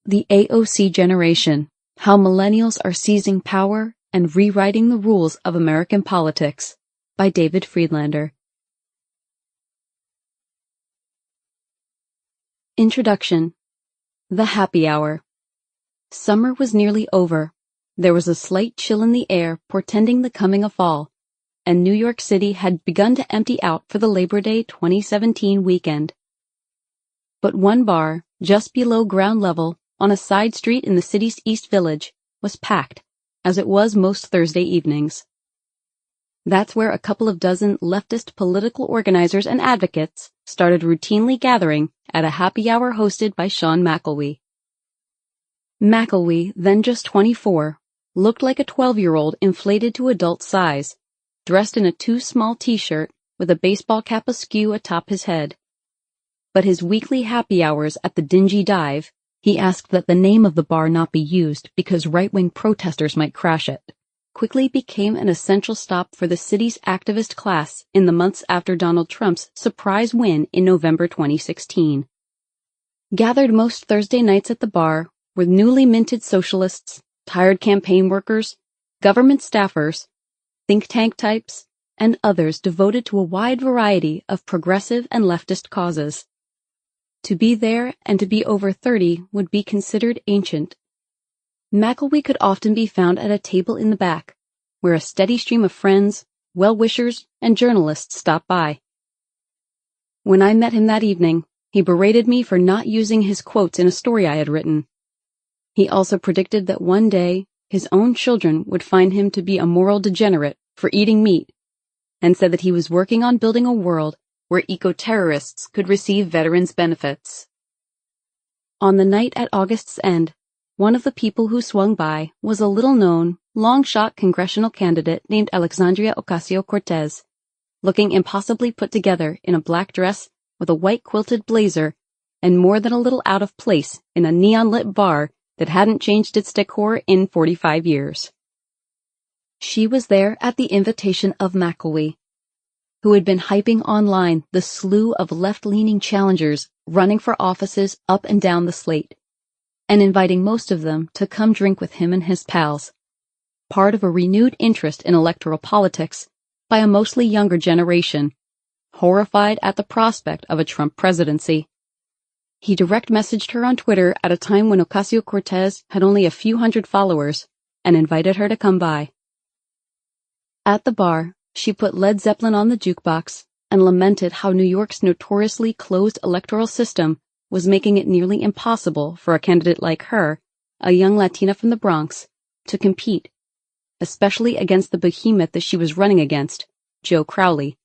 The AOC Generation, How Millennials Are Seizing Power and Rewriting the Rules of American Politics, by David Freedlander. Introduction. The Happy Hour. Summer was nearly over. There was a slight chill in the air portending the coming of fall, and New York City had begun to empty out for the Labor Day 2017 weekend. But one bar, just below ground level, on a side street in the city's East Village, was packed, as it was most Thursday evenings. That's where a couple of dozen leftist political organizers and advocates started routinely gathering at a happy hour hosted by Sean McElwee. McElwee, then just 24, looked like a 12-year-old inflated to adult size, dressed in a too-small t-shirt with a baseball cap askew atop his head. But his weekly happy hours at the dingy dive, he asked that the name of the bar not be used because right-wing protesters might crash it, quickly became an essential stop for the city's activist class in the months after Donald Trump's surprise win in November 2016. Gathered most Thursday nights at the bar were newly minted socialists, tired campaign workers, government staffers, think tank types, and others devoted to a wide variety of progressive and leftist causes. To be there and to be over 30 would be considered ancient. McElwee could often be found at a table in the back, where a steady stream of friends, well-wishers, and journalists stopped by. When I met him that evening, he berated me for not using his quotes in a story I had written. He also predicted that one day his own children would find him to be a moral degenerate for eating meat, and said that he was working on building a world where eco-terrorists could receive veterans' benefits. On the night at August's end, one of the people who swung by was a little-known, long-shot congressional candidate named Alexandria Ocasio-Cortez, looking impossibly put together in a black dress with a white quilted blazer and more than a little out of place in a neon-lit bar that hadn't changed its decor in 45 years. She was there at the invitation of McElwee, who had been hyping online the slew of left-leaning challengers running for offices up and down the slate, and inviting most of them to come drink with him and his pals, part of a renewed interest in electoral politics by a mostly younger generation, horrified at the prospect of a Trump presidency. He direct messaged her on Twitter at a time when Ocasio-Cortez had only a few hundred followers, and invited her to come by. At the bar, she put Led Zeppelin on the jukebox and lamented how New York's notoriously closed electoral system was making it nearly impossible for a candidate like her, a young Latina from the Bronx, to compete, especially against the behemoth that she was running against, Joe Crowley.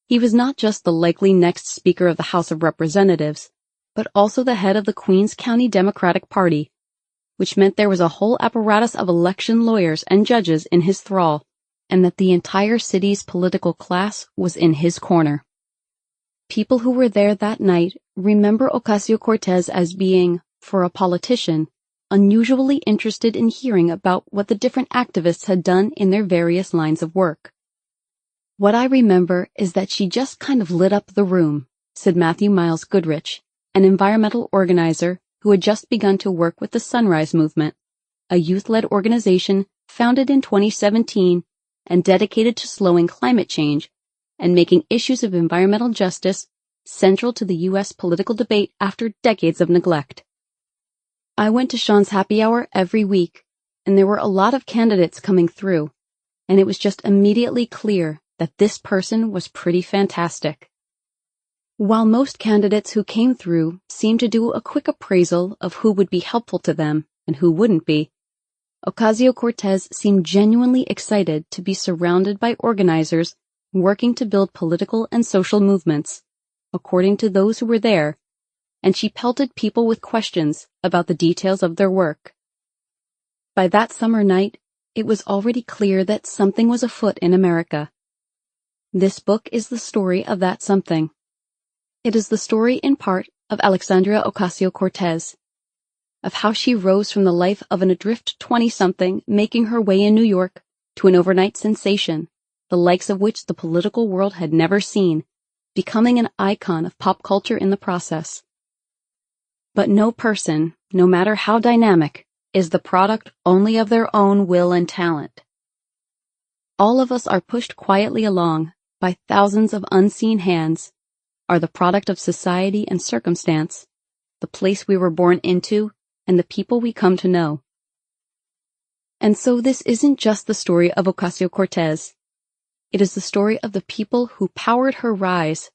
He was not just the likely next Speaker of the House of Representatives, but also the head of the Queens County Democratic Party, which meant there was a whole apparatus of election lawyers and judges in his thrall, and that the entire city's political class was in his corner. People who were there that night remember Ocasio-Cortez as being, for a politician, unusually interested in hearing about what the different activists had done in their various lines of work. "What I remember is that she just kind of lit up the room," said Matthew Miles Goodrich, an environmental organizer who had just begun to work with the Sunrise Movement, a youth-led organization founded in 2017 and dedicated to slowing climate change and making issues of environmental justice central to the U.S. political debate after decades of neglect. "I went to Sean's happy hour every week, and there were a lot of candidates coming through, and it was just immediately clear that this person was pretty fantastic." While most candidates who came through seemed to do a quick appraisal of who would be helpful to them and who wouldn't be, Ocasio-Cortez seemed genuinely excited to be surrounded by organizers working to build political and social movements, according to those who were there, and she pelted people with questions about the details of their work. By that summer night, it was already clear that something was afoot in America. This book is the story of that something. It is the story, in part, of Alexandria Ocasio-Cortez, of how she rose from the life of an adrift 20-something making her way in New York to an overnight sensation, the likes of which the political world had never seen, becoming an icon of pop culture in the process. But no person, no matter how dynamic, is the product only of their own will and talent. All of us are pushed quietly along by thousands of unseen hands, are the product of society and circumstance, the place we were born into, and the people we come to know. And so this isn't just the story of Ocasio-Cortez. It is the story of the people who powered her rise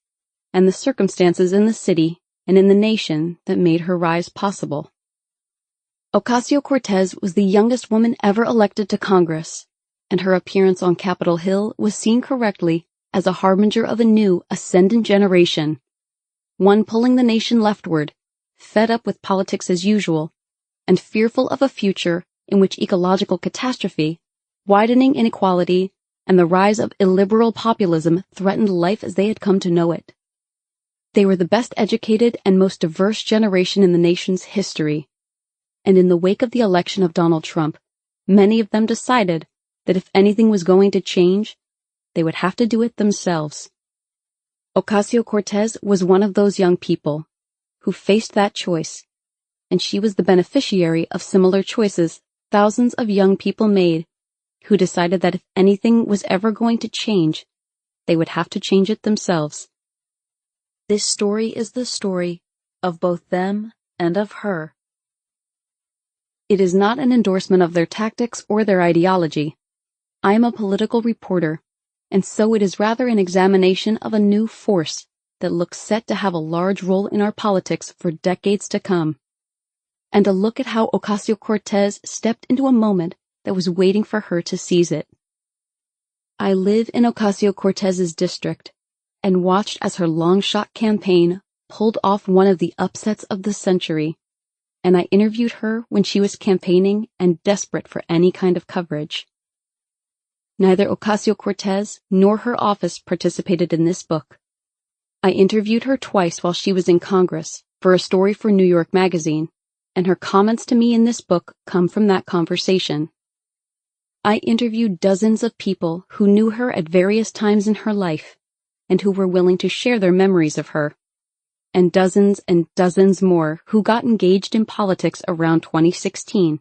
and the circumstances in the city and in the nation that made her rise possible. Ocasio-Cortez was the youngest woman ever elected to Congress, and her appearance on Capitol Hill was seen correctly as a harbinger of a new, ascendant generation, one pulling the nation leftward, fed up with politics as usual, and fearful of a future in which ecological catastrophe, widening inequality, and the rise of illiberal populism threatened life as they had come to know it. They were the best educated and most diverse generation in the nation's history, and in the wake of the election of Donald Trump, many of them decided that if anything was going to change, they would have to do it themselves. Ocasio-Cortez was one of those young people who faced that choice, and she was the beneficiary of similar choices thousands of young people made who decided that if anything was ever going to change, they would have to change it themselves. This story is the story of both them and of her. It is not an endorsement of their tactics or their ideology. I am a political reporter, and so it is rather an examination of a new force that looks set to have a large role in our politics for decades to come, and a look at how Ocasio-Cortez stepped into a moment that was waiting for her to seize it. I live in Ocasio-Cortez's district, and watched as her long-shot campaign pulled off one of the upsets of the century, and I interviewed her when she was campaigning and desperate for any kind of coverage. Neither Ocasio-Cortez nor her office participated in this book. I interviewed her twice while she was in Congress for a story for New York Magazine, and her comments to me in this book come from that conversation. I interviewed dozens of people who knew her at various times in her life and who were willing to share their memories of her, and dozens more who got engaged in politics around 2016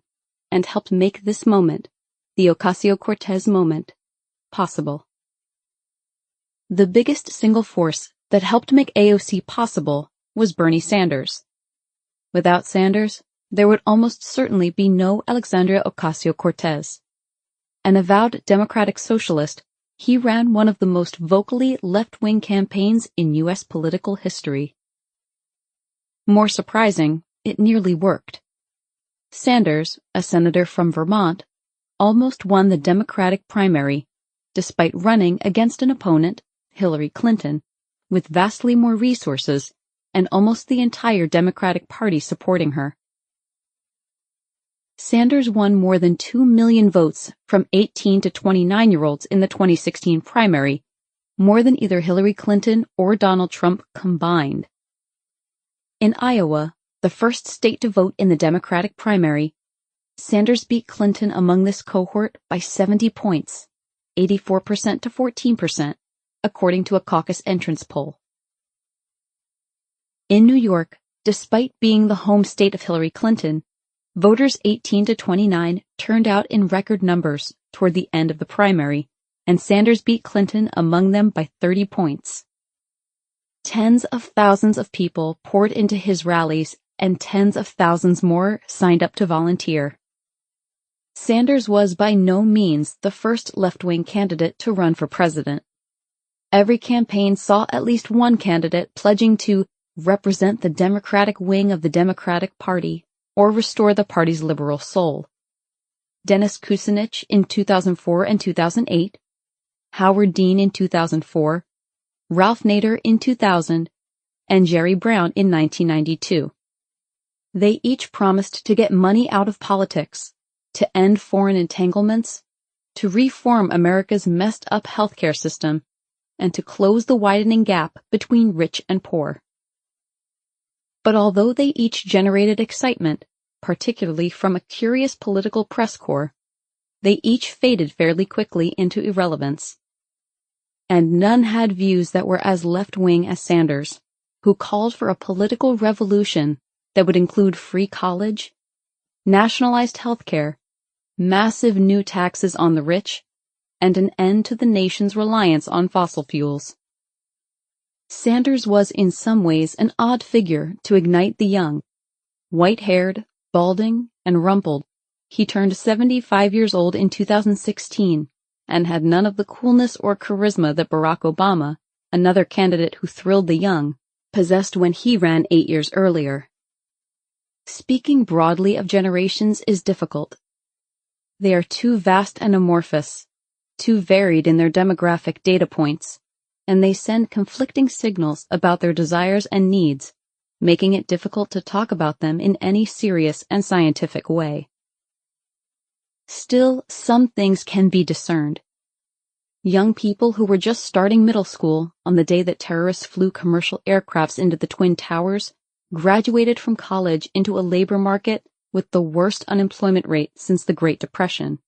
and helped make this moment, the Ocasio-Cortez moment, possible. The biggest single force that helped make AOC possible was Bernie Sanders. Without Sanders, there would almost certainly be no Alexandria Ocasio-Cortez. An avowed democratic socialist, he ran one of the most vocally left-wing campaigns in U.S. political history. More surprising, it nearly worked. Sanders, a senator from Vermont, almost won the Democratic primary, despite running against an opponent, Hillary Clinton, with vastly more resources and almost the entire Democratic Party supporting her. Sanders won more than 2 million votes from 18 to 29-year-olds in the 2016 primary, more than either Hillary Clinton or Donald Trump combined. In Iowa, the first state to vote in the Democratic primary, Sanders beat Clinton among this cohort by 70 points, 84% to 14%, according to a caucus entrance poll. In New York, despite being the home state of Hillary Clinton, voters 18 to 29 turned out in record numbers toward the end of the primary, and Sanders beat Clinton among them by 30 points. Tens of thousands of people poured into his rallies, and tens of thousands more signed up to volunteer. Sanders was by no means the first left-wing candidate to run for president. Every campaign saw at least one candidate pledging to represent the Democratic wing of the Democratic Party or restore the party's liberal soul. Dennis Kucinich in 2004 and 2008, Howard Dean in 2004, Ralph Nader in 2000, and Jerry Brown in 1992. They each promised to get money out of politics, to end foreign entanglements, to reform America's messed-up healthcare system, and to close the widening gap between rich and poor. But although they each generated excitement, particularly from a curious political press corps, they each faded fairly quickly into irrelevance. And none had views that were as left-wing as Sanders, who called for a political revolution that would include free college, nationalized healthcare, massive new taxes on the rich, and an end to the nation's reliance on fossil fuels. Sanders was in some ways an odd figure to ignite the young. White-haired, balding, and rumpled, he turned 75 years old in 2016 and had none of the coolness or charisma that Barack Obama, another candidate who thrilled the young, possessed when he ran 8 years earlier. Speaking broadly of generations is difficult. They are too vast and amorphous, too varied in their demographic data points, and they send conflicting signals about their desires and needs, making it difficult to talk about them in any serious and scientific way. Still, some things can be discerned. Young people who were just starting middle school on the day that terrorists flew commercial aircrafts into the Twin Towers graduated from college into a labor market with the worst unemployment rate since the Great Depression.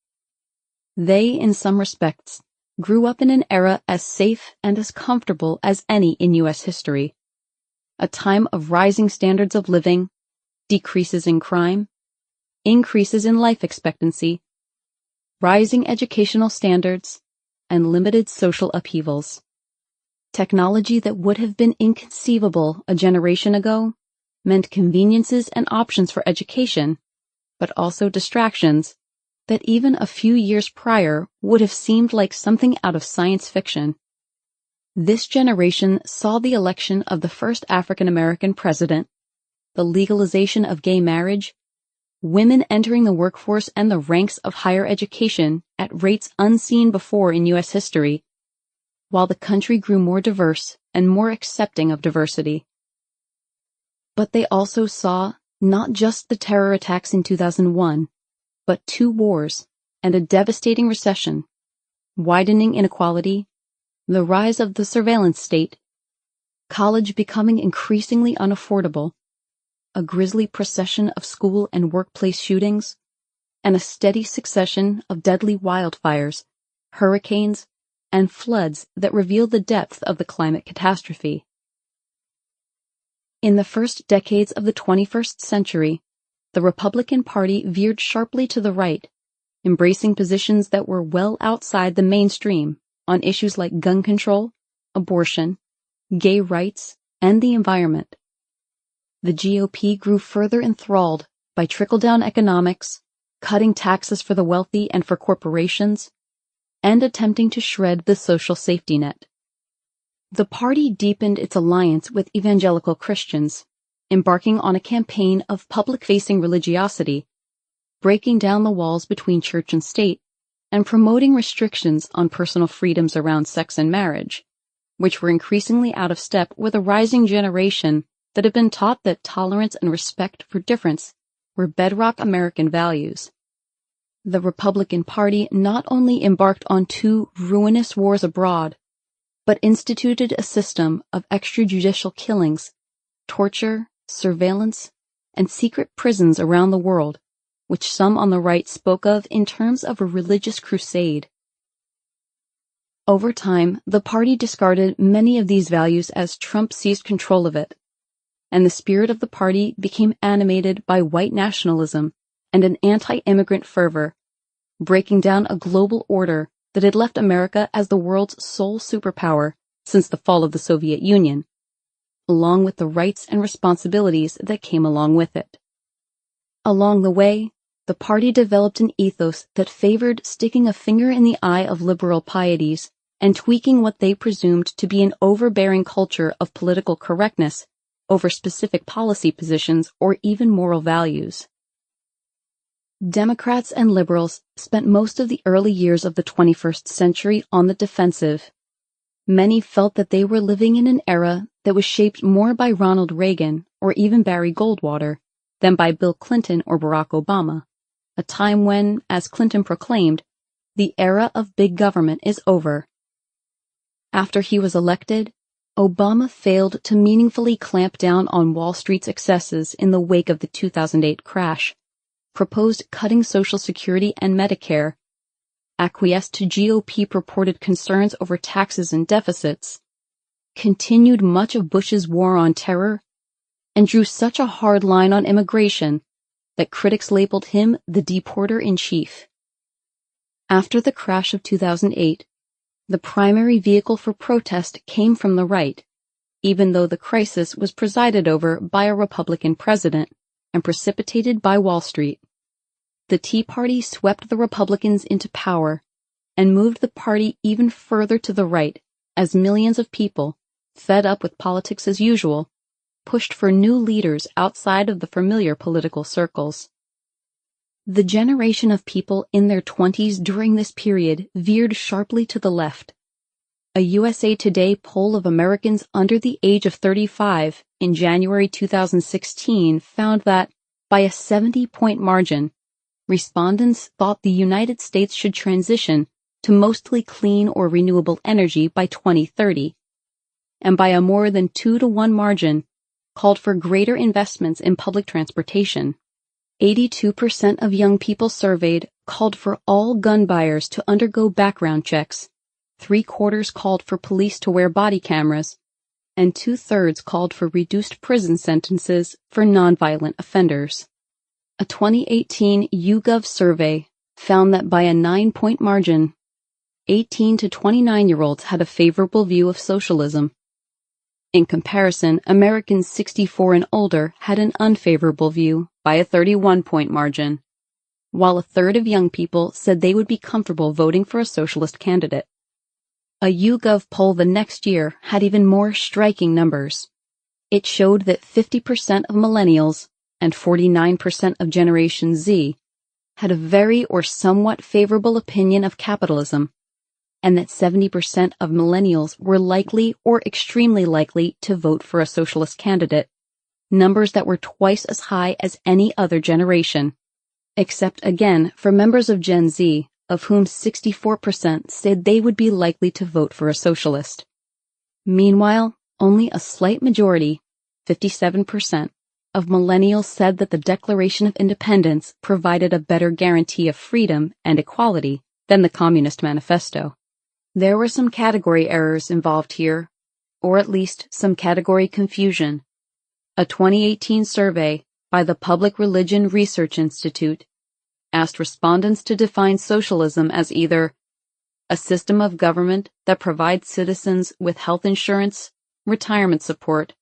They, in some respects, grew up in an era as safe and as comfortable as any in U.S. history. A time of rising standards of living, decreases in crime, increases in life expectancy, rising educational standards, and limited social upheavals. Technology that would have been inconceivable a generation ago meant conveniences and options for education, but also distractions that even a few years prior would have seemed like something out of science fiction. This generation saw the election of the first African American president, the legalization of gay marriage, women entering the workforce and the ranks of higher education at rates unseen before in U.S. history, while the country grew more diverse and more accepting of diversity. But they also saw not just the terror attacks in 2001, but 2 wars and a devastating recession, widening inequality, the rise of the surveillance state, college becoming increasingly unaffordable, a grisly procession of school and workplace shootings, and a steady succession of deadly wildfires, hurricanes, and floods that reveal the depth of the climate catastrophe. In the first decades of the 21st century, the Republican Party veered sharply to the right, embracing positions that were well outside the mainstream on issues like gun control, abortion, gay rights, and the environment. The GOP grew further enthralled by trickle-down economics, cutting taxes for the wealthy and for corporations, and attempting to shred the social safety net. The party deepened its alliance with evangelical Christians, embarking on a campaign of public-facing religiosity, breaking down the walls between church and state, and promoting restrictions on personal freedoms around sex and marriage, which were increasingly out of step with a rising generation that had been taught that tolerance and respect for difference were bedrock American values. The Republican Party not only embarked on 2 ruinous wars abroad, but instituted a system of extrajudicial killings, torture, surveillance, and secret prisons around the world, which some on the right spoke of in terms of a religious crusade. Over time, the party discarded many of these values as Trump seized control of it, and the spirit of the party became animated by white nationalism and an anti-immigrant fervor, breaking down a global order that had left America as the world's sole superpower since the fall of the Soviet Union, along with the rights and responsibilities that came along with it. Along the way, the party developed an ethos that favored sticking a finger in the eye of liberal pieties and tweaking what they presumed to be an overbearing culture of political correctness over specific policy positions or even moral values. Democrats and liberals spent most of the early years of the 21st century on the defensive. Many felt that they were living in an era that was shaped more by Ronald Reagan or even Barry Goldwater than by Bill Clinton or Barack Obama, a time when, as Clinton proclaimed, the era of big government is over. After he was elected, Obama failed to meaningfully clamp down on Wall Street's excesses in the wake of the 2008 crash, proposed cutting Social Security and Medicare, acquiesced to GOP purported concerns over taxes and deficits, continued much of Bush's war on terror, and drew such a hard line on immigration that critics labeled him the deporter-in-chief. After the crash of 2008, the primary vehicle for protest came from the right, even though the crisis was presided over by a Republican president and precipitated by Wall Street. The Tea Party swept the Republicans into power and moved the party even further to the right as millions of people, fed up with politics as usual, pushed for new leaders outside of the familiar political circles. The generation of people in their 20s during this period veered sharply to the left. A USA Today poll of Americans under the age of 35 in January 2016 found that, by a 70-point margin, respondents thought the United States should transition to mostly clean or renewable energy by 2030, and by a more than 2-to-1 margin, called for greater investments in public transportation. 82% of young people surveyed called for all gun buyers to undergo background checks, 3/4 called for police to wear body cameras, and 2/3 called for reduced prison sentences for nonviolent offenders. A 2018 YouGov survey found that by a 9-point margin, 18 to 29-year-olds had a favorable view of socialism. In comparison, Americans 64 and older had an unfavorable view by a 31-point margin, while a third of young people said they would be comfortable voting for a socialist candidate. A YouGov poll the next year had even more striking numbers. It showed that 50% of millennials and 49% of Generation Z had a very or somewhat favorable opinion of capitalism, and that 70% of millennials were likely or extremely likely to vote for a socialist candidate, numbers that were twice as high as any other generation, except again for members of Gen Z, of whom 64% said they would be likely to vote for a socialist. Meanwhile, only a slight majority, 57%, of millennials said that the Declaration of Independence provided a better guarantee of freedom and equality than the Communist Manifesto. There were some category errors involved here, or at least some category confusion. A 2018 survey by the Public Religion Research Institute asked respondents to define socialism as either a system of government that provides citizens with health insurance, retirement support,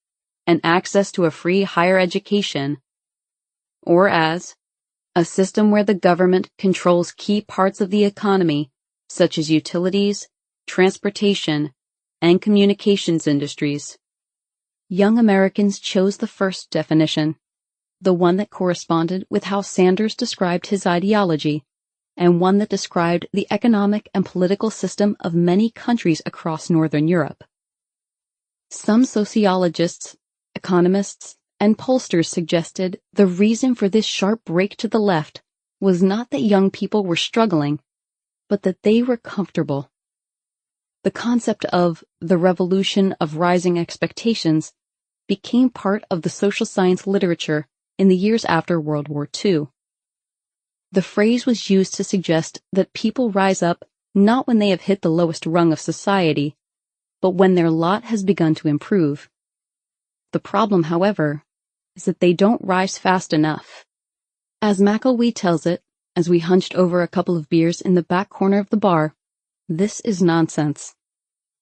and access to a free higher education, or as a system where the government controls key parts of the economy, such as utilities, transportation, and communications industries. Young Americans chose the first definition, the one that corresponded with how Sanders described his ideology, and one that described the economic and political system of many countries across Northern Europe. Some sociologists, economists, and pollsters suggested the reason for this sharp break to the left was not that young people were struggling, but that they were comfortable. The concept of the revolution of rising expectations became part of the social science literature in the years after World War II. The phrase was used to suggest that people rise up not when they have hit the lowest rung of society, but when their lot has begun to improve. The problem, however, is that they don't rise fast enough. As McElwee tells it, as we hunched over a couple of beers in the back corner of the bar, this is nonsense.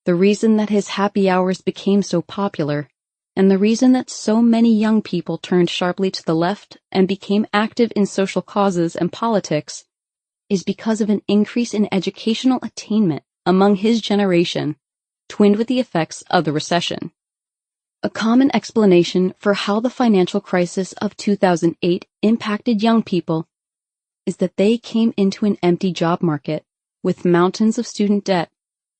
The reason that his happy hours became so popular, and the reason that so many young people turned sharply to the left and became active in social causes and politics, is because of an increase in educational attainment among his generation, twinned with the effects of the recession. A common explanation for how the financial crisis of 2008 impacted young people is that they came into an empty job market with mountains of student debt,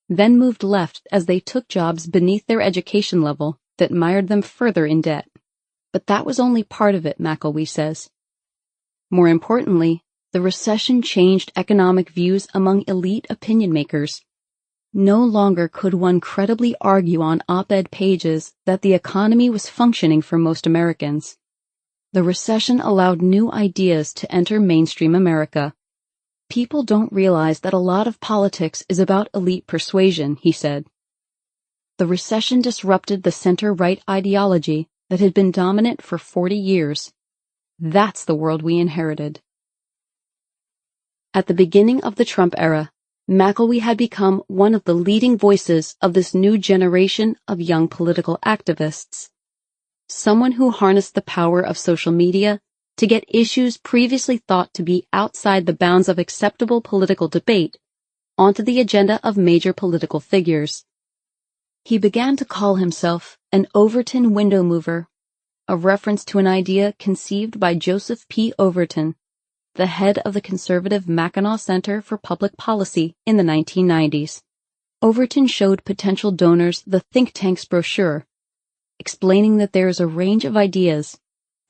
then moved left as they took jobs beneath their education level that mired them further in debt. But that was only part of it, McElwee says. More importantly, the recession changed economic views among elite opinion makers. No longer could one credibly argue on op-ed pages that the economy was functioning for most Americans. The recession allowed new ideas to enter mainstream America. People don't realize that a lot of politics is about elite persuasion, he said. The recession disrupted the center-right ideology that had been dominant for 40 years. That's the world we inherited. At the beginning of the Trump era, McElwee had become one of the leading voices of this new generation of young political activists. Someone who harnessed the power of social media to get issues previously thought to be outside the bounds of acceptable political debate onto the agenda of major political figures. He began to call himself an Overton window mover, a reference to an idea conceived by Joseph P. Overton, the head of the conservative Mackinac Center for Public Policy in the 1990s. Overton showed potential donors the think tank's brochure, explaining that there is a range of ideas,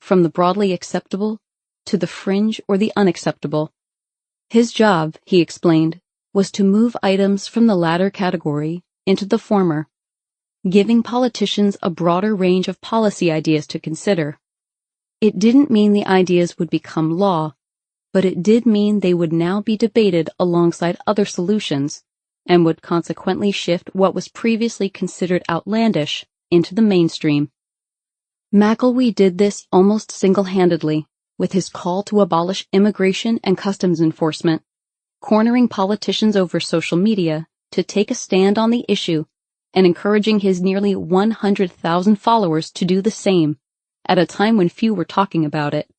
from the broadly acceptable to the fringe or the unacceptable. His job, he explained, was to move items from the latter category into the former, giving politicians a broader range of policy ideas to consider. It didn't mean the ideas would become law, but it did mean they would now be debated alongside other solutions and would consequently shift what was previously considered outlandish into the mainstream. McElwee did this almost single-handedly with his call to abolish immigration and customs enforcement, cornering politicians over social media to take a stand on the issue and encouraging his nearly 100,000 followers to do the same at a time when few were talking about it.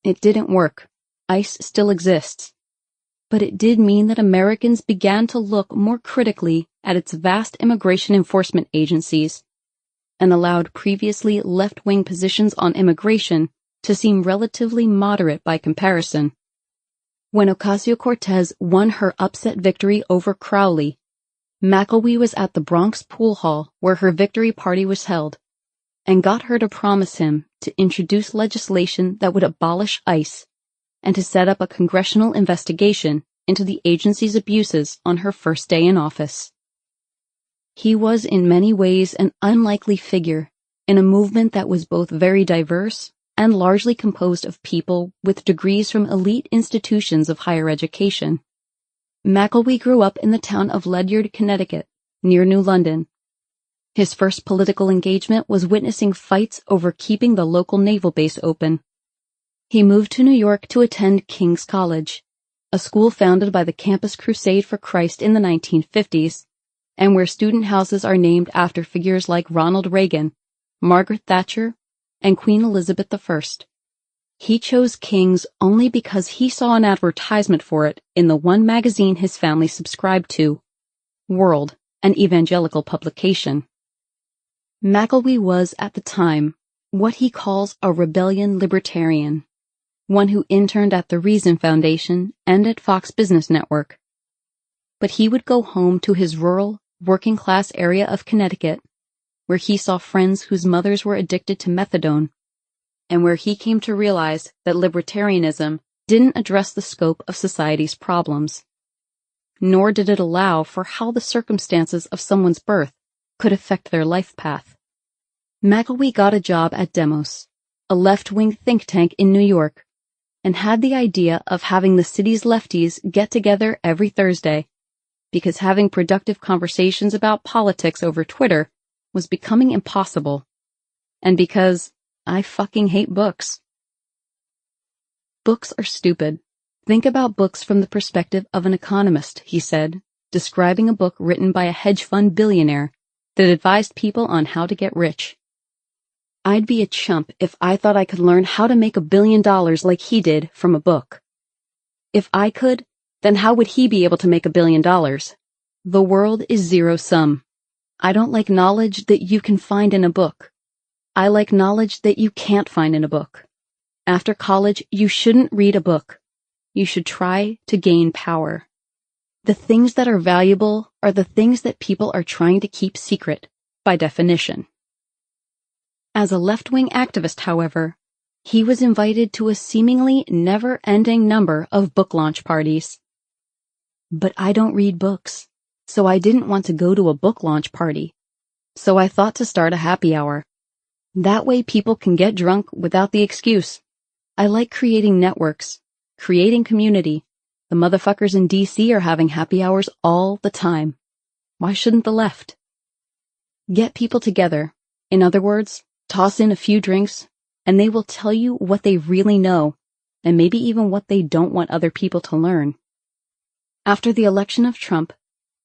It didn't work. ICE still exists. But it did mean that Americans began to look more critically at its vast immigration enforcement agencies and allowed previously left-wing positions on immigration to seem relatively moderate by comparison. When Ocasio-Cortez won her upset victory over Crowley, McElwee was at the Bronx pool hall where her victory party was held and got her to promise him to introduce legislation that would abolish ICE and to set up a congressional investigation into the agency's abuses on her first day in office. He was in many ways an unlikely figure in a movement that was both very diverse and largely composed of people with degrees from elite institutions of higher education. McElwee grew up in the town of Ledyard, Connecticut, near New London. His first political engagement was witnessing fights over keeping the local naval base open. He moved to New York to attend King's College, a school founded by the Campus Crusade for Christ in the 1950s, and where student houses are named after figures like Ronald Reagan, Margaret Thatcher, and Queen Elizabeth I. He chose King's only because he saw an advertisement for it in the one magazine his family subscribed to, World, an evangelical publication. McElwee was, at the time, what he calls a rebellion libertarian, one who interned at the Reason Foundation and at Fox Business Network. But he would go home to his rural, working-class area of Connecticut, where he saw friends whose mothers were addicted to methadone, and where he came to realize that libertarianism didn't address the scope of society's problems, nor did it allow for how the circumstances of someone's birth could affect their life path. McElwee got a job at Demos, a left-wing think tank in New York, and had the idea of having the city's lefties get together every Thursday, because having productive conversations about politics over Twitter was becoming impossible, and because I fucking hate books. Books are stupid. Think about books from the perspective of an economist, he said, describing a book written by a hedge fund billionaire that advised people on how to get rich. I'd be a chump if I thought I could learn how to make $1 billion like he did from a book. If I could, then how would he be able to make $1 billion? The world is zero-sum. I don't like knowledge that you can find in a book. I like knowledge that you can't find in a book. After college, you shouldn't read a book. You should try to gain power. The things that are valuable are the things that people are trying to keep secret, by definition. As a left-wing activist, however, he was invited to a seemingly never-ending number of book launch parties. But I don't read books, so I didn't want to go to a book launch party. So I thought to start a happy hour. That way people can get drunk without the excuse. I like creating networks, creating community. The motherfuckers in DC are having happy hours all the time. Why shouldn't the left? Get people together. In other words, toss in a few drinks, and they will tell you what they really know, and maybe even what they don't want other people to learn. After the election of Trump,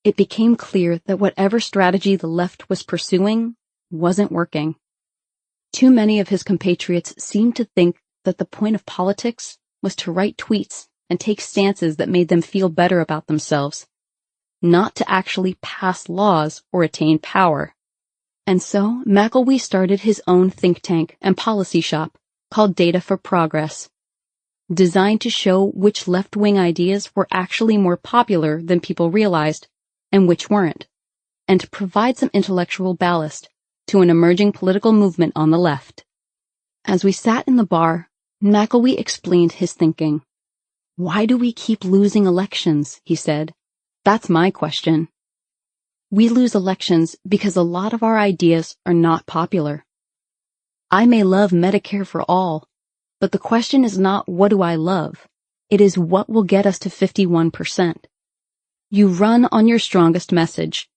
it became clear that whatever strategy the left was pursuing wasn't working. Too many of his compatriots seemed to think that the point of politics was to write tweets and take stances that made them feel better about themselves, not to actually pass laws or attain power. And so McElwee started his own think tank and policy shop called Data for Progress, designed to show which left-wing ideas were actually more popular than people realized and which weren't, and to provide some intellectual ballast to an emerging political movement on the left. As we sat in the bar, McElwee explained his thinking. "Why do we keep losing elections?" he said. "That's my question. We lose elections because a lot of our ideas are not popular. I may love Medicare for all, but the question is not what do I love? It is what will get us to 51%. You run on your strongest message.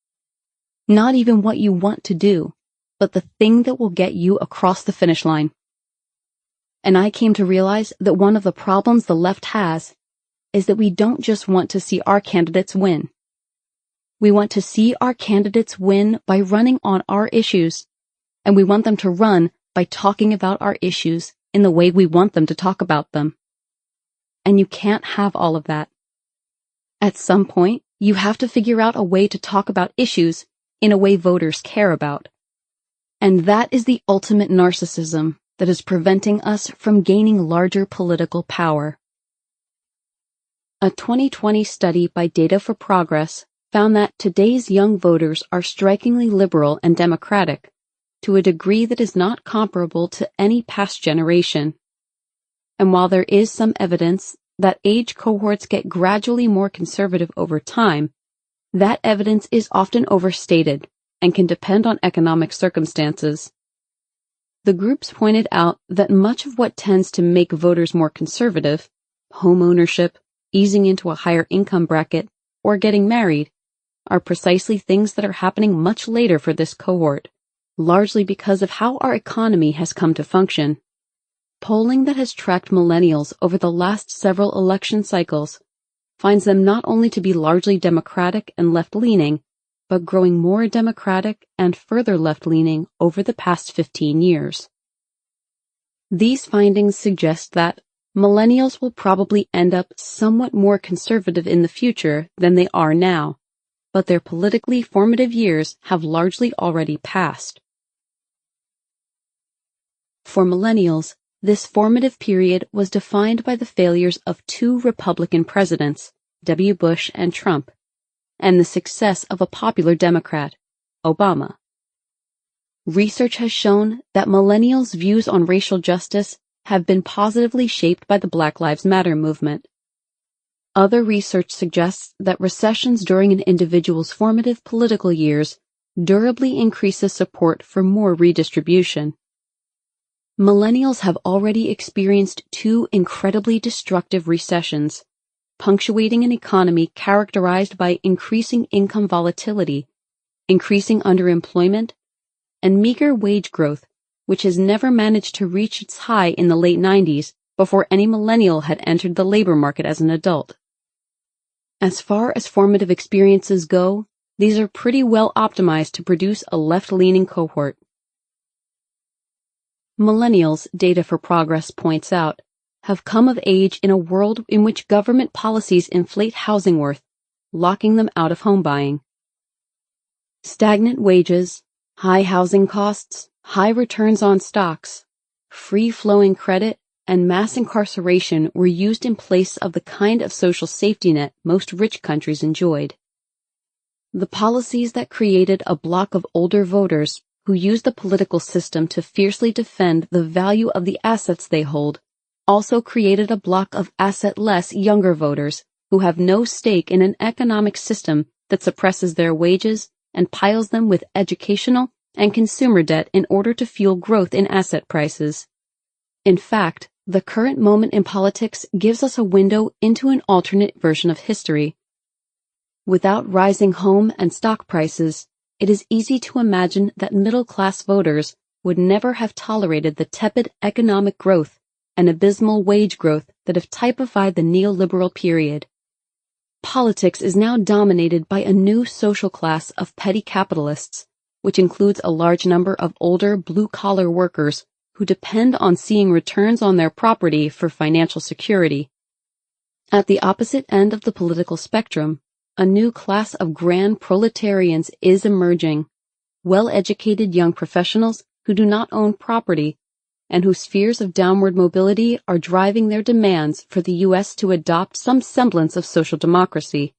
Not even what you want to do, but the thing that will get you across the finish line." And I came to realize that one of the problems the left has is that we don't just want to see our candidates win. We want to see our candidates win by running on our issues, and we want them to run by talking about our issues in the way we want them to talk about them. And you can't have all of that. At some point, you have to figure out a way to talk about issues in a way voters care about. And that is the ultimate narcissism that is preventing us from gaining larger political power. A 2020 study by Data for Progress found that today's young voters are strikingly liberal and democratic, to a degree that is not comparable to any past generation. And while there is some evidence that age cohorts get gradually more conservative over time, that evidence is often overstated and can depend on economic circumstances. The groups pointed out that much of what tends to make voters more conservative, home ownership, easing into a higher income bracket, or getting married, are precisely things that are happening much later for this cohort, largely because of how our economy has come to function. Polling that has tracked millennials over the last several election cycles finds them not only to be largely democratic and left-leaning, but growing more democratic and further left-leaning over the past 15 years. These findings suggest that millennials will probably end up somewhat more conservative in the future than they are now, but their politically formative years have largely already passed. For millennials, this formative period was defined by the failures of two Republican presidents, W. Bush and Trump, and the success of a popular Democrat, Obama. Research has shown that millennials' views on racial justice have been positively shaped by the Black Lives Matter movement. Other research suggests that recessions during an individual's formative political years durably increases support for more redistribution. Millennials have already experienced two incredibly destructive recessions, punctuating an economy characterized by increasing income volatility, increasing underemployment, and meager wage growth, which has never managed to reach its high in the late 90s before any millennial had entered the labor market as an adult. As far as formative experiences go, these are pretty well optimized to produce a left-leaning cohort. Millennials, Data for Progress points out, have come of age in a world in which government policies inflate housing worth, locking them out of home buying. Stagnant wages, high housing costs, high returns on stocks, free-flowing credit, and mass incarceration were used in place of the kind of social safety net most rich countries enjoyed. The policies that created a block of older voters who use the political system to fiercely defend the value of the assets they hold also created a block of asset-less younger voters who have no stake in an economic system that suppresses their wages and piles them with educational and consumer debt in order to fuel growth in asset prices. In fact, the current moment in politics gives us a window into an alternate version of history. Without rising home and stock prices, it is easy to imagine that middle-class voters would never have tolerated the tepid economic growth and abysmal wage growth that have typified the neoliberal period. Politics is now dominated by a new social class of petty capitalists, which includes a large number of older blue-collar workers who depend on seeing returns on their property for financial security. At the opposite end of the political spectrum, a new class of grand proletarians is emerging, well-educated young professionals who do not own property and whose fears of downward mobility are driving their demands for the U.S. to adopt some semblance of social democracy.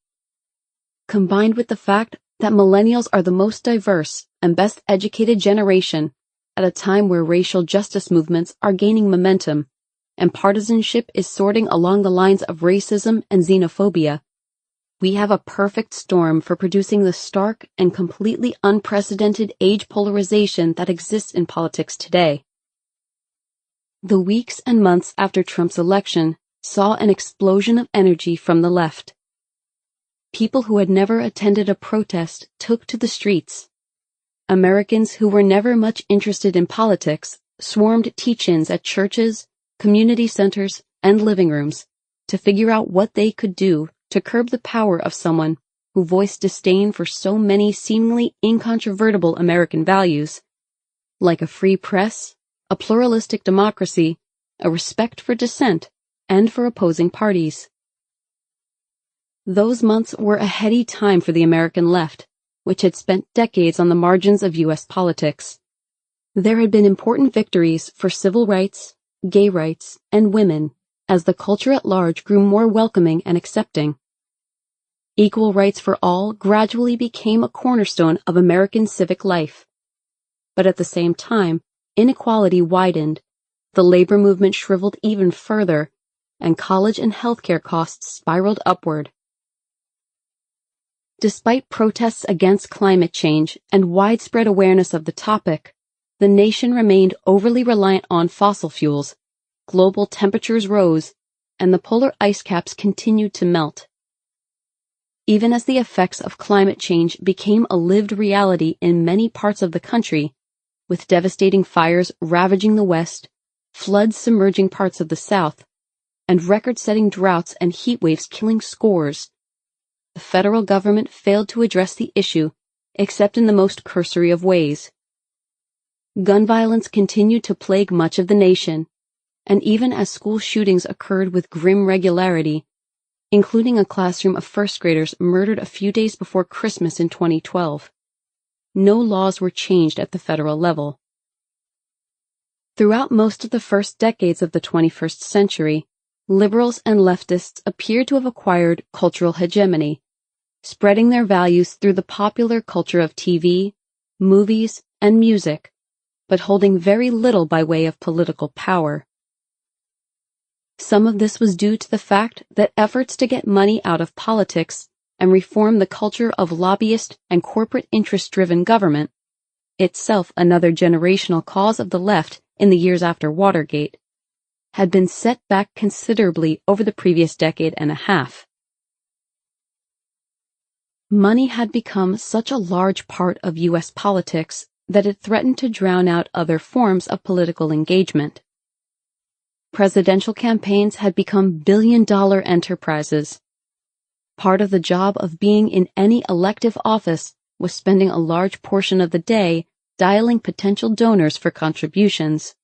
Combined with the fact that millennials are the most diverse and best educated generation at a time where racial justice movements are gaining momentum and partisanship is sorting along the lines of racism and xenophobia, we have a perfect storm for producing the stark and completely unprecedented age polarization that exists in politics today. The weeks and months after Trump's election saw an explosion of energy from the left. People who had never attended a protest took to the streets. Americans who were never much interested in politics swarmed teach-ins at churches, community centers, and living rooms to figure out what they could do to curb the power of someone who voiced disdain for so many seemingly incontrovertible American values, like a free press, a pluralistic democracy, a respect for dissent, and for opposing parties. Those months were a heady time for the American left, which had spent decades on the margins of U.S. politics. There had been important victories for civil rights, gay rights, and women, as the culture at large grew more welcoming and accepting. Equal rights for all gradually became a cornerstone of American civic life. But at the same time, inequality widened, the labor movement shriveled even further, and college and healthcare costs spiraled upward. Despite protests against climate change and widespread awareness of the topic, the nation remained overly reliant on fossil fuels, global temperatures rose, and the polar ice caps continued to melt. Even as the effects of climate change became a lived reality in many parts of the country, with devastating fires ravaging the West, floods submerging parts of the South, and record-setting droughts and heat waves killing scores, the federal government failed to address the issue except in the most cursory of ways. Gun violence continued to plague much of the nation, and even as school shootings occurred with grim regularity, including a classroom of first graders murdered a few days before Christmas in 2012, no laws were changed at the federal level. Throughout most of the first decades of the 21st century, liberals and leftists appeared to have acquired cultural hegemony, spreading their values through the popular culture of TV, movies, and music, but holding very little by way of political power. Some of this was due to the fact that efforts to get money out of politics and reform the culture of lobbyist and corporate interest-driven government, itself another generational cause of the left in the years after Watergate, had been set back considerably over the previous decade and a half. Money had become such a large part of U.S. politics that it threatened to drown out other forms of political engagement. Presidential campaigns had become billion-dollar enterprises. Part of the job of being in any elective office was spending a large portion of the day dialing potential donors for contributions.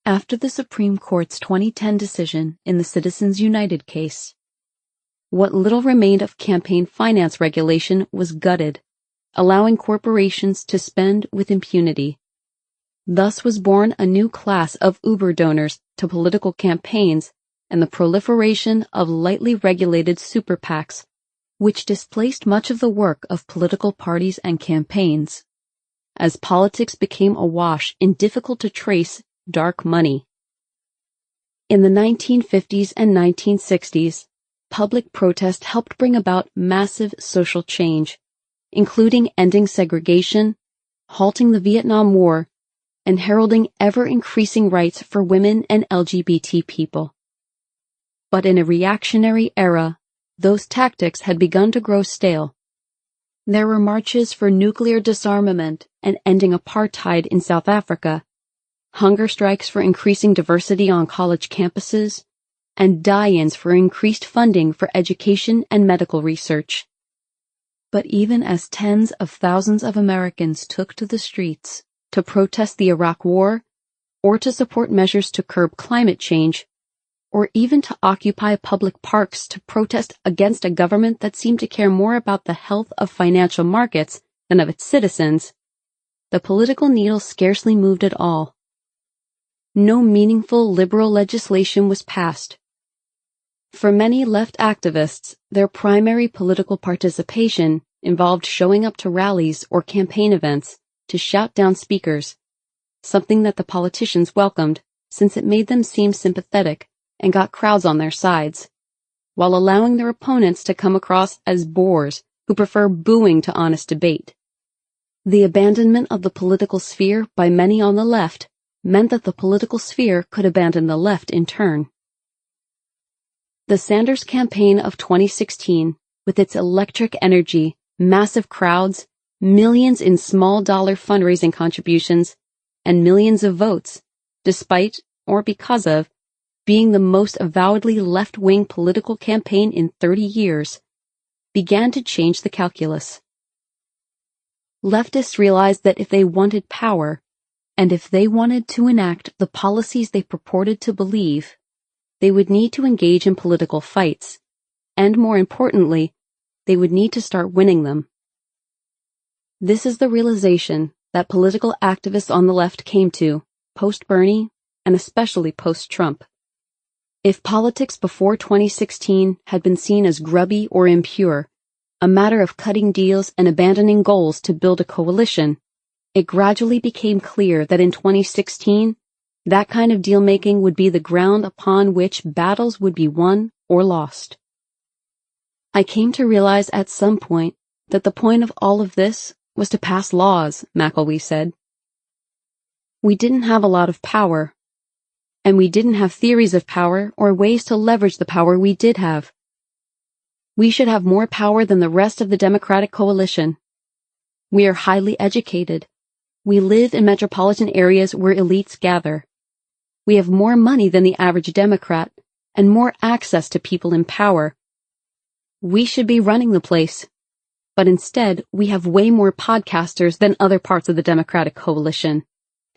After the Supreme Court's 2010 decision in the Citizens United case, what little remained of campaign finance regulation was gutted, allowing corporations to spend with impunity. Thus was born a new class of Uber donors to political campaigns and the proliferation of lightly regulated super PACs, which displaced much of the work of political parties and campaigns, as politics became awash in difficult-to-trace dark money. In the 1950s and 1960s, public protest helped bring about massive social change, including ending segregation, halting the Vietnam War, and heralding ever-increasing rights for women and LGBT people. But in a reactionary era, those tactics had begun to grow stale. There were marches for nuclear disarmament and ending apartheid in South Africa, hunger strikes for increasing diversity on college campuses, and die-ins for increased funding for education and medical research. But even as tens of thousands of Americans took to the streets to protest the Iraq War, or to support measures to curb climate change, or even to occupy public parks to protest against a government that seemed to care more about the health of financial markets than of its citizens, the political needle scarcely moved at all. No meaningful liberal legislation was passed. For many left activists, their primary political participation involved showing up to rallies or campaign events to shout down speakers, something that the politicians welcomed since it made them seem sympathetic and got crowds on their sides, while allowing their opponents to come across as bores who prefer booing to honest debate. The abandonment of the political sphere by many on the left meant that the political sphere could abandon the left in turn. The Sanders campaign of 2016, with its electric energy, massive crowds, millions in small-dollar fundraising contributions, and millions of votes, despite, or because of, being the most avowedly left-wing political campaign in 30 years, began to change the calculus. Leftists realized that if they wanted power, and if they wanted to enact the policies they purported to believe, they would need to engage in political fights, and more importantly, they would need to start winning them. This is the realization that political activists on the left came to, post-Bernie, and especially post-Trump. If politics before 2016 had been seen as grubby or impure, a matter of cutting deals and abandoning goals to build a coalition, it gradually became clear that in 2016, that kind of deal-making would be the ground upon which battles would be won or lost. I came to realize at some point that the point of all of this was to pass laws, McElwee said. We didn't have a lot of power, and we didn't have theories of power or ways to leverage the power we did have. We should have more power than the rest of the Democratic coalition. We are highly educated. We live in metropolitan areas where elites gather. We have more money than the average Democrat and more access to people in power. We should be running the place, but instead we have way more podcasters than other parts of the Democratic coalition,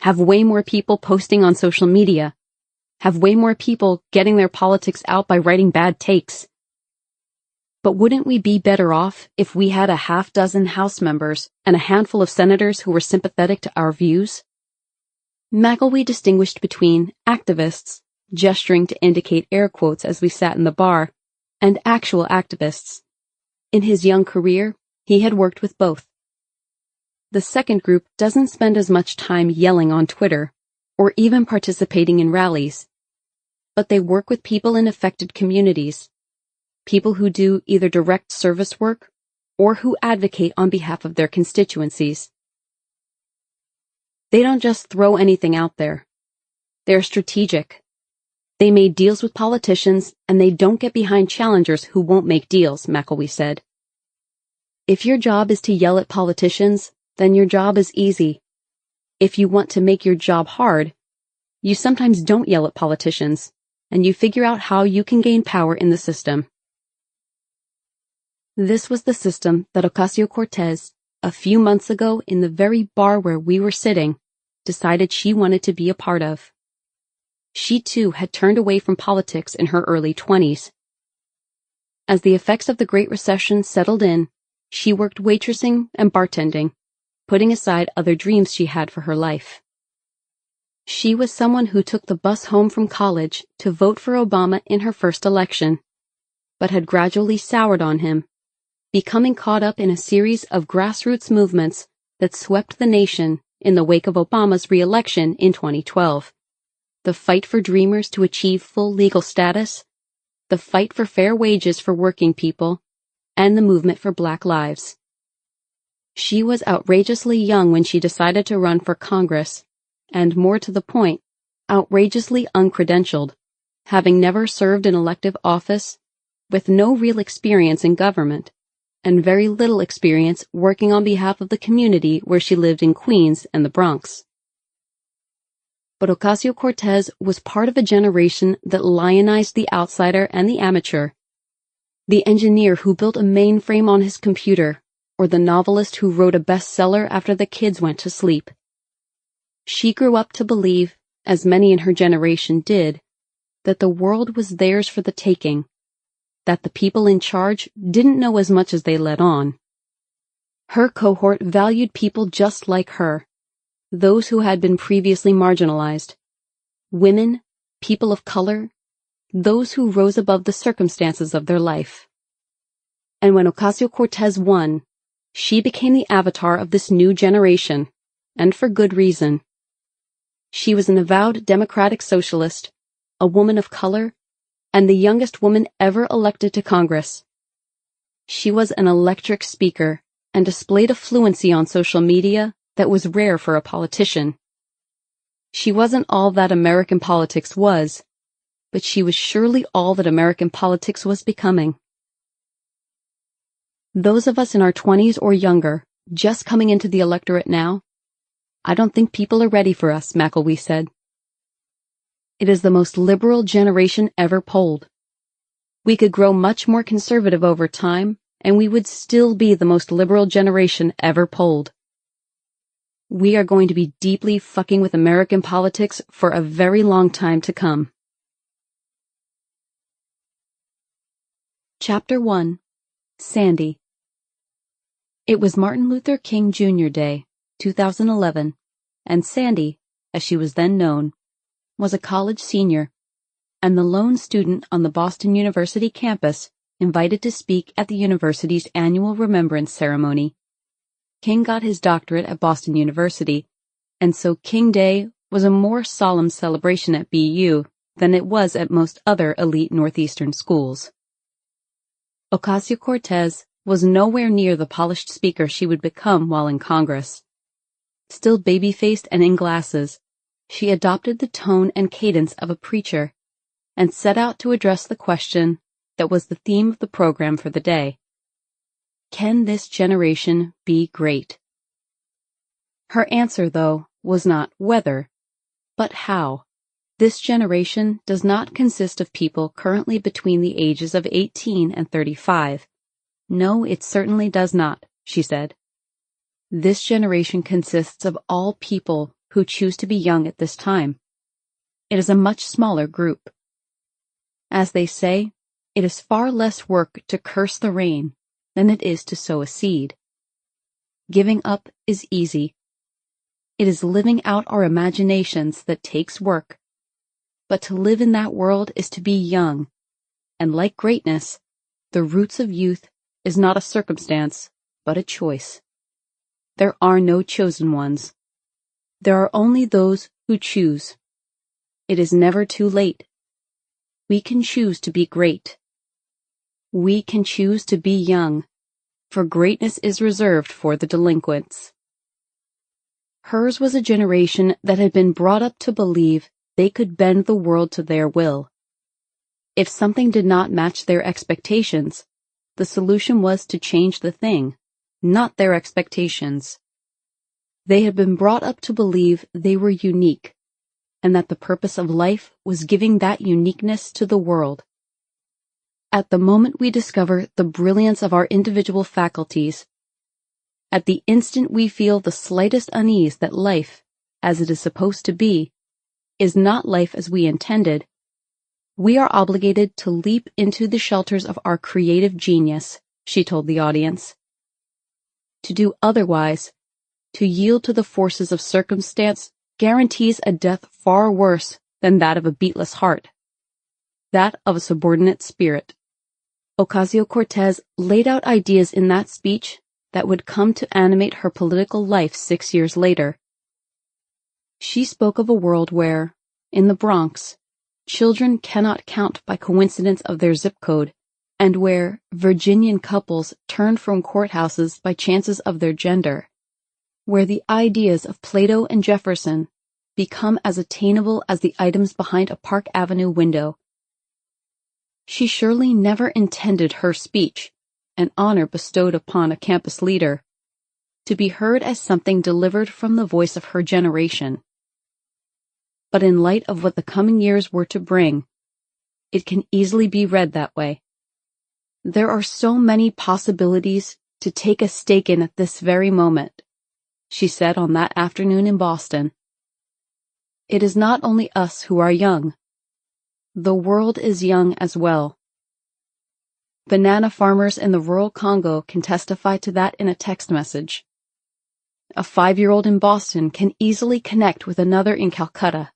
have way more people posting on social media, have way more people getting their politics out by writing bad takes. But wouldn't we be better off if we had a half-dozen House members and a handful of senators who were sympathetic to our views? McElwee distinguished between activists, gesturing to indicate air quotes as we sat in the bar, and actual activists. In his young career, he had worked with both. The second group doesn't spend as much time yelling on Twitter, or even participating in rallies, but they work with people in affected communities, people who do either direct service work or who advocate on behalf of their constituencies. They don't just throw anything out there. They're strategic. They made deals with politicians, and they don't get behind challengers who won't make deals, McElwee said. If your job is to yell at politicians, then your job is easy. If you want to make your job hard, you sometimes don't yell at politicians, and you figure out how you can gain power in the system. This was the system that Ocasio-Cortez, a few months ago in the very bar where we were sitting, decided she wanted to be a part of. She too had turned away from politics in her early 20s. As the effects of the Great Recession settled in, she worked waitressing and bartending, putting aside other dreams she had for her life. She was someone who took the bus home from college to vote for Obama in her first election, but had gradually soured on him, becoming caught up in a series of grassroots movements that swept the nation in the wake of Obama's re-election in 2012. The fight for dreamers to achieve full legal status, the fight for fair wages for working people, and the movement for Black lives. She was outrageously young when she decided to run for Congress, and more to the point, outrageously uncredentialed, having never served in elective office, with no real experience in government, and very little experience working on behalf of the community where she lived in Queens and the Bronx. But Ocasio-Cortez was part of a generation that lionized the outsider and the amateur, the engineer who built a mainframe on his computer, or the novelist who wrote a bestseller after the kids went to sleep. She grew up to believe, as many in her generation did, that the world was theirs for the taking, that the people in charge didn't know as much as they let on. Her cohort valued people just like her, those who had been previously marginalized, women, people of color, those who rose above the circumstances of their life. And when Ocasio-Cortez won, she became the avatar of this new generation, and for good reason. She was an avowed democratic socialist, a woman of color, and the youngest woman ever elected to Congress. She was an electric speaker and displayed a fluency on social media that was rare for a politician. She wasn't all that American politics was, but she was surely all that American politics was becoming. Those of us in our 20s or younger, just coming into the electorate now, I don't think people are ready for us, McElwee said. It is the most liberal generation ever polled. We could grow much more conservative over time, and we would still be the most liberal generation ever polled. We are going to be deeply fucking with American politics for a very long time to come. Chapter 1. Sandy. It was Martin Luther King Jr. Day, 2011, and Sandy, as she was then known, was a college senior, and the lone student on the Boston University campus invited to speak at the university's annual remembrance ceremony. King got his doctorate at Boston University, and so King Day was a more solemn celebration at BU than it was at most other elite Northeastern schools. Ocasio-Cortez was nowhere near the polished speaker she would become while in Congress. Still baby-faced and in glasses, she adopted the tone and cadence of a preacher and set out to address the question that was the theme of the program for the day. Can this generation be great? Her answer, though, was not whether, but how. This generation does not consist of people currently between the ages of 18 and 35. No, it certainly does not, she said. This generation consists of all people who choose to be young at this time. It is a much smaller group. As they say, it is far less work to curse the rain than it is to sow a seed. Giving up is easy. It is living out our imaginations that takes work. But to live in that world is to be young, and like greatness, the roots of youth is not a circumstance, but a choice. There are no chosen ones. There are only those who choose. It is never too late. We can choose to be great. We can choose to be young, for greatness is reserved for the delinquents. Hers was a generation that had been brought up to believe they could bend the world to their will. If something did not match their expectations, the solution was to change the thing, not their expectations. They had been brought up to believe they were unique, and that the purpose of life was giving that uniqueness to the world. At the moment we discover the brilliance of our individual faculties, at the instant we feel the slightest unease that life, as it is supposed to be, is not life as we intended, we are obligated to leap into the shelters of our creative genius, she told the audience. To do otherwise, to yield to the forces of circumstance, guarantees a death far worse than that of a beatless heart, that of a subordinate spirit. Ocasio-Cortez laid out ideas in that speech that would come to animate her political life 6 years later. She spoke of a world where, in the Bronx, children cannot count by coincidence of their zip code, and where Virginian couples turn from courthouses by chances of their gender, where the ideas of Plato and Jefferson become as attainable as the items behind a Park Avenue window. She surely never intended her speech, an honor bestowed upon a campus leader, to be heard as something delivered from the voice of her generation. But in light of what the coming years were to bring, it can easily be read that way. There are so many possibilities to take a stake in at this very moment, she said on that afternoon in Boston. It is not only us who are young. The world is young as well. Banana farmers in the rural Congo can testify to that in a text message. A 5-year-old in Boston can easily connect with another in Calcutta.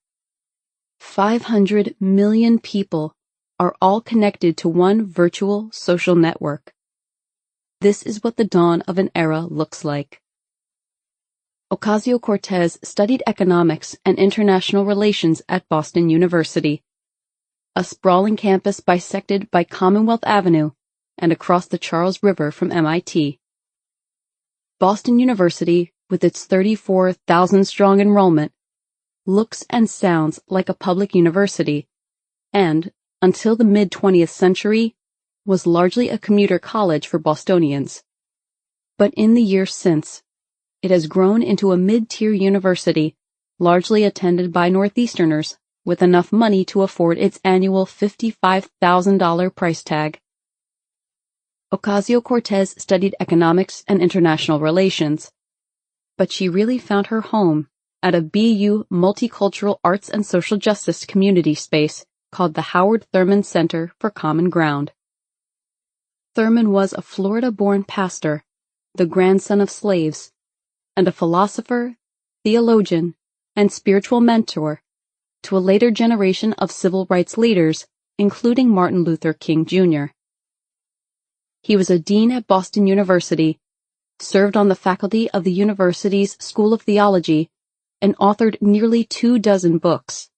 500 million people are all connected to one virtual social network. This is what the dawn of an era looks like. Ocasio-Cortez studied economics and international relations at Boston University, a sprawling campus bisected by Commonwealth Avenue and across the Charles River from MIT. Boston University, with its 34,000-strong enrollment, looks and sounds like a public university, and, until the mid-20th century, was largely a commuter college for Bostonians. But in the years since, it has grown into a mid-tier university, largely attended by Northeasterners, with enough money to afford its annual $55,000 price tag. Ocasio-Cortez studied economics and international relations, but she really found her home at a BU multicultural arts and social justice community space called the Howard Thurman Center for Common Ground. Thurman was a Florida-born pastor, the grandson of slaves, and a philosopher, theologian, and spiritual mentor to a later generation of civil rights leaders, including Martin Luther King Jr. He was a dean at Boston University, served on the faculty of the university's School of Theology, and authored nearly 24 books.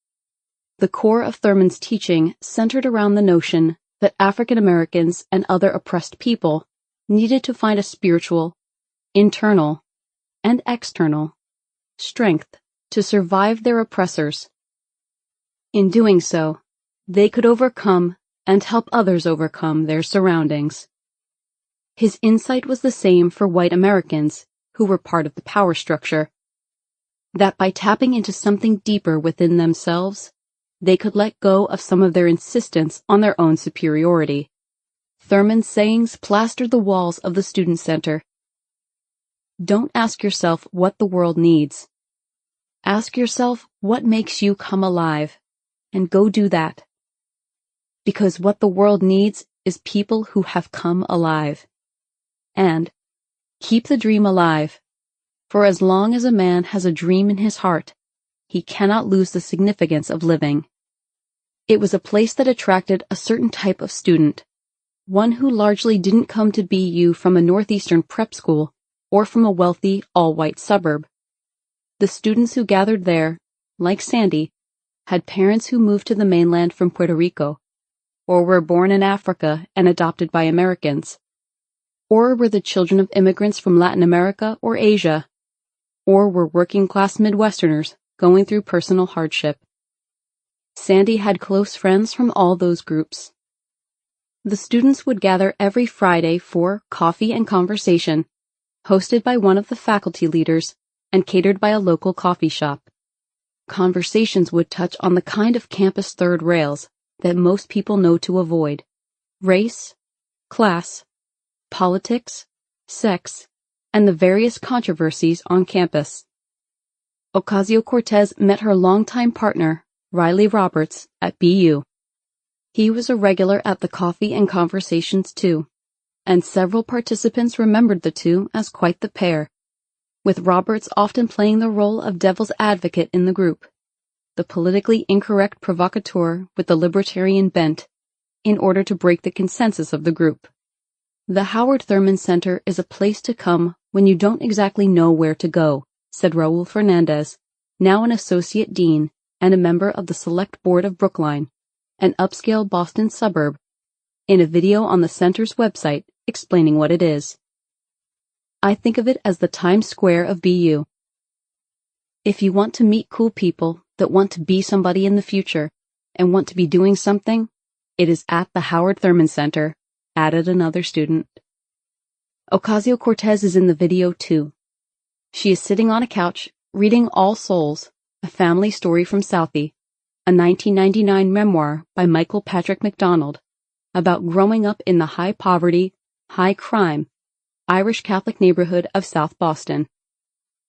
The core of Thurman's teaching centered around the notion that African Americans and other oppressed people needed to find a spiritual, internal, and external strength to survive their oppressors. In doing so, they could overcome and help others overcome their surroundings. His insight was the same for white Americans who were part of the power structure, that by tapping into something deeper within themselves, they could let go of some of their insistence on their own superiority. Thurman's sayings plastered the walls of the student center. Don't ask yourself what the world needs. Ask yourself what makes you come alive, and go do that. Because what the world needs is people who have come alive. And keep the dream alive, for as long as a man has a dream in his heart, he cannot lose the significance of living. It was a place that attracted a certain type of student, one who largely didn't come to BU from a Northeastern prep school or from a wealthy, all-white suburb. The students who gathered there, like Sandy, had parents who moved to the mainland from Puerto Rico, or were born in Africa and adopted by Americans, or were the children of immigrants from Latin America or Asia, or were working-class Midwesterners going through personal hardship. Sandy had close friends from all those groups. The students would gather every Friday for coffee and conversation, hosted by one of the faculty leaders and catered by a local coffee shop. Conversations would touch on the kind of campus third rails that most people know to avoid: race, class, politics, sex, and the various controversies on campus. Ocasio-Cortez met her longtime partner, Riley Roberts, at BU. He was a regular at the coffee and conversations too, and several participants remembered the two as quite the pair, with Roberts often playing the role of devil's advocate in the group, the politically incorrect provocateur with the libertarian bent, in order to break the consensus of the group. The Howard Thurman Center is a place to come when you don't exactly know where to go, said Raul Fernandez, now an associate dean and a member of the Select Board of Brookline, an upscale Boston suburb, in a video on the center's website explaining what it is. I think of it as the Times Square of BU. If you want to meet cool people that want to be somebody in the future and want to be doing something, it is at the Howard Thurman Center, added another student. Ocasio-Cortez is in the video too. She is sitting on a couch, reading All Souls, a family story from Southie, a 1999 memoir by Michael Patrick MacDonald, about growing up in the high poverty, high crime, Irish Catholic neighborhood of South Boston.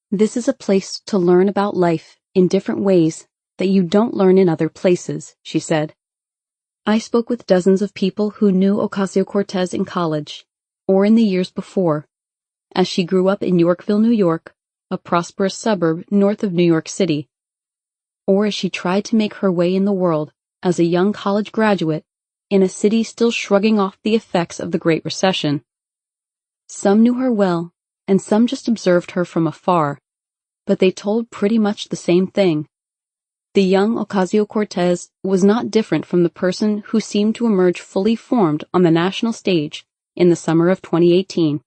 This is a place to learn about life in different ways that you don't learn in other places, she said. I spoke with dozens of people who knew Ocasio-Cortez in college, or in the years before, as she grew up in Yorkville, New York, a prosperous suburb north of New York City, or as she tried to make her way in the world as a young college graduate in a city still shrugging off the effects of the Great Recession. Some knew her well, and some just observed her from afar, but they told pretty much the same thing. The young Ocasio-Cortez was not different from the person who seemed to emerge fully formed on the national stage in the summer of 2018.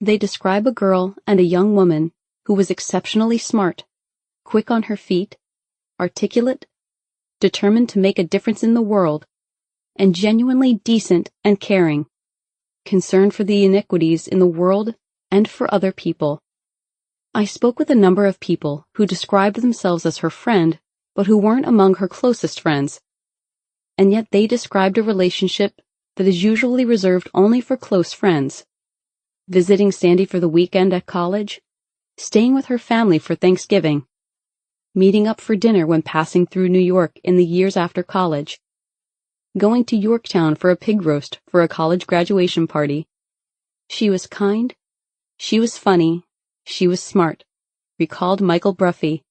They describe a girl and a young woman who was exceptionally smart, quick on her feet, articulate, determined to make a difference in the world, and genuinely decent and caring, concerned for the inequities in the world and for other people. I spoke with a number of people who described themselves as her friend, but who weren't among her closest friends, and yet they described a relationship that is usually reserved only for close friends. Visiting Sandy for the weekend at college, staying with her family for Thanksgiving, meeting up for dinner when passing through New York in the years after college, going to Yorktown for a pig roast for a college graduation party. She was kind, she was funny, she was smart, recalled Michael Bruffy,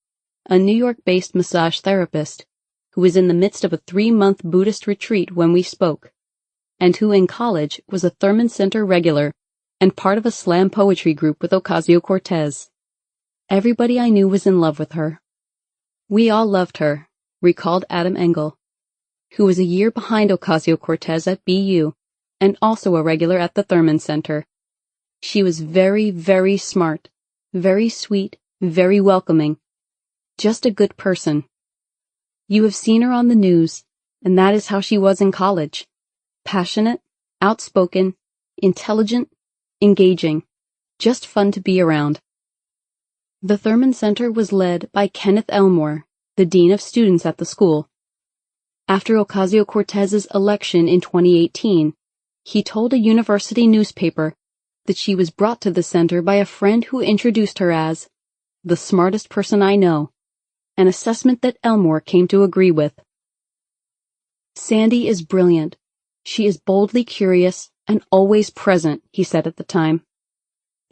a New York-based massage therapist who was in the midst of a 3-month Buddhist retreat when we spoke, and who in college was a Thurman Center regular and part of a slam poetry group with Ocasio-Cortez. Everybody I knew was in love with her. We all loved her, recalled Adam Engel, who was a year behind Ocasio-Cortez at BU and also a regular at the Thurman Center. She was very, very smart, very sweet, very welcoming, just a good person. You have seen her on the news, and that is how she was in college. Passionate, outspoken, intelligent, engaging, just fun to be around. The Thurman Center was led by Kenneth Elmore, the dean of students at the school. After Ocasio-Cortez's election in 2018, he told a university newspaper that she was brought to the center by a friend who introduced her as the smartest person I know, an assessment that Elmore came to agree with. Sandy is brilliant. She is boldly curious and always present, he said at the time.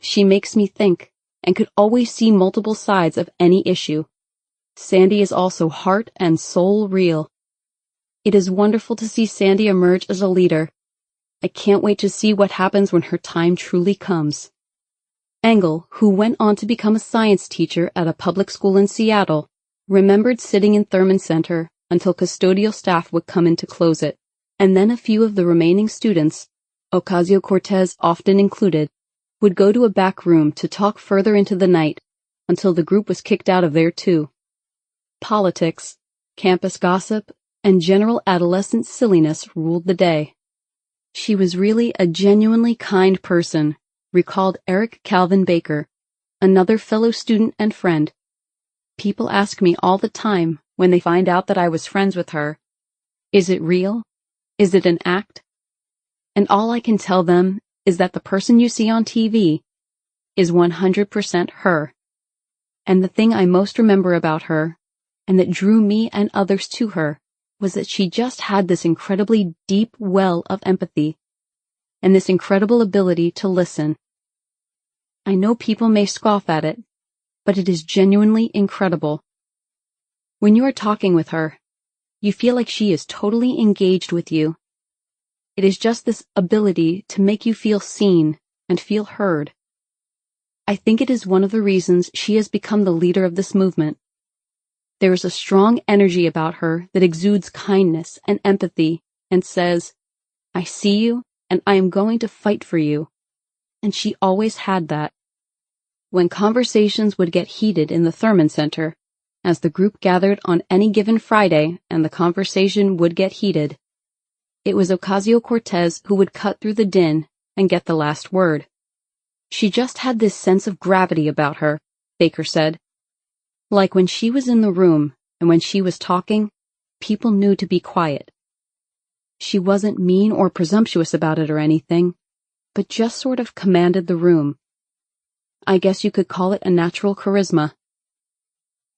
She makes me think and could always see multiple sides of any issue. Sandy is also heart and soul real. It is wonderful to see Sandy emerge as a leader. I can't wait to see what happens when her time truly comes. Engel, who went on to become a science teacher at a public school in Seattle, remembered sitting in Thurman Center until custodial staff would come in to close it, and then a few of the remaining students, Ocasio-Cortez often included, would go to a back room to talk further into the night until the group was kicked out of there too. Politics, campus gossip, and general adolescent silliness ruled the day. She was really a genuinely kind person, recalled Eric Calvin Baker, another fellow student and friend. People ask me all the time when they find out that I was friends with her, is it real? Is it an act? And all I can tell them is that the person you see on TV is 100% her. And the thing I most remember about her, and that drew me and others to her, was that she just had this incredibly deep well of empathy, and this incredible ability to listen. I know people may scoff at it, but it is genuinely incredible. When you are talking with her, you feel like she is totally engaged with you. It is just this ability to make you feel seen and feel heard. I think it is one of the reasons she has become the leader of this movement. There is a strong energy about her that exudes kindness and empathy and says, I see you and I am going to fight for you. And she always had that. When conversations would get heated in the Thurman Center, as the group gathered on any given Friday and the conversation would get heated, it was Ocasio-Cortez who would cut through the din and get the last word. She just had this sense of gravity about her, Baker said. Like when she was in the room and when she was talking, people knew to be quiet. She wasn't mean or presumptuous about it or anything, but just sort of commanded the room. I guess you could call it a natural charisma.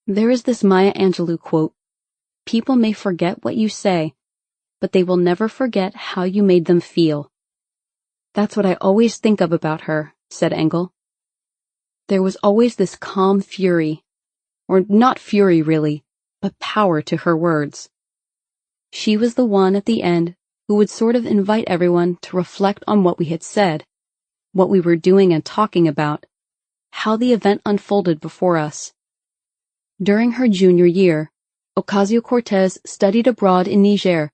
There is this Maya Angelou quote, "People may forget what you say, but they will never forget how you made them feel." That's what I always think of about her, said Engel. There was always this calm fury, or not fury really, but power to her words. She was the one at the end who would sort of invite everyone to reflect on what we had said, what we were doing and talking about, how the event unfolded before us. During her junior year, Ocasio-Cortez studied abroad in Niger,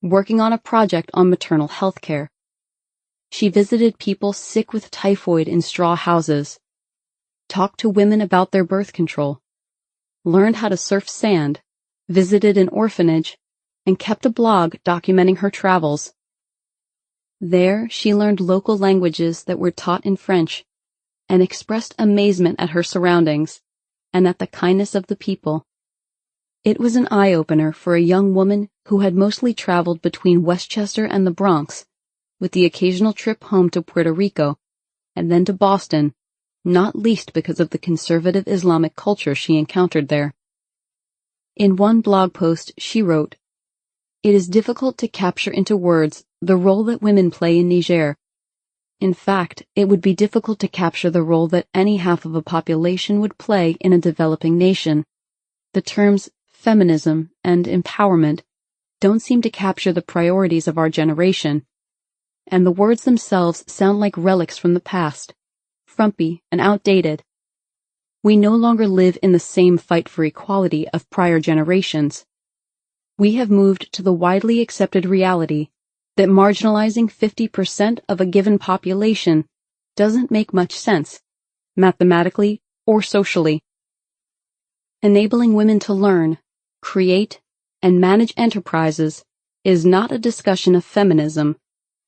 working on a project on maternal health care. She visited people sick with typhoid in straw houses, talked to women about their birth control, learned how to surf sand, visited an orphanage, and kept a blog documenting her travels. There, she learned local languages that were taught in French and expressed amazement at her surroundings and at the kindness of the people. It was an eye-opener for a young woman who had mostly traveled between Westchester and the Bronx, with the occasional trip home to Puerto Rico and then to Boston, not least because of the conservative Islamic culture she encountered there. In one blog post, she wrote, "It is difficult to capture into words the role that women play in Niger. In fact, it would be difficult to capture the role that any half of a population would play in a developing nation. The terms feminism and empowerment don't seem to capture the priorities of our generation, and the words themselves sound like relics from the past, frumpy and outdated. We no longer live in the same fight for equality of prior generations. We have moved to the widely accepted reality that marginalizing 50% of a given population doesn't make much sense, mathematically or socially. Enabling women to learn, create, and manage enterprises is not a discussion of feminism,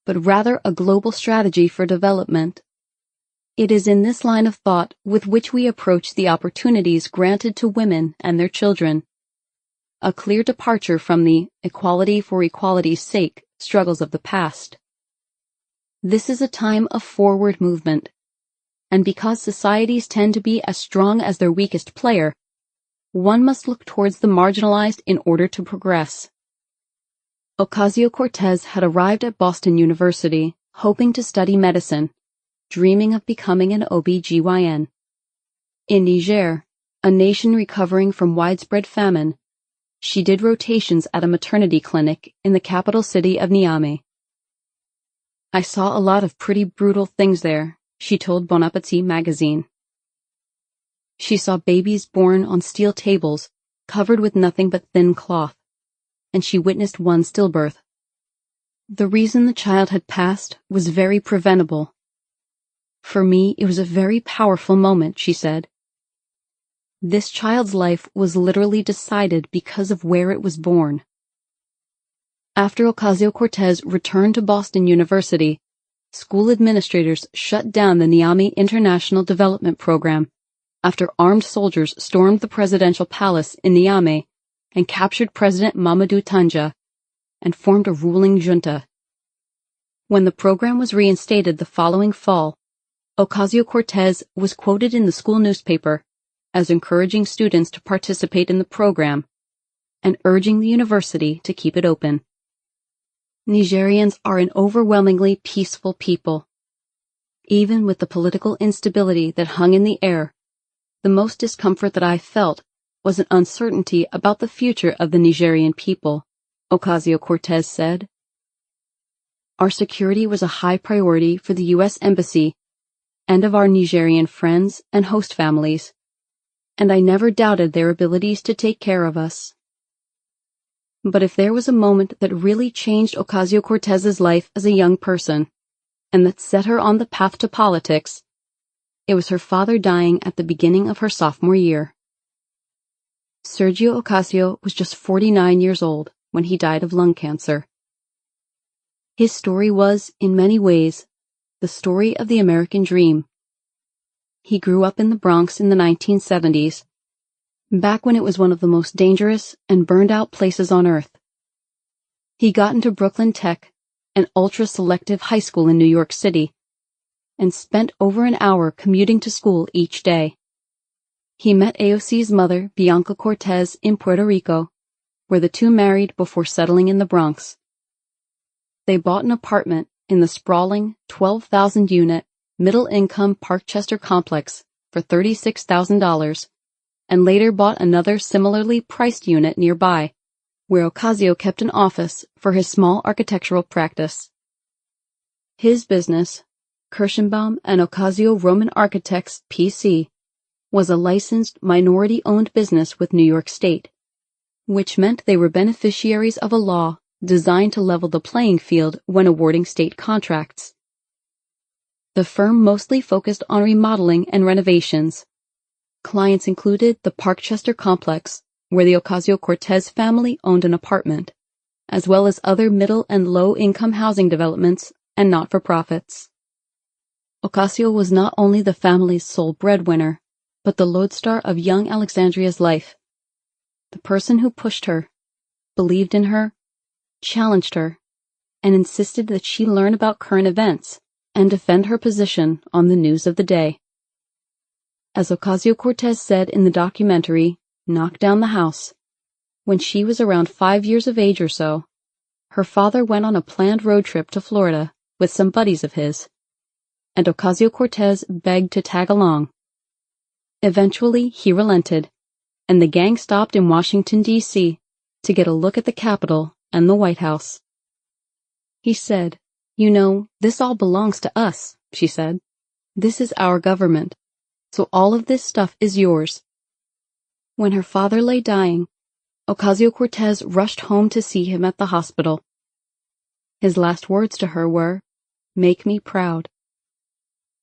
but rather a global strategy for development. It is in this line of thought with which we approach the opportunities granted to women and their children. A clear departure from the equality for equality's sake struggles of the past. This is a time of forward movement, and because societies tend to be as strong as their weakest player, one must look towards the marginalized in order to progress. Ocasio-Cortez had arrived at Boston University hoping to study medicine, dreaming of becoming an OB/GYN. In Niger, a nation recovering from widespread famine, she did rotations at a maternity clinic in the capital city of Niamey. "I saw a lot of pretty brutal things there," she told Bon Appetit magazine. She saw babies born on steel tables, covered with nothing but thin cloth, and she witnessed one stillbirth. The reason the child had passed was very preventable. "For me, it was a very powerful moment," she said. This child's life was literally decided because of where it was born. After Ocasio-Cortez returned to Boston University, school administrators shut down the Niamey International Development Program after armed soldiers stormed the presidential palace in Niamey and captured President Mamadou Tanja and formed a ruling junta. When the program was reinstated the following fall, Ocasio-Cortez was quoted in the school newspaper as encouraging students to participate in the program and urging the university to keep it open. Nigerians are an overwhelmingly peaceful people. Even with the political instability that hung in the air, the most discomfort that I felt was an uncertainty about the future of the Nigerian people, Ocasio-Cortez said. Our security was a high priority for the U.S. Embassy and of our Nigerian friends and host families, and I never doubted their abilities to take care of us. But if there was a moment that really changed Ocasio-Cortez's life as a young person, and that set her on the path to politics, it was her father dying at the beginning of her sophomore year. Sergio Ocasio was just 49 years old when he died of lung cancer. His story was, in many ways, the story of the American dream, he grew up in the Bronx in the 1970s, back when it was one of the most dangerous and burned-out places on earth. He got into Brooklyn Tech, an ultra-selective high school in New York City, and spent over an hour commuting to school each day. He met AOC's mother, Bianca Cortez, in Puerto Rico, where the two married before settling in the Bronx. They bought an apartment in the sprawling 12,000-unit, middle-income Parkchester complex for $36,000, and later bought another similarly priced unit nearby, where Ocasio kept an office for his small architectural practice. His business, Kirschenbaum and Ocasio Roman Architects, P.C., was a licensed minority-owned business with New York State, which meant they were beneficiaries of a law designed to level the playing field when awarding state contracts. The firm mostly focused on remodeling and renovations. Clients included the Parkchester complex, where the Ocasio-Cortez family owned an apartment, as well as other middle and low-income housing developments and not-for-profits. Ocasio was not only the family's sole breadwinner, but the lodestar of young Alexandria's life. The person who pushed her, believed in her, challenged her, and insisted that she learn about current events and defend her position on the news of the day. As Ocasio-Cortez said in the documentary, Knock Down the House, when she was around 5 years of age or so, her father went on a planned road trip to Florida with some buddies of his, and Ocasio-Cortez begged to tag along. Eventually, he relented, and the gang stopped in Washington, D.C. to get a look at the Capitol and the White House. He said, "You know, this all belongs to us," she said. "This is our government, so all of this stuff is yours." When her father lay dying, Ocasio-Cortez rushed home to see him at the hospital. His last words to her were, "Make me proud."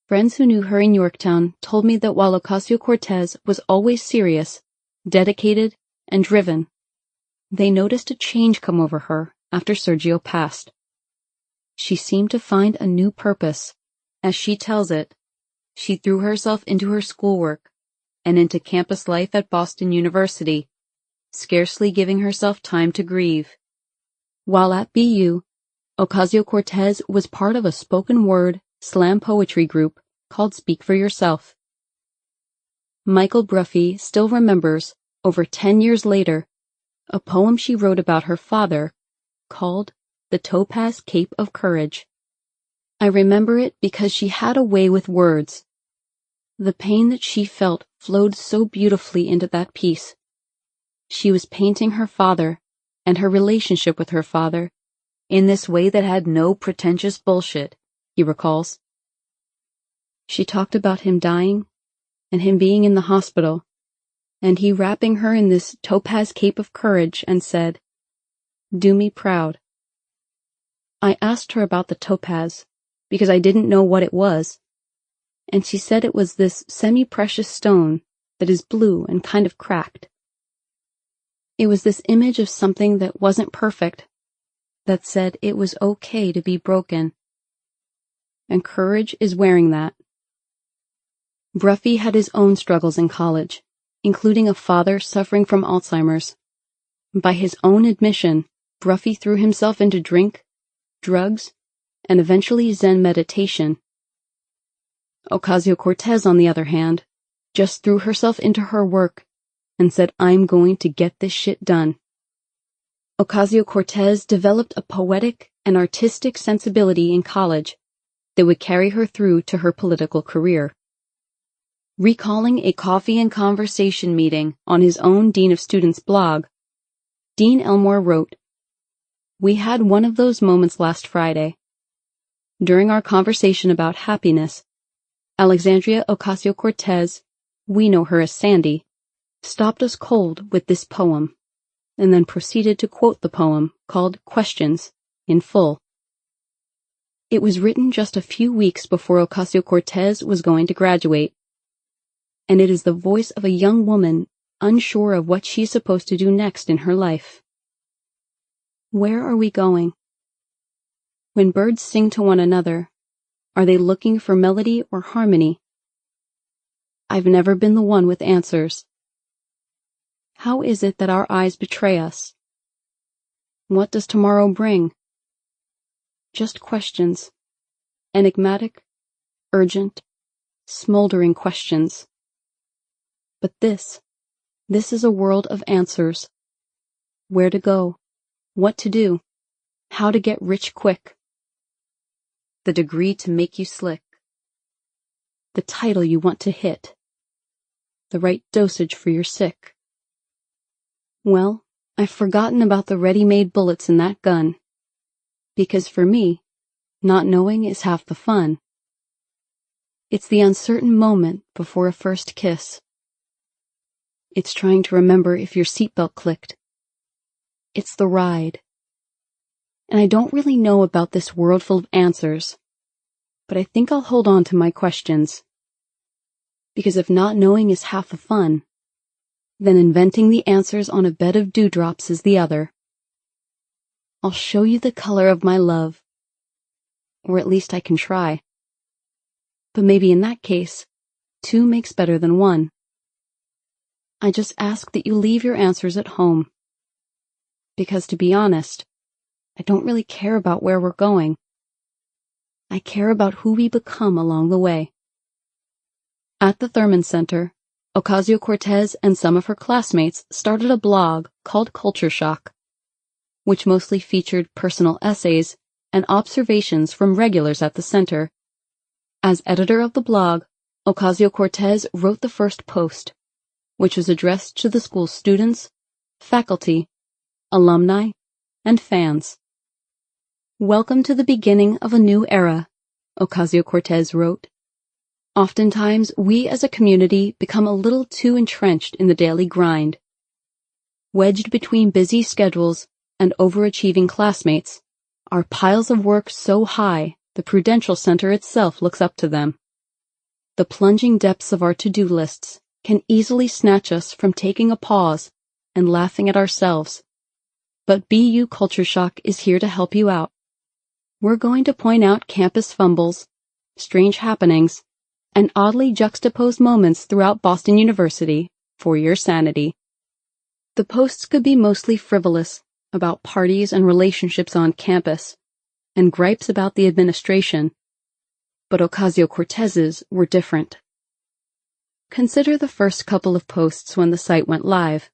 Friends who knew her in Yorktown told me that while Ocasio-Cortez was always serious, dedicated, and driven, they noticed a change come over her after Sergio passed. She seemed to find a new purpose. As she tells it, she threw herself into her schoolwork and into campus life at Boston University, scarcely giving herself time to grieve. While at BU, Ocasio-Cortez was part of a spoken word slam poetry group called Speak for Yourself. Michael Bruffy still remembers, over 10 years later, a poem she wrote about her father called The Topaz Cape of Courage. I remember it because she had a way with words. The pain that she felt flowed so beautifully into that piece. She was painting her father and her relationship with her father in this way that had no pretentious bullshit, he recalls. She talked about him dying and him being in the hospital, and he wrapping her in this topaz cape of courage and said, "Do me proud." I asked her about the topaz because I didn't know what it was, and she said it was this semi-precious stone that is blue and kind of cracked. It was this image of something that wasn't perfect, that said it was okay to be broken. And courage is wearing that. Bruffy had his own struggles in college, including a father suffering from Alzheimer's. By his own admission, Bruffy threw himself into drink, drugs, and eventually Zen meditation. Ocasio-Cortez, on the other hand, just threw herself into her work and said, "I'm going to get this shit done." Ocasio-Cortez developed a poetic and artistic sensibility in college that would carry her through to her political career. Recalling a coffee and conversation meeting on his own Dean of Students blog, Dean Elmore wrote, "We had one of those moments last Friday. During our conversation about happiness, Alexandria Ocasio-Cortez, we know her as Sandy, stopped us cold with this poem, and then proceeded to quote the poem, called Questions, in full. It was written just a few weeks before Ocasio-Cortez was going to graduate, and it is the voice of a young woman unsure of what she's supposed to do next in her life. Where are we going? When birds sing to one another, are they looking for melody or harmony? I've never been the one with answers. How is it that our eyes betray us? What does tomorrow bring? Just questions. Enigmatic, urgent, smoldering questions. But this is a world of answers. Where to go, what to do, how to get rich quick. The degree to make you slick. The title you want to hit. The right dosage for your sick. Well, I've forgotten about the ready-made bullets in that gun. Because for me, not knowing is half the fun. It's the uncertain moment before a first kiss. It's trying to remember if your seatbelt clicked. It's the ride. And I don't really know about this world full of answers, but I think I'll hold on to my questions. Because if not knowing is half the fun, then inventing the answers on a bed of dewdrops is the other. I'll show you the color of my love, or at least I can try. But maybe in that case, 2 makes better than 1. I just ask that you leave your answers at home. Because to be honest, I don't really care about where we're going. I care about who we become along the way. At the Thurman Center, Ocasio-Cortez and some of her classmates started a blog called Culture Shock, which mostly featured personal essays and observations from regulars at the center. As editor of the blog, Ocasio-Cortez wrote the first post, which was addressed to the school's students, faculty, alumni, and fans. Welcome to the beginning of a new era, Ocasio-Cortez wrote. Oftentimes, we as a community become a little too entrenched in the daily grind. Wedged between busy schedules and overachieving classmates, are piles of work so high the Prudential Center itself looks up to them. The plunging depths of our to-do lists can easily snatch us from taking a pause and laughing at ourselves. But BU Culture Shock is here to help you out. We're going to point out campus fumbles, strange happenings, and oddly juxtaposed moments throughout Boston University for your sanity. The posts could be mostly frivolous, about parties and relationships on campus, and gripes about the administration. But Ocasio-Cortez's were different. Consider the first couple of posts when the site went live.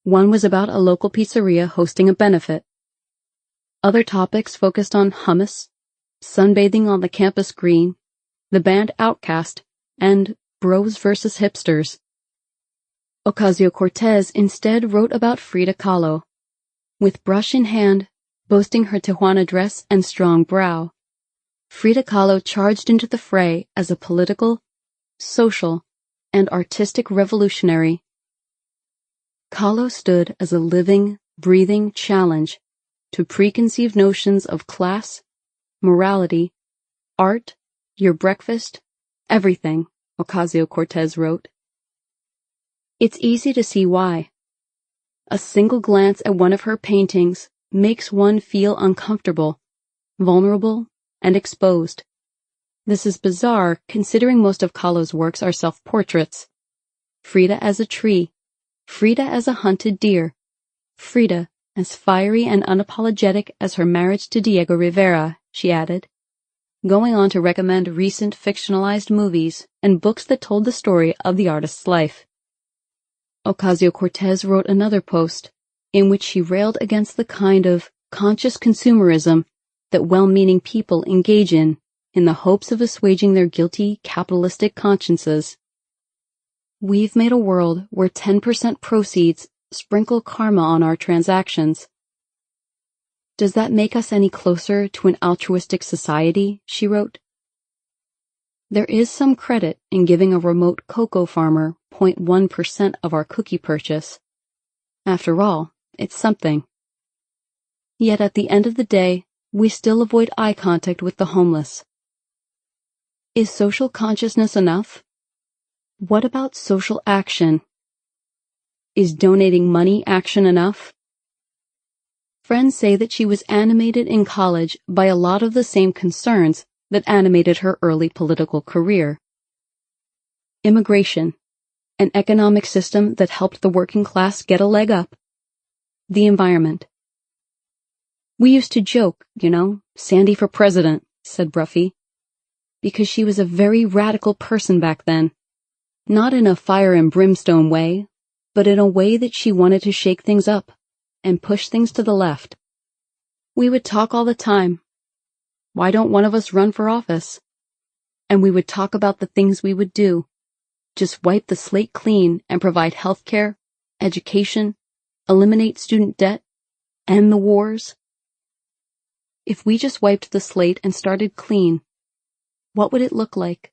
One was about a local pizzeria hosting a benefit. Other topics focused on hummus, sunbathing on the campus green, the band Outkast, and bros versus hipsters. Ocasio-Cortez instead wrote about Frida Kahlo. With brush in hand, boasting her Tijuana dress and strong brow, Frida Kahlo charged into the fray as a political, social, and artistic revolutionary. Kahlo stood as a living, breathing challenge to preconceived notions of class, morality, art, your breakfast, everything, Ocasio-Cortez wrote. It's easy to see why. A single glance at one of her paintings makes one feel uncomfortable, vulnerable, and exposed. This is bizarre considering most of Kahlo's works are self-portraits. Frida as a tree, Frida as a hunted deer, Frida as fiery and unapologetic as her marriage to Diego Rivera, she added, going on to recommend recent fictionalized movies and books that told the story of the artist's life. Ocasio-Cortez wrote another post in which she railed against the kind of conscious consumerism that well-meaning people engage in the hopes of assuaging their guilty capitalistic consciences. We've made a world where 10% proceeds sprinkle karma on our transactions. Does that make us any closer to an altruistic society? She wrote. There is some credit in giving a remote cocoa farmer 0.1% of our cookie purchase. After all, it's something. Yet at the end of the day, we still avoid eye contact with the homeless. Is social consciousness enough? What about social action? Is donating money action enough? Friends say that she was animated in college by a lot of the same concerns that animated her early political career. Immigration, an economic system that helped the working class get a leg up. The environment. We used to joke, Sandy for president, said Bruffy, because she was a very radical person back then. Not in a fire and brimstone way, but in a way that she wanted to shake things up and push things to the left. We would talk all the time. Why don't one of us run for office? And we would talk about the things we would do. Just wipe the slate clean and provide health care, education, eliminate student debt, end the wars. If we just wiped the slate and started clean, what would it look like?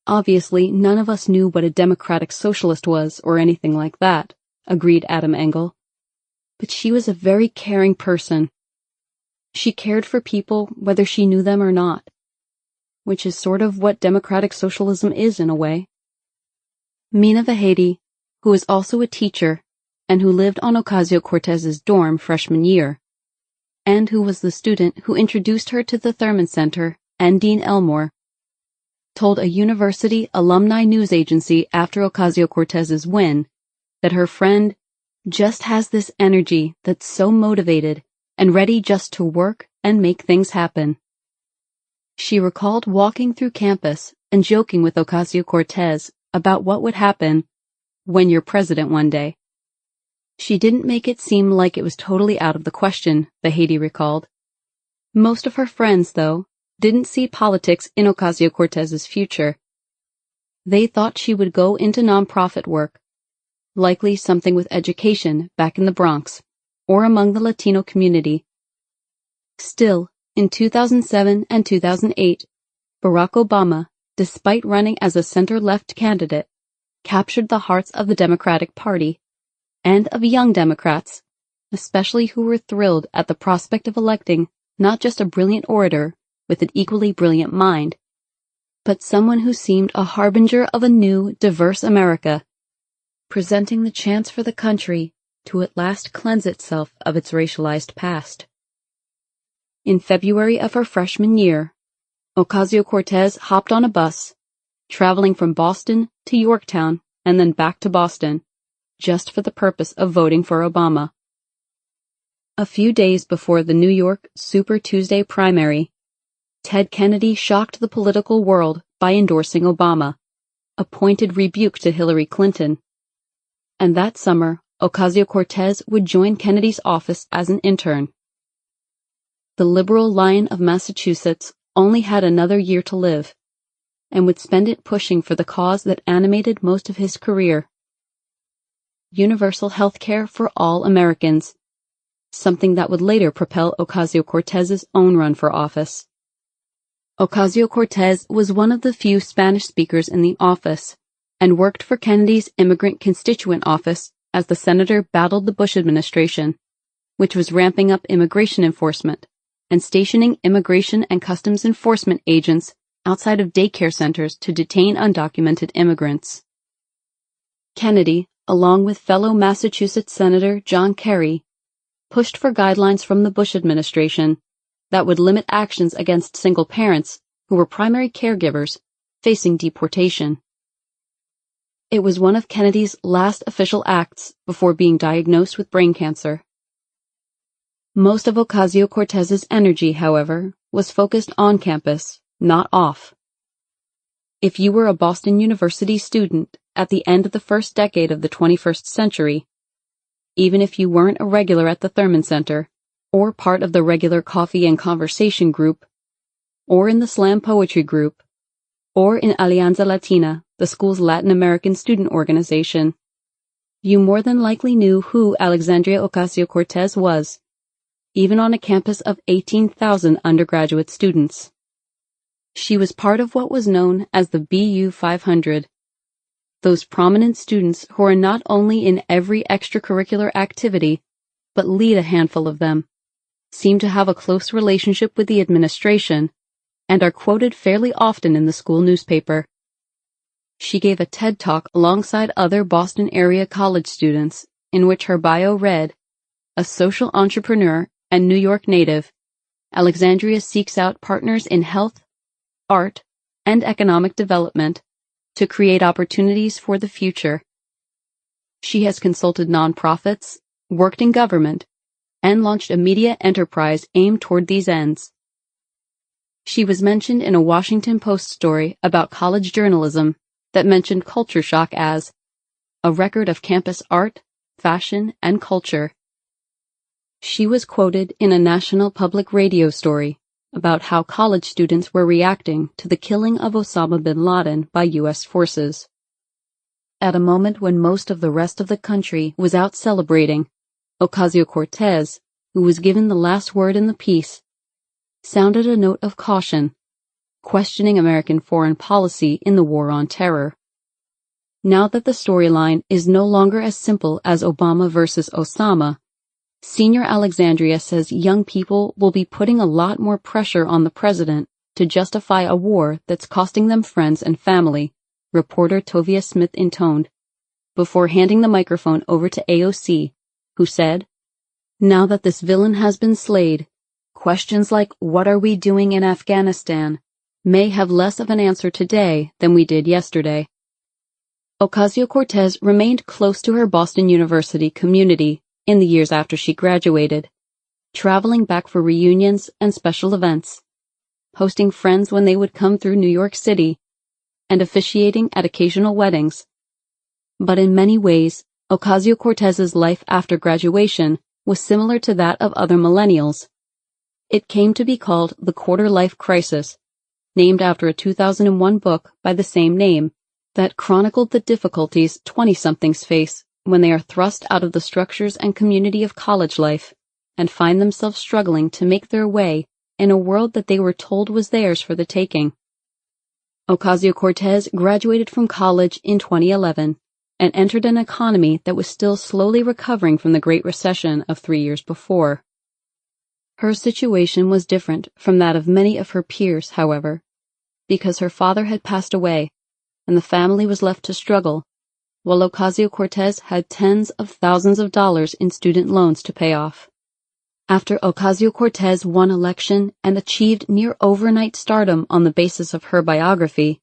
Obviously, none of us knew what a democratic socialist was or anything like that, agreed Adam Engel. But she was a very caring person. She cared for people whether she knew them or not, which is sort of what democratic socialism is in a way. Mina Vahedi, who is also a teacher and who lived on Ocasio-Cortez's dorm freshman year, and who was the student who introduced her to the Thurman Center and Dean Elmore, told a university alumni news agency after Ocasio-Cortez's win that her friend just has this energy that's so motivated and ready just to work and make things happen. She recalled walking through campus and joking with Ocasio-Cortez about what would happen when you're president one day. She didn't make it seem like it was totally out of the question, Vahedi recalled. Most of her friends, though, didn't see politics in Ocasio-Cortez's future. They thought she would go into nonprofit work, likely something with education back in the Bronx or among the Latino community. Still, in 2007 and 2008, Barack Obama, despite running as a center-left candidate, captured the hearts of the Democratic Party and of young Democrats, especially who were thrilled at the prospect of electing not just a brilliant orator with an equally brilliant mind, but someone who seemed a harbinger of a new, diverse America, presenting the chance for the country to at last cleanse itself of its racialized past. In February of her freshman year, Ocasio-Cortez hopped on a bus, traveling from Boston to Yorktown and then back to Boston, just for the purpose of voting for Obama. A few days before the New York Super Tuesday primary, Ted Kennedy shocked the political world by endorsing Obama, a pointed rebuke to Hillary Clinton. And that summer, Ocasio-Cortez would join Kennedy's office as an intern. The liberal Lion of Massachusetts only had another year to live, and would spend it pushing for the cause that animated most of his career: universal health care for all Americans, something that would later propel Ocasio-Cortez's own run for office. Ocasio-Cortez was one of the few Spanish speakers in the office, and worked for Kennedy's immigrant constituent office as the senator battled the Bush administration, which was ramping up immigration enforcement and stationing immigration and customs enforcement agents outside of daycare centers to detain undocumented immigrants. Kennedy, along with fellow Massachusetts Senator John Kerry, pushed for guidelines from the Bush administration that would limit actions against single parents who were primary caregivers facing deportation. It was one of Kennedy's last official acts before being diagnosed with brain cancer. Most of Ocasio-Cortez's energy, however, was focused on campus, not off. If you were a Boston University student at the end of the first decade of the 21st century, even if you weren't a regular at the Thurman Center, or part of the regular coffee and conversation group, or in the slam poetry group, or in Alianza Latina, the school's Latin American student organization, you more than likely knew who Alexandria Ocasio-Cortez was, even on a campus of 18,000 undergraduate students. She was part of what was known as the BU 500, those prominent students who are not only in every extracurricular activity, but lead a handful of them, seem to have a close relationship with the administration, and are quoted fairly often in the school newspaper. She gave a TED Talk alongside other Boston area college students, in which her bio read, "A social entrepreneur and New York native, Alexandria seeks out partners in health, art, and economic development, to create opportunities for the future. She has consulted nonprofits, worked in government, and launched a media enterprise aimed toward these ends. She was mentioned in a Washington Post story about college journalism that mentioned culture shock as a record of campus art, fashion, and culture. She was quoted in a national public radio story about how college students were reacting to the killing of Osama bin Laden by U.S. forces. At a moment when most of the rest of the country was out celebrating, Ocasio-Cortez, who was given the last word in the piece, sounded a note of caution, questioning American foreign policy in the war on terror. Now that the storyline is no longer as simple as Obama versus Osama, Senior Alexandria says young people will be putting a lot more pressure on the president to justify a war that's costing them friends and family, reporter Tovia Smith intoned, before handing the microphone over to AOC, who said, "Now that this villain has been slayed, questions like what are we doing in Afghanistan may have less of an answer today than we did yesterday." Ocasio-Cortez remained close to her Boston University community in the years after she graduated, traveling back for reunions and special events, hosting friends when they would come through New York City, and officiating at occasional weddings. But in many ways, Ocasio-Cortez's life after graduation was similar to that of other millennials. It came to be called the quarter-life crisis, named after a 2001 book by the same name that chronicled the difficulties 20-somethings face when they are thrust out of the structures and community of college life and find themselves struggling to make their way in a world that they were told was theirs for the taking. Ocasio-Cortez graduated from college in 2011 and entered an economy that was still slowly recovering from the Great Recession of 3 years before. Her situation was different from that of many of her peers, however, because her father had passed away and the family was left to struggle, while Ocasio-Cortez had tens of thousands of dollars in student loans to pay off. After Ocasio-Cortez won election and achieved near overnight stardom on the basis of her biography,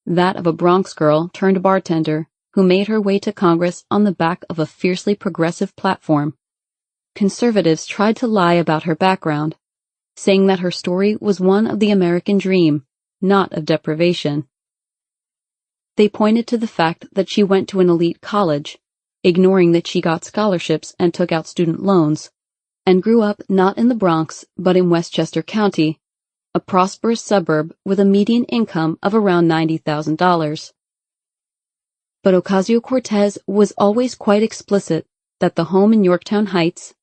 that of a Bronx girl turned bartender who made her way to Congress on the back of a fiercely progressive platform, conservatives tried to lie about her background, saying that her story was one of the American dream, not of deprivation. They pointed to the fact that she went to an elite college, ignoring that she got scholarships and took out student loans, and grew up not in the Bronx but in Westchester County, a prosperous suburb with a median income of around $90,000. But Ocasio-Cortez was always quite explicit that the home in Yorktown Heights,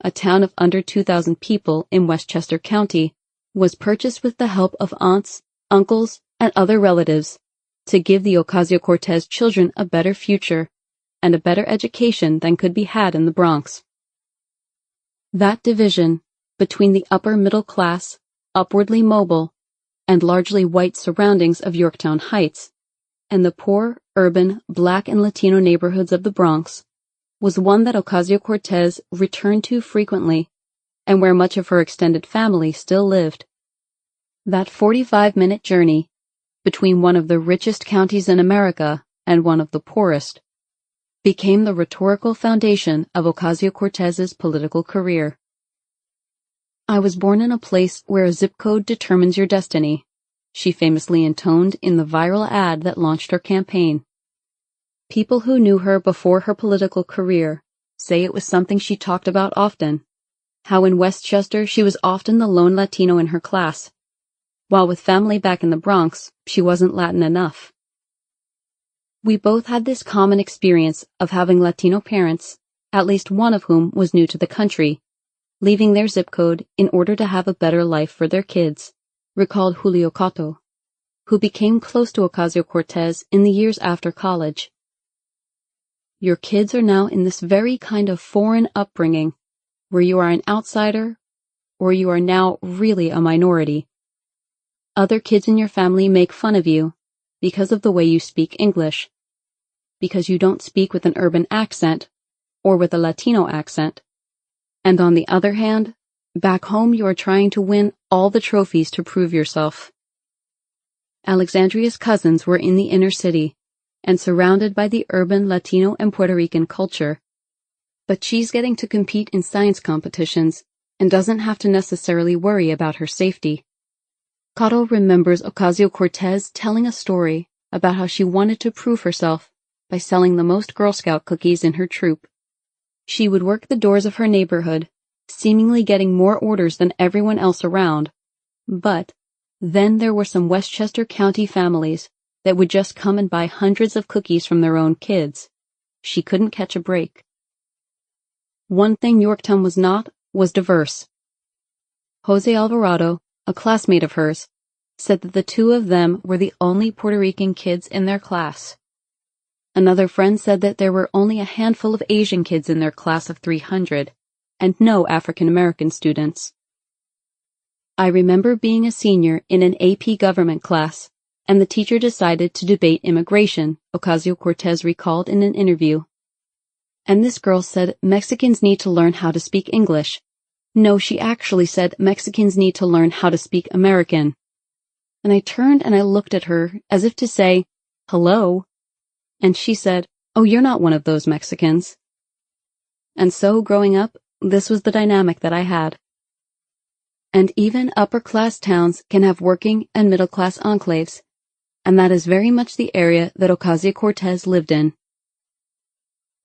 a town of under 2,000 people in Westchester County, was purchased with the help of aunts, uncles, and other relatives to give the Ocasio-Cortez children a better future and a better education than could be had in the Bronx. That division between the upper middle class, upwardly mobile, and largely white surroundings of Yorktown Heights, and the poor, urban, Black and Latino neighborhoods of the Bronx, was one that Ocasio-Cortez returned to frequently, and where much of her extended family still lived. That 45-minute journey between one of the richest counties in America and one of the poorest became the rhetorical foundation of Ocasio-Cortez's political career. "I was born in a place where a zip code determines your destiny," she famously intoned in the viral ad that launched her campaign. People who knew her before her political career say it was something she talked about often, how in Westchester she was often the lone Latino in her class, while with family back in the Bronx, she wasn't Latin enough. "We both had this common experience of having Latino parents, at least one of whom was new to the country, leaving their zip code in order to have a better life for their kids," recalled Julio Cotto, who became close to Ocasio-Cortez in the years after college. "Your kids are now in this very kind of foreign upbringing, where you are an outsider, or you are now really a minority. Other kids in your family make fun of you because of the way you speak English, because you don't speak with an urban accent or with a Latino accent. And on the other hand, back home you are trying to win all the trophies to prove yourself." Alexandria's cousins were in the inner city and surrounded by the urban Latino and Puerto Rican culture. But she's getting to compete in science competitions and doesn't have to necessarily worry about her safety. Caro remembers Ocasio-Cortez telling a story about how she wanted to prove herself by selling the most Girl Scout cookies in her troop. She would work the doors of her neighborhood, seemingly getting more orders than everyone else around. But then there were some Westchester County families that would just come and buy hundreds of cookies from their own kids. She couldn't catch a break. One thing Yorktown was not was diverse. Jose Alvarado, a classmate of hers, said that the two of them were the only Puerto Rican kids in their class. Another friend said that there were only a handful of Asian kids in their class of 300, and no African American students. I remember being a senior in an AP government class, and the teacher decided to debate immigration, Ocasio-Cortez recalled in an interview. And this girl said Mexicans need to learn how to speak English. No, she actually said Mexicans need to learn how to speak American. And I turned and I looked at her as if to say, hello. And she said, oh, you're not one of those Mexicans. And so, growing up, this was the dynamic that I had. And even upper-class towns can have working and middle-class enclaves, and that is very much the area that Ocasio-Cortez lived in.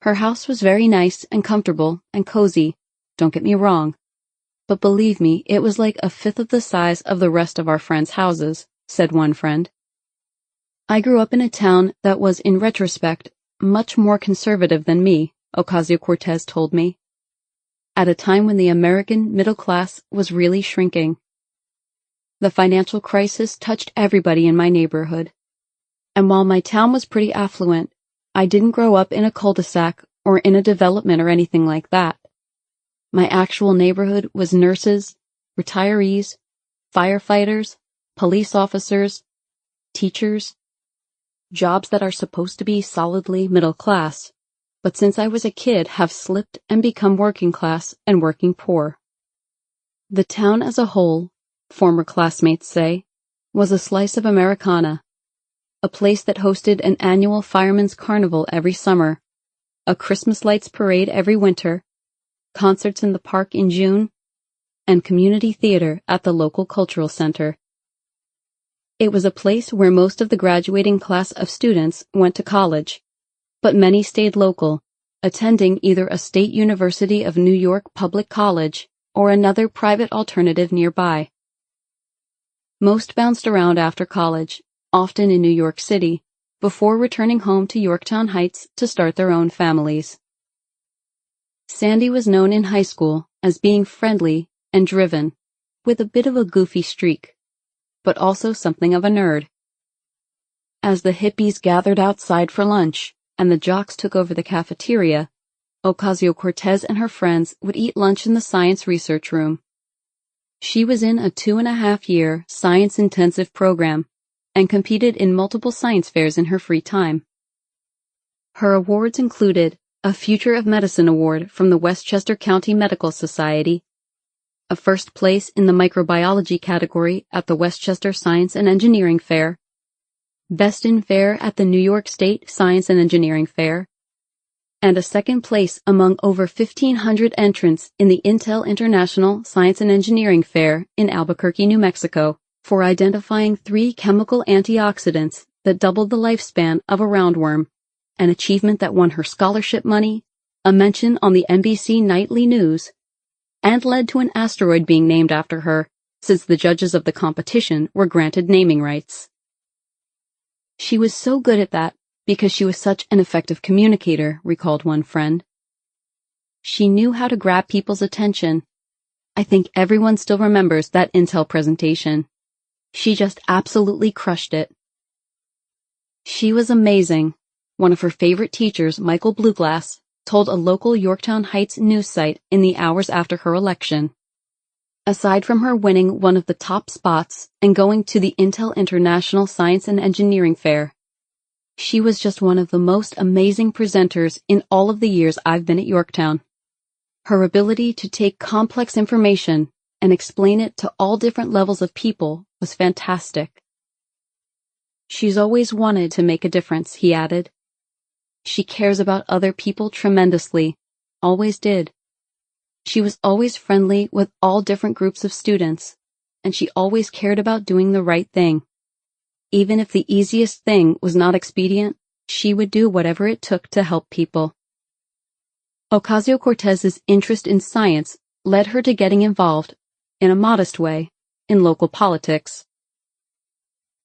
Her house was very nice and comfortable and cozy, don't get me wrong, but believe me, it was like a fifth of the size of the rest of our friends' houses, said one friend. I grew up in a town that was, in retrospect, much more conservative than me, Ocasio-Cortez told me, at a time when the American middle class was really shrinking. The financial crisis touched everybody in my neighborhood, and while my town was pretty affluent, I didn't grow up in a cul-de-sac or in a development or anything like that. My actual neighborhood was nurses, retirees, firefighters, police officers, teachers, jobs that are supposed to be solidly middle class, but since I was a kid have slipped and become working class and working poor. The town as a whole, former classmates say, was a slice of Americana, a place that hosted an annual fireman's carnival every summer, a Christmas lights parade every winter, concerts in the park in June, and community theater at the local cultural center. It was a place where most of the graduating class of students went to college, but many stayed local, attending either a State University of New York public college or another private alternative nearby. Most bounced around after college, often in New York City, before returning home to Yorktown Heights to start their own families. Sandy was known in high school as being friendly and driven, with a bit of a goofy streak, but also something of a nerd. As the hippies gathered outside for lunch and the jocks took over the cafeteria, Ocasio-Cortez and her friends would eat lunch in the science research room. She was in a 2.5-year science-intensive program and competed in multiple science fairs in her free time. Her awards included a Future of Medicine Award from the Westchester County Medical Society, a first place in the microbiology category at the Westchester Science and Engineering Fair, Best in Fair at the New York State Science and Engineering Fair, and a second place among over 1,500 entrants in the Intel International Science and Engineering Fair in Albuquerque, New Mexico, for identifying 3 chemical antioxidants that doubled the lifespan of a roundworm, an achievement that won her scholarship money, a mention on the NBC Nightly News, and led to an asteroid being named after her, since the judges of the competition were granted naming rights. She was so good at that because she was such an effective communicator, recalled one friend. She knew how to grab people's attention. I think everyone still remembers that Intel presentation. She just absolutely crushed it. She was amazing. One of her favorite teachers, Michael Blueglass, told a local Yorktown Heights news site in the hours after her election. Aside from her winning one of the top spots and going to the Intel International Science and Engineering Fair, she was just one of the most amazing presenters in all of the years I've been at Yorktown. Her ability to take complex information and explain it to all different levels of people was fantastic. She's always wanted to make a difference, he added. She cares about other people tremendously, always did. She was always friendly with all different groups of students, and she always cared about doing the right thing. Even if the easiest thing was not expedient, she would do whatever it took to help people. Ocasio-Cortez's interest in science led her to getting involved, in a modest way, in local politics.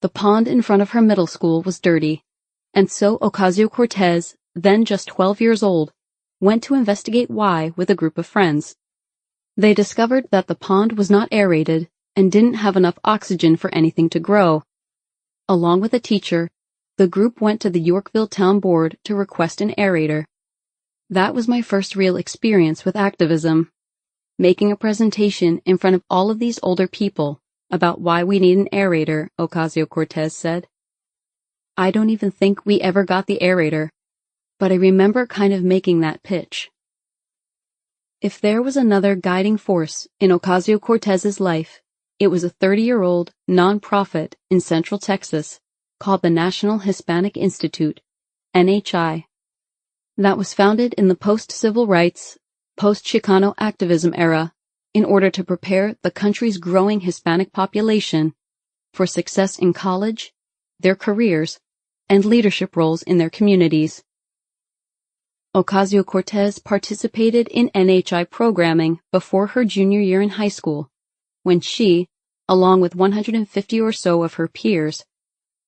The pond in front of her middle school was dirty, and so Ocasio-Cortez, then just 12 years old, went to investigate why with a group of friends. They discovered that the pond was not aerated and didn't have enough oxygen for anything to grow. Along with a teacher, the group went to the Yorkville Town Board to request an aerator. That was my first real experience with activism, making a presentation in front of all of these older people about why we need an aerator, Ocasio-Cortez said. I don't even think we ever got the aerator, but I remember kind of making that pitch. If there was another guiding force in Ocasio-Cortez's life, it was a 30-year-old nonprofit in Central Texas called the National Hispanic Institute, NHI, that was founded in the post-civil rights, post-Chicano activism era in order to prepare the country's growing Hispanic population for success in college, their careers, and leadership roles in their communities. Ocasio-Cortez participated in NHI programming before her junior year in high school, when she, along with 150 or so of her peers,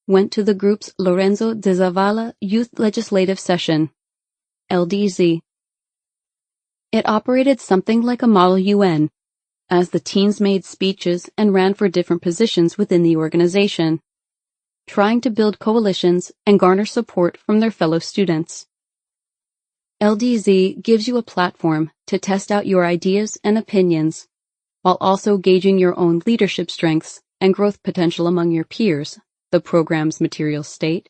went to the group's Lorenzo de Zavala Youth Legislative Session, LDZ. It operated something like a model UN, as the teens made speeches and ran for different positions within the organization, trying to build coalitions and garner support from their fellow students. LDZ gives you a platform to test out your ideas and opinions, while also gauging your own leadership strengths and growth potential among your peers, the program's materials state.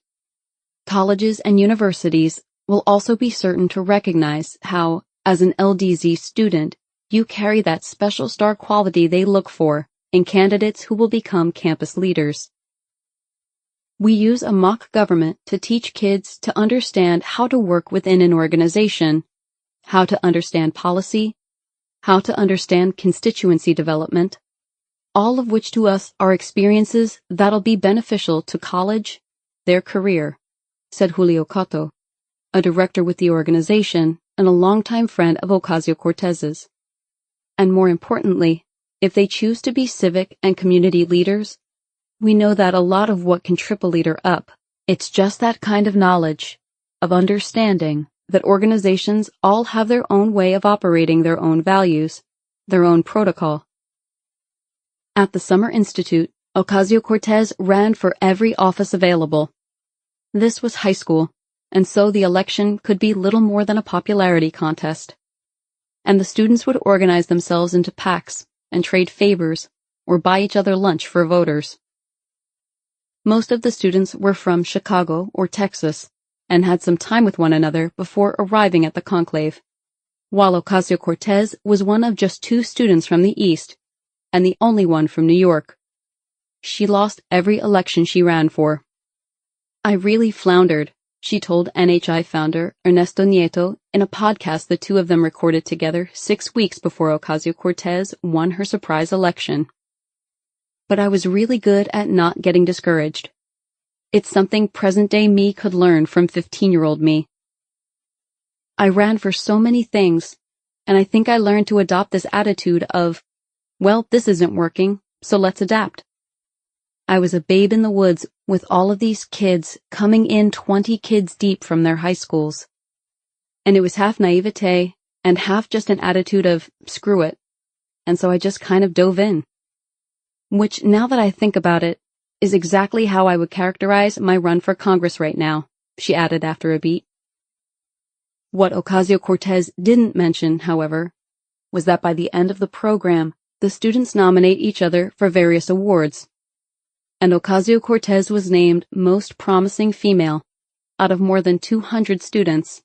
Colleges and universities will also be certain to recognize how, as an LDZ student, you carry that special star quality they look for in candidates who will become campus leaders. We use a mock government to teach kids to understand how to work within an organization, how to understand policy, how to understand constituency development, all of which to us are experiences that'll be beneficial to college, their career, said Julio Cotto, a director with the organization and a longtime friend of Ocasio-Cortez's. And more importantly, if they choose to be civic and community leaders, we know that a lot of what can trip a leader up, it's just that kind of knowledge, of understanding that organizations all have their own way of operating their own values, their own protocol. At the Summer Institute, Ocasio-Cortez ran for every office available. This was high school, and so the election could be little more than a popularity contest. And the students would organize themselves into PACs and trade favors or buy each other lunch for voters. Most of the students were from Chicago or Texas and had some time with one another before arriving at the conclave, while Ocasio-Cortez was one of just 2 students from the East and the only one from New York. She lost every election she ran for. I really floundered, she told NHI founder Ernesto Nieto in a podcast the two of them recorded together 6 weeks before Ocasio-Cortez won her surprise election. But I was really good at not getting discouraged. It's something present-day me could learn from 15-year-old me. I ran for so many things, and I think I learned to adopt this attitude of, well, this isn't working, so let's adapt. I was a babe in the woods with all of these kids coming in 20 kids deep from their high schools. And it was half naivete and half just an attitude of, screw it. And so I just kind of dove in. Which, now that I think about it, is exactly how I would characterize my run for Congress right now, she added after a beat. What Ocasio-Cortez didn't mention, however, was that by the end of the program, the students nominate each other for various awards. And Ocasio-Cortez was named Most Promising Female out of more than 200 students,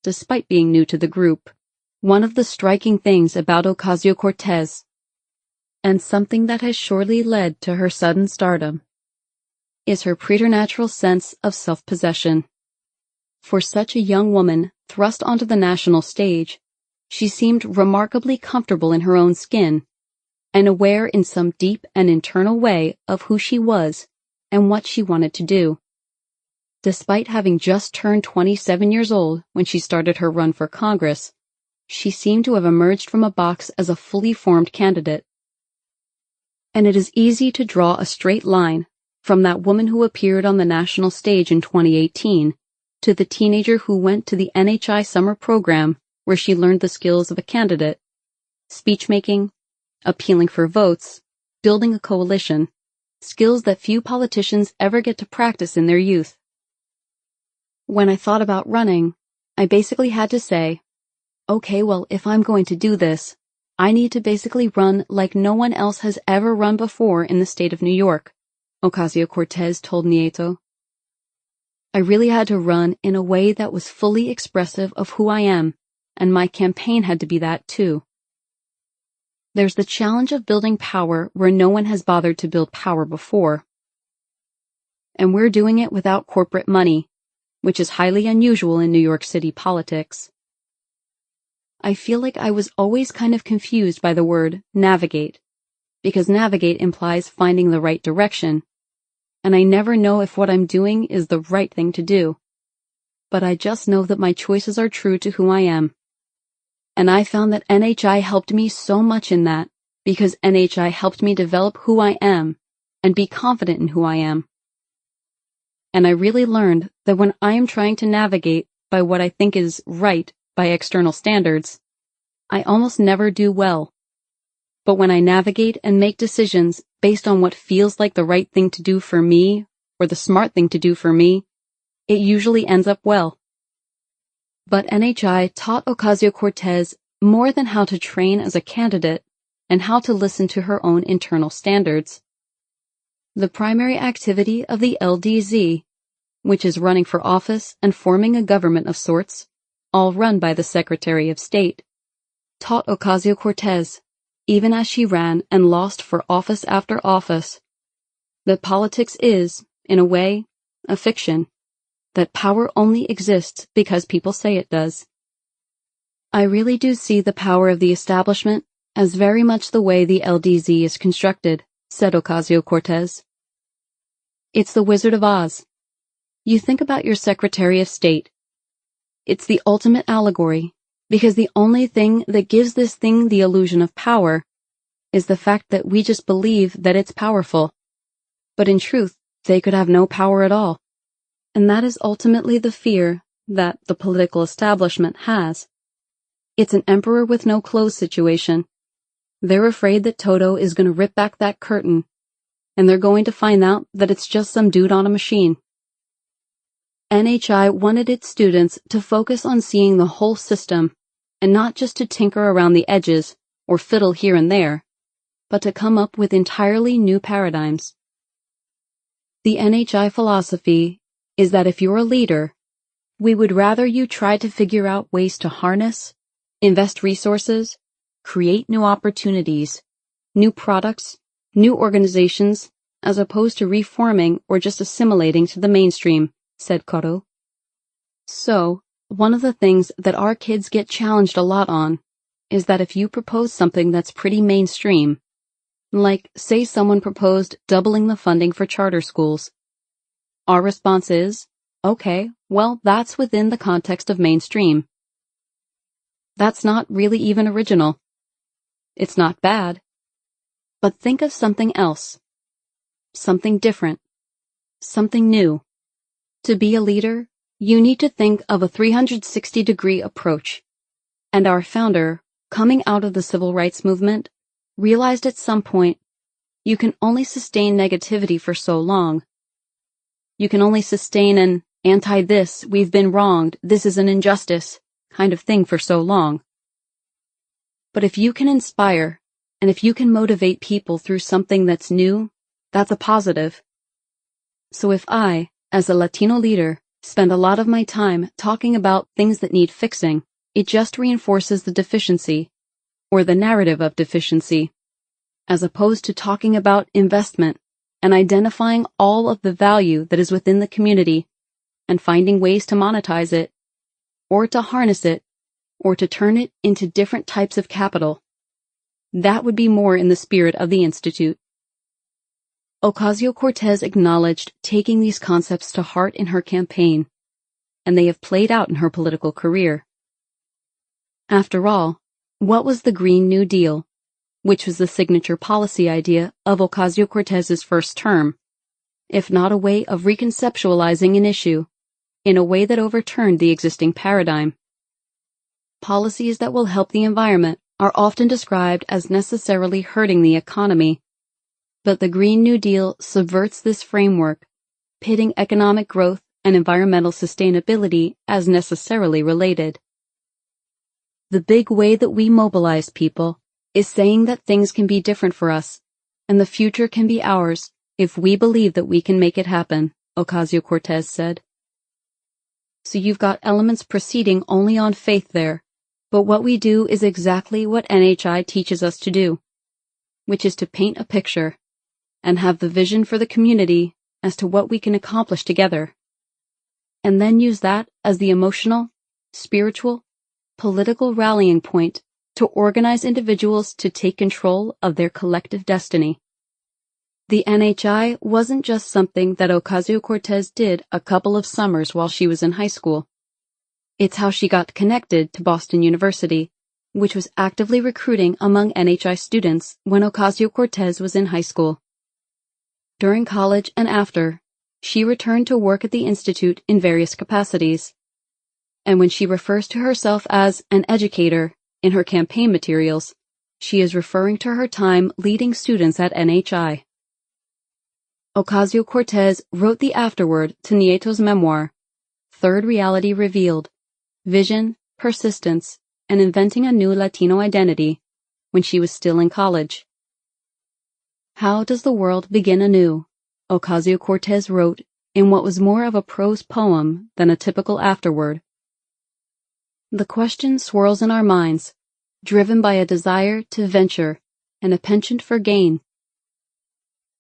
despite being new to the group. One of the striking things about Ocasio-Cortez, and something that has surely led to her sudden stardom, is her preternatural sense of self-possession. For such a young woman thrust onto the national stage, she seemed remarkably comfortable in her own skin, and aware in some deep and internal way of who she was and what she wanted to do. Despite having just turned 27 years old when she started her run for Congress, she seemed to have emerged from a box as a fully formed candidate. And it is easy to draw a straight line from that woman who appeared on the national stage in 2018 to the teenager who went to the NHI summer program where she learned the skills of a candidate: speech-making, appealing for votes, building a coalition, skills that few politicians ever get to practice in their youth. When I thought about running, I basically had to say, okay, well, if I'm going to do this, I need to basically run like no one else has ever run before in the state of New York, Ocasio-Cortez told Nieto. I really had to run in a way that was fully expressive of who I am, and my campaign had to be that too. There's the challenge of building power where no one has bothered to build power before. And we're doing it without corporate money, which is highly unusual in New York City politics. I feel like I was always kind of confused by the word navigate, because navigate implies finding the right direction, and I never know if what I'm doing is the right thing to do. But I just know that my choices are true to who I am. And I found that NHI helped me so much in that, because NHI helped me develop who I am and be confident in who I am. And I really learned that when I am trying to navigate by what I think is right by external standards, I almost never do well. But when I navigate and make decisions based on what feels like the right thing to do for me, or the smart thing to do for me, it usually ends up well. But NHI taught Ocasio-Cortez more than how to train as a candidate and how to listen to her own internal standards. The primary activity of the LDZ, which is running for office and forming a government of sorts, all run by the Secretary of State, taught Ocasio-Cortez, even as she ran and lost for office after office, that politics is, in a way, a fiction, that power only exists because people say it does. I really do see the power of the establishment as very much the way the LDZ is constructed, said Ocasio-Cortez. It's the Wizard of Oz. You think about your Secretary of State. It's the ultimate allegory, because the only thing that gives this thing the illusion of power is the fact that we just believe that it's powerful. But in truth, they could have no power at all. And that is ultimately the fear that the political establishment has. It's an emperor with no clothes situation. They're afraid that Toto is going to rip back that curtain, and they're going to find out that it's just some dude on a machine. NHI wanted its students to focus on seeing the whole system, and not just to tinker around the edges or fiddle here and there, but to come up with entirely new paradigms. The NHI philosophy is that if you're a leader, we would rather you try to figure out ways to harness, invest resources, create new opportunities, new products, new organizations, as opposed to reforming or just assimilating to the mainstream, said Coro. So, one of the things that our kids get challenged a lot on is that if you propose something that's pretty mainstream, like, say someone proposed doubling the funding for charter schools, our response is, okay, well, that's within the context of mainstream. That's not really even original. It's not bad. But think of something else. Something different. Something new. To be a leader, you need to think of a 360-degree approach. And our founder, coming out of the civil rights movement, realized at some point you can only sustain negativity for so long. You can only sustain an anti-this, we've been wronged, this is an injustice kind of thing for so long. But if you can inspire, and if you can motivate people through something that's new, that's a positive. So if I, as a Latino leader, spend a lot of my time talking about things that need fixing, it just reinforces the deficiency, or the narrative of deficiency, as opposed to talking about investment and identifying all of the value that is within the community and finding ways to monetize it, or to harness it, or to turn it into different types of capital. That would be more in the spirit of the Institute. Ocasio-Cortez acknowledged taking these concepts to heart in her campaign, and they have played out in her political career. After all, what was the Green New Deal, which was the signature policy idea of Ocasio-Cortez's first term, if not a way of reconceptualizing an issue in a way that overturned the existing paradigm? Policies that will help the environment are often described as necessarily hurting the economy, but the Green New Deal subverts this framework, pitting economic growth and environmental sustainability as necessarily related. The big way that we mobilize people is saying that things can be different for us, and the future can be ours if we believe that we can make it happen, Ocasio-Cortez said. So you've got elements proceeding only on faith there, but what we do is exactly what NHI teaches us to do, which is to paint a picture and have the vision for the community as to what we can accomplish together, and then use that as the emotional, spiritual, political rallying point to organize individuals to take control of their collective destiny. The NHI wasn't just something that Ocasio-Cortez did a couple of summers while she was in high school. It's how she got connected to Boston University, which was actively recruiting among NHI students when Ocasio-Cortez was in high school. During college and after, she returned to work at the Institute in various capacities. And when she refers to herself as an educator in her campaign materials, she is referring to her time leading students at NHI. Ocasio-Cortez wrote the afterword to Nieto's memoir, Third Reality Revealed, Vision, Persistence, and Inventing a New Latino Identity, when she was still in college. How does the world begin anew? Ocasio-Cortez wrote in what was more of a prose poem than a typical afterword. The question swirls in our minds, driven by a desire to venture and a penchant for gain.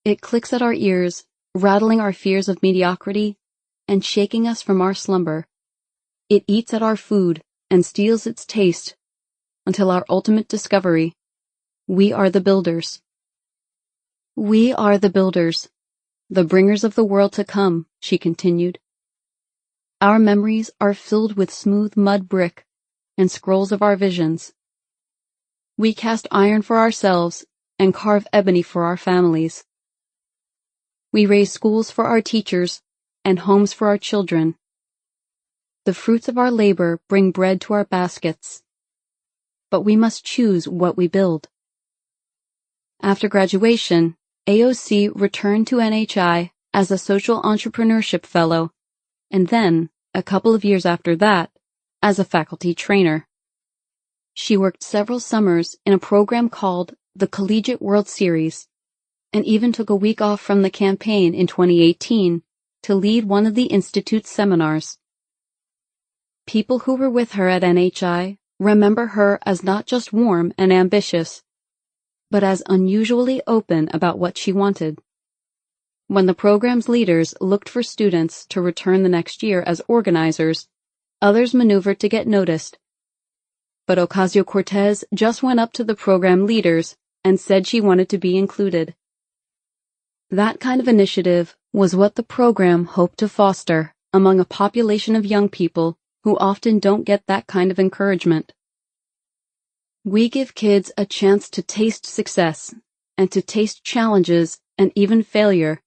It clicks at our ears, rattling our fears of mediocrity and shaking us from our slumber. It eats at our food and steals its taste until our ultimate discovery. We are the builders. We are the builders, the bringers of the world to come, she continued. Our memories are filled with smooth mud brick and scrolls of our visions. We cast iron for ourselves and carve ebony for our families. We raise schools for our teachers and homes for our children. The fruits of our labor bring bread to our baskets. But we must choose what we build. After graduation, AOC returned to NHI as a social entrepreneurship fellow, and then, a couple of years after that, as a faculty trainer. She worked several summers in a program called the Collegiate World Series, and even took a week off from the campaign in 2018 to lead one of the Institute's seminars. People who were with her at NHI remember her as not just warm and ambitious, but as unusually open about what she wanted. When the program's leaders looked for students to return the next year as organizers, others maneuvered to get noticed. But Ocasio-Cortez just went up to the program leaders and said she wanted to be included. That kind of initiative was what the program hoped to foster among a population of young people who often don't get that kind of encouragement. We give kids a chance to taste success and to taste challenges and even failure,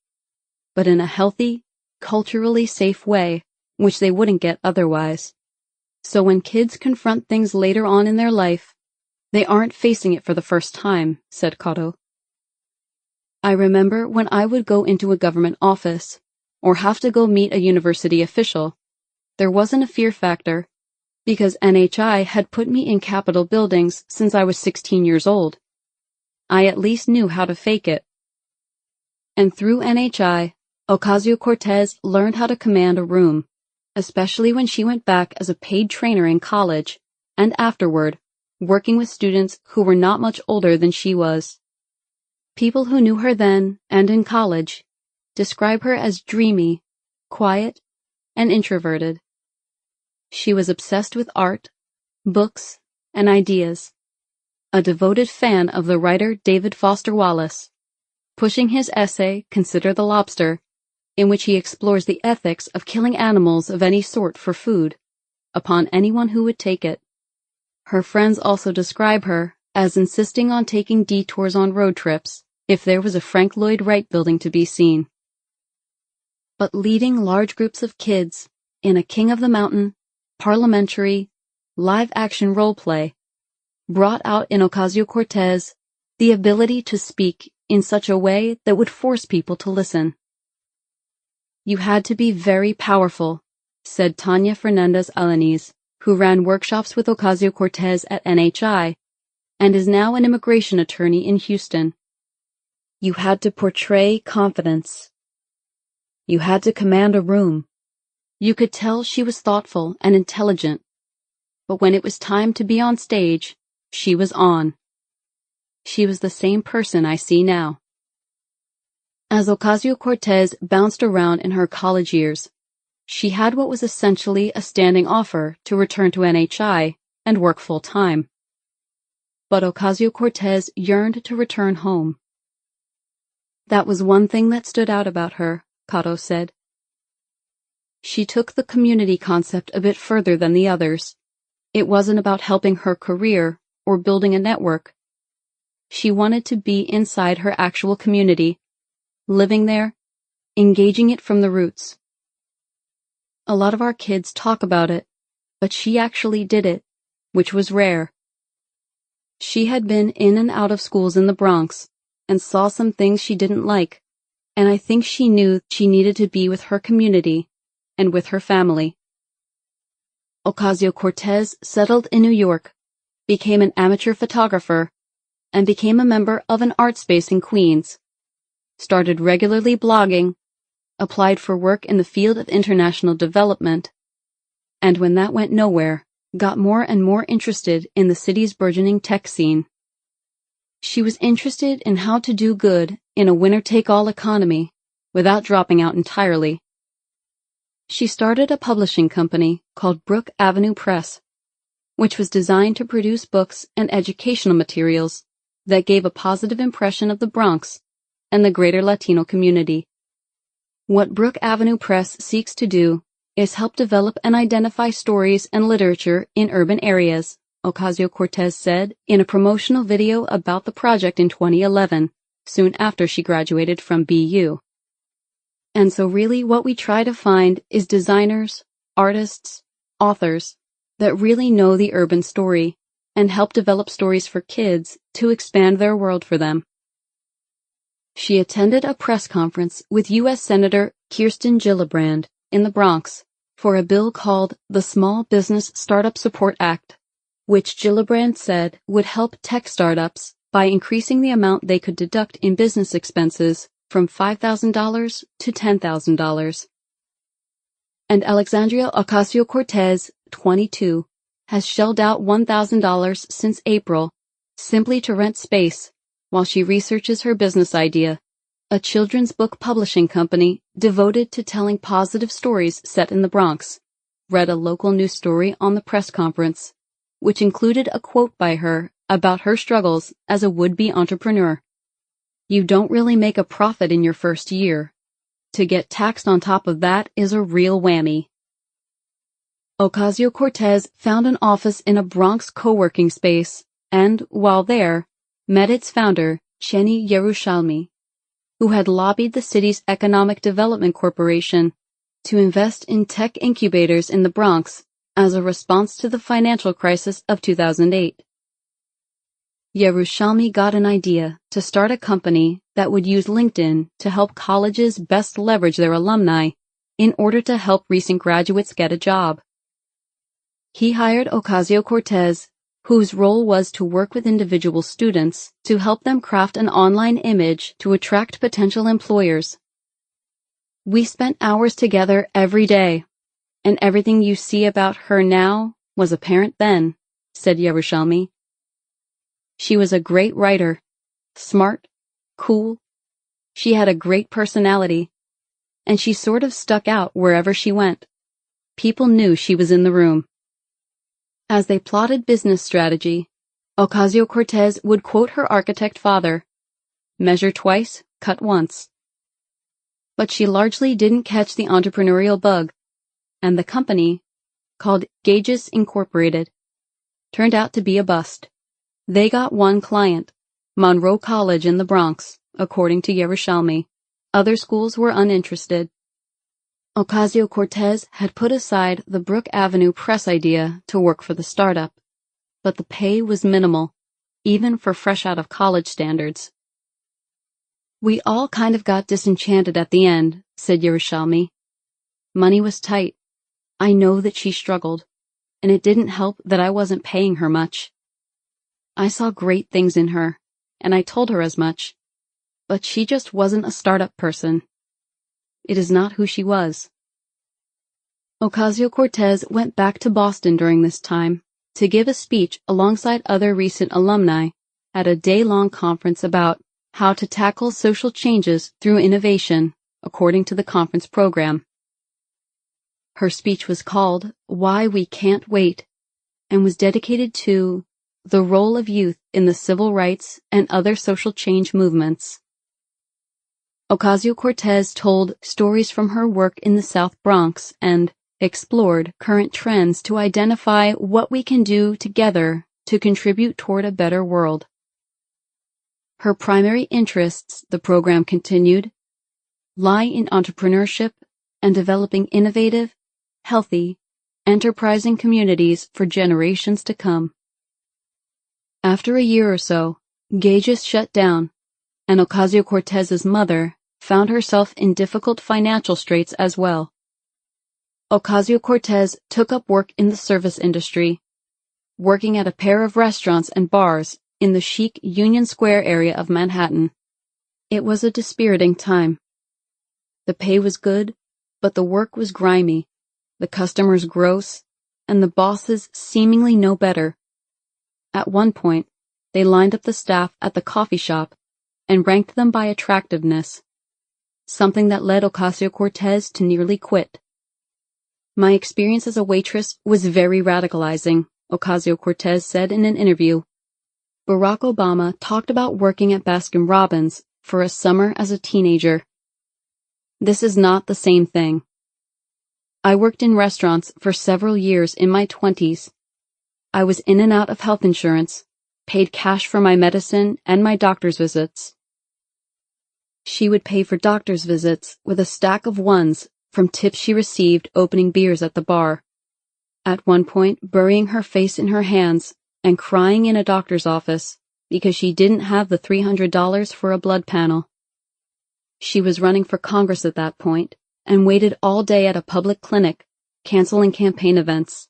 but in a healthy, culturally safe way, which they wouldn't get otherwise. So when kids confront things later on in their life, they aren't facing it for the first time, said Cotto. I remember when I would go into a government office or have to go meet a university official, there wasn't a fear factor, because NHI had put me in Capitol buildings since I was 16 years old. I at least knew how to fake it. And through NHI, Ocasio-Cortez learned how to command a room, especially when she went back as a paid trainer in college, and afterward, working with students who were not much older than she was. People who knew her then and in college describe her as dreamy, quiet, and introverted. She was obsessed with art, books, and ideas, a devoted fan of the writer David Foster Wallace, pushing his essay, Consider the Lobster, in which he explores the ethics of killing animals of any sort for food, upon anyone who would take it. Her friends also describe her as insisting on taking detours on road trips if there was a Frank Lloyd Wright building to be seen. But leading large groups of kids in a King of the Mountain, parliamentary, live-action role-play brought out in Ocasio-Cortez the ability to speak in such a way that would force people to listen. You had to be very powerful, said Tanya Fernandez-Alanis, who ran workshops with Ocasio-Cortez at NHI and is now an immigration attorney in Houston. You had to portray confidence. You had to command a room. You could tell she was thoughtful and intelligent, but when it was time to be on stage, she was on. She was the same person I see now. As Ocasio-Cortez bounced around in her college years, she had what was essentially a standing offer to return to NHI and work full-time. But Ocasio-Cortez yearned to return home. That was one thing that stood out about her, Cotto said. She took the community concept a bit further than the others. It wasn't about helping her career or building a network. She wanted to be inside her actual community, living there, engaging it from the roots. A lot of our kids talk about it, but she actually did it, which was rare. She had been in and out of schools in the Bronx and saw some things she didn't like, and I think she knew she needed to be with her community and with her family. Ocasio-Cortez settled in New York, became an amateur photographer, and became a member of an art space in Queens, started regularly blogging, applied for work in the field of international development, and when that went nowhere, got more and more interested in the city's burgeoning tech scene. She was interested in how to do good in a winner-take-all economy without dropping out entirely. She started a publishing company called Brook Avenue Press, which was designed to produce books and educational materials that gave a positive impression of the Bronx and the greater Latino community. What Brook Avenue Press seeks to do is help develop and identify stories and literature in urban areas, Ocasio-Cortez said in a promotional video about the project in 2011, soon after she graduated from BU. And so really what we try to find is designers, artists, authors that really know the urban story and help develop stories for kids to expand their world for them. She attended a press conference with U.S. Senator Kirsten Gillibrand in the Bronx for a bill called the Small Business Startup Support Act, which Gillibrand said would help tech startups by increasing the amount they could deduct in business expenses from $5,000 to $10,000. And Alexandria Ocasio-Cortez, 22, has shelled out $1,000 since April simply to rent space while she researches her business idea, a children's book publishing company devoted to telling positive stories set in the Bronx, read a local news story on the press conference, which included a quote by her about her struggles as a would-be entrepreneur. You don't really make a profit in your first year. To get taxed on top of that is a real whammy. Ocasio-Cortez found an office in a Bronx co-working space and, while there, met its founder, Chenny Yerushalmi, who had lobbied the city's Economic Development Corporation to invest in tech incubators in the Bronx as a response to the financial crisis of 2008. Yerushalmi got an idea to start a company that would use LinkedIn to help colleges best leverage their alumni in order to help recent graduates get a job. He hired Ocasio-Cortez, whose role was to work with individual students to help them craft an online image to attract potential employers. We spent hours together every day, and everything you see about her now was apparent then, said Yerushalmi. She was a great writer, smart, cool. She had a great personality, and she sort of stuck out wherever she went. People knew she was in the room. As they plotted business strategy, Ocasio-Cortez would quote her architect father, "Measure twice, cut once." But she largely didn't catch the entrepreneurial bug, and the company, called Gauges Incorporated, turned out to be a bust. They got one client, Monroe College in the Bronx, according to Yerushalmi. Other schools were uninterested. Ocasio-Cortez had put aside the Brook Avenue press idea to work for the startup, but the pay was minimal, even for fresh out of college standards. "We all kind of got disenchanted at the end," said Yerushalmi. "Money was tight. I know that she struggled, and it didn't help that I wasn't paying her much. I saw great things in her, and I told her as much, but she just wasn't a startup person. It is not who she was." Ocasio-Cortez went back to Boston during this time to give a speech alongside other recent alumni at a day-long conference about how to tackle social changes through innovation, according to the conference program. Her speech was called "Why We Can't Wait" and was dedicated to the role of youth in the civil rights and other social change movements. Ocasio-Cortez told stories from her work in the South Bronx and explored current trends to identify what we can do together to contribute toward a better world. Her primary interests, the program continued, lie in entrepreneurship and developing innovative, healthy, enterprising communities for generations to come. After a year or so, Gauges shut down, and Ocasio-Cortez's mother found herself in difficult financial straits as well. Ocasio-Cortez took up work in the service industry, working at a pair of restaurants and bars in the chic Union Square area of Manhattan. It was a dispiriting time. The pay was good, but the work was grimy, the customers gross, and the bosses seemingly no better. At one point, they lined up the staff at the coffee shop and ranked them by attractiveness, something that led Ocasio-Cortez to nearly quit. "My experience as a waitress was very radicalizing," Ocasio-Cortez said in an interview. Barack Obama talked about working at Baskin-Robbins for a summer as a teenager. "This is not the same thing. I worked in restaurants for several years in my 20s. I was in and out of health insurance, paid cash for my medicine and my doctor's visits." She would pay for doctor's visits with a stack of ones from tips she received opening beers at the bar, at one point burying her face in her hands and crying in a doctor's office because she didn't have the $300 for a blood panel. She was running for Congress at that point and waited all day at a public clinic, canceling campaign events.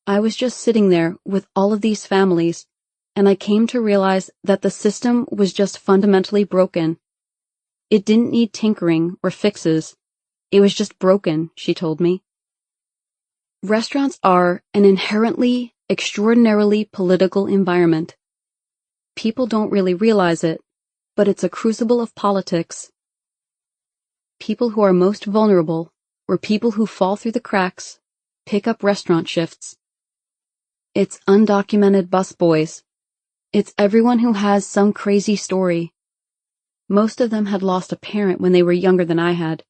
"I was just sitting there with all of these families, and I came to realize that the system was just fundamentally broken. It didn't need tinkering or fixes. It was just broken," she told me. Restaurants are an inherently, extraordinarily political environment. People don't really realize it, but it's a crucible of politics. People who are most vulnerable, or people who fall through the cracks, pick up restaurant shifts. It's undocumented busboys. It's everyone who has some crazy story. Most of them had lost a parent when they were younger than I had.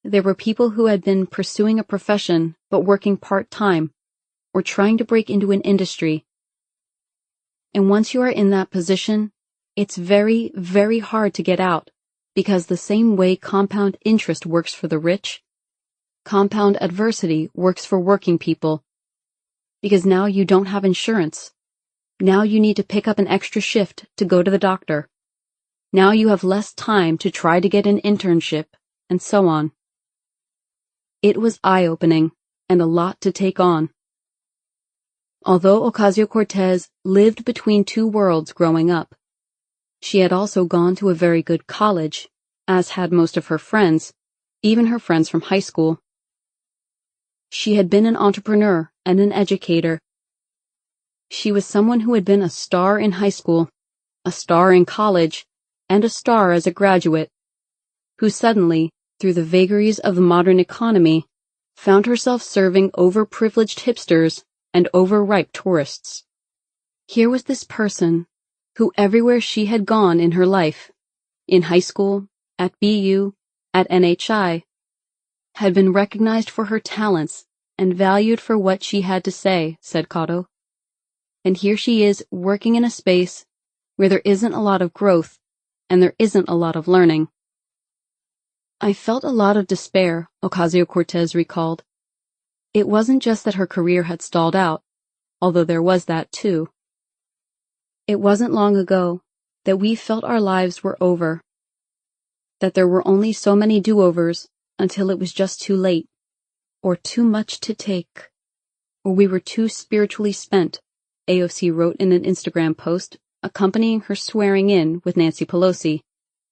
There were people who had been pursuing a profession but working part-time, or trying to break into an industry. And once you are in that position, it's very, very hard to get out, because the same way compound interest works for the rich, compound adversity works for working people. Because now you don't have insurance. Now you need to pick up an extra shift to go to the doctor. Now you have less time to try to get an internship, and so on. It was eye-opening, and a lot to take on. Although Ocasio-Cortez lived between two worlds growing up, she had also gone to a very good college, as had most of her friends, even her friends from high school. She had been an entrepreneur and an educator. She was someone who had been a star in high school, a star in college, and a star as a graduate, who suddenly, through the vagaries of the modern economy, found herself serving overprivileged hipsters and overripe tourists. Here was this person who everywhere she had gone in her life, in high school, at BU, at NHI, had been recognized for her talents and valued for what she had to say, said Cotto. And here she is working in a space where there isn't a lot of growth and there isn't a lot of learning. I felt a lot of despair, Ocasio-Cortez recalled. It wasn't just that her career had stalled out, although there was that too. It wasn't long ago that we felt our lives were over, that there were only so many do-overs until it was just too late, or too much to take, or we were too spiritually spent, AOC wrote in an Instagram post accompanying her swearing in with Nancy Pelosi.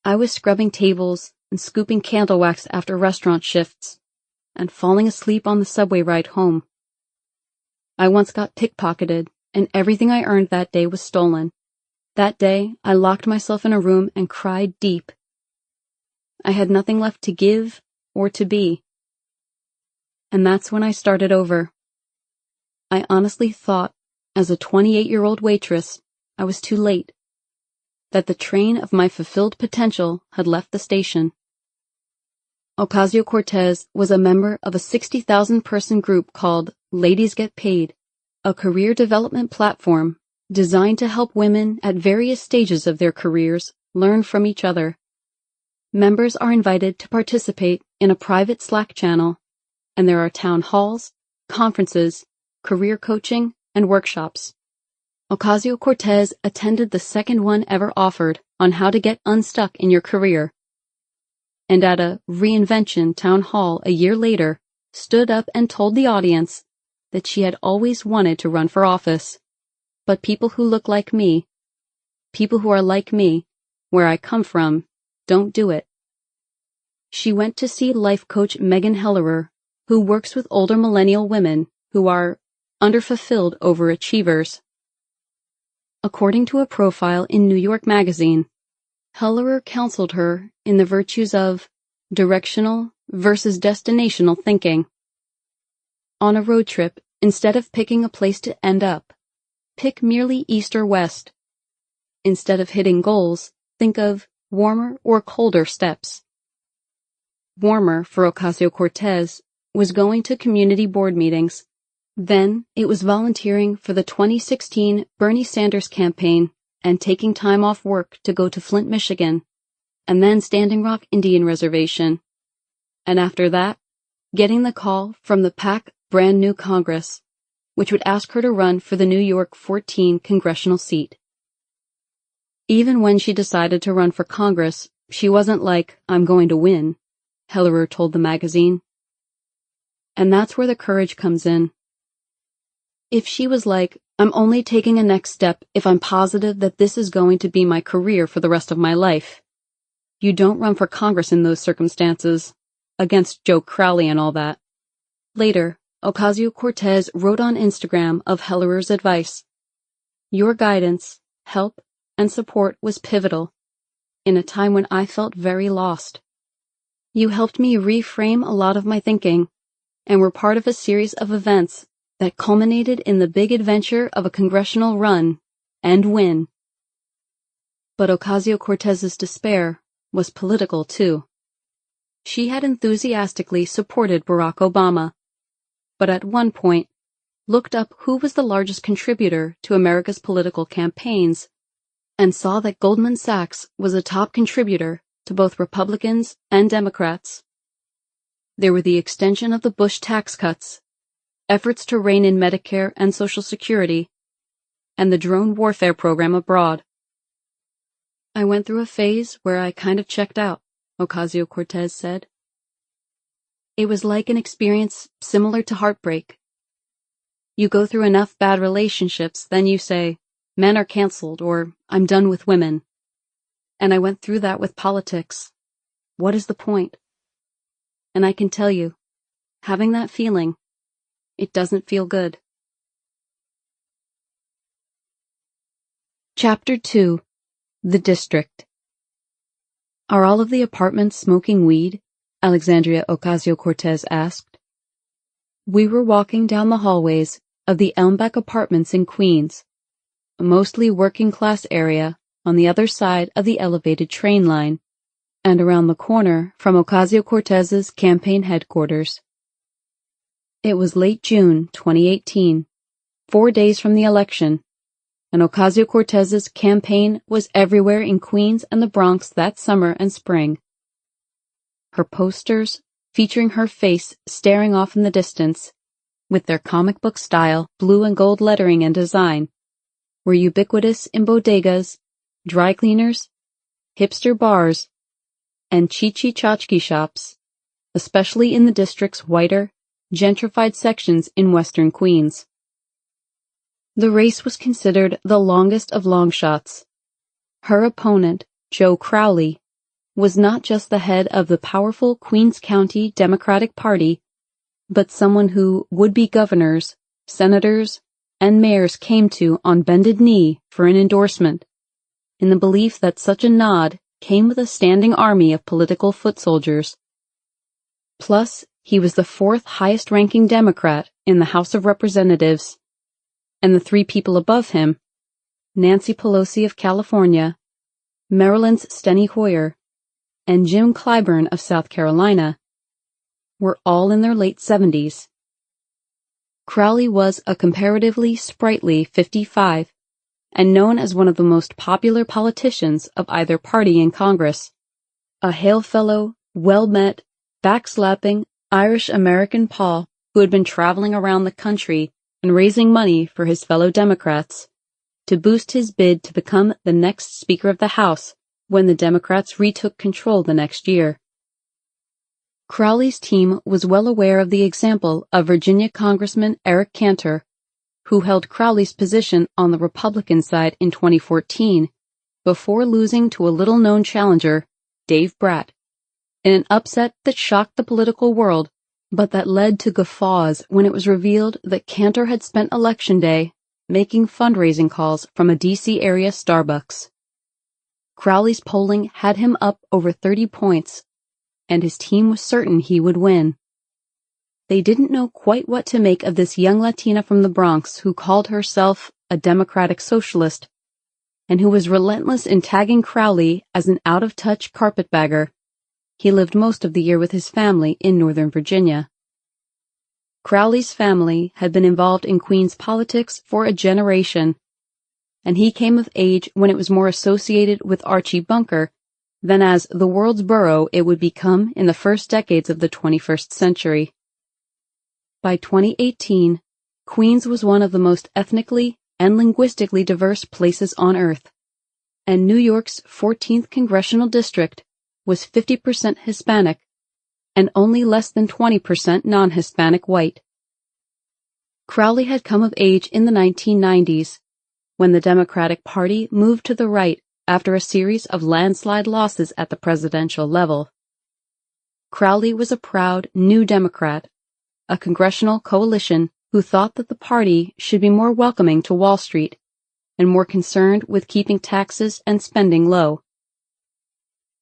I was scrubbing tables and scooping candle wax after restaurant shifts, and falling asleep on the subway ride home. I once got pickpocketed, and everything I earned that day was stolen. That day, I locked myself in a room and cried deep. I had nothing left to give or to be. And that's when I started over. I honestly thought, as a 28-year-old waitress, I was too late, that the train of my fulfilled potential had left the station. Ocasio-Cortez was a member of a 60,000-person group called Ladies Get Paid, a career development platform designed to help women at various stages of their careers learn from each other. Members are invited to participate in a private Slack channel, and there are town halls, conferences, career coaching, and workshops. Ocasio-Cortez attended the second one ever offered on how to get unstuck in your career, and at a reinvention town hall a year later, stood up and told the audience that she had always wanted to run for office. But people who look like me, people who are like me, where I come from, don't do it. She went to see life coach Megan Hellerer, who works with older millennial women who are underfulfilled overachievers. According to a profile in New York Magazine, Hellerer counseled her in the virtues of directional versus destinational thinking. On a road trip, instead of picking a place to end up, pick merely east or west. Instead of hitting goals, think of warmer or colder steps. Warmer for Ocasio-Cortez was going to community board meetings. Then it was volunteering for the 2016 Bernie Sanders campaign and taking time off work to go to Flint, Michigan, and then Standing Rock Indian Reservation. And after that, getting the call from the PAC brand new Congress, which would ask her to run for the New York 14 congressional seat. Even when she decided to run for Congress, she wasn't like, I'm going to win, Hellerer told the magazine. And that's where the courage comes in. If she was like, I'm only taking a next step if I'm positive that this is going to be my career for the rest of my life. You don't run for Congress in those circumstances, against Joe Crowley and all that. Later, Ocasio-Cortez wrote on Instagram of Hellerer's advice. Your guidance, help, and support was pivotal in a time when I felt very lost. You helped me reframe a lot of my thinking and were part of a series of events that culminated in the big adventure of a congressional run and win. But Ocasio-Cortez's despair was political too. She had enthusiastically supported Barack Obama, but at one point looked up who was the largest contributor to America's political campaigns and saw that Goldman Sachs was a top contributor to both Republicans and Democrats. There were the extension of the Bush tax cuts, efforts to rein in Medicare and Social Security, and the drone warfare program abroad. I went through a phase where I kind of checked out, Ocasio-Cortez said. It was like an experience similar to heartbreak. You go through enough bad relationships, then you say, men are canceled, or I'm done with women. And I went through that with politics. What is the point? And I can tell you, having that feeling, it doesn't feel good. Chapter 2. The District. "Are all of the apartments smoking weed?" Alexandria Ocasio-Cortez asked. We were walking down the hallways of the Elmbeck Apartments in Queens, a mostly working-class area on the other side of the elevated train line, and around the corner from Ocasio-Cortez's campaign headquarters. It was late June 2018, 4 days from the election, and Ocasio-Cortez's campaign was everywhere in Queens and the Bronx that summer and spring. Her posters, featuring her face staring off in the distance, with their comic book style, blue and gold lettering and design, were ubiquitous in bodegas, dry cleaners, hipster bars, and chichi-tchotchke shops, especially in the district's whiter, gentrified sections in western Queens. The race was considered the longest of long shots. Her opponent, Joe Crowley, was not just the head of the powerful Queens County Democratic Party, but someone who would-be governors, senators, and mayors came to on bended knee for an endorsement, in the belief that such a nod came with a standing army of political foot soldiers. Plus, he was the fourth highest-ranking Democrat in the House of Representatives, and the three people above him, Nancy Pelosi of California, Maryland's Steny Hoyer, and Jim Clyburn of South Carolina, were all in their late 70s. Crowley was a comparatively sprightly 55, and known as one of the most popular politicians of either party in Congress. A hail-fellow, well-met, backslapping Irish-American Paul who had been traveling around the country and raising money for his fellow Democrats to boost his bid to become the next Speaker of the House when the Democrats retook control the next year. Crowley's team was well aware of the example of Virginia Congressman Eric Cantor, who held Crowley's position on the Republican side in 2014 before losing to a little-known challenger, Dave Bratt, in an upset that shocked the political world, but that led to guffaws when it was revealed that Cantor had spent Election Day making fundraising calls from a D.C. area Starbucks. Crowley's polling had him up over 30 points, and his team was certain he would win. They didn't know quite what to make of this young Latina from the Bronx who called herself a democratic socialist, and who was relentless in tagging Crowley as an out-of-touch carpetbagger. He lived most of the year with his family in Northern Virginia. Crowley's family had been involved in Queens politics for a generation, and he came of age when it was more associated with Archie Bunker than as the world's borough it would become in the first decades of the 21st century. By 2018, Queens was one of the most ethnically and linguistically diverse places on Earth, and New York's 14th congressional district was 50% Hispanic and only less than 20% non-Hispanic white. Crowley had come of age in the 1990s, when the Democratic Party moved to the right after a series of landslide losses at the presidential level. Crowley was a proud New Democrat, a congressional coalition who thought that the party should be more welcoming to Wall Street and more concerned with keeping taxes and spending low.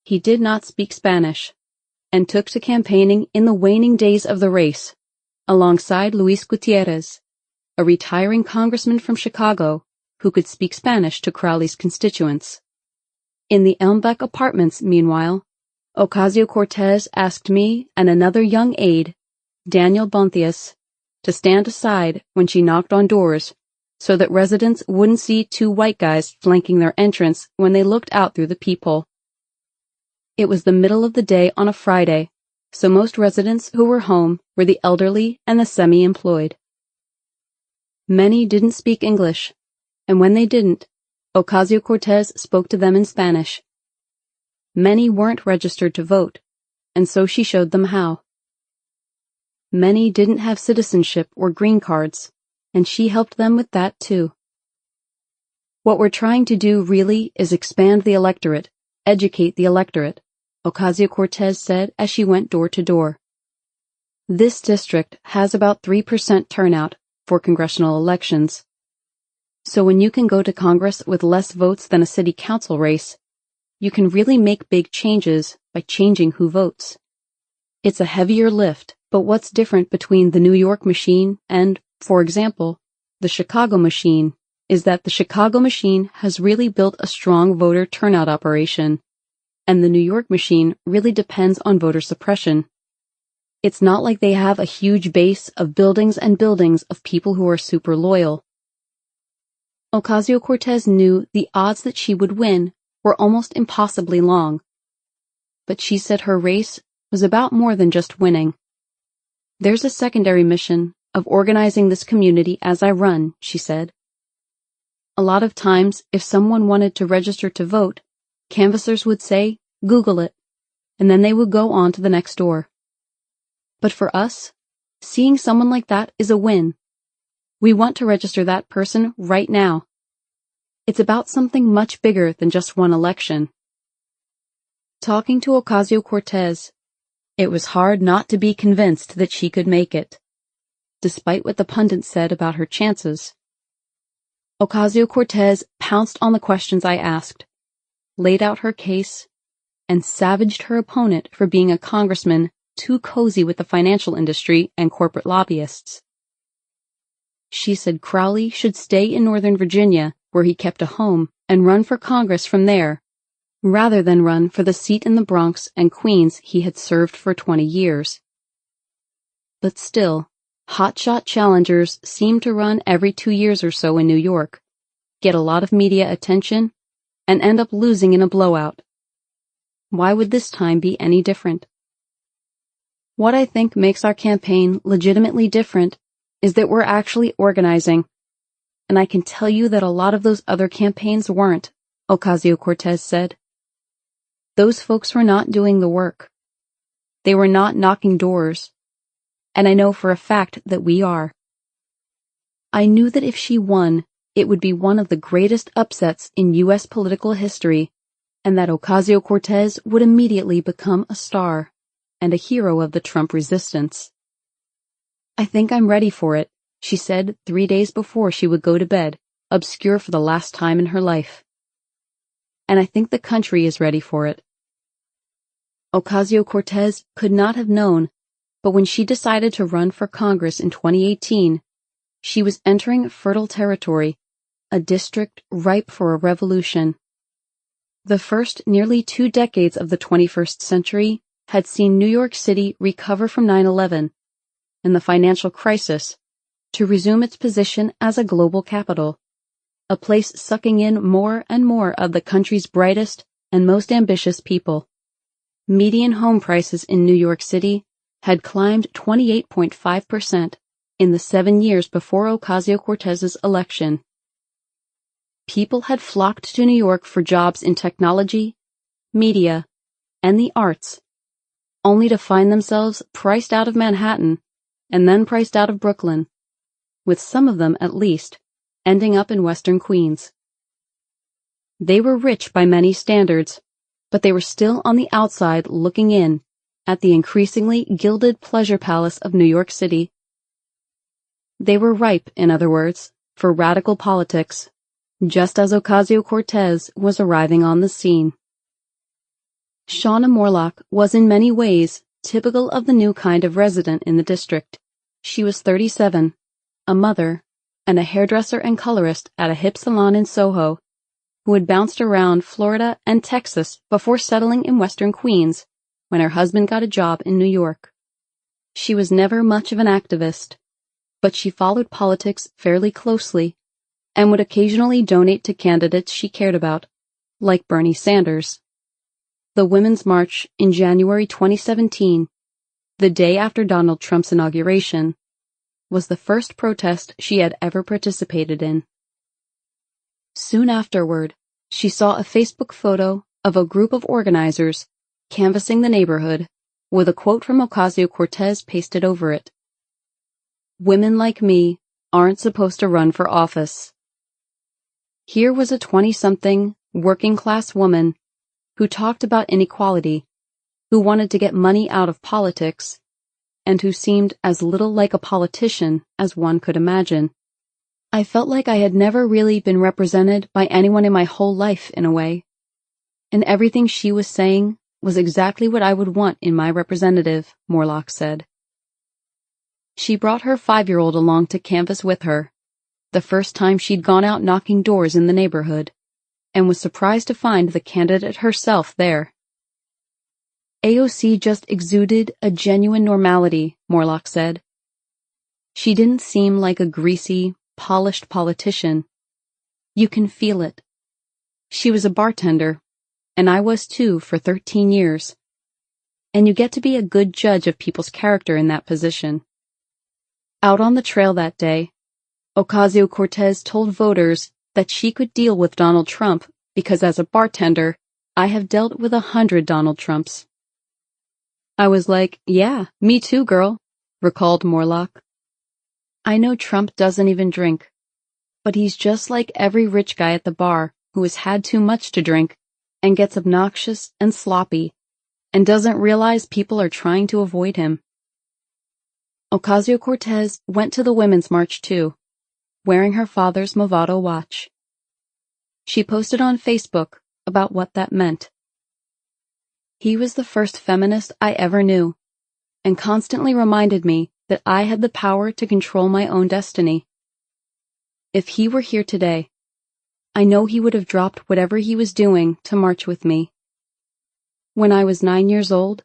He did not speak Spanish, and took to campaigning in the waning days of the race, alongside Luis Gutierrez, a retiring congressman from Chicago who could speak Spanish to Crowley's constituents. In the Elmbeck Apartments, meanwhile, Ocasio-Cortez asked me and another young aide, Daniel Bonthius, to stand aside when she knocked on doors so that residents wouldn't see two white guys flanking their entrance when they looked out through the peephole. It was the middle of the day on a Friday, so most residents who were home were the elderly and the semi-employed. Many didn't speak English, and when they didn't, Ocasio-Cortez spoke to them in Spanish. Many weren't registered to vote, and so she showed them how. Many didn't have citizenship or green cards, and she helped them with that too. What we're trying to do really is expand the electorate, educate the electorate, Ocasio-Cortez said as she went door to door. This district has about 3% turnout for congressional elections. So when you can go to Congress with less votes than a city council race, you can really make big changes by changing who votes. It's a heavier lift, but what's different between the New York machine and, for example, the Chicago machine is that the Chicago machine has really built a strong voter turnout operation, and the New York machine really depends on voter suppression. It's not like they have a huge base of buildings and buildings of people who are super loyal. Ocasio-Cortez knew the odds that she would win were almost impossibly long, but she said her race was about more than just winning. There's a secondary mission of organizing this community as I run, she said. A lot of times, if someone wanted to register to vote, canvassers would say, Google it, and then they would go on to the next door. But for us, seeing someone like that is a win. We want to register that person right now. It's about something much bigger than just one election. Talking to Ocasio-Cortez, it was hard not to be convinced that she could make it, despite what the pundits said about her chances. Ocasio-Cortez pounced on the questions I asked, laid out her case, and savaged her opponent for being a congressman too cozy with the financial industry and corporate lobbyists. She said Crowley should stay in Northern Virginia, where he kept a home, and run for Congress from there, rather than run for the seat in the Bronx and Queens he had served for 20 years. But still, hotshot challengers seem to run every 2 years or so in New York, get a lot of media attention, and end up losing in a blowout. Why would this time be any different? What I think makes our campaign legitimately different is that we're actually organizing, and I can tell you that a lot of those other campaigns weren't, Ocasio-Cortez said. Those folks were not doing the work. They were not knocking doors, and I know for a fact that we are. I knew that if she won, it would be one of the greatest upsets in U.S. political history, and that Ocasio-Cortez would immediately become a star and a hero of the Trump resistance. I think I'm ready for it, she said 3 days before she would go to bed, obscure for the last time in her life. And I think the country is ready for it. Ocasio-Cortez could not have known, but when she decided to run for Congress in 2018, she was entering fertile territory, a district ripe for a revolution. The first nearly 2 decades of the 21st century had seen New York City recover from 9/11 and the financial crisis to resume its position as a global capital, a place sucking in more and more of the country's brightest and most ambitious people. Median home prices in New York City had climbed 28.5% in the 7 years before Ocasio-Cortez's election. People had flocked to New York for jobs in technology, media, and the arts, only to find themselves priced out of Manhattan and then priced out of Brooklyn, with some of them, at least, ending up in Western Queens. They were rich by many standards, but they were still on the outside looking in at the increasingly gilded pleasure palace of New York City. They were ripe, in other words, for radical politics, just as Ocasio-Cortez was arriving on the scene. Shauna Morlock was in many ways typical of the new kind of resident in the district. She was 37, a mother, and a hairdresser and colorist at a hip salon in Soho, who had bounced around Florida and Texas before settling in Western Queens when her husband got a job in New York. She was never much of an activist, but she followed politics fairly closely and would occasionally donate to candidates she cared about, like Bernie Sanders. The Women's March in January 2017, the day after Donald Trump's inauguration, was the first protest she had ever participated in. Soon afterward, she saw a Facebook photo of a group of organizers canvassing the neighborhood with a quote from Ocasio-Cortez pasted over it. "Women like me aren't supposed to run for office." Here was a 20-something, working-class woman who talked about inequality, who wanted to get money out of politics, and who seemed as little like a politician as one could imagine. I felt like I had never really been represented by anyone in my whole life, in a way. And everything she was saying was exactly what I would want in my representative, Morlock said. She brought her 5-year-old along to canvass with her, the first time she'd gone out knocking doors in the neighborhood, and was surprised to find the candidate herself there. AOC just exuded a genuine normality, Morlock said. She didn't seem like a greasy, polished politician. You can feel it. She was a bartender, and I was too for 13 years. And you get to be a good judge of people's character in that position. Out on the trail that day, Ocasio-Cortez told voters that she could deal with Donald Trump because as a bartender, I have dealt with 100 Donald Trumps. I was like, yeah, me too, girl, recalled Morlock. I know Trump doesn't even drink, but he's just like every rich guy at the bar who has had too much to drink and gets obnoxious and sloppy and doesn't realize people are trying to avoid him. Ocasio-Cortez went to the Women's March too, wearing her father's Movado watch. She posted on Facebook about what that meant. He was the first feminist I ever knew, and constantly reminded me that I had the power to control my own destiny. If he were here today, I know he would have dropped whatever he was doing to march with me. When I was 9 years old,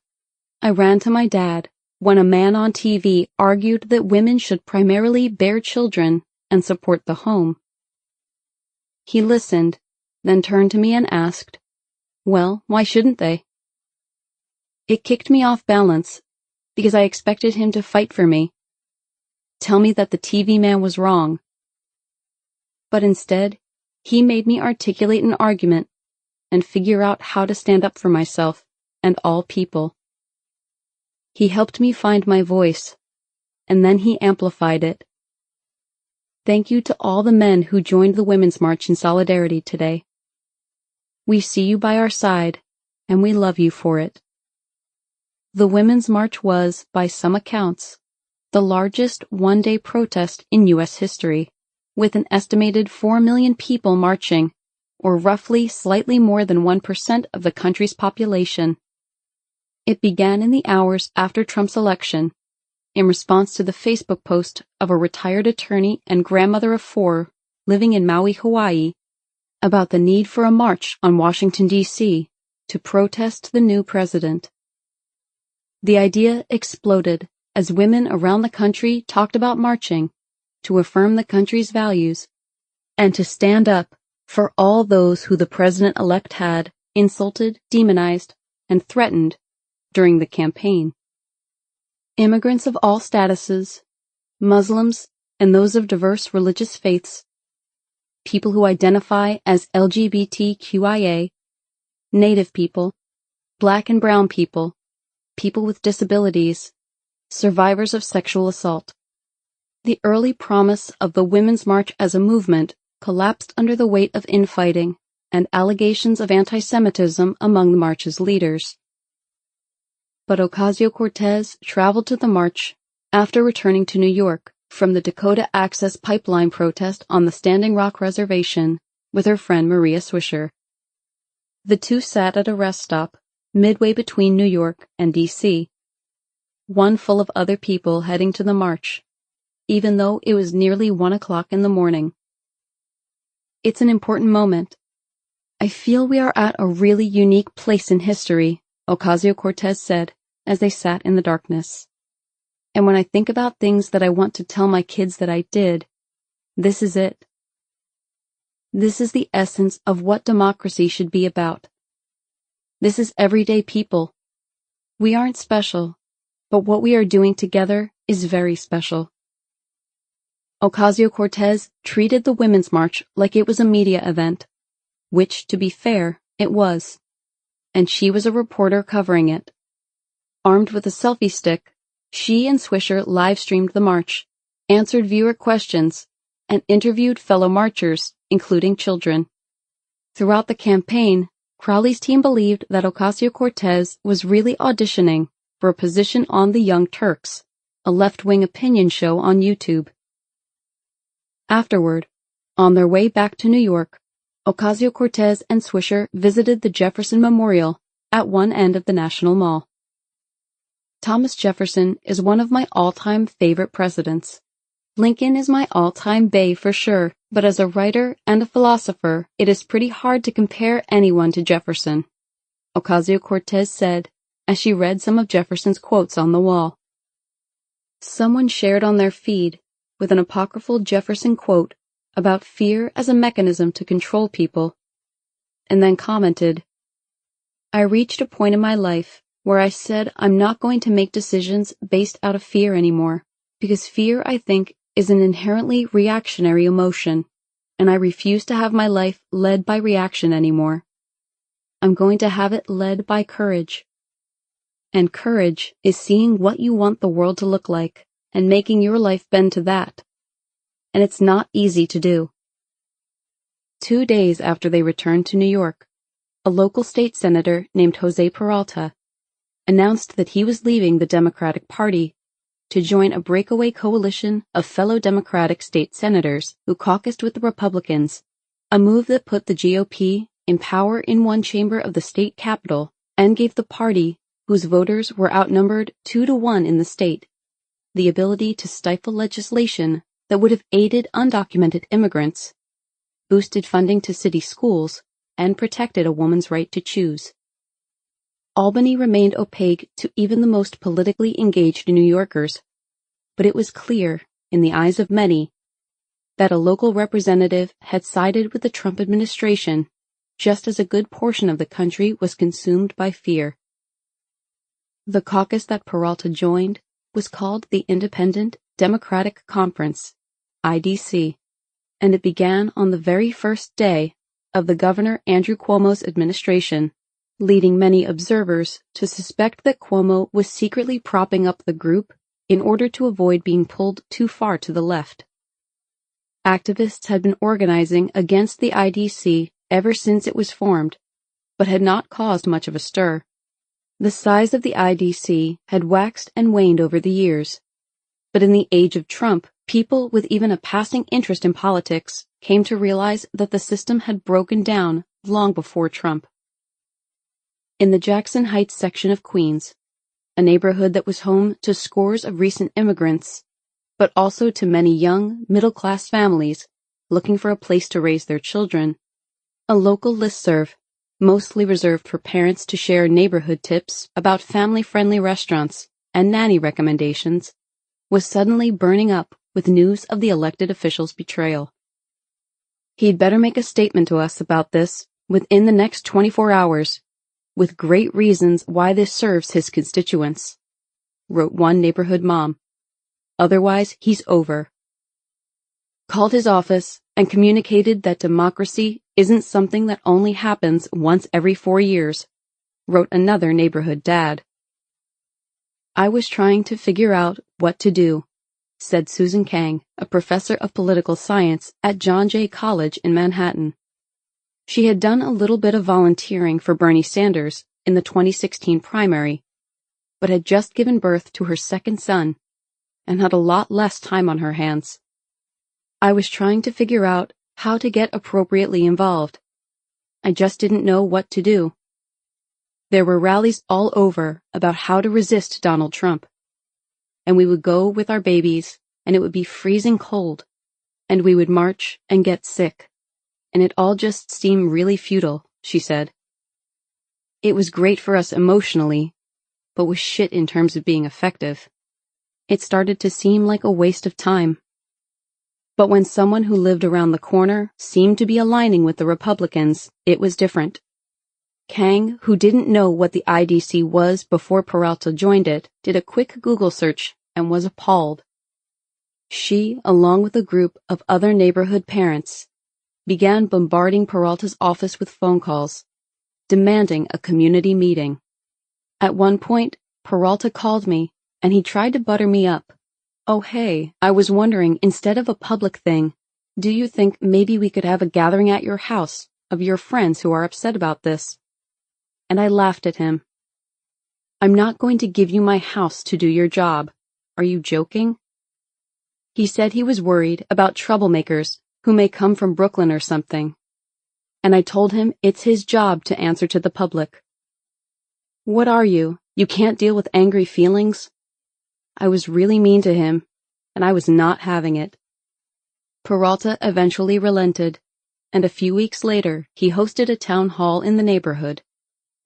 I ran to my dad when a man on TV argued that women should primarily bear children and support the home. He listened, then turned to me and asked, "Well, why shouldn't they?" It kicked me off balance because I expected him to fight for me, tell me that the TV man was wrong. But instead, he made me articulate an argument and figure out how to stand up for myself and all people. He helped me find my voice, and then he amplified it. Thank you to all the men who joined the Women's March in solidarity today. We see you by our side, and we love you for it. The Women's March was, by some accounts, the largest one-day protest in U.S. history, with an estimated 4 million people marching, or roughly slightly more than 1% of the country's population. It began in the hours after Trump's election, in response to the Facebook post of a retired attorney and grandmother of 4 living in Maui, Hawaii, about the need for a march on Washington, D.C. to protest the new president. The idea exploded as women around the country talked about marching to affirm the country's values and to stand up for all those who the president-elect had insulted, demonized, and threatened during the campaign. Immigrants of all statuses, Muslims and those of diverse religious faiths, people who identify as LGBTQIA, Native people, Black and Brown people, people with disabilities, survivors of sexual assault. The early promise of the Women's March as a movement collapsed under the weight of infighting and allegations of anti-Semitism among the march's leaders. But Ocasio-Cortez traveled to the march after returning to New York from the Dakota Access Pipeline protest on the Standing Rock Reservation with her friend Maria Swisher. The two sat at a rest stop midway between New York and D.C., one full of other people heading to the march, even though it was nearly 1 o'clock in the morning. It's an important moment. I feel we are at a really unique place in history, Ocasio-Cortez said as they sat in the darkness. And when I think about things that I want to tell my kids that I did, this is it. This is the essence of what democracy should be about. This is everyday people. We aren't special, but what we are doing together is very special. Ocasio-Cortez treated the Women's March like it was a media event, which, to be fair, it was, and she was a reporter covering it. Armed with a selfie stick, she and Swisher live-streamed the march, answered viewer questions, and interviewed fellow marchers, including children. Throughout the campaign, Crowley's team believed that Ocasio-Cortez was really auditioning for a position on The Young Turks, a left-wing opinion show on YouTube. Afterward, on their way back to New York, Ocasio-Cortez and Swisher visited the Jefferson Memorial at one end of the National Mall. Thomas Jefferson is one of my all-time favorite presidents. Lincoln is my all-time bae for sure, but as a writer and a philosopher, it is pretty hard to compare anyone to Jefferson, Ocasio-Cortez said as she read some of Jefferson's quotes on the wall. Someone shared on their feed with an apocryphal Jefferson quote about fear as a mechanism to control people, and then commented, "I reached a point in my life where I said I'm not going to make decisions based out of fear anymore, because fear, I think, is an inherently reactionary emotion, and I refuse to have my life led by reaction anymore. I'm going to have it led by courage. And courage is seeing what you want the world to look like and making your life bend to that. And it's not easy to do." 2 days after they returned to New York, a local state senator named Jose Peralta announced that he was leaving the Democratic Party to join a breakaway coalition of fellow Democratic state senators who caucused with the Republicans, a move that put the GOP in power in one chamber of the state capitol and gave the party, whose voters were outnumbered 2-1 in the state, the ability to stifle legislation that would have aided undocumented immigrants, boosted funding to city schools, and protected a woman's right to choose. Albany remained opaque to even the most politically engaged New Yorkers, but it was clear, in the eyes of many, that a local representative had sided with the Trump administration, just as a good portion of the country was consumed by fear. The caucus that Peralta joined was called the Independent Democratic Conference, IDC, and it began on the very first day of the Governor Andrew Cuomo's administration, leading many observers to suspect that Cuomo was secretly propping up the group in order to avoid being pulled too far to the left. Activists had been organizing against the IDC ever since it was formed, but had not caused much of a stir. The size of the IDC had waxed and waned over the years, but in the age of Trump, people with even a passing interest in politics came to realize that the system had broken down long before Trump. In the Jackson Heights section of Queens, a neighborhood that was home to scores of recent immigrants, but also to many young, middle-class families looking for a place to raise their children, a local listserv, mostly reserved for parents to share neighborhood tips about family-friendly restaurants and nanny recommendations, was suddenly burning up with news of the elected official's betrayal. "He'd better make a statement to us about this within the next 24 hours, with great reasons why this serves his constituents," wrote one neighborhood mom. "Otherwise, he's over." Called his office and communicated that democracy isn't something that only happens once every 4 years, wrote another neighborhood dad. "I was trying to figure out what to do," said Susan Kang, a professor of political science at John Jay College in Manhattan. She had done a little bit of volunteering for Bernie Sanders in the 2016 primary, but had just given birth to her second son and had a lot less time on her hands. "I was trying to figure out how to get appropriately involved. I just didn't know what to do. There were rallies all over about how to resist Donald Trump. And we would go with our babies, and it would be freezing cold, and we would march and get sick. And it all just seemed really futile," she said. "It was great for us emotionally, but was shit in terms of being effective. It started to seem like a waste of time." But when someone who lived around the corner seemed to be aligning with the Republicans, it was different. Kang, who didn't know what the IDC was before Peralta joined it, did a quick Google search and was appalled. She, along with a group of other neighborhood parents, began bombarding Peralta's office with phone calls, demanding a community meeting. At one point, Peralta called me, and he tried to butter me up. "Oh hey, I was wondering, instead of a public thing, do you think maybe we could have a gathering at your house of your friends who are upset about this?" And I laughed at him. "I'm not going to give you my house to do your job. Are you joking?" He said he was worried about troublemakers who may come from Brooklyn or something. and I told him it's his job to answer to the public. What are you? You can't deal with angry feelings? I was really mean to him, and I was not having it. Peralta eventually relented, and a few weeks later he hosted a town hall in the neighborhood,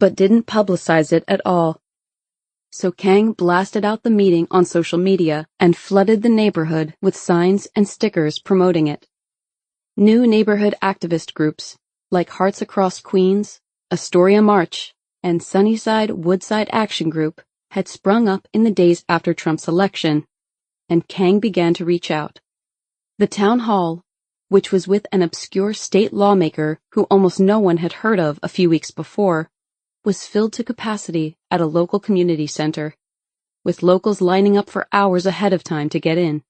but didn't publicize it at all. So Kang blasted out the meeting on social media and flooded the neighborhood with signs and stickers promoting it. New neighborhood activist groups, like Hearts Across Queens, Astoria March, and Sunnyside Woodside Action Group, had sprung up in the days after Trump's election, and Kang began to reach out. The town hall, which was with an obscure state lawmaker who almost no one had heard of a few weeks before, was filled to capacity at a local community center, with locals lining up for hours ahead of time to get in.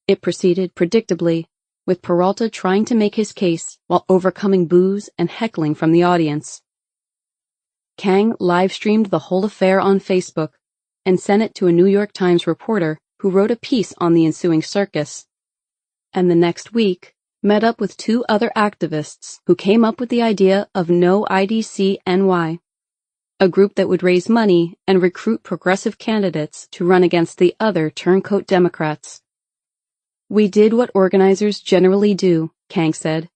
It proceeded predictably, with Peralta trying to make his case while overcoming boos and heckling from the audience. Kang live-streamed the whole affair on Facebook and sent it to a New York Times reporter who wrote a piece on the ensuing circus, and the next week met up with two other activists who came up with the idea of No IDC NY, a group that would raise money and recruit progressive candidates to run against the other turncoat Democrats. We did what organizers generally do, Kang said.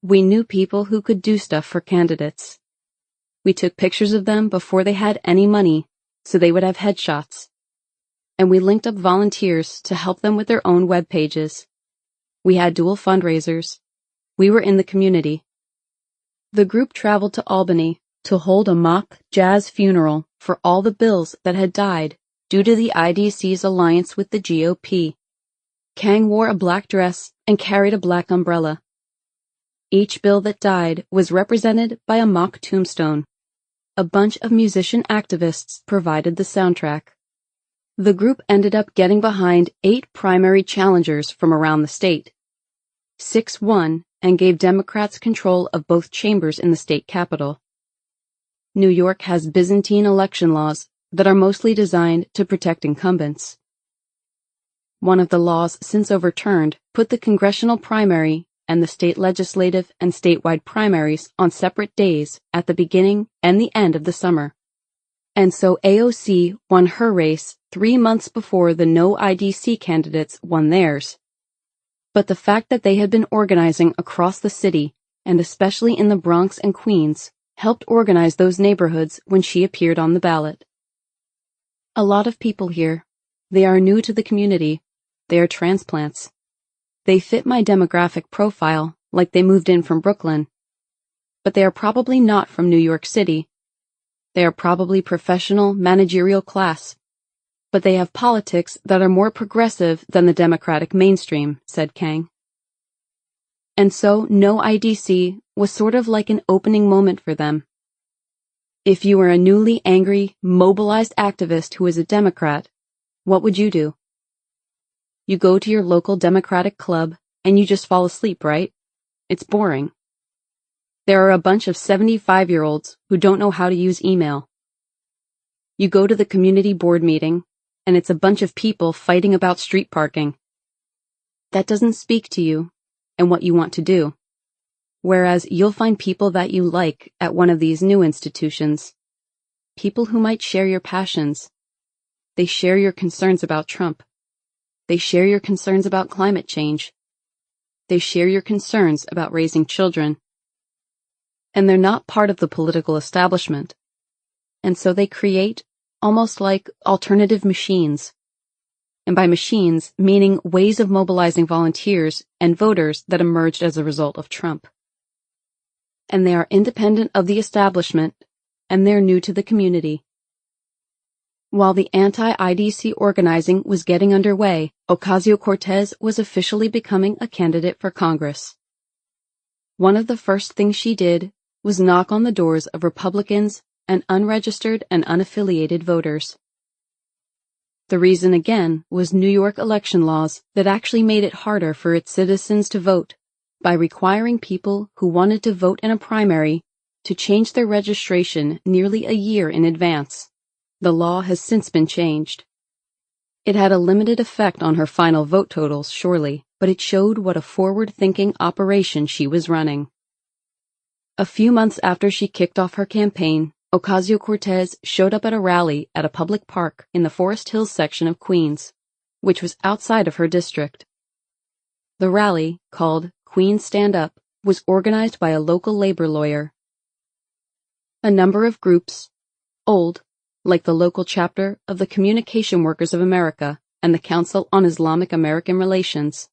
We knew people who could do stuff for candidates. We took pictures of them before they had any money, so they would have headshots. And we linked up volunteers to help them with their own web pages. We had dual fundraisers. We were in the community. The group traveled to Albany to hold a mock jazz funeral for all the bills that had died due to the IDC's alliance with the GOP. Kang wore a black dress and carried a black umbrella. Each bill that died was represented by a mock tombstone. A bunch of musician activists provided the soundtrack. The group ended up getting behind 8 primary challengers from around the state. 6 won and gave Democrats control of both chambers in the state capitol. New York has Byzantine election laws that are mostly designed to protect incumbents. One of the laws since overturned put the congressional primary and the state legislative and statewide primaries on separate days at the beginning and the end of the summer. And so AOC won her race 3 months before the No IDC candidates won theirs. But the fact that they had been organizing across the city, and especially in the Bronx and Queens, helped organize those neighborhoods when she appeared on the ballot. A lot of people here. They are new to the community. They are transplants. They fit my demographic profile, like they moved in from Brooklyn. But they are probably not from New York City. They are probably professional, managerial class. But they have politics that are more progressive than the Democratic mainstream, said Kang. And so No IDC was sort of like an opening moment for them. If you were a newly angry, mobilized activist who is a Democrat, what would you do? You go to your local Democratic club and you just fall asleep, right? It's boring. There are a bunch of 75-year-olds who don't know how to use email. You go to the community board meeting, and it's a bunch of people fighting about street parking. That doesn't speak to you and what you want to do. Whereas you'll find people that you like at one of these new institutions. People who might share your passions. They share your concerns about Trump. They share your concerns about climate change. They share your concerns about raising children. And they're not part of the political establishment. And so they create almost like alternative machines. And by machines, meaning ways of mobilizing volunteers and voters that emerged as a result of Trump. And they are independent of the establishment, and they're new to the community. While the anti-IDC organizing was getting underway, Ocasio-Cortez was officially becoming a candidate for Congress. One of the first things she did was knock on the doors of Republicans and unregistered and unaffiliated voters. The reason again was New York election laws that actually made it harder for its citizens to vote by requiring people who wanted to vote in a primary to change their registration nearly a year in advance. The law has since been changed. It had a limited effect on her final vote totals, surely, but it showed what a forward-thinking operation she was running. A few months after she kicked off her campaign, Ocasio-Cortez showed up at a rally at a public park in the Forest Hills section of Queens, which was outside of her district. The rally, called Queens Stand Up, was organized by a local labor lawyer. A number of groups, old, like the local chapter of the Communication Workers of America and the Council on Islamic-American Relations,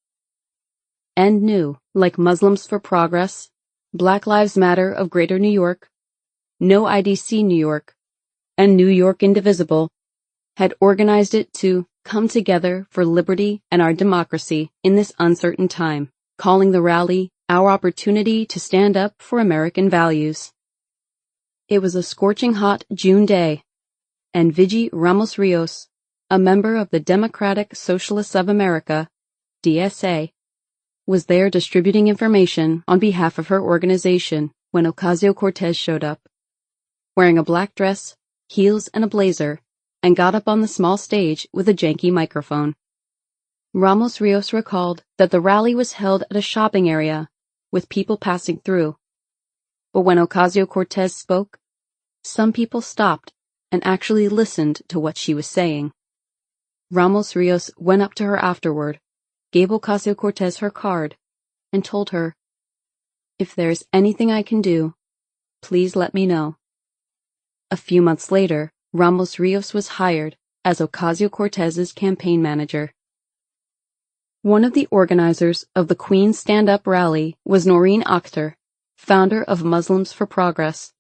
and new, like Muslims for Progress, Black Lives Matter of Greater New York, No IDC New York, and New York Indivisible, had organized it to come together for liberty and our democracy in this uncertain time, calling the rally our opportunity to stand up for American values. It was a scorching hot June day, and Vigi Ramos Rios, a member of the Democratic Socialists of America, DSA, was there distributing information on behalf of her organization when Ocasio-Cortez showed up, wearing a black dress, heels, and a blazer, and got up on the small stage with a janky microphone. Ramos Rios recalled that the rally was held at a shopping area, with people passing through. But when Ocasio-Cortez spoke, some people stopped and actually listened to what she was saying. Ramos Rios went up to her afterward, gave Ocasio-Cortez her card, and told her, "If there's anything I can do, please let me know." A few months later, Ramos Rios was hired as Ocasio-Cortez's campaign manager. One of the organizers of the Queens Stand Up rally was Noreen Akhter, founder of Muslims for Progress.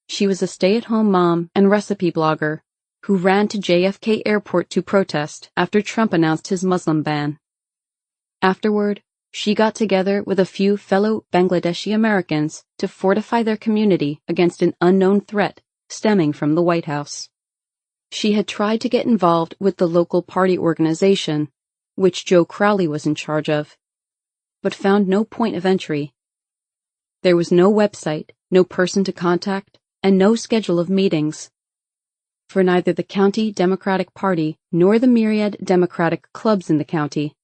She was a stay-at-home mom and recipe blogger who ran to JFK Airport to protest after Trump announced his Muslim ban. Afterward, she got together with a few fellow Bangladeshi Americans to fortify their community against an unknown threat stemming from the White House. She had tried to get involved with the local party organization, which Joe Crowley was in charge of, but found no point of entry. There was no website, no person to contact, and no schedule of meetings. For neither the county Democratic Party nor the myriad Democratic clubs in the county.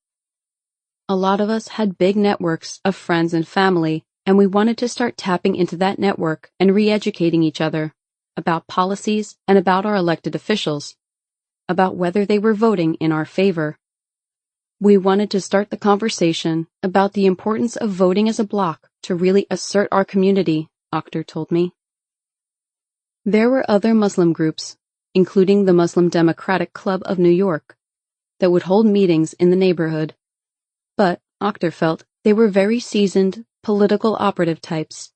A lot of us had big networks of friends and family, and we wanted to start tapping into that network and re-educating each other about policies and about our elected officials, about whether they were voting in our favor. We wanted to start the conversation about the importance of voting as a bloc to really assert our community, Akhter told me. There were other Muslim groups, including the Muslim Democratic Club of New York, that would hold meetings in the neighborhood. But, Akhter felt, they were very seasoned, political operative types.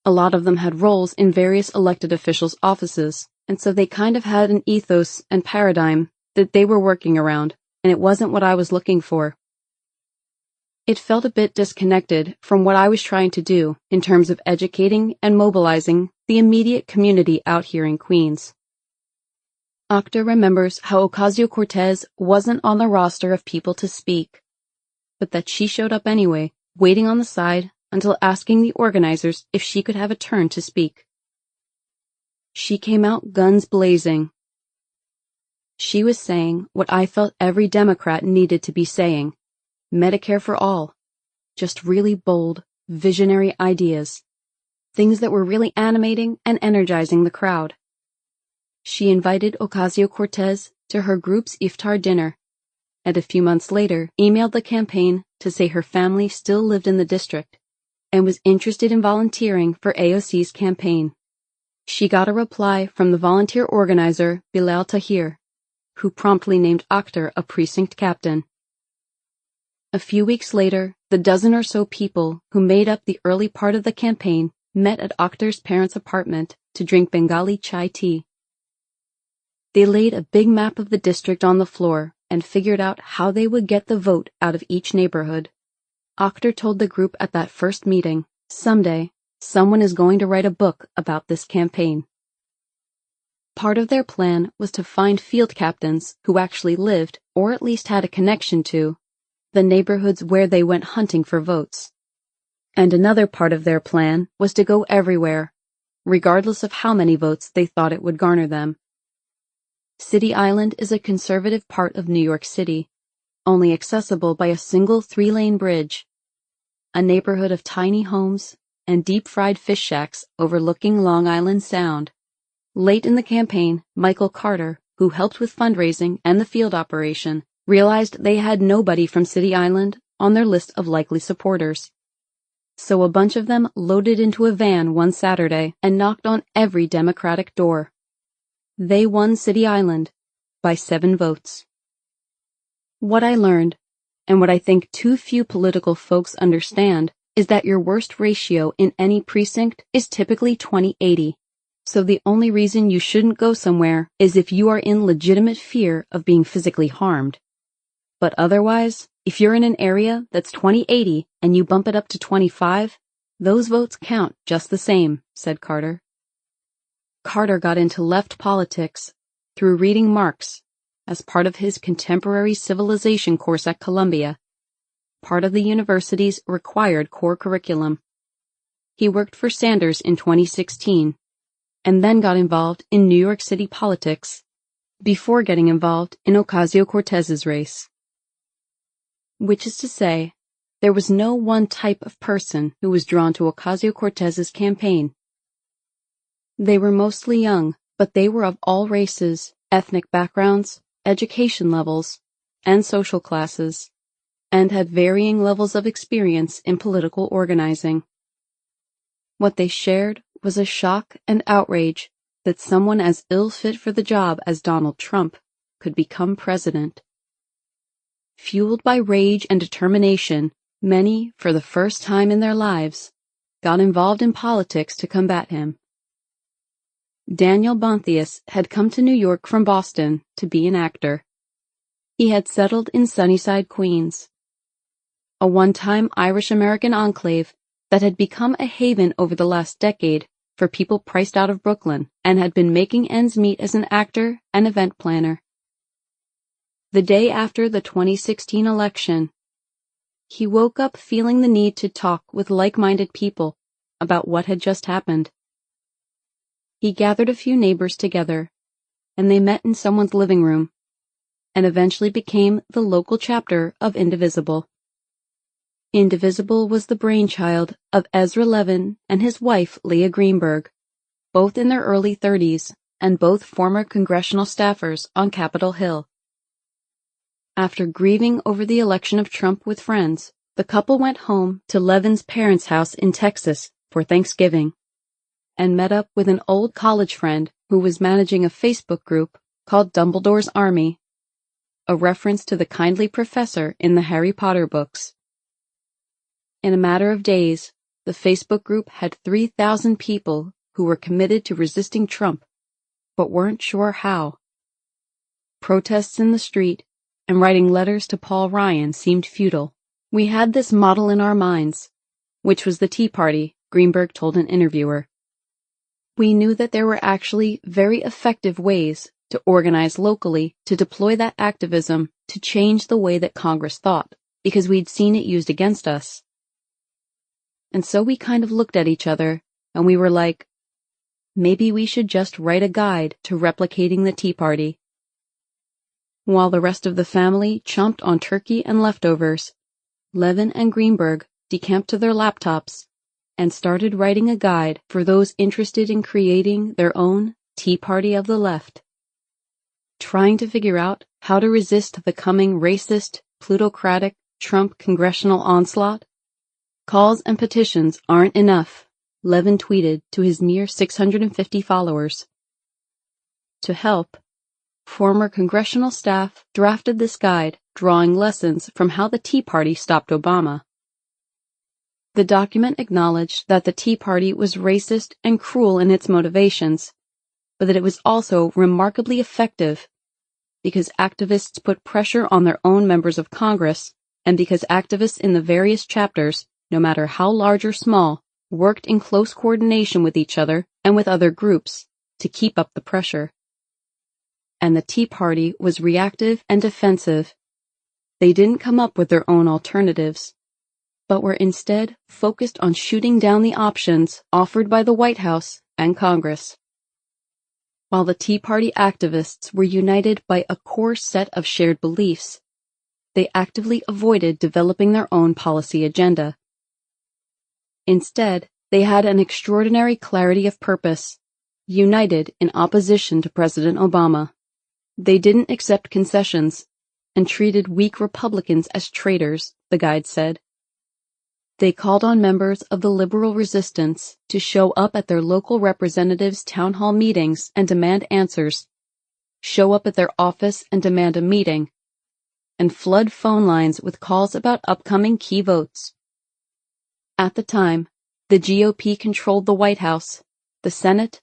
A lot of them had roles in various elected officials' offices, and so they kind of had an ethos and paradigm that they were working around, and it wasn't what I was looking for. It felt a bit disconnected from what I was trying to do in terms of educating and mobilizing the immediate community out here in Queens. Akhter remembers how Ocasio-Cortez wasn't on the roster of people to speak, but that she showed up anyway, waiting on the side until asking the organizers if she could have a turn to speak. She came out guns blazing. She was saying what I felt every Democrat needed to be saying: Medicare for all. Just really bold, visionary ideas. Things that were really animating and energizing the crowd. She invited Ocasio-Cortez to her group's iftar dinner, and a few months later emailed the campaign to say her family still lived in the district and was interested in volunteering for AOC's campaign. She got a reply from the volunteer organizer Bilal Tahir, who promptly named Akhter a precinct captain. A few weeks later, the dozen or so people who made up the early part of the campaign met at Akhter's parents' apartment to drink Bengali chai tea. They laid a big map of the district on the floor and figured out how they would get the vote out of each neighborhood. Akhter told the group at that first meeting, "Someday, someone is going to write a book about this campaign." Part of their plan was to find field captains who actually lived, or at least had a connection to, the neighborhoods where they went hunting for votes. And another part of their plan was to go everywhere, regardless of how many votes they thought it would garner them. City Island is a conservative part of New York City, only accessible by a single 3-lane bridge, a neighborhood of tiny homes and deep-fried fish shacks overlooking Long Island Sound. Late in the campaign, Michael Carter, who helped with fundraising and the field operation, realized they had nobody from City Island on their list of likely supporters. So a bunch of them loaded into a van one Saturday and knocked on every Democratic door. They won City Island by 7 votes. What I learned, and what I think too few political folks understand, is that your worst ratio in any precinct is typically 20-80. So the only reason you shouldn't go somewhere is if you are in legitimate fear of being physically harmed. But otherwise, if you're in an area that's 20-80 and you bump it up to 25, those votes count just the same, said Carter. Carter got into left politics through reading Marx as part of his Contemporary Civilization course at Columbia, part of the university's required core curriculum. He worked for Sanders in 2016, and then got involved in New York City politics, before getting involved in Ocasio-Cortez's race. Which is to say, there was no one type of person who was drawn to Ocasio-Cortez's campaign. They were mostly young, but they were of all races, ethnic backgrounds, education levels, and social classes, and had varying levels of experience in political organizing. What they shared was a shock and outrage that someone as ill-fit for the job as Donald Trump could become president. Fueled by rage and determination, many, for the first time in their lives, got involved in politics to combat him. Daniel Bonthius had come to New York from Boston to be an actor. He had settled in Sunnyside, Queens, a one-time Irish-American enclave that had become a haven over the last decade for people priced out of Brooklyn and had been making ends meet as an actor and event planner. The day after the 2016 election, he woke up feeling the need to talk with like-minded people about what had just happened. He gathered a few neighbors together, and they met in someone's living room, and eventually became the local chapter of Indivisible. Indivisible was the brainchild of Ezra Levin and his wife Leah Greenberg, both in their early 30s and both former congressional staffers on Capitol Hill. After grieving over the election of Trump with friends, the couple went home to Levin's parents' house in Texas for Thanksgiving and met up with an old college friend who was managing a Facebook group called Dumbledore's Army, a reference to the kindly professor in the Harry Potter books. In a matter of days, the Facebook group had 3,000 people who were committed to resisting Trump, but weren't sure how. Protests in the street and writing letters to Paul Ryan seemed futile. We had this model in our minds, which was the Tea Party, Greenberg told an interviewer. We knew that there were actually very effective ways to organize locally to deploy that activism to change the way that Congress thought, because we'd seen it used against us. And so we kind of looked at each other, and we were like, maybe we should just write a guide to replicating the Tea Party. While the rest of the family chomped on turkey and leftovers, Levin and Greenberg decamped to their laptops and started writing a guide for those interested in creating their own Tea Party of the left. Trying to figure out how to resist the coming racist, plutocratic Trump congressional onslaught? Calls and petitions aren't enough, Levin tweeted to his mere 650 followers. To help, former congressional staff drafted this guide, drawing lessons from how the Tea Party stopped Obama. The document acknowledged that the Tea Party was racist and cruel in its motivations, but that it was also remarkably effective because activists put pressure on their own members of Congress and because activists in the various chapters, no matter how large or small, worked in close coordination with each other and with other groups to keep up the pressure. And the Tea Party was reactive and defensive. They didn't come up with their own alternatives, but were instead focused on shooting down the options offered by the White House and Congress. While the Tea Party activists were united by a core set of shared beliefs, they actively avoided developing their own policy agenda. Instead, They had an extraordinary clarity of purpose, united in opposition to President Obama. They didn't accept concessions and treated weak Republicans as traitors, the guide said. They called on members of the liberal resistance to show up at their local representatives' town hall meetings and demand answers, show up at their office and demand a meeting, and flood phone lines with calls about upcoming key votes. At the time, the GOP controlled the White House, the Senate,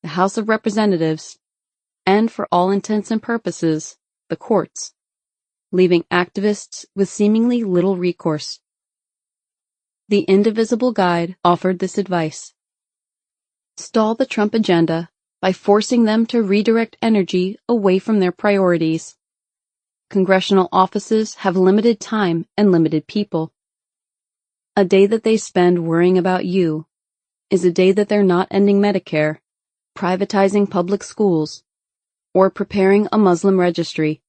the House of Representatives, and for all intents and purposes, the courts, leaving activists with seemingly little recourse. The Indivisible Guide offered this advice. Stall the Trump agenda by forcing them to redirect energy away from their priorities. Congressional offices have limited time and limited people. A day that they spend worrying about you is a day that they're not ending Medicare, privatizing public schools, or preparing a Muslim registry.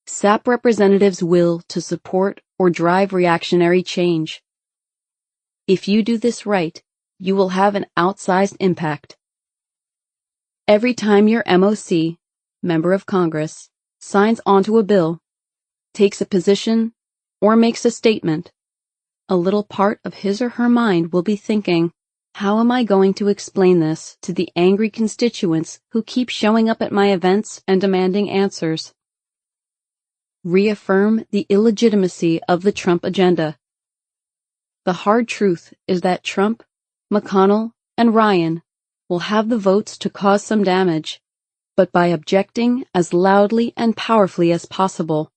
Sap representatives' will to support or drive reactionary change. If you do this right, you will have an outsized impact. Every time your MOC, member of Congress, signs onto a bill, takes a position, or makes a statement, a little part of his or her mind will be thinking, how am I going to explain this to the angry constituents who keep showing up at my events and demanding answers? Reaffirm the illegitimacy of the Trump agenda. The hard truth is that Trump, McConnell, and Ryan will have the votes to cause some damage, but by objecting as loudly and powerfully as possible,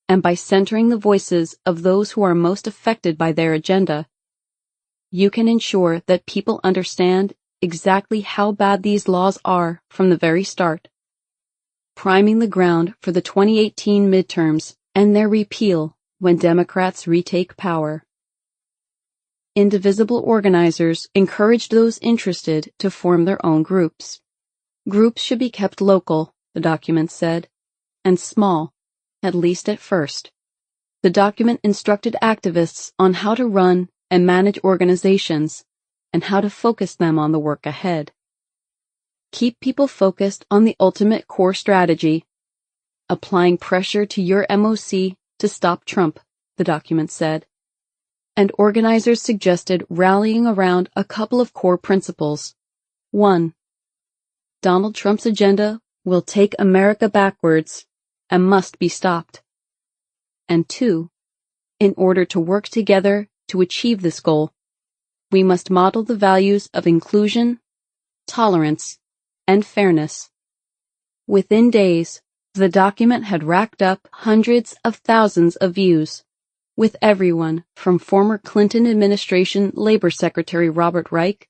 and by centering the voices of those who are most affected by their agenda, you can ensure that people understand exactly how bad these laws are from the very start, priming the ground for the 2018 midterms and their repeal when Democrats retake power. Indivisible organizers encouraged those interested to form their own groups. Groups should be kept local, the document said, and small, at least at first. The document instructed activists on how to run and manage organizations and how to focus them on the work ahead. Keep people focused on the ultimate core strategy, applying pressure to your MOC to stop Trump, the document said. And organizers suggested rallying around a couple of core principles. 1. Donald Trump's agenda will take America backwards and must be stopped. And 2. In order to work together to achieve this goal, we must model the values of inclusion, tolerance, and fairness. Within days, the document had racked up hundreds of thousands of views, with everyone from former Clinton administration Labor Secretary Robert Reich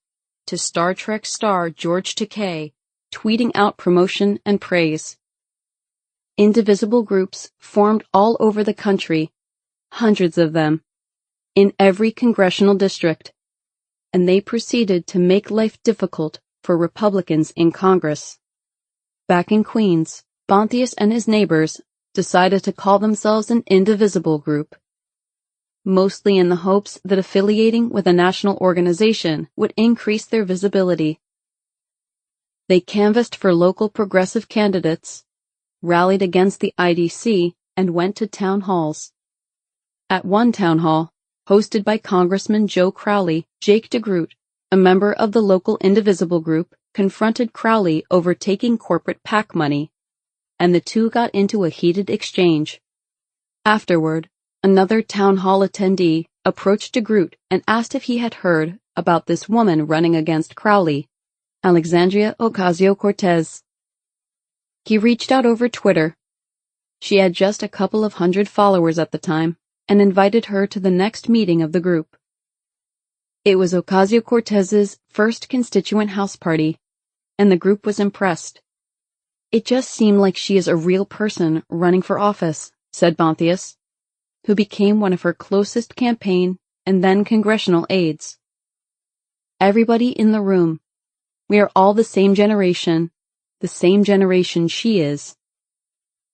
to Star Trek star George Takei tweeting out promotion and praise. Indivisible groups formed all over the country, hundreds of them, in every congressional district, and they proceeded to make life difficult for Republicans in Congress. Back in Queens, Bontius and his neighbors decided to call themselves an indivisible group, mostly in the hopes that affiliating with a national organization would increase their visibility. They canvassed for local progressive candidates, rallied against the IDC, and went to town halls. At one town hall, hosted by Congressman Joe Crowley, Jake DeGroot, a member of the local Indivisible group, confronted Crowley over taking corporate PAC money, and the two got into a heated exchange. Afterward, another town hall attendee approached DeGroot and asked if he had heard about this woman running against Crowley, Alexandria Ocasio-Cortez. He reached out over Twitter. She had just a couple of hundred followers at the time, and invited her to the next meeting of the group. It was Ocasio-Cortez's first constituent house party, and the group was impressed. It just seemed like she is a real person running for office, said Bontius, who became one of her closest campaign and then congressional aides. Everybody in the room. We are all the same generation she is.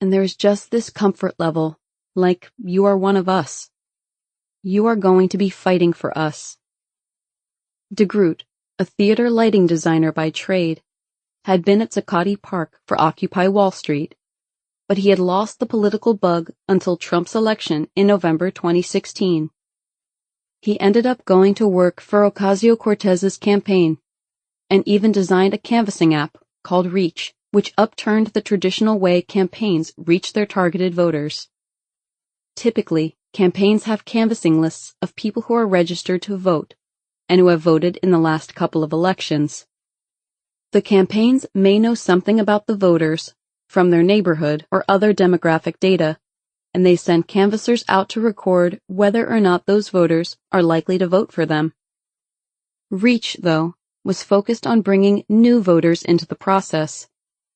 And there's just this comfort level, like you are one of us. You are going to be fighting for us. De Groot, a theater lighting designer by trade, had been at Zuccotti Park for Occupy Wall Street, but he had lost the political bug until Trump's election in November 2016. He ended up going to work for Ocasio-Cortez's campaign, and even designed a canvassing app called Reach, which upturned the traditional way campaigns reach their targeted voters. Typically, campaigns have canvassing lists of people who are registered to vote and who have voted in the last couple of elections. The campaigns may know something about the voters from their neighborhood or other demographic data, and they send canvassers out to record whether or not those voters are likely to vote for them. Reach, though, was focused on bringing new voters into the process,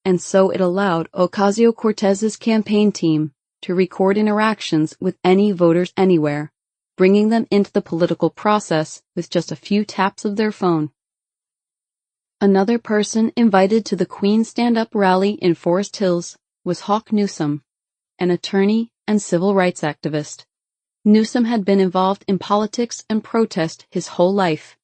and so it allowed Ocasio-Cortez's campaign team to record interactions with any voters anywhere, bringing them into the political process with just a few taps of their phone. Another person invited to the Queen Stand-Up rally in Forest Hills was Hawk Newsome, an attorney and civil rights activist. Newsome had been involved in politics and protest his whole life.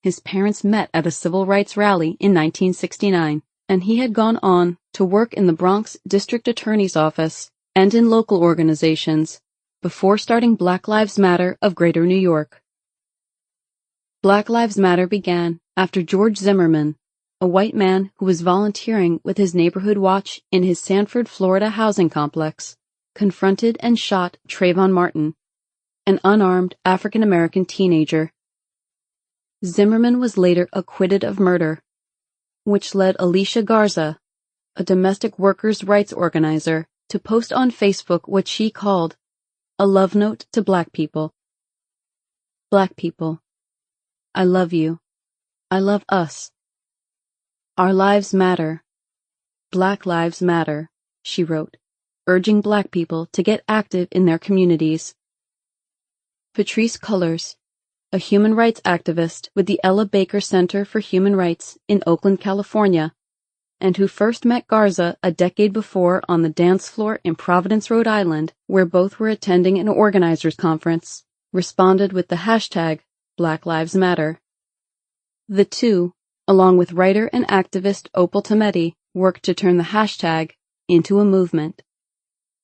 His parents met at a civil rights rally in 1969, and he had gone on to work in the Bronx District Attorney's Office and in local organizations before starting Black Lives Matter of Greater New York. Black Lives Matter began after George Zimmerman, a white man who was volunteering with his neighborhood watch in his Sanford, Florida housing complex, confronted and shot Trayvon Martin, an unarmed African-American teenager. Zimmerman was later acquitted of murder, which led Alicia Garza, a domestic workers' rights organizer, to post on Facebook what she called a love note to Black people. Black people, I love you. I love us. Our lives matter. Black lives matter, she wrote, urging Black people to get active in their communities. Patrisse Cullors, a human rights activist with the Ella Baker Center for Human Rights in Oakland, California, and who first met Garza a decade before on the dance floor in Providence, Rhode Island, where both were attending an organizers' conference, responded with the hashtag Black Lives Matter. The two, along with writer and activist Opal Tometi, worked to turn the hashtag into a movement.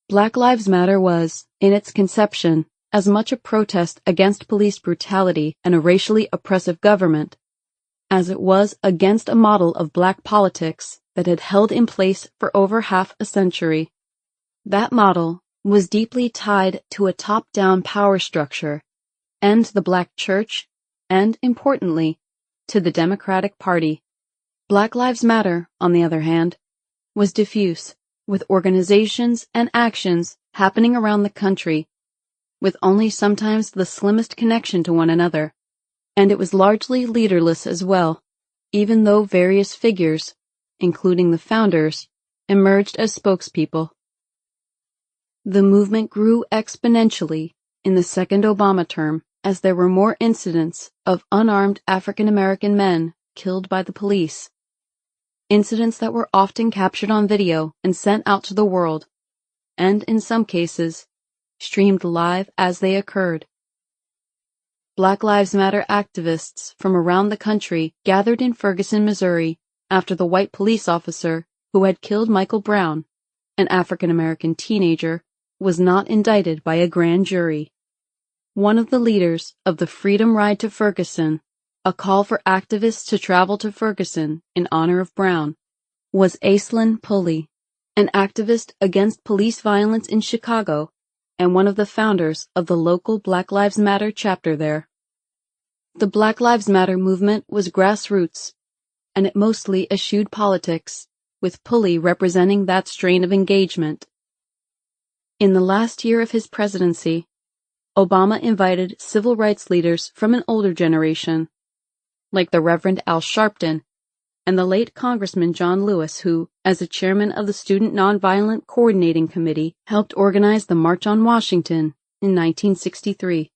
Black Lives Matter was, in its conception, as much a protest against police brutality and a racially oppressive government as it was against a model of Black politics that had held in place for over half a century. That model was deeply tied to a top-down power structure and the Black church and, importantly, to the Democratic Party. Black Lives Matter, on the other hand, was diffuse, with organizations and actions happening around the country, with only sometimes the slimmest connection to one another, and it was largely leaderless as well, even though various figures, including the founders, emerged as spokespeople. The movement grew exponentially in the second Obama term as there were more incidents of unarmed African American men killed by the police, incidents that were often captured on video and sent out to the world, and in some cases, streamed live as they occurred. Black Lives Matter activists from around the country gathered in Ferguson, Missouri, after the white police officer who had killed Michael Brown, an African-American teenager, was not indicted by a grand jury. One of the leaders of the Freedom Ride to Ferguson, a call for activists to travel to Ferguson in honor of Brown, was Aislinn Pulley, an activist against police violence in Chicago and one of the founders of the local Black Lives Matter chapter there. The Black Lives Matter movement was grassroots, and it mostly eschewed politics, with Pulley representing that strain of engagement. In the last year of his presidency, Obama invited civil rights leaders from an older generation, like the Reverend Al Sharpton and the late Congressman John Lewis, who, as a chairman of the Student Nonviolent Coordinating Committee, helped organize the March on Washington in 1963.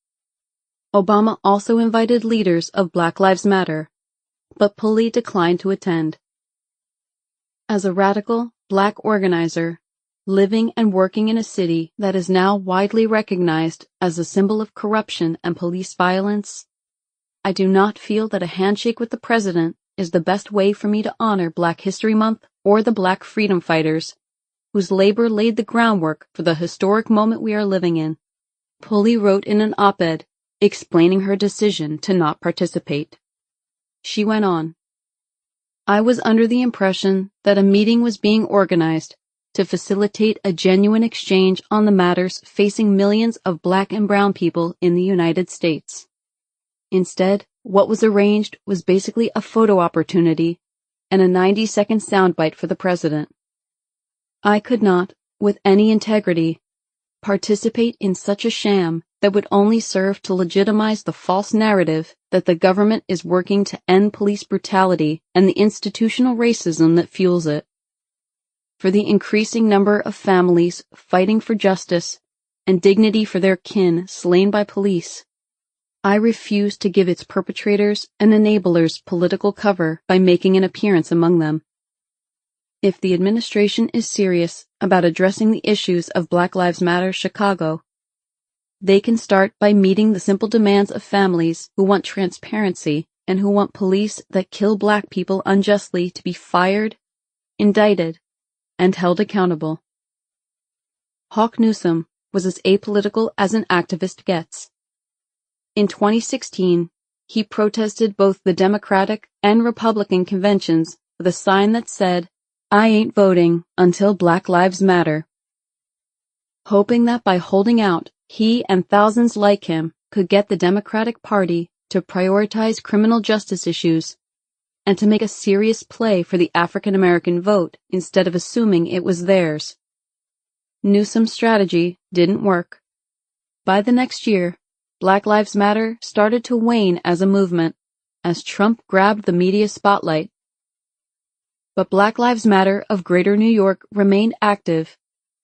Obama also invited leaders of Black Lives Matter, but Pulley declined to attend. As a radical Black organizer, living and working in a city that is now widely recognized as a symbol of corruption and police violence, I do not feel that a handshake with the president is the best way for me to honor Black History Month or the Black freedom fighters, whose labor laid the groundwork for the historic moment we are living in," Pulley wrote in an op-ed explaining her decision to not participate. She went on, "I was under the impression that a meeting was being organized to facilitate a genuine exchange on the matters facing millions of Black and brown people in the United States. Instead, what was arranged was basically a photo opportunity and a 90-second soundbite for the president. I could not, with any integrity, participate in such a sham that would only serve to legitimize the false narrative that the government is working to end police brutality and the institutional racism that fuels it. For the increasing number of families fighting for justice and dignity for their kin slain by police, I refuse to give its perpetrators and enablers political cover by making an appearance among them. If the administration is serious about addressing the issues of Black Lives Matter Chicago, they can start by meeting the simple demands of families who want transparency and who want police that kill Black people unjustly to be fired, indicted, and held accountable." Hawk Newsome was as apolitical as an activist gets. In 2016, he protested both the Democratic and Republican conventions with a sign that said, "I ain't voting until Black Lives Matter," hoping that by holding out, he and thousands like him could get the Democratic Party to prioritize criminal justice issues and to make a serious play for the African American vote instead of assuming it was theirs. Newsome's strategy didn't work. By the next year, Black Lives Matter started to wane as a movement, as Trump grabbed the media spotlight. But Black Lives Matter of Greater New York remained active,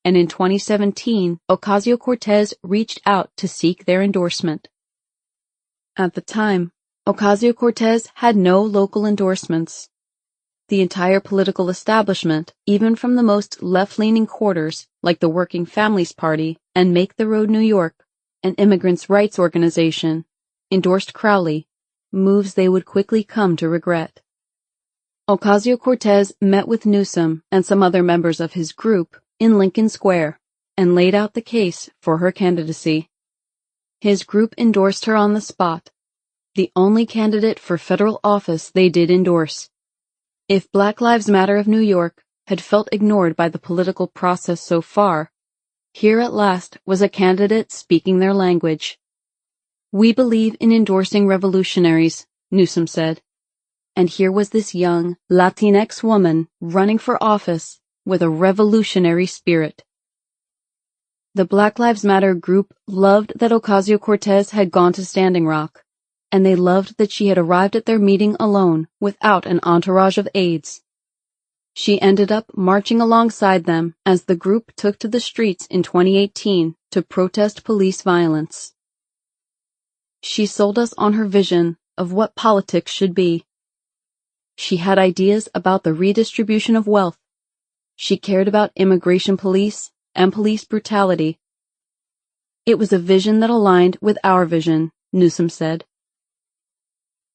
and in 2017, Ocasio-Cortez reached out to seek their endorsement. At the time, Ocasio-Cortez had no local endorsements. The entire political establishment, even from the most left-leaning quarters like the Working Families Party and Make the Road New York, an immigrants' rights organization, endorsed Crowley, moves they would quickly come to regret. Ocasio-Cortez met with Newsom and some other members of his group in Lincoln Square and laid out the case for her candidacy. His group endorsed her on the spot, the only candidate for federal office they did endorse. If Black Lives Matter of New York had felt ignored by the political process so far, here at last was a candidate speaking their language. "We believe in endorsing revolutionaries," Newsom said. And here was this young Latinx woman running for office with a revolutionary spirit. The Black Lives Matter group loved that Ocasio-Cortez had gone to Standing Rock, and they loved that she had arrived at their meeting alone without an entourage of aides. She ended up marching alongside them as the group took to the streets in 2018 to protest police violence. She sold us on her vision of what politics should be. She had ideas about the redistribution of wealth. She cared about immigration police and police brutality. It was a vision that aligned with our vision, Newsom said.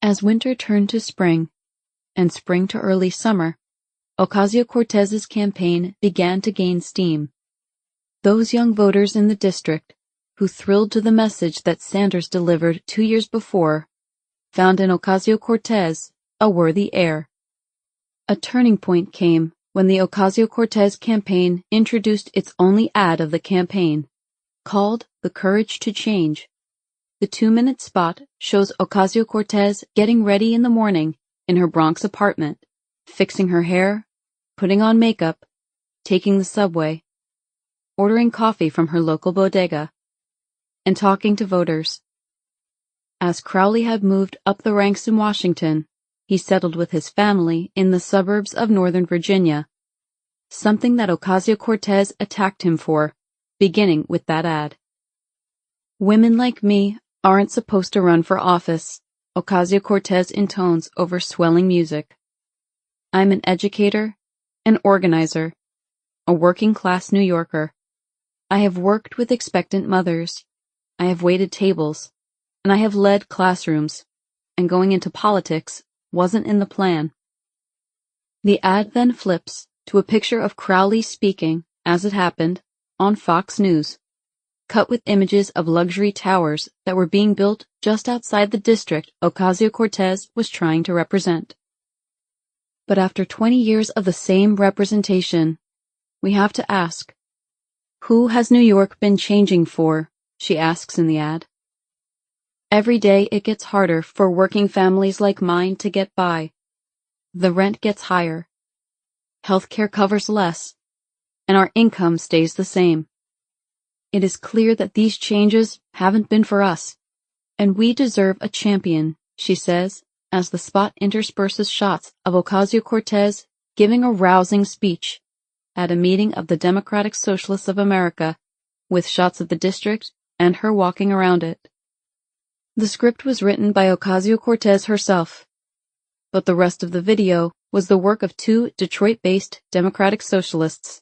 As winter turned to spring, and spring to early summer, Ocasio-Cortez's campaign began to gain steam. Those young voters in the district, who thrilled to the message that Sanders delivered 2 years before, found in Ocasio-Cortez a worthy heir. A turning point came when the Ocasio-Cortez campaign introduced its only ad of the campaign, called The Courage to Change. The 2-minute spot shows Ocasio-Cortez getting ready in the morning in her Bronx apartment, fixing her hair, putting on makeup, taking the subway, ordering coffee from her local bodega, and talking to voters. As Crowley had moved up the ranks in Washington, he settled with his family in the suburbs of Northern Virginia, something that Ocasio-Cortez attacked him for, beginning with that ad. "Women like me aren't supposed to run for office," Ocasio-Cortez intones over swelling music. "I'm an educator, an organizer, a working-class New Yorker. I have worked with expectant mothers. I have waited tables, and I have led classrooms, and going into politics wasn't in the plan. The ad then flips to a picture of Crowley speaking, as it happened, on Fox News, cut with images of luxury towers that were being built just outside the district Ocasio-Cortez was trying to represent. But after 20 years of the same representation, we have to ask, who has New York been changing for? She asks in the ad. Every day it gets harder for working families like mine to get by. The rent gets higher. Healthcare covers less, and our income stays the same. It is clear that these changes haven't been for us, and we deserve a champion, she says, as the spot intersperses shots of Ocasio-Cortez giving a rousing speech at a meeting of the Democratic Socialists of America, with shots of the district and her walking around it. The script was written by Ocasio-Cortez herself, but the rest of the video was the work of two Detroit-based Democratic Socialists,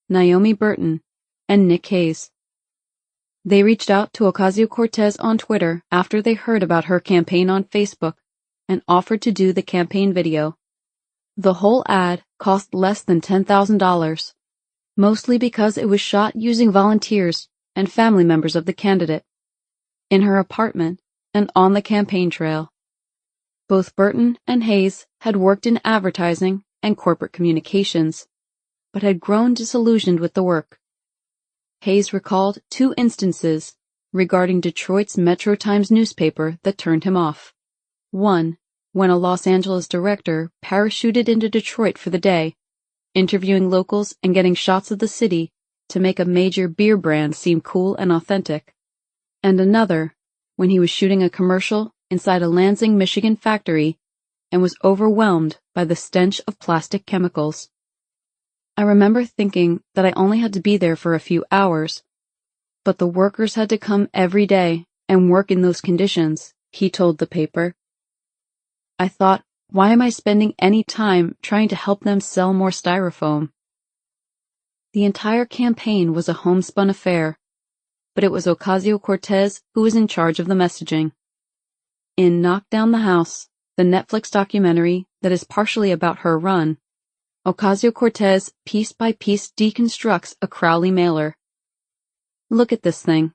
Naomi Burton and Nick Hayes. They reached out to Ocasio-Cortez on Twitter after they heard about her campaign on Facebook and offered to do the campaign video. The whole ad cost less than $10,000, mostly because it was shot using volunteers and family members of the candidate, in her apartment and on the campaign trail. Both Burton and Hayes had worked in advertising and corporate communications, but had grown disillusioned with the work. Hayes recalled 2 instances regarding Detroit's Metro Times newspaper that turned him off. One, when a Los Angeles director parachuted into Detroit for the day, interviewing locals and getting shots of the city to make a major beer brand seem cool and authentic. And another, when he was shooting a commercial inside a Lansing, Michigan factory and was overwhelmed by the stench of plastic chemicals. I remember thinking that I only had to be there for a few hours, but the workers had to come every day and work in those conditions, he told the paper. I thought, why am I spending any time trying to help them sell more styrofoam? The entire campaign was a homespun affair, but it was Ocasio-Cortez who was in charge of the messaging. In Knock Down the House, the Netflix documentary that is partially about her run, Ocasio-Cortez piece by piece deconstructs a Crowley mailer. Look at this thing.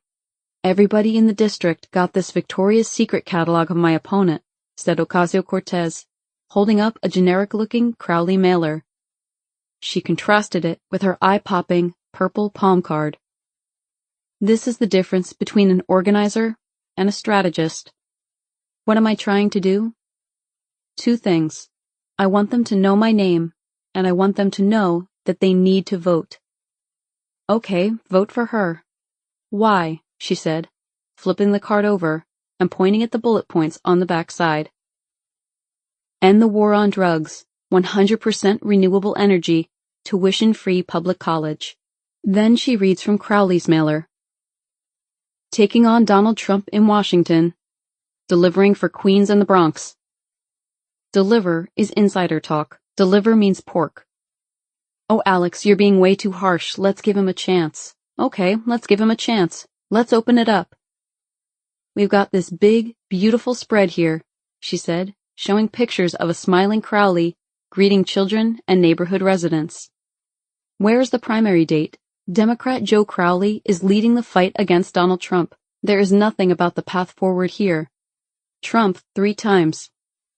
Everybody in the district got this Victoria's Secret catalog of my opponent, said Ocasio-Cortez, holding up a generic-looking Crowley mailer. She contrasted it with her eye-popping purple palm card. This is the difference between an organizer and a strategist. What am I trying to do? 2 things. I want them to know my name, and I want them to know that they need to vote. Okay, vote for her. Why? She said, flipping the card over and pointing at the bullet points on the back side. End the war on drugs, 100% renewable energy, tuition-free public college. Then she reads from Crowley's mailer. Taking on Donald Trump in Washington. Delivering for Queens and the Bronx. Deliver is insider talk. Deliver means pork. Oh, Alex, you're being way too harsh. Let's give him a chance. Okay, let's give him a chance. Let's open it up. We've got this big, beautiful spread here, she said, showing pictures of a smiling Crowley greeting children and neighborhood residents. Where's the primary date? Democrat Joe Crowley is leading the fight against Donald Trump. There is nothing about the path forward here. Trump 3 times.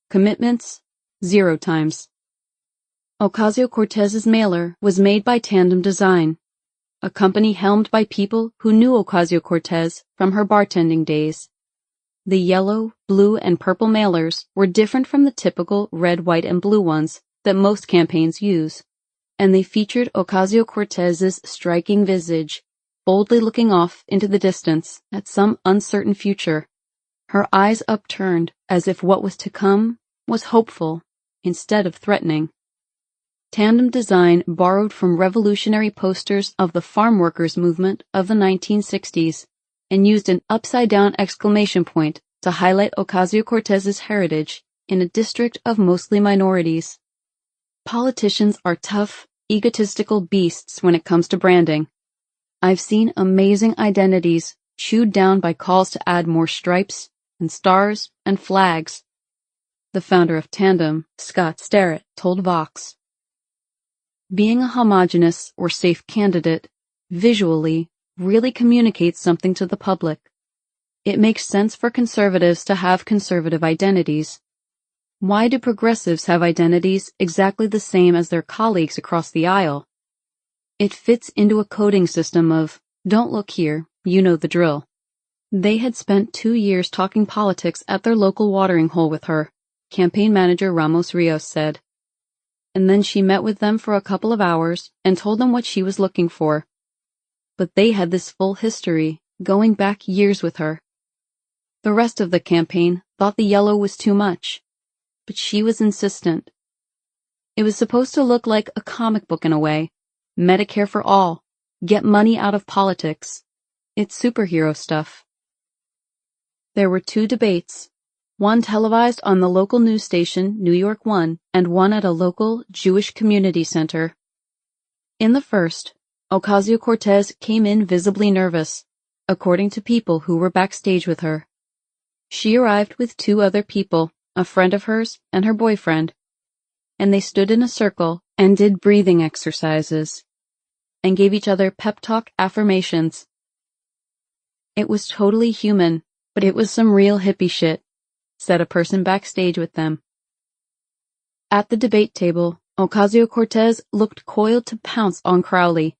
Commitments 0 times. Ocasio-Cortez's mailer was made by Tandem Design, a company helmed by people who knew Ocasio-Cortez from her bartending days. The yellow, blue, and purple mailers were different from the typical red, white, and blue ones that most campaigns use, and they featured Ocasio-Cortez's striking visage, boldly looking off into the distance at some uncertain future, her eyes upturned as if what was to come was hopeful instead of threatening. Tandem Design borrowed from revolutionary posters of the farm workers movement of the 1960s and used an upside-down exclamation point to highlight Ocasio-Cortez's heritage in a district of mostly minorities. Politicians are tough, egotistical beasts when it comes to branding. I've seen amazing identities chewed down by calls to add more stripes and stars and flags the founder of Tandem, Scott Starrett, told Vox. Being a homogeneous or safe candidate, visually, really communicates something to the public. It makes sense for conservatives to have conservative identities. Why do progressives have identities exactly the same as their colleagues across the aisle? It fits into a coding system of, don't look here, you know the drill. They had spent 2 years talking politics at their local watering hole with her, campaign manager Ramos Rios said. And then she met with them for a couple of hours and told them what she was looking for. But they had this full history, going back years with her. The rest of the campaign thought the yellow was too much, but she was insistent. It was supposed to look like a comic book in a way. Medicare for all. Get money out of politics. It's superhero stuff. There were 2 debates, one televised on the local news station New York 1 and one at a local Jewish community center. In the first, Ocasio-Cortez came in visibly nervous, according to people who were backstage with her. She arrived with 2 other people, a friend of hers and her boyfriend, and they stood in a circle and did breathing exercises and gave each other pep talk affirmations. It was totally human, but it was some real hippie shit, said a person backstage with them. At the debate table, Ocasio-Cortez looked coiled to pounce on Crowley.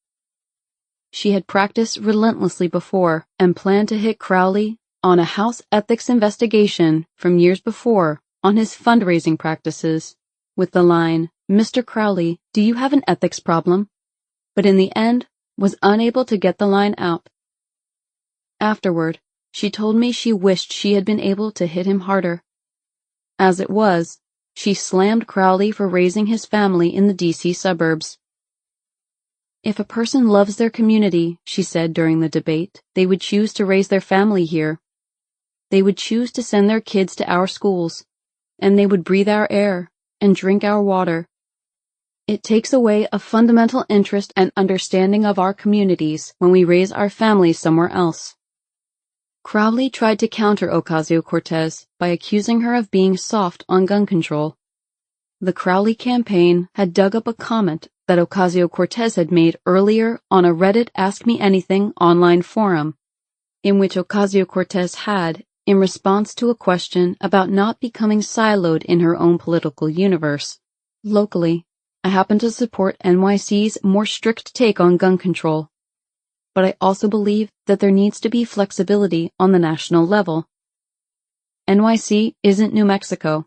She had practiced relentlessly before and planned to hit Crowley on a House ethics investigation from years before on his fundraising practices, with the line, "Mr. Crowley, do you have an ethics problem?" But in the end, was unable to get the line out. Afterward, she told me she wished she had been able to hit him harder. As it was, she slammed Crowley for raising his family in the D.C. suburbs. If a person loves their community, she said during the debate, they would choose to raise their family here. They would choose to send their kids to our schools, and they would breathe our air and drink our water. It takes away a fundamental interest and understanding of our communities when we raise our families somewhere else. Crowley tried to counter Ocasio-Cortez by accusing her of being soft on gun control. The Crowley campaign had dug up a comment that Ocasio-Cortez had made earlier on a Reddit Ask Me Anything online forum, in which Ocasio-Cortez had, in response to a question about not becoming siloed in her own political universe. Locally, I happen to support NYC's more strict take on gun control, but I also believe that there needs to be flexibility on the national level. NYC isn't New Mexico.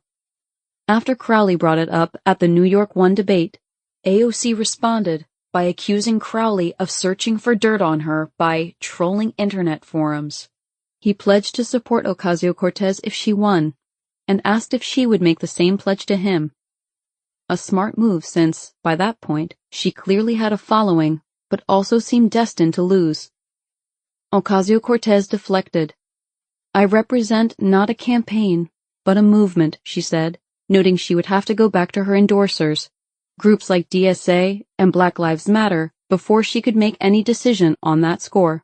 After Crowley brought it up at the New York 1 debate, AOC responded by accusing Crowley of searching for dirt on her by trolling internet forums. He pledged to support Ocasio-Cortez if she won, and asked if she would make the same pledge to him. A smart move since, by that point, she clearly had a following, but also seemed destined to lose. Ocasio-Cortez deflected. I represent not a campaign, but a movement, she said, noting she would have to go back to her endorsers, groups like DSA and Black Lives Matter, before she could make any decision on that score.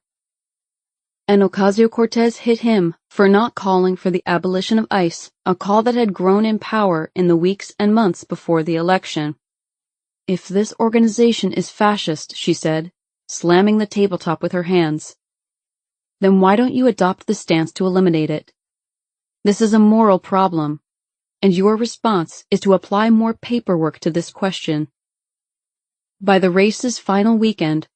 And Ocasio-Cortez hit him for not calling for the abolition of ICE, a call that had grown in power in the weeks and months before the election. If this organization is fascist, she said, slamming the tabletop with her hands, then why don't you adopt the stance to eliminate it? This is a moral problem, and your response is to apply more paperwork to this question. By the race's final weekend,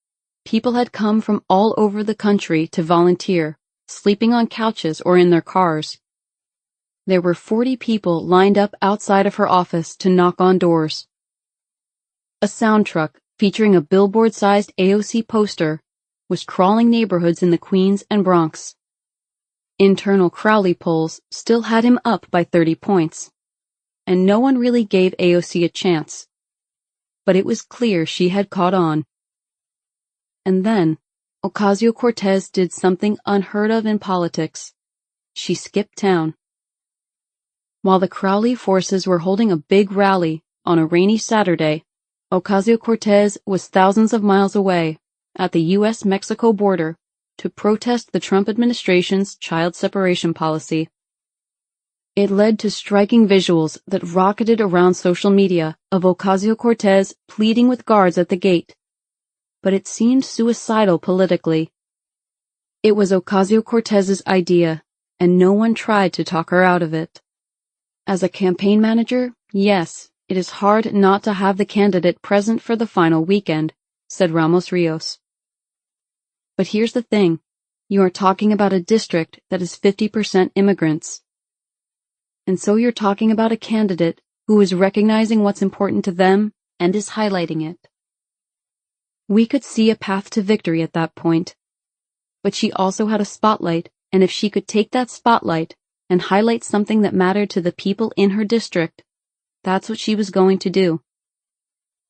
people had come from all over the country to volunteer, sleeping on couches or in their cars. There were 40 people lined up outside of her office to knock on doors. A sound truck featuring a billboard-sized AOC poster was crawling neighborhoods in the Queens and Bronx. Internal Crowley polls still had him up by 30 points, and no one really gave AOC a chance. But it was clear she had caught on. And then, Ocasio-Cortez did something unheard of in politics. She skipped town. While the Crowley forces were holding a big rally on a rainy Saturday, Ocasio-Cortez was thousands of miles away, at the U.S.-Mexico border, to protest the Trump administration's child separation policy. It led to striking visuals that rocketed around social media of Ocasio-Cortez pleading with guards at the gate. But it seemed suicidal politically. It was Ocasio-Cortez's idea, and no one tried to talk her out of it. As a campaign manager, yes, it is hard not to have the candidate present for the final weekend, said Ramos Rios. But here's the thing, you are talking about a district that is 50% immigrants. And so you're talking about a candidate who is recognizing what's important to them and is highlighting it. We could see a path to victory at that point. But she also had a spotlight, and if she could take that spotlight and highlight something that mattered to the people in her district, that's what she was going to do.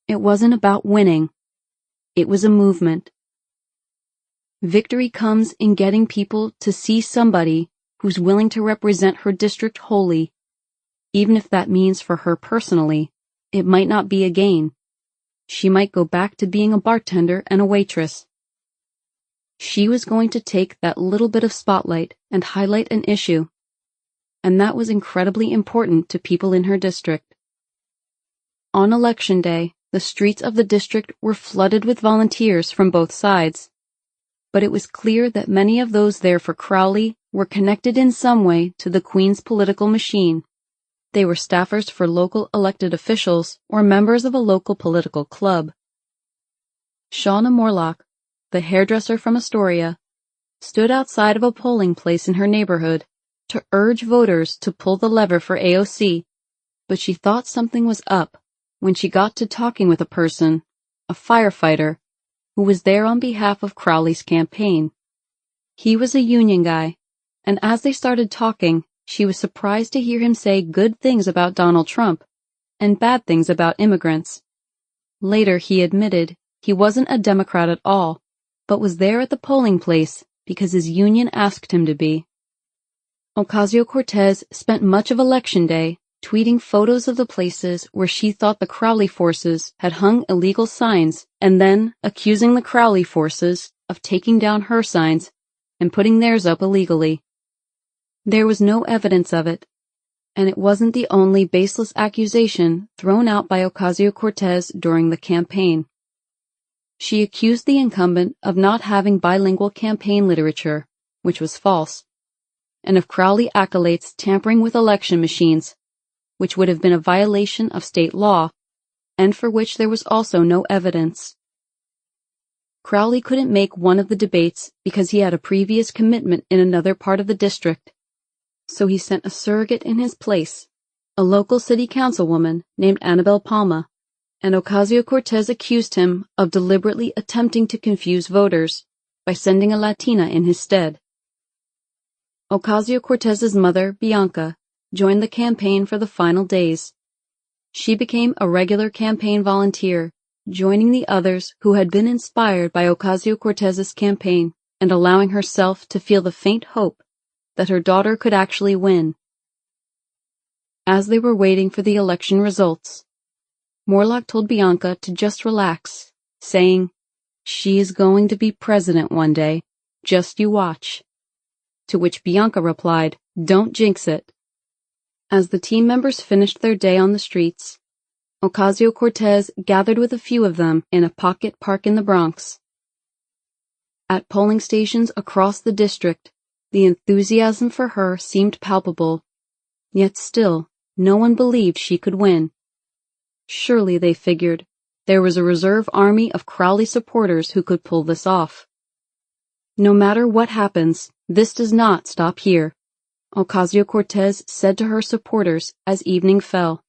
It wasn't about winning. It was a movement. Victory comes in getting people to see somebody who's willing to represent her district wholly, even if that means for her personally, it might not be a gain. She might go back to being a bartender and a waitress. She was going to take that little bit of spotlight and highlight an issue, and that was incredibly important to people in her district. On election day, the streets of the district were flooded with volunteers from both sides, but it was clear that many of those there for Crowley were connected in some way to the Queen's political machine. They were staffers for local elected officials or members of a local political club. Shauna Morlock, the hairdresser from Astoria, stood outside of a polling place in her neighborhood to urge voters to pull the lever for AOC, but she thought something was up when she got to talking with a person, a firefighter, who was there on behalf of Crowley's campaign. He was a union guy, and as they started talking, she was surprised to hear him say good things about Donald Trump and bad things about immigrants. Later he admitted he wasn't a Democrat at all, but was there at the polling place because his union asked him to be. Ocasio-Cortez spent much of Election Day tweeting photos of the places where she thought the Crowley forces had hung illegal signs and then accusing the Crowley forces of taking down her signs and putting theirs up illegally. There was no evidence of it, and it wasn't the only baseless accusation thrown out by Ocasio-Cortez during the campaign. She accused the incumbent of not having bilingual campaign literature, which was false, and of Crowley acolytes tampering with election machines, which would have been a violation of state law, and for which there was also no evidence. Crowley couldn't make one of the debates because he had a previous commitment in another part of the district, so he sent a surrogate in his place, a local city councilwoman named Annabelle Palma, and Ocasio-Cortez accused him of deliberately attempting to confuse voters by sending a Latina in his stead. Ocasio-Cortez's mother, Bianca, joined the campaign for the final days. She became a regular campaign volunteer, joining the others who had been inspired by Ocasio-Cortez's campaign and allowing herself to feel the faint hope that her daughter could actually win. As they were waiting for the election results, Morlock told Bianca to just relax, saying, "She is going to be president one day, just you watch." To which Bianca replied, "Don't jinx it." As the team members finished their day on the streets, Ocasio-Cortez gathered with a few of them in a pocket park in the Bronx. At polling stations across the district, the enthusiasm for her seemed palpable, yet still no one believed she could win. Surely, they figured, there was a reserve army of Crowley supporters who could pull this off. No matter what happens, this does not stop here, Ocasio-Cortez said to her supporters as evening fell.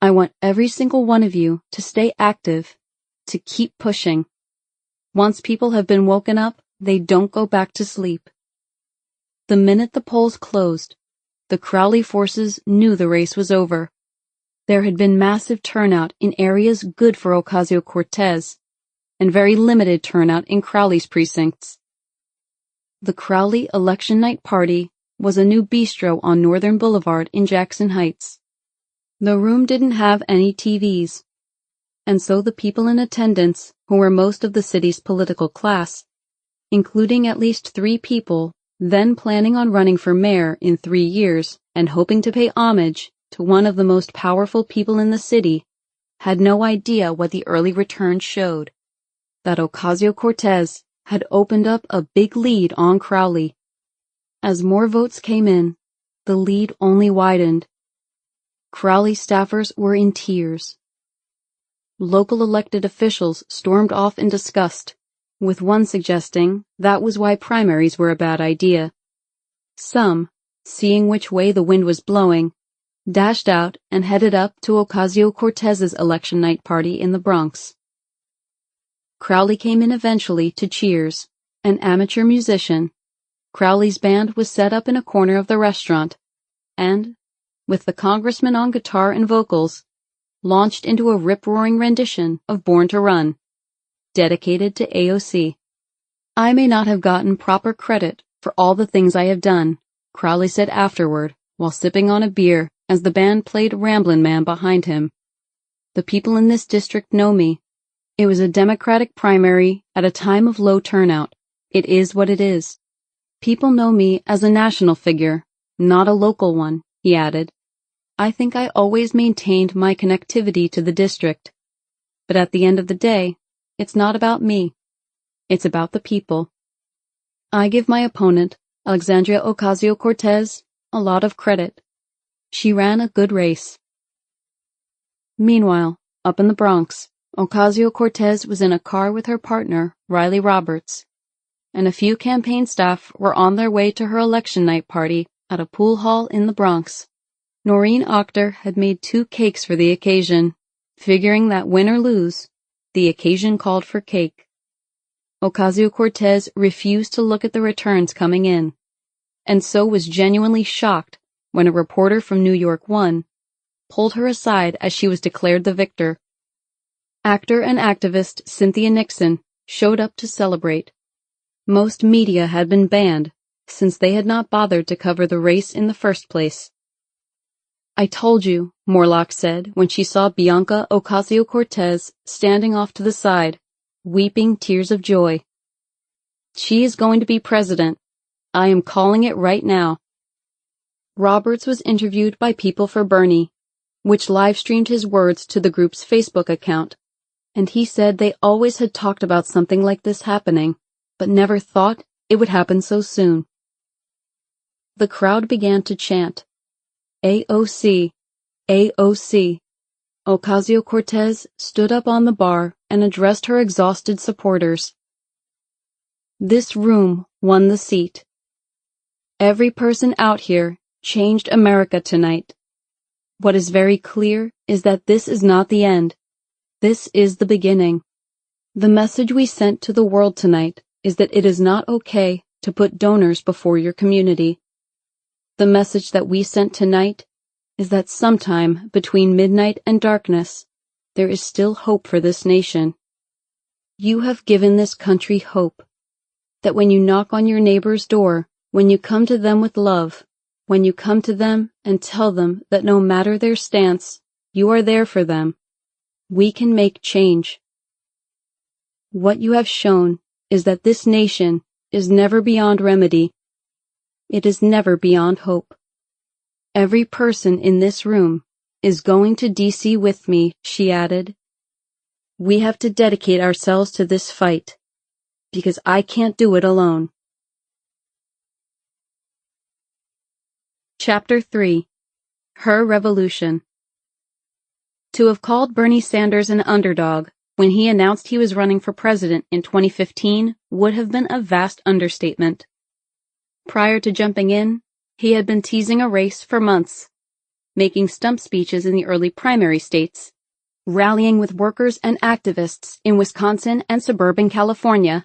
I want every single one of you to stay active, to keep pushing. Once people have been woken up, they don't go back to sleep. The minute the polls closed, the Crowley forces knew the race was over. There had been massive turnout in areas good for Ocasio-Cortez, and very limited turnout in Crowley's precincts. The Crowley Election Night Party was a new bistro on Northern Boulevard in Jackson Heights. The room didn't have any TVs, and so the people in attendance, who were most of the city's political class, including at least 3 people then planning on running for mayor in 3 years and hoping to pay homage to one of the most powerful people in the city, had no idea what the early returns showed, that Ocasio-Cortez had opened up a big lead on Crowley. As more votes came in, the lead only widened. Crowley staffers were in tears. Local elected officials stormed off in disgust, with one suggesting that was why primaries were a bad idea. Some, seeing which way the wind was blowing, dashed out and headed up to Ocasio-Cortez's election night party in the Bronx. Crowley came in eventually to cheers, an amateur musician. Crowley's band was set up in a corner of the restaurant, and, with the congressman on guitar and vocals, launched into a rip-roaring rendition of Born to Run, dedicated to AOC. I may not have gotten proper credit for all the things I have done, Crowley said afterward, while sipping on a beer as the band played Ramblin' Man behind him. The people in this district know me. It was a Democratic primary at a time of low turnout. It is what it is. People know me as a national figure, not a local one, he added. I think I always maintained my connectivity to the district. But at the end of the day, it's not about me. It's about the people. I give my opponent, Alexandria Ocasio-Cortez, a lot of credit. She ran a good race. Meanwhile, up in the Bronx, Ocasio-Cortez was in a car with her partner, Riley Roberts, and a few campaign staff were on their way to her election night party at a pool hall in the Bronx. Noreen Akhter had made 2 cakes for the occasion, figuring that win or lose, the occasion called for cake. Ocasio-Cortez refused to look at the returns coming in, and so was genuinely shocked when a reporter from New York 1 pulled her aside as she was declared the victor. Actor and activist Cynthia Nixon showed up to celebrate. Most media had been banned, since they had not bothered to cover the race in the first place. I told you, Morlock said when she saw Bianca Ocasio-Cortez standing off to the side, weeping tears of joy. She is going to be president. I am calling it right now. Roberts was interviewed by People for Bernie, which live-streamed his words to the group's Facebook account, and he said they always had talked about something like this happening, but never thought it would happen so soon. The crowd began to chant, AOC, AOC. Ocasio-Cortez stood up on the bar and addressed her exhausted supporters. This room won the seat. Every person out here changed America tonight. What is very clear is that this is not the end. This is the beginning. The message we sent to the world tonight is that it is not okay to put donors before your community. The message that we sent tonight is that sometime between midnight and darkness, there is still hope for this nation. You have given this country hope, that when you knock on your neighbor's door, when you come to them with love, when you come to them and tell them that no matter their stance, you are there for them, we can make change. What you have shown is that this nation is never beyond remedy. It is never beyond hope. Every person in this room is going to DC with me, she added. We have to dedicate ourselves to this fight, because I can't do it alone. Chapter 3. Her Revolution. To have called Bernie Sanders an underdog when he announced he was running for president in 2015 would have been a vast understatement. Prior to jumping in, he had been teasing a race for months, making stump speeches in the early primary states, rallying with workers and activists in Wisconsin and suburban California,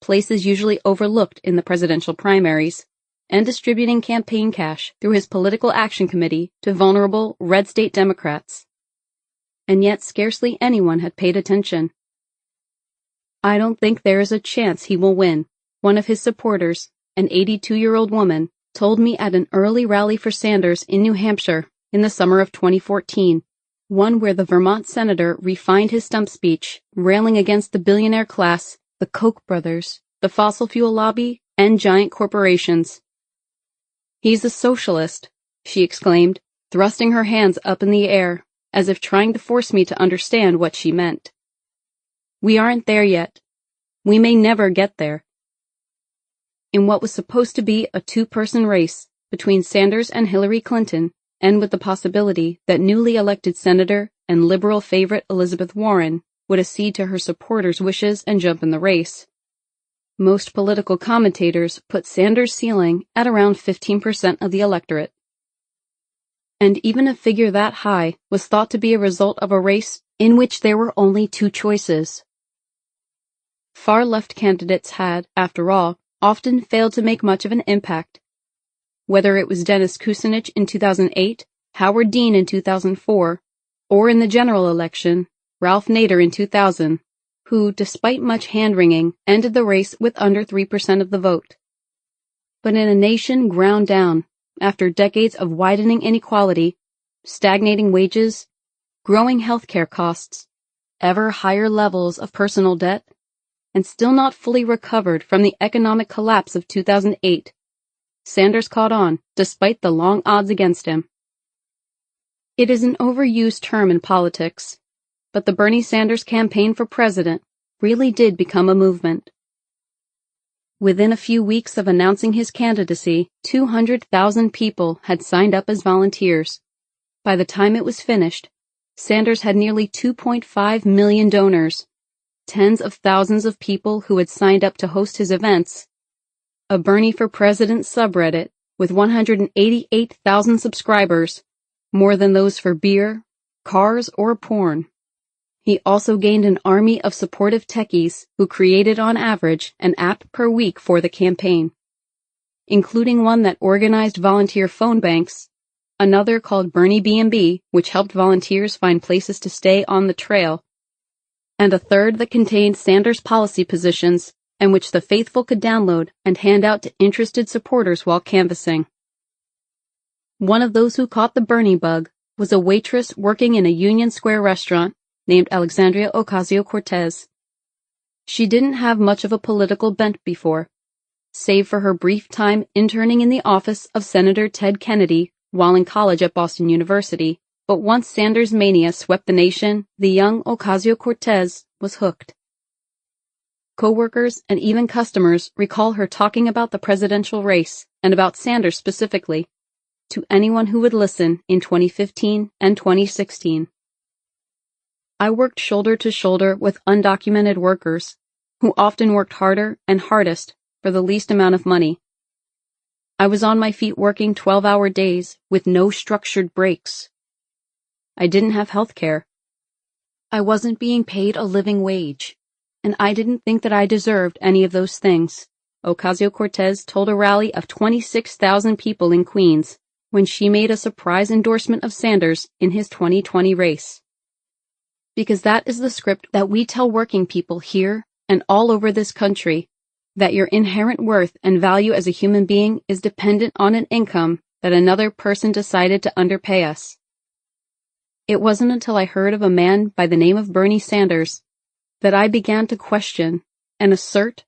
places usually overlooked in the presidential primaries, and distributing campaign cash through his political action committee to vulnerable red state Democrats. And yet scarcely anyone had paid attention. I don't think there is a chance he will win, one of his supporters, an 82-year-old woman, told me at an early rally for Sanders in New Hampshire in the summer of 2014, one where the Vermont senator refined his stump speech, railing against the billionaire class, the Koch brothers, the fossil fuel lobby, and giant corporations. "He's a socialist," she exclaimed, thrusting her hands up in the air, as if trying to force me to understand what she meant. "We aren't there yet. We may never get there." In what was supposed to be a two-person race between Sanders and Hillary Clinton, and with the possibility that newly elected Senator and liberal favorite Elizabeth Warren would accede to her supporters' wishes and jump in the race, most political commentators put Sanders' ceiling at around 15% of the electorate. And even a figure that high was thought to be a result of a race in which there were only two choices. Far-left candidates had, after all, often failed to make much of an impact. Whether it was Dennis Kucinich in 2008, Howard Dean in 2004, or in the general election, Ralph Nader in 2000, who, despite much hand-wringing, ended the race with under 3% of the vote. But in a nation ground down, after decades of widening inequality, stagnating wages, growing healthcare costs, ever higher levels of personal debt, and still not fully recovered from the economic collapse of 2008, Sanders caught on, despite the long odds against him. It is an overused term in politics, but the Bernie Sanders campaign for president really did become a movement. Within a few weeks of announcing his candidacy, 200,000 people had signed up as volunteers. By the time it was finished, Sanders had nearly 2.5 million donors, tens of thousands of people who had signed up to host his events, a Bernie for President subreddit with 188,000 subscribers, more than those for beer, cars, or porn. He also gained an army of supportive techies who created on average an app per week for the campaign, including one that organized volunteer phone banks, another called Bernie B&B, which helped volunteers find places to stay on the trail, and a third that contained Sanders' policy positions and which the faithful could download and hand out to interested supporters while canvassing. One of those who caught the Bernie bug was a waitress working in a Union Square restaurant named Alexandria Ocasio-Cortez. She didn't have much of a political bent before, save for her brief time interning in the office of Senator Ted Kennedy while in college at Boston University, but once Sanders mania swept the nation, the young Ocasio-Cortez was hooked. Coworkers and even customers recall her talking about the presidential race, and about Sanders specifically, to anyone who would listen in 2015 and 2016. I worked shoulder to shoulder with undocumented workers, who often worked harder and hardest for the least amount of money. I was on my feet working 12-hour days with no structured breaks. I didn't have health care. I wasn't being paid a living wage, and I didn't think that I deserved any of those things, Ocasio-Cortez told a rally of 26,000 people in Queens when she made a surprise endorsement of Sanders in his 2020 race. Because that is the script that we tell working people here and all over this country, that your inherent worth and value as a human being is dependent on an income that another person decided to underpay us. It wasn't until I heard of a man by the name of Bernie Sanders that I began to question and assert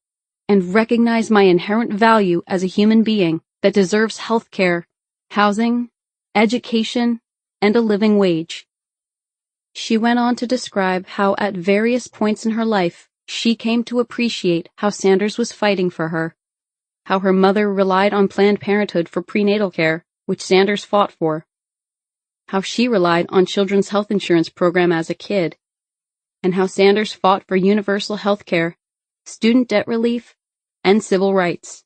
and recognize my inherent value as a human being that deserves health care, housing, education, and a living wage. She went on to describe how at various points in her life she came to appreciate how Sanders was fighting for her, how her mother relied on Planned Parenthood for prenatal care, which Sanders fought for, how she relied on Children's Health Insurance Program as a kid, and how Sanders fought for universal health care, student debt relief, and civil rights.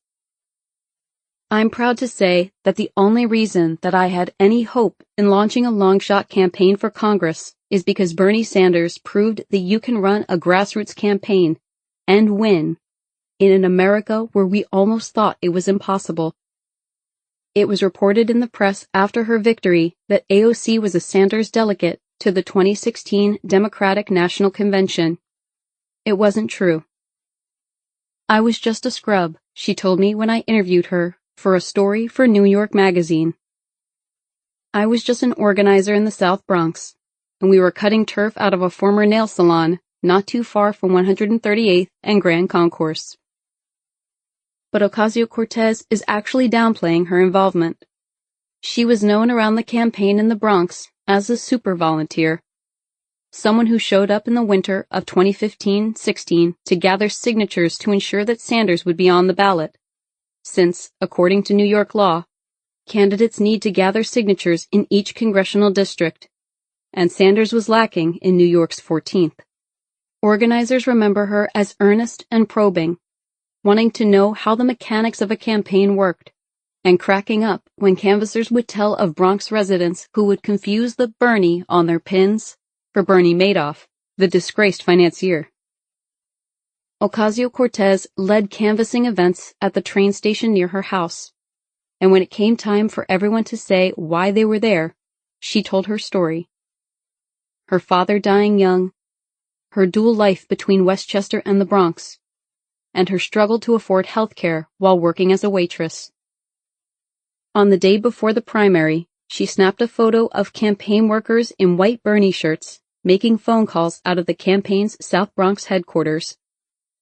I'm proud to say that the only reason that I had any hope in launching a long-shot campaign for Congress is because Bernie Sanders proved that you can run a grassroots campaign and win in an America where we almost thought it was impossible. It was reported in the press after her victory that AOC was a Sanders delegate to the 2016 Democratic National Convention. It wasn't true. I was just a scrub, she told me when I interviewed her for a story for New York Magazine. I was just an organizer in the South Bronx, and we were cutting turf out of a former nail salon not too far from 138th and Grand Concourse. But Ocasio-Cortez is actually downplaying her involvement. She was known around the campaign in the Bronx as a super volunteer, someone who showed up in the winter of 2015-16 to gather signatures to ensure that Sanders would be on the ballot, since, according to New York law, candidates need to gather signatures in each congressional district, and Sanders was lacking in New York's 14th. Organizers remember her as earnest and probing, wanting to know how the mechanics of a campaign worked, and cracking up when canvassers would tell of Bronx residents who would confuse the Bernie on their pins for Bernie Madoff, the disgraced financier. Ocasio-Cortez led canvassing events at the train station near her house, and when it came time for everyone to say why they were there, she told her story. Her father dying young, her dual life between Westchester and the Bronx, and her struggle to afford health care while working as a waitress. On the day before the primary, she snapped a photo of campaign workers in white Bernie shirts making phone calls out of the campaign's South Bronx headquarters.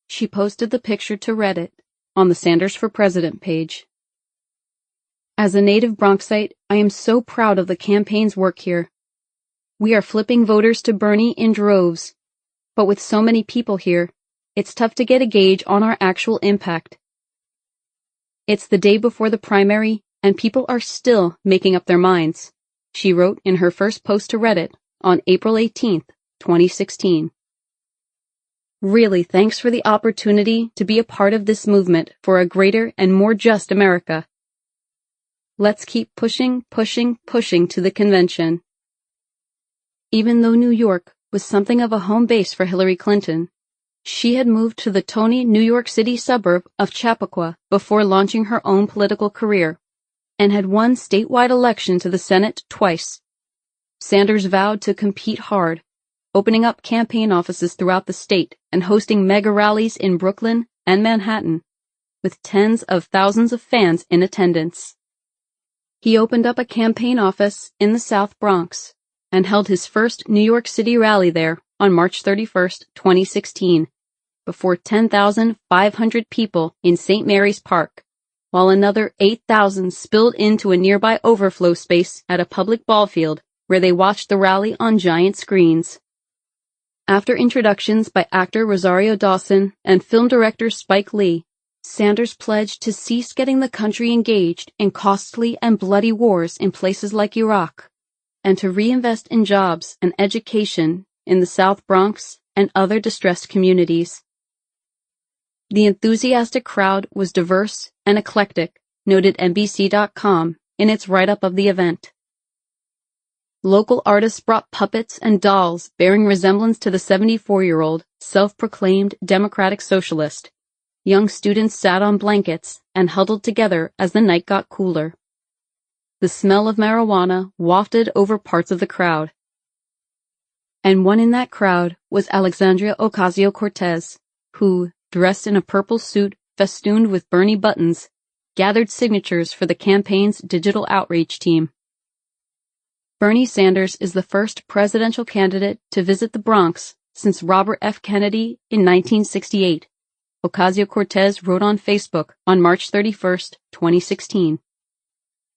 She posted the picture to Reddit on the Sanders for President page. As a native Bronxite, I am so proud of the campaign's work here. We are flipping voters to Bernie in droves, but with so many people here, it's tough to get a gauge on our actual impact. It's the day before the primary, and people are still making up their minds, she wrote in her first post to Reddit on April 18, 2016. Really, thanks for the opportunity to be a part of this movement for a greater and more just America. Let's keep pushing to the convention. Even though New York was something of a home base for Hillary Clinton, she had moved to the Tony, New York City suburb of Chappaqua before launching her own political career, and had won statewide election to the Senate twice. Sanders vowed to compete hard, opening up campaign offices throughout the state and hosting mega rallies in Brooklyn and Manhattan, with tens of thousands of fans in attendance. He opened up a campaign office in the South Bronx and held his first New York City rally there on March 31, 2016, before 10,500 people in St. Mary's Park, while another 8,000 spilled into a nearby overflow space at a public ball field where they watched the rally on giant screens. After introductions by actor Rosario Dawson and film director Spike Lee, Sanders pledged to cease getting the country engaged in costly and bloody wars in places like Iraq, and to reinvest in jobs and education in the South Bronx and other distressed communities. The enthusiastic crowd was diverse and eclectic, noted NBC.com in its write-up of the event. Local artists brought puppets and dolls bearing resemblance to the 74-year-old, self-proclaimed Democratic Socialist. Young students sat on blankets and huddled together as the night got cooler. The smell of marijuana wafted over parts of the crowd. And one in that crowd was Alexandria Ocasio-Cortez, who, dressed in a purple suit festooned with Bernie buttons, gathered signatures for the campaign's digital outreach team. Bernie Sanders is the first presidential candidate to visit the Bronx since Robert F. Kennedy in 1968, Ocasio-Cortez wrote on Facebook on March 31, 2016.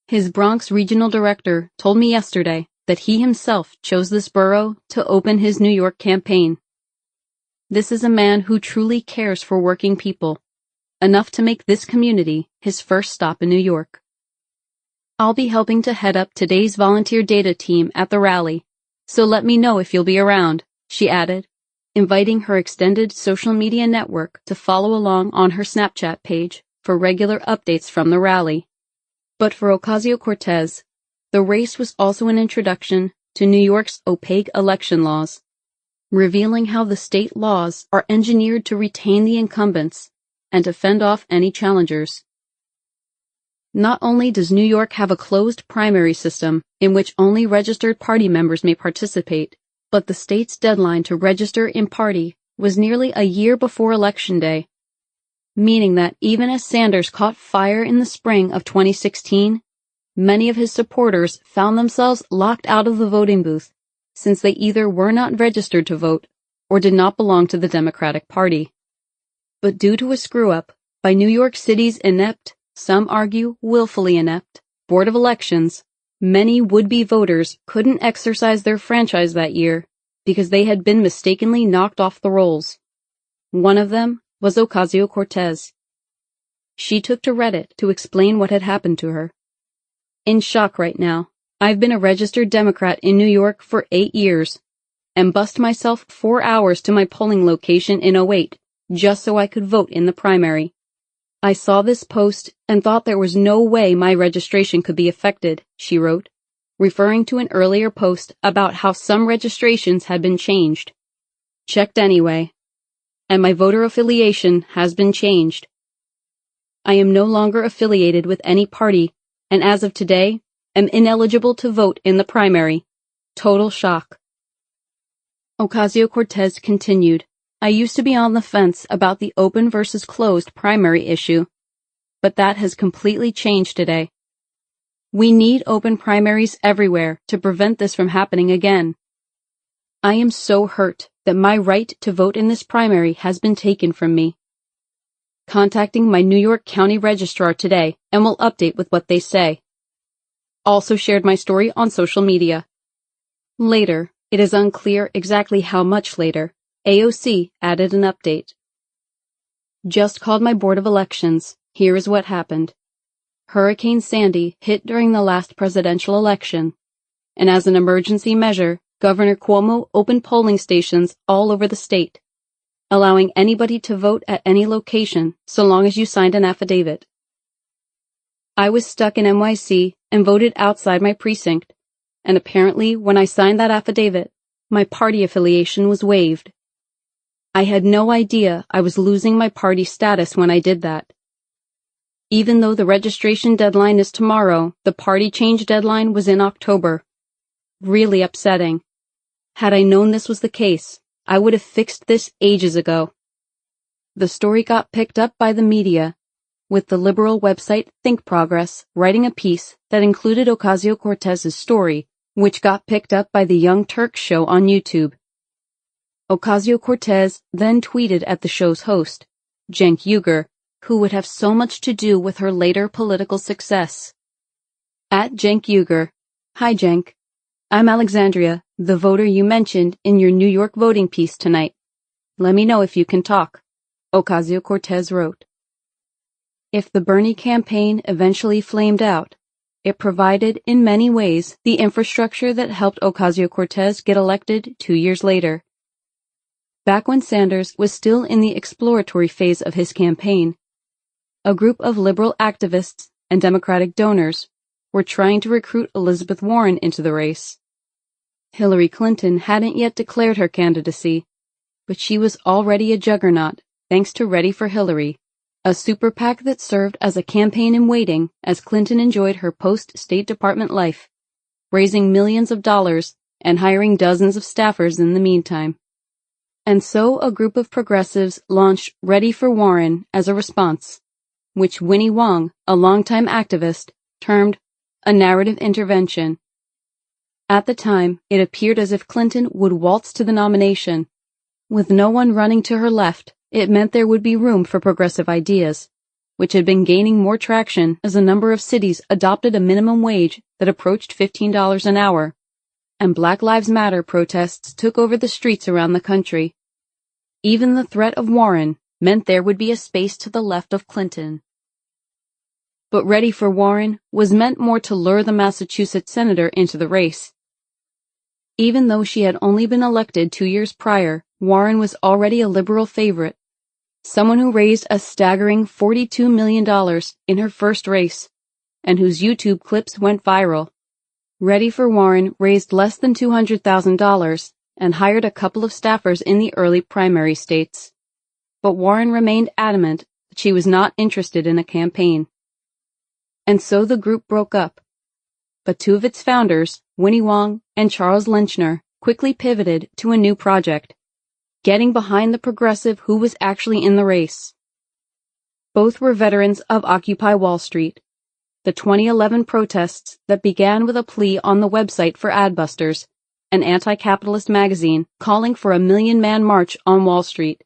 His Bronx regional director told me yesterday that he himself chose this borough to open his New York campaign. This is a man who truly cares for working people, enough to make this community his first stop in New York. I'll be helping to head up today's volunteer data team at the rally, so let me know if you'll be around, she added, inviting her extended social media network to follow along on her Snapchat page for regular updates from the rally. But for Ocasio-Cortez, the race was also an introduction to New York's opaque election laws, revealing how the state laws are engineered to retain the incumbents and to fend off any challengers. Not only does New York have a closed primary system in which only registered party members may participate, but the state's deadline to register in party was nearly a year before Election Day, meaning that even as Sanders caught fire in the spring of 2016, many of his supporters found themselves locked out of the voting booth, since they either were not registered to vote or did not belong to the Democratic Party. But due to a screw-up, by New York City's inept, some argue willfully inept, Board of Elections, many would-be voters couldn't exercise their franchise that year because they had been mistakenly knocked off the rolls. One of them was Ocasio-Cortez. She took to Reddit to explain what had happened to her. "In shock right now. I've been a registered Democrat in New York for 8 years and bussed myself 4 hours to my polling location in '08 just so I could vote in the primary. I saw this post and thought there was no way my registration could be affected," she wrote, referring to an earlier post about how some registrations had been changed. "Checked anyway. And my voter affiliation has been changed. I am no longer affiliated with any party, and as of today, am ineligible to vote in the primary. Total shock." Ocasio-Cortez continued, "I used to be on the fence about the open versus closed primary issue, but that has completely changed today. We need open primaries everywhere to prevent this from happening again. I am so hurt that my right to vote in this primary has been taken from me. Contacting my New York County Registrar today and will update with what they say. Also shared my story on social media." Later, it is unclear exactly how much later, AOC added an update. "Just called my Board of Elections. Here is what happened. Hurricane Sandy hit during the last presidential election, and as an emergency measure, Governor Cuomo opened polling stations all over the state, allowing anybody to vote at any location so long as you signed an affidavit. I was stuck in NYC and voted outside my precinct, and apparently when I signed that affidavit, my party affiliation was waived. I had no idea I was losing my party status when I did that. Even though the registration deadline is tomorrow, the party change deadline was in October. Really upsetting. Had I known this was the case, I would have fixed this ages ago." The story got picked up by the media, with the liberal website Think Progress writing a piece that included Ocasio-Cortez's story, which got picked up by the Young Turks show on YouTube. Ocasio-Cortez then tweeted at the show's host, Cenk Uygur, who would have so much to do with her later political success. At Cenk Uygur, "Hi Cenk. I'm Alexandria, the voter you mentioned in your New York voting piece tonight. Let me know if you can talk," Ocasio-Cortez wrote. If the Bernie campaign eventually flamed out, it provided in many ways the infrastructure that helped Ocasio-Cortez get elected 2 years later. Back when Sanders was still in the exploratory phase of his campaign, a group of liberal activists and Democratic donors were trying to recruit Elizabeth Warren into the race. Hillary Clinton hadn't yet declared her candidacy, but she was already a juggernaut thanks to Ready for Hillary, a super PAC that served as a campaign in waiting as Clinton enjoyed her post-State Department life, raising millions of dollars and hiring dozens of staffers in the meantime. And so a group of progressives launched Ready for Warren as a response, which Winnie Wong, a longtime activist, termed a narrative intervention. At the time, it appeared as if Clinton would waltz to the nomination. With no one running to her left, it meant there would be room for progressive ideas, which had been gaining more traction as a number of cities adopted a minimum wage that approached $15 an hour, and Black Lives Matter protests took over the streets around the country. Even the threat of Warren meant there would be a space to the left of Clinton. But Ready for Warren was meant more to lure the Massachusetts senator into the race. Even though she had only been elected 2 years prior, Warren was already a liberal favorite, someone who raised a staggering $42 million in her first race, and whose YouTube clips went viral. Ready for Warren raised less than $200,000 and hired a couple of staffers in the early primary states. But Warren remained adamant that she was not interested in a campaign. And so the group broke up. But two of its founders, Winnie Wong and Charles Lynchner, quickly pivoted to a new project, getting behind the progressive who was actually in the race. Both were veterans of Occupy Wall Street, the 2011 protests that began with a plea on the website for Adbusters, an anti-capitalist magazine calling for a million-man march on Wall Street.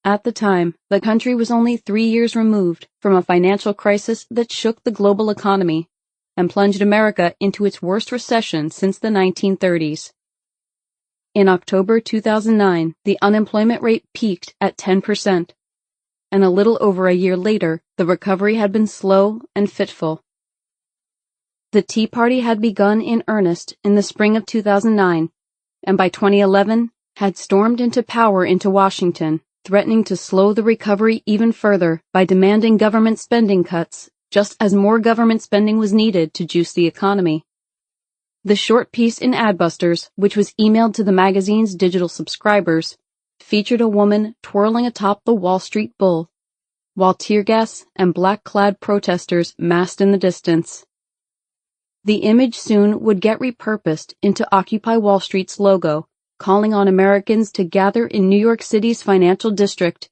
At the time, the country was only 3 years removed from a financial crisis that shook the global economy and plunged America into its worst recession since the 1930s. In October 2009, the unemployment rate peaked at 10%, and a little over a year later, the recovery had been slow and fitful. The Tea Party had begun in earnest in the spring of 2009, and by 2011 had stormed into power into Washington, threatening to slow the recovery even further by demanding government spending cuts, just as more government spending was needed to juice the economy. The short piece in Adbusters, which was emailed to the magazine's digital subscribers, featured a woman twirling atop the Wall Street Bull, while tear gas and black-clad protesters massed in the distance. The image soon would get repurposed into Occupy Wall Street's logo, calling on Americans to gather in New York City's financial district,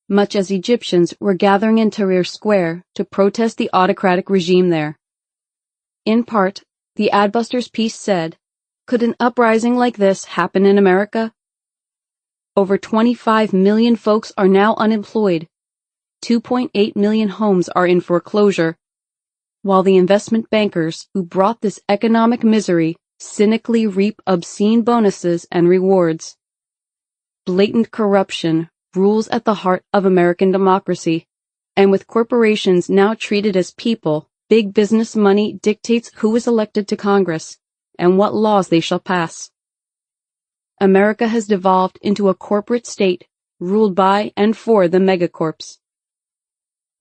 much as Egyptians were gathering in Tahrir Square to protest the autocratic regime there. In part, the Adbusters piece said, "Could an uprising like this happen in America? Over 25 million folks are now unemployed. 2.8 million homes are in foreclosure, while the investment bankers who brought this economic misery cynically reap obscene bonuses and rewards. Blatant corruption rules at the heart of American democracy, and with corporations now treated as people, big business money dictates who is elected to Congress and what laws they shall pass. America has devolved into a corporate state ruled by and for the megacorps.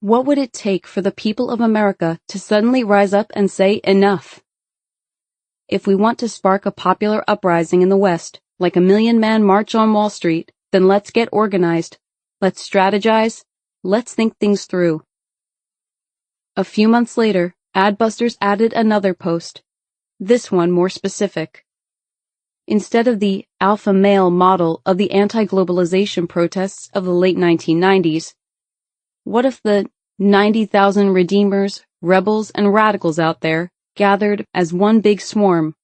What would it take for the people of America to suddenly rise up and say enough? If we want to spark a popular uprising in the West, like a million-man march on Wall Street, then let's get organized, let's strategize, let's think things through." A few months later, Adbusters added another post, this one more specific. Instead of the alpha male model of the anti-globalization protests of the late 1990s, what if the 90,000 redeemers, rebels, and radicals out there gathered as one big swarm,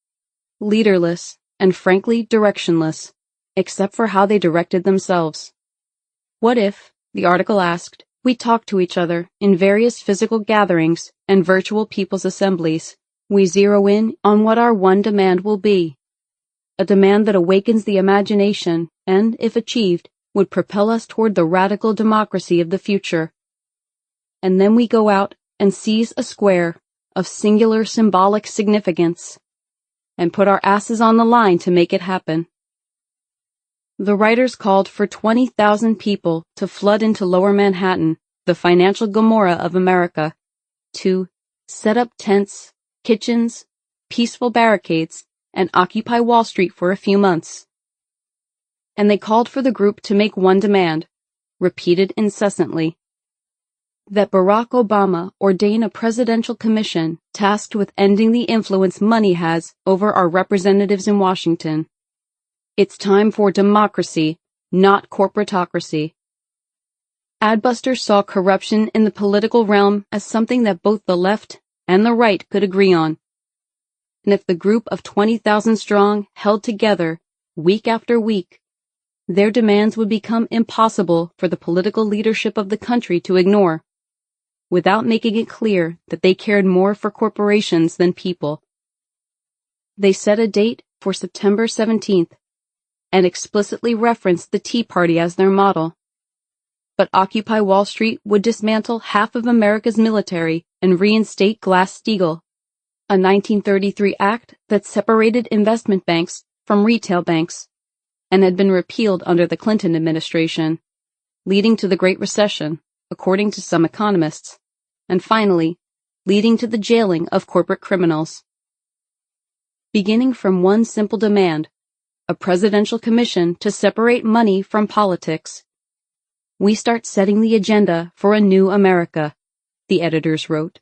leaderless and frankly directionless, except for how they directed themselves? What if, the article asked, we talk to each other in various physical gatherings and virtual people's assemblies? We zero in on what our one demand will be, a demand that awakens the imagination and, if achieved, would propel us toward the radical democracy of the future. And then we go out and seize a square of singular symbolic significance and put our asses on the line to make it happen. The writers called for 20,000 people to flood into Lower Manhattan, the financial Gomorrah of America, to set up tents, kitchens, peaceful barricades, and occupy Wall Street for a few months. And they called for the group to make one demand, repeated incessantly, that Barack Obama ordain a presidential commission tasked with ending the influence money has over our representatives in Washington. It's time for democracy, not corporatocracy. Adbusters saw corruption in the political realm as something that both the left and the right could agree on. And if the group of 20,000 strong held together week after week, their demands would become impossible for the political leadership of the country to ignore, without making it clear that they cared more for corporations than people. They set a date for September 17th and explicitly referenced the Tea Party as their model. But Occupy Wall Street would dismantle half of America's military and reinstate Glass-Steagall, a 1933 act that separated investment banks from retail banks and had been repealed under the Clinton administration, leading to the Great Recession, according to some economists, and finally, leading to the jailing of corporate criminals. Beginning from one simple demand, a presidential commission to separate money from politics, we start setting the agenda for a new America, the editors wrote.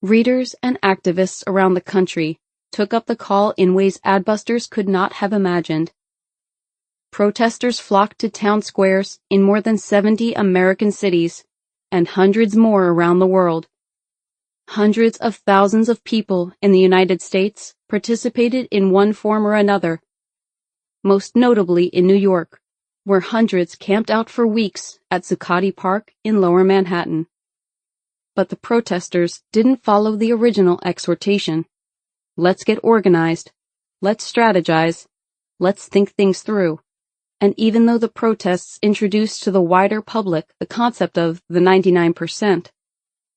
Readers and activists around the country took up the call in ways Adbusters could not have imagined. Protesters flocked to town squares in more than 70 American cities and hundreds more around the world. Hundreds of thousands of people in the United States participated in one form or another, most notably in New York, where hundreds camped out for weeks at Zuccotti Park in Lower Manhattan. But the protesters didn't follow the original exhortation. Let's get organized. Let's strategize. Let's think things through. And even though the protests introduced to the wider public the concept of the 99%,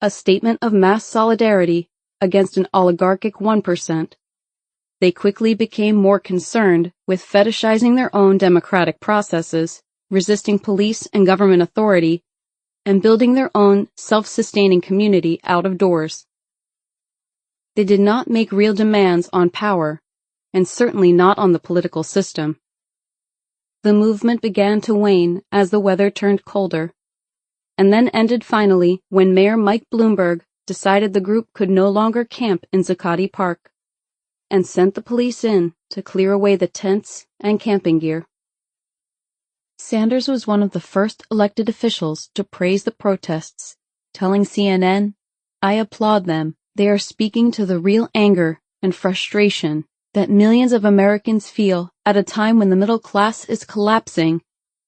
a statement of mass solidarity against an oligarchic 1%, they quickly became more concerned with fetishizing their own democratic processes, resisting police and government authority, and building their own self-sustaining community out of doors. They did not make real demands on power, and certainly not on the political system. The movement began to wane as the weather turned colder, and then ended finally when Mayor Mike Bloomberg decided the group could no longer camp in Zuccotti Park, and sent the police in to clear away the tents and camping gear. Sanders was one of the first elected officials to praise the protests, telling CNN, "I applaud them. They are speaking to the real anger and frustration that millions of Americans feel at a time when the middle class is collapsing,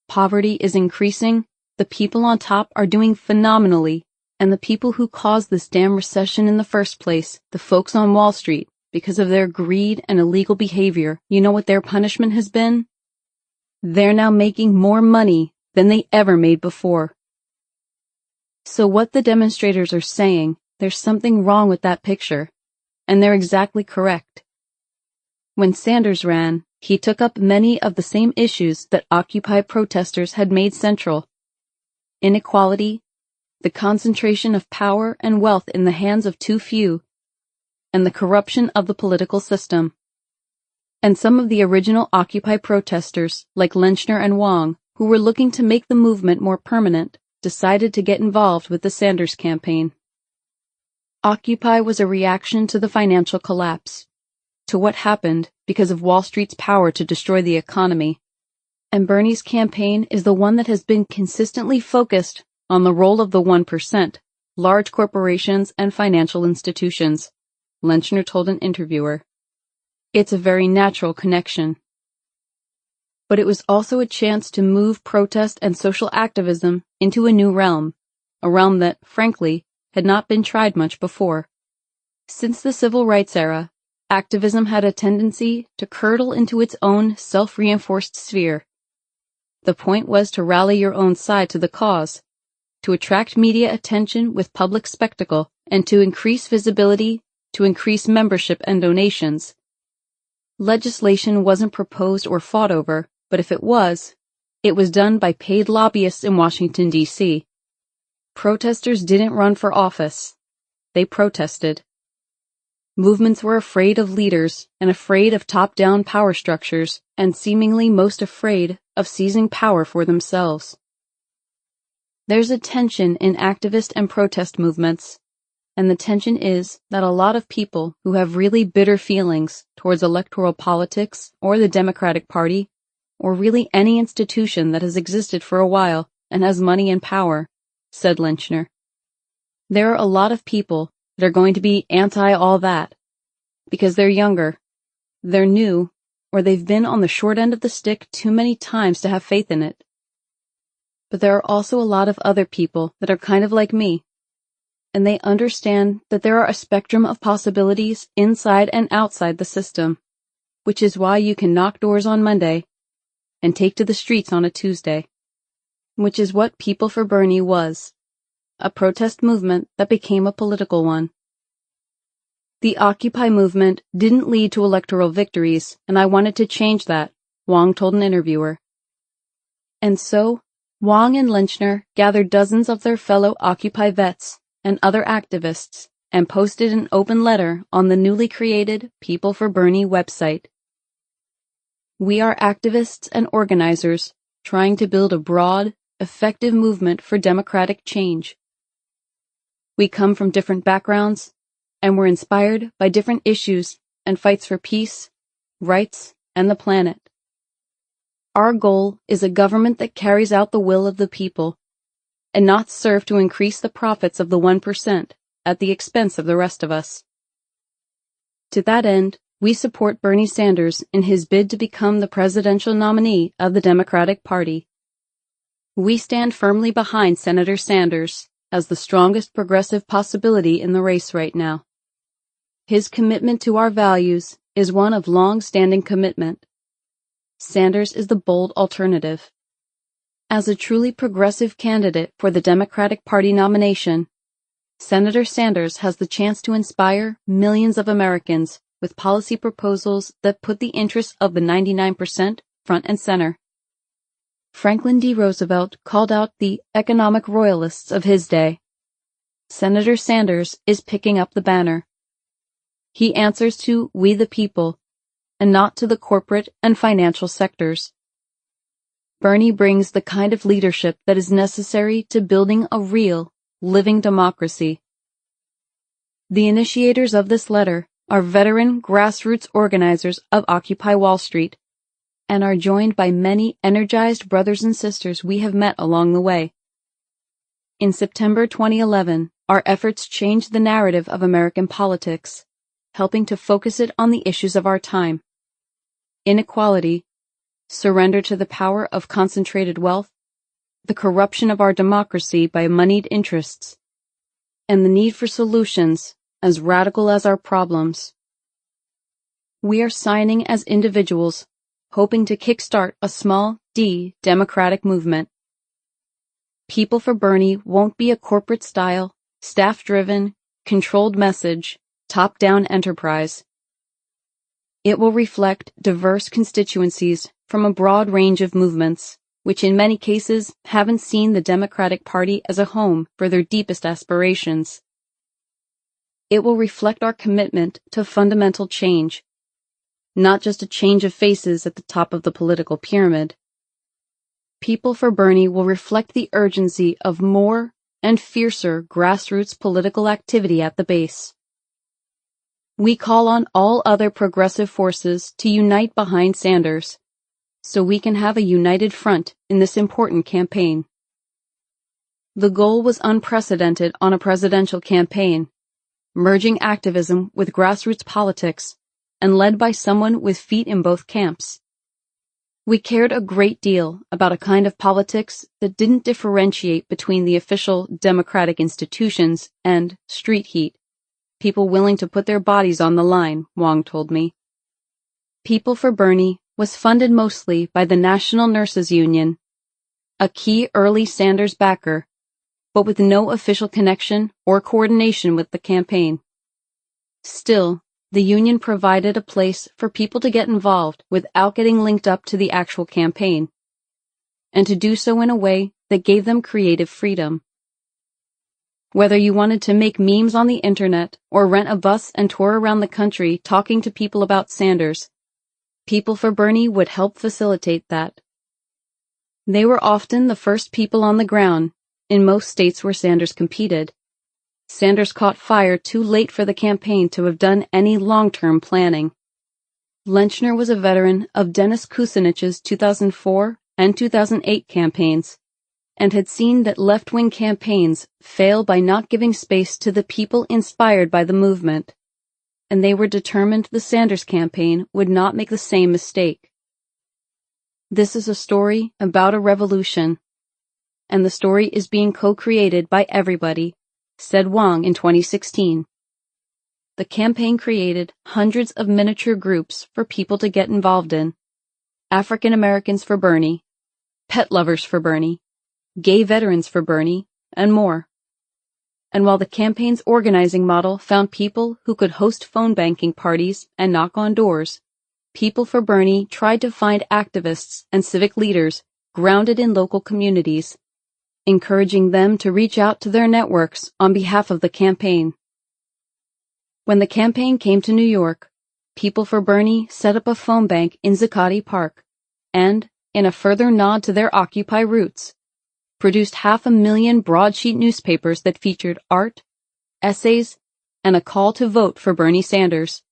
poverty is increasing, the people on top are doing phenomenally, and the people who caused this damn recession in the first place, the folks on Wall Street, because of their greed and illegal behavior, you know what their punishment has been? They're now making more money than they ever made before." So what the demonstrators are saying, there's something wrong with that picture, and they're exactly correct. When Sanders ran, he took up many of the same issues that Occupy protesters had made central: inequality, the concentration of power and wealth in the hands of too few, and the corruption of the political system. And some of the original Occupy protesters, like Lynchner and Wong, who were looking to make the movement more permanent, decided to get involved with the Sanders campaign. Occupy was a reaction to the financial collapse, to what happened because of Wall Street's power to destroy the economy. And Bernie's campaign is the one that has been consistently focused on the role of the 1%, large corporations and financial institutions, Lynchner told an interviewer. It's a very natural connection. But it was also a chance to move protest and social activism into a new realm, a realm that, frankly, had not been tried much before. Since the civil rights era, activism had a tendency to curdle into its own self-reinforced sphere. The point was to rally your own side to the cause, to attract media attention with public spectacle, and to increase visibility, to increase membership and donations. Legislation wasn't proposed or fought over, but if it was done by paid lobbyists in Washington, D.C. Protesters didn't run for office. They protested. Movements were afraid of leaders and afraid of top-down power structures, and seemingly most afraid of seizing power for themselves. There's a tension in activist and protest movements, and the tension is that a lot of people who have really bitter feelings towards electoral politics or the Democratic Party, or really any institution that has existed for a while and has money and power, said Lynchner. There are a lot of people that are going to be anti all that, because they're younger, they're new, or they've been on the short end of the stick too many times to have faith in it. But there are also a lot of other people that are kind of like me, and they understand that there are a spectrum of possibilities inside and outside the system, which is why you can knock doors on Monday and take to the streets on a Tuesday, which is what People for Bernie was, a protest movement that became a political one. The Occupy movement didn't lead to electoral victories, and I wanted to change that, Wong told an interviewer. And so, Wong and Lynchner gathered dozens of their fellow Occupy vets and other activists and posted an open letter on the newly created People for Bernie website. We are activists and organizers trying to build a broad, effective movement for democratic change. We come from different backgrounds, and we're inspired by different issues and fights for peace, rights, and the planet. Our goal is a government that carries out the will of the people, and not serve to increase the profits of the 1% at the expense of the rest of us. To that end, We support Bernie Sanders in his bid to become the presidential nominee of the Democratic Party. We stand firmly behind Senator Sanders as the strongest progressive possibility in the race right now. His commitment to our values is one of long-standing commitment. Sanders is the bold alternative. As a truly progressive candidate for the Democratic Party nomination, Senator Sanders has the chance to inspire millions of Americans with policy proposals that put the interests of the 99% front and center. Franklin D. Roosevelt called out the economic royalists of his day. Senator Sanders is picking up the banner. He answers to we the people, and not to the corporate and financial sectors. Bernie brings the kind of leadership that is necessary to building a real, living democracy. The initiators of this letter are veteran grassroots organizers of Occupy Wall Street, and are joined by many energized brothers and sisters we have met along the way. In September 2011, our efforts changed the narrative of American politics, helping to focus it on the issues of our time: inequality, surrender to the power of concentrated wealth, the corruption of our democracy by moneyed interests, and the need for solutions as radical as our problems. We are signing as individuals, hoping to kickstart a small D democratic movement. People for Bernie won't be a corporate-style, staff-driven, controlled message, top-down enterprise. It will reflect diverse constituencies from a broad range of movements, which in many cases haven't seen the Democratic Party as a home for their deepest aspirations. It will reflect our commitment to fundamental change, not just a change of faces at the top of the political pyramid. People for Bernie will reflect the urgency of more and fiercer grassroots political activity at the base. We call on all other progressive forces to unite behind Sanders, so we can have a united front in this important campaign. The goal was unprecedented on a presidential campaign, merging activism with grassroots politics, and led by someone with feet in both camps. We cared a great deal about a kind of politics that didn't differentiate between the official democratic institutions and street heat, people willing to put their bodies on the line, Wong told me. People for Bernie was funded mostly by the National Nurses Union, a key early Sanders backer, but with no official connection or coordination with the campaign. Still, the union provided a place for people to get involved without getting linked up to the actual campaign, and to do so in a way that gave them creative freedom. Whether you wanted to make memes on the internet or rent a bus and tour around the country talking to people about Sanders, People for Bernie would help facilitate that. They were often the first people on the ground in most states where Sanders competed. Sanders caught fire too late for the campaign to have done any long-term planning. Lenchner was a veteran of Dennis Kucinich's 2004 and 2008 campaigns, and had seen that left-wing campaigns fail by not giving space to the people inspired by the movement, and they were determined the Sanders campaign would not make the same mistake. This is a story about a revolution, and the story is being co-created by everybody, said Wong in 2016. The campaign created hundreds of miniature groups for people to get involved in: African Americans for Bernie, pet lovers for Bernie, gay veterans for Bernie, and more. And while the campaign's organizing model found people who could host phone banking parties and knock on doors, People for Bernie tried to find activists and civic leaders grounded in local communities, encouraging them to reach out to their networks on behalf of the campaign. When the campaign came to New York, People for Bernie set up a phone bank in Zuccotti Park and, in a further nod to their Occupy roots, produced 500,000 broadsheet newspapers that featured art, essays, and a call to vote for Bernie Sanders.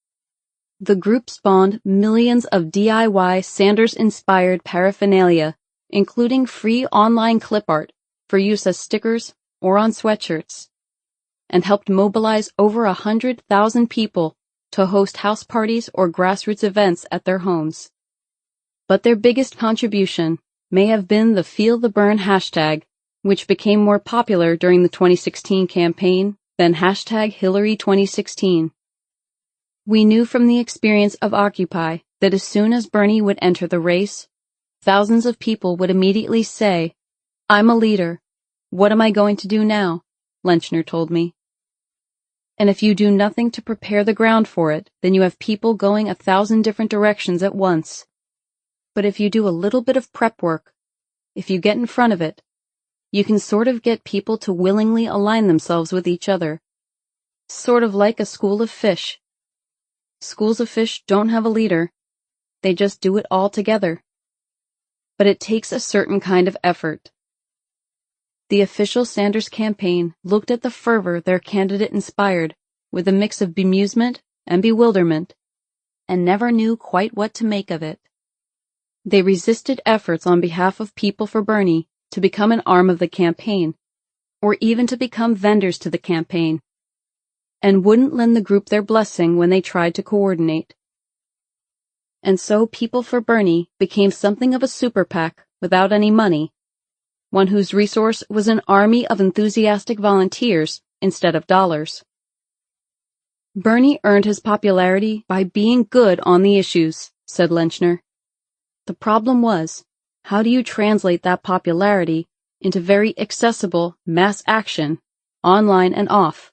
The group spawned millions of DIY Sanders-inspired paraphernalia, including free online clip art for use as stickers or on sweatshirts, and helped mobilize over 100,000 people to host house parties or grassroots events at their homes. But their biggest contribution may have been the Feel the Burn hashtag, which became more popular during the 2016 campaign than hashtag Hillary 2016. We knew from the experience of Occupy that as soon as Bernie would enter the race, thousands of people would immediately say, "I'm a leader. What am I going to do now?" Lenchner told me. And if you do nothing to prepare the ground for it, then you have people going 1,000 different directions at once. But if you do a little bit of prep work, if you get in front of it, you can sort of get people to willingly align themselves with each other. Sort of like a school of fish. Schools of fish don't have a leader. They just do it all together. But it takes a certain kind of effort. The official Sanders campaign looked at the fervor their candidate inspired with a mix of bemusement and bewilderment, and never knew quite what to make of it. They resisted efforts on behalf of People for Bernie to become an arm of the campaign, or even to become vendors to the campaign, and wouldn't lend the group their blessing when they tried to coordinate. And so People for Bernie became something of a super PAC without any money, one whose resource was an army of enthusiastic volunteers instead of dollars. Bernie earned his popularity by being good on the issues, said Lenchner. The problem was, how do you translate that popularity into very accessible mass action, online and off?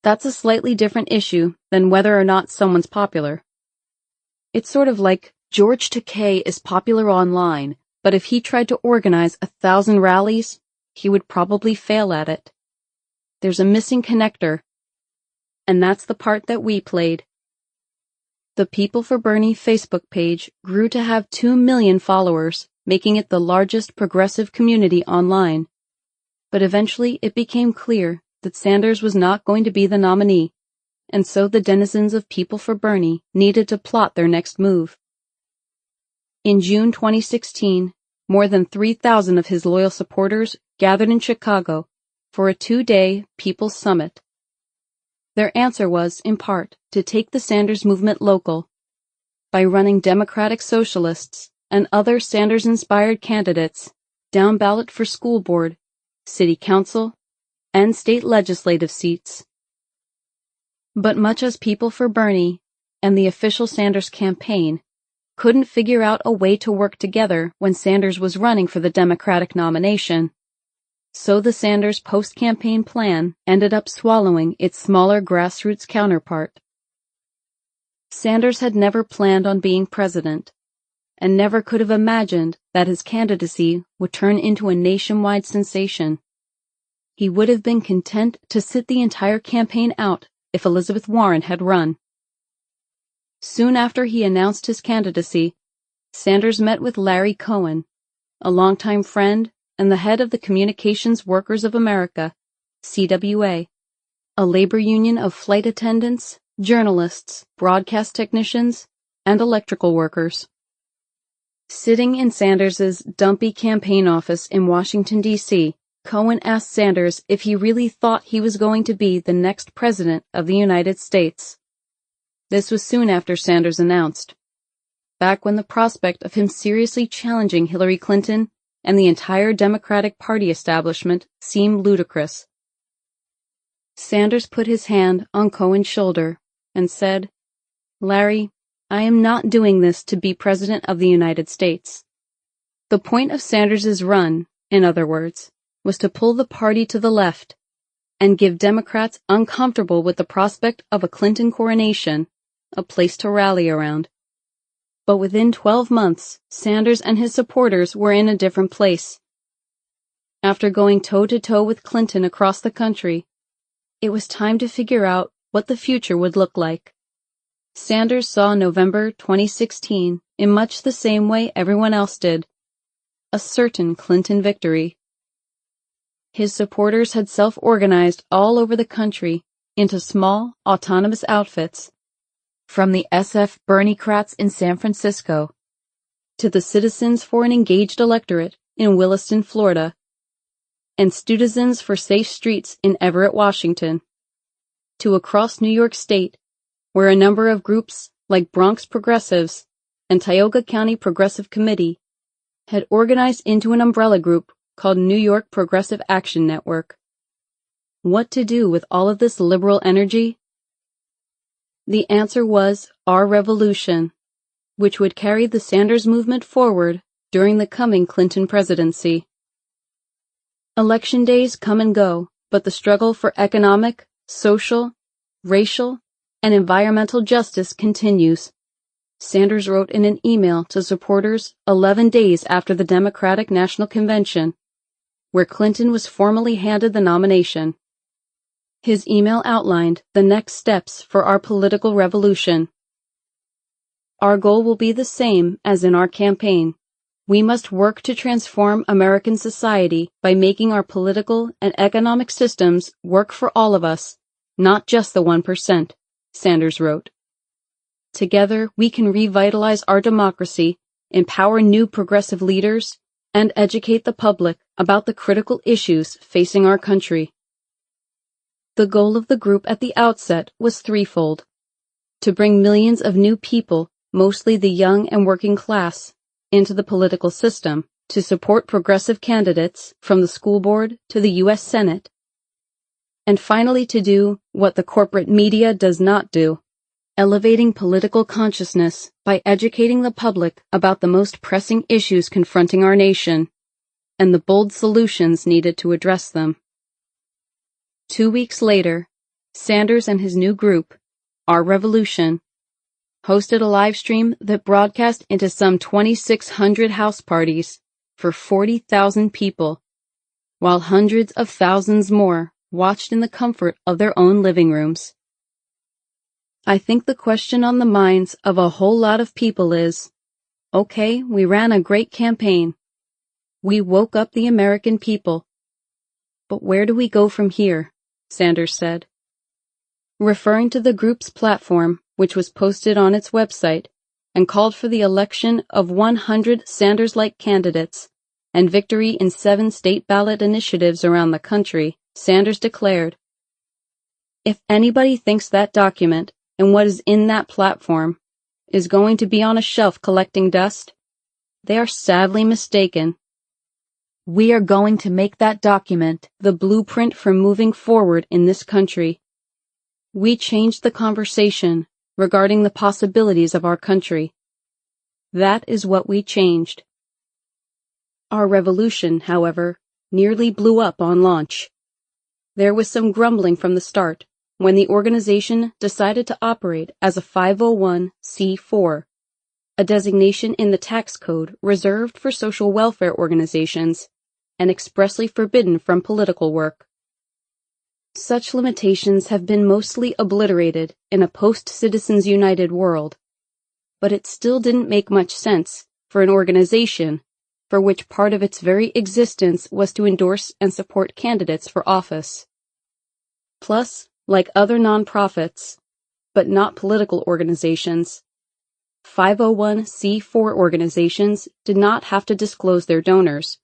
That's a slightly different issue than whether or not someone's popular. It's sort of like George Takei is popular online, but if he tried to organize 1,000 rallies, he would probably fail at it. There's a missing connector, and that's the part that we played. The People for Bernie Facebook page grew to have 2 million followers, making it the largest progressive community online. But eventually it became clear that Sanders was not going to be the nominee, and so the denizens of People for Bernie needed to plot their next move. In June 2016, more than 3,000 of his loyal supporters gathered in Chicago for a 2-day People's Summit. Their answer was, in part, to take the Sanders movement local by running Democratic Socialists and other Sanders-inspired candidates down ballot for school board, city council, and state legislative seats. But much as People for Bernie and the official Sanders campaign couldn't figure out a way to work together when Sanders was running for the Democratic nomination, so the Sanders post-campaign plan ended up swallowing its smaller grassroots counterpart. Sanders had never planned on being president, and never could have imagined that his candidacy would turn into a nationwide sensation. He would have been content to sit the entire campaign out if Elizabeth Warren had run. Soon after he announced his candidacy, Sanders met with Larry Cohen, a longtime friend and the head of the Communications Workers of America, CWA, a labor union of flight attendants, journalists, broadcast technicians, and electrical workers. Sitting in Sanders's dumpy campaign office in Washington, D.C., Cohen asked Sanders if he really thought he was going to be the next president of the United States. This was soon after Sanders announced, back when the prospect of him seriously challenging Hillary Clinton and the entire Democratic Party establishment seemed ludicrous. Sanders put his hand on Cohen's shoulder and said, "Larry, I am not doing this to be President of the United States." The point of Sanders's run, in other words, was to pull the party to the left and give Democrats uncomfortable with the prospect of a Clinton coronation a place to rally around. But within 12 months, Sanders and his supporters were in a different place. After going toe-to-toe with Clinton across the country, it was time to figure out what the future would look like. Sanders saw November 2016 in much the same way everyone else did, a certain Clinton victory. His supporters had self-organized all over the country into small, autonomous outfits, from the SF Berniecrats in San Francisco to the Citizens for an Engaged Electorate in Williston, Florida, and Studizens for Safe Streets in Everett, Washington, to across New York State, where a number of groups like Bronx Progressives and Tioga County Progressive Committee had organized into an umbrella group called New York Progressive Action Network. What to do with all of this liberal energy? The answer was Our Revolution, which would carry the Sanders movement forward during the coming Clinton presidency. Election days come and go, but the struggle for economic, social, racial, and environmental justice continues. Sanders wrote in an email to supporters 11 days after the Democratic National Convention, where Clinton was formally handed the nomination. His email outlined the next steps for our political revolution. Our goal will be the same as in our campaign. We must work to transform American society by making our political and economic systems work for all of us, not just the 1%, Sanders wrote. Together, we can revitalize our democracy, empower new progressive leaders, and educate the public about the critical issues facing our country. The goal of the group at the outset was threefold: to bring millions of new people, mostly the young and working class, into the political system, to support progressive candidates from the school board to the U.S. Senate, and finally to do what the corporate media does not do: elevating political consciousness by educating the public about the most pressing issues confronting our nation and the bold solutions needed to address them. 2 weeks later, Sanders and his new group, Our Revolution, hosted a live stream that broadcast into some 2,600 house parties for 40,000 people, while hundreds of thousands more watched in the comfort of their own living rooms. I think the question on the minds of a whole lot of people is, okay, we ran a great campaign. We woke up the American people. But where do we go from here? Sanders said. Referring to the group's platform, which was posted on its website, and called for the election of 100 Sanders-like candidates and victory in 7 state ballot initiatives around the country, Sanders declared, "If anybody thinks that document and what is in that platform is going to be on a shelf collecting dust, they are sadly mistaken. We are going to make that document the blueprint for moving forward in this country. We changed the conversation regarding the possibilities of our country. That is what we changed." Our Revolution, however, nearly blew up on launch. There was some grumbling from the start when the organization decided to operate as a 501c4, a designation in the tax code reserved for social welfare organizations and expressly forbidden from political work. Such limitations have been mostly obliterated in a post-Citizens United world, but it still didn't make much sense for an organization for which part of its very existence was to endorse and support candidates for office. Plus, like other nonprofits, but not political organizations, 501c4 organizations did not have to disclose their donors.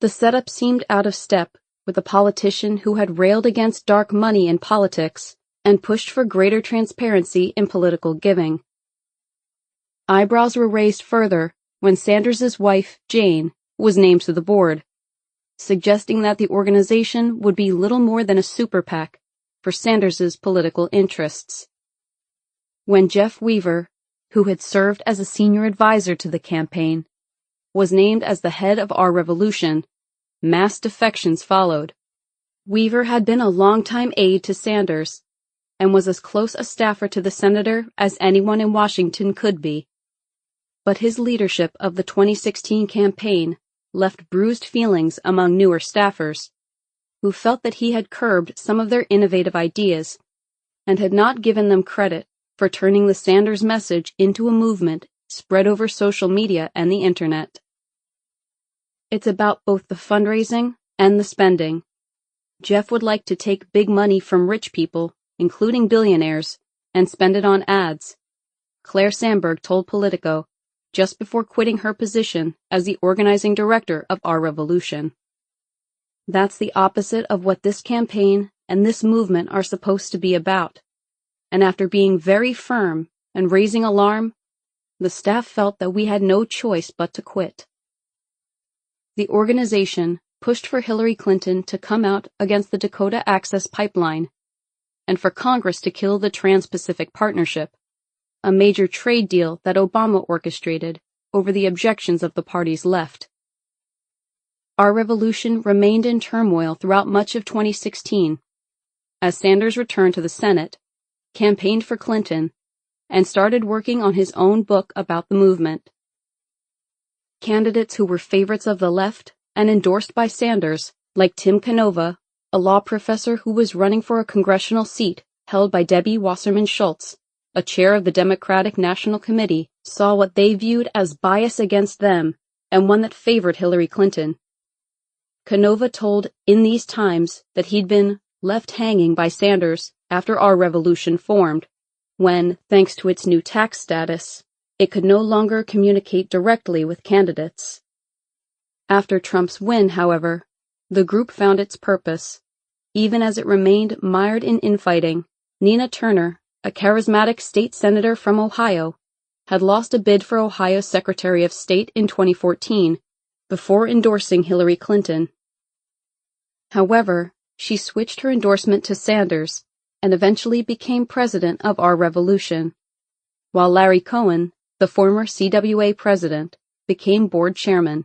The setup seemed out of step with a politician who had railed against dark money in politics and pushed for greater transparency in political giving. Eyebrows were raised further when Sanders's wife, Jane, was named to the board, suggesting that the organization would be little more than a super PAC for Sanders's political interests. When Jeff Weaver, who had served as a senior advisor to the campaign, was named as the head of Our Revolution, mass defections followed. Weaver had been a longtime aide to Sanders and was as close a staffer to the senator as anyone in Washington could be. But his leadership of the 2016 campaign left bruised feelings among newer staffers, who felt that he had curbed some of their innovative ideas and had not given them credit for turning the Sanders message into a movement spread over social media and the internet. It's about both the fundraising and the spending. Jeff would like to take big money from rich people, including billionaires, and spend it on ads, Claire Sandberg told Politico just before quitting her position as the organizing director of Our Revolution. That's the opposite of what this campaign and this movement are supposed to be about, and after being very firm and raising alarm, the staff felt that we had no choice but to quit. The organization pushed for Hillary Clinton to come out against the Dakota Access Pipeline and for Congress to kill the Trans-Pacific Partnership, a major trade deal that Obama orchestrated over the objections of the party's left. Our revolution remained in turmoil throughout much of 2016, as Sanders returned to the Senate, campaigned for Clinton, and started working on his own book about the movement. Candidates who were favorites of the left and endorsed by Sanders, like Tim Canova, a law professor who was running for a congressional seat held by Debbie Wasserman Schultz, a chair of the Democratic National Committee, saw what they viewed as bias against them and one that favored Hillary Clinton. Canova told In These Times that he'd been left hanging by Sanders after our revolution formed, when, thanks to its new tax status, it could no longer communicate directly with candidates. After Trump's win, however, the group found its purpose. Even as it remained mired in infighting, Nina Turner, a charismatic state senator from Ohio, had lost a bid for Ohio Secretary of State in 2014 before endorsing Hillary Clinton. However, she switched her endorsement to Sanders and eventually became president of our revolution, while Larry Cohen, the former CWA president, became board chairman.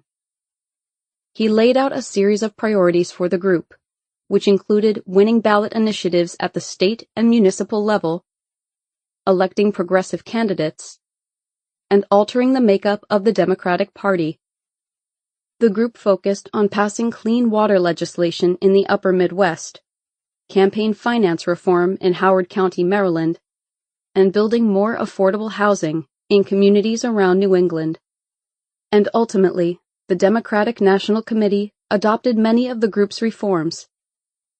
He laid out a series of priorities for the group, which included winning ballot initiatives at the state and municipal level, electing progressive candidates, and altering the makeup of the Democratic Party. The group focused on passing clean water legislation in the upper Midwest, campaign finance reform in Howard County, Maryland, and building more affordable housing in communities around New England. And ultimately, the Democratic National Committee adopted many of the group's reforms,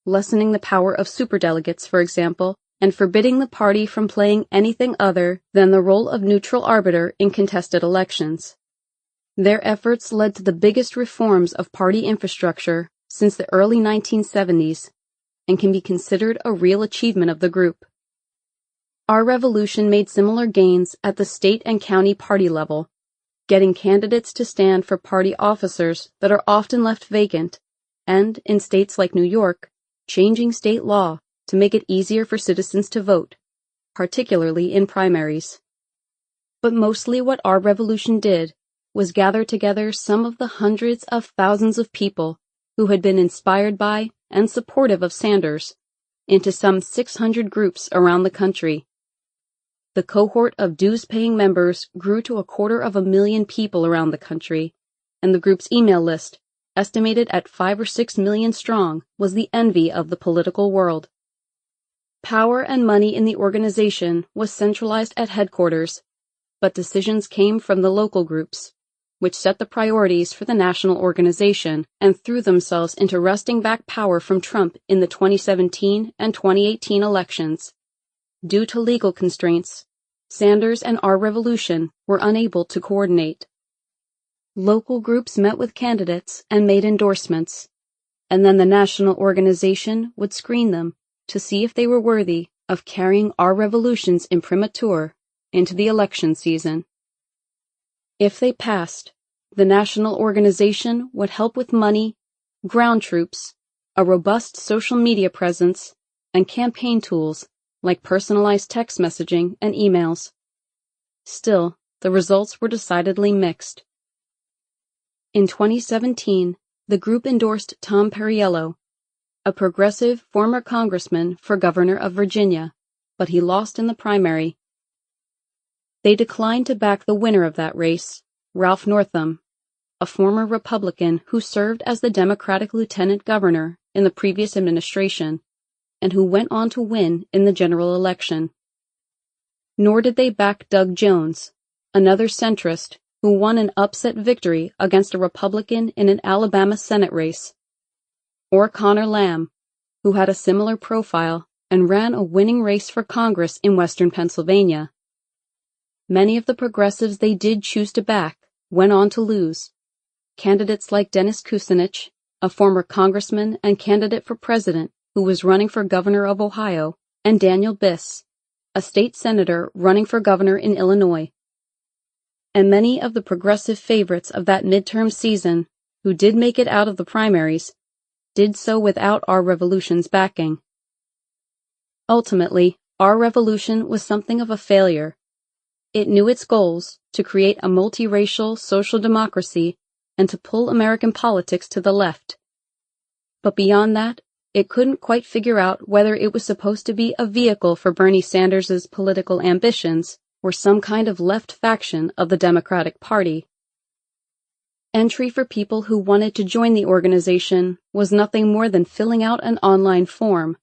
lessening the power of superdelegates, for example, and forbidding the party from playing anything other than the role of neutral arbiter in contested elections. Their efforts led to the biggest reforms of party infrastructure since the early 1970s and can be considered a real achievement of the group. Our revolution made similar gains at the state and county party level, getting candidates to stand for party officers that are often left vacant, and, in states like New York, changing state law to make it easier for citizens to vote, particularly in primaries. But mostly what our revolution did was gather together some of the hundreds of thousands of people who had been inspired by and supportive of Sanders into some 600 groups around the country. The cohort of dues-paying members grew to 250,000 people around the country, and the group's email list, estimated at 5 or 6 million strong, was the envy of the political world. Power and money in the organization was centralized at headquarters, but decisions came from the local groups, which set the priorities for the national organization and threw themselves into wresting back power from Trump in the 2017 and 2018 elections. Due to legal constraints, Sanders and our revolution were unable to coordinate. Local groups met with candidates and made endorsements, and then the national organization would screen them to see if they were worthy of carrying our revolution's imprimatur into the election season. If they passed, the national organization would help with money, ground troops, a robust social media presence, and campaign tools like personalized text messaging and emails. Still, the results were decidedly mixed. In 2017, the group endorsed Tom Perriello, a progressive former congressman for governor of Virginia, but he lost in the primary. They declined to back the winner of that race, Ralph Northam, a former Republican who served as the Democratic lieutenant governor in the previous administration, and who went on to win in the general election. Nor did they back Doug Jones, another centrist who won an upset victory against a Republican in an Alabama Senate race, or Connor Lamb, who had a similar profile and ran a winning race for Congress in western Pennsylvania. Many of the progressives they did choose to back went on to lose. Candidates like Dennis Kucinich, a former congressman and candidate for president who was running for governor of Ohio, and Daniel Biss, a state senator running for governor in Illinois. And many of the progressive favorites of that midterm season, who did make it out of the primaries, did so without our revolution's backing. Ultimately, our revolution was something of a failure. It knew its goals, to create a multiracial social democracy and to pull American politics to the left. But beyond that, it couldn't quite figure out whether it was supposed to be a vehicle for Bernie Sanders' political ambitions or some kind of left faction of the Democratic Party. Entry for people who wanted to join the organization was nothing more than filling out an online form,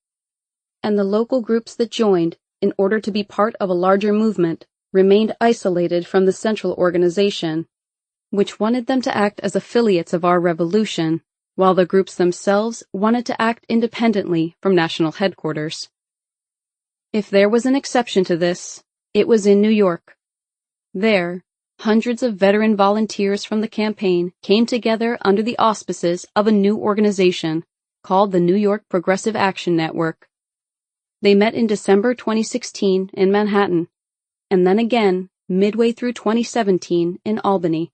and the local groups that joined, in order to be part of a larger movement, remained isolated from the central organization, which wanted them to act as affiliates of our revolution, while the groups themselves wanted to act independently from national headquarters. If there was an exception to this, it was in New York. There, hundreds of veteran volunteers from the campaign came together under the auspices of a new organization called the New York Progressive Action Network. They met in December 2016 in Manhattan, and then again midway through 2017 in Albany.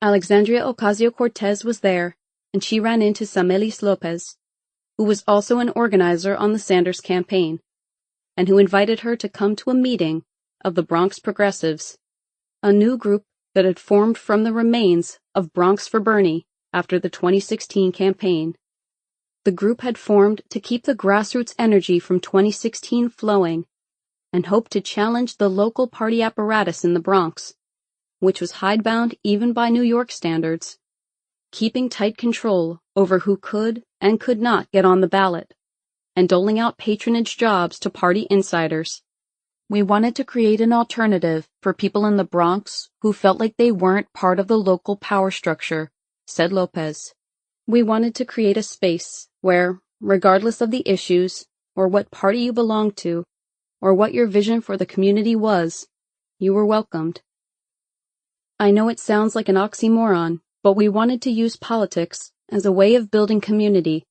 Alexandria Ocasio-Cortez was there, and she ran into Samelis Lopez, who was also an organizer on the Sanders campaign, and who invited her to come to a meeting of the Bronx Progressives, a new group that had formed from the remains of Bronx for Bernie after the 2016 campaign. The group had formed to keep the grassroots energy from 2016 flowing and hoped to challenge the local party apparatus in the Bronx, which was hidebound even by New York standards, keeping tight control over who could and could not get on the ballot, and doling out patronage jobs to party insiders. We wanted to create an alternative for people in the Bronx who felt like they weren't part of the local power structure, said Lopez. We wanted to create a space where, regardless of the issues, or what party you belonged to, or what your vision for the community was, you were welcomed. I know it sounds like an oxymoron, but we wanted to use politics as a way of building community.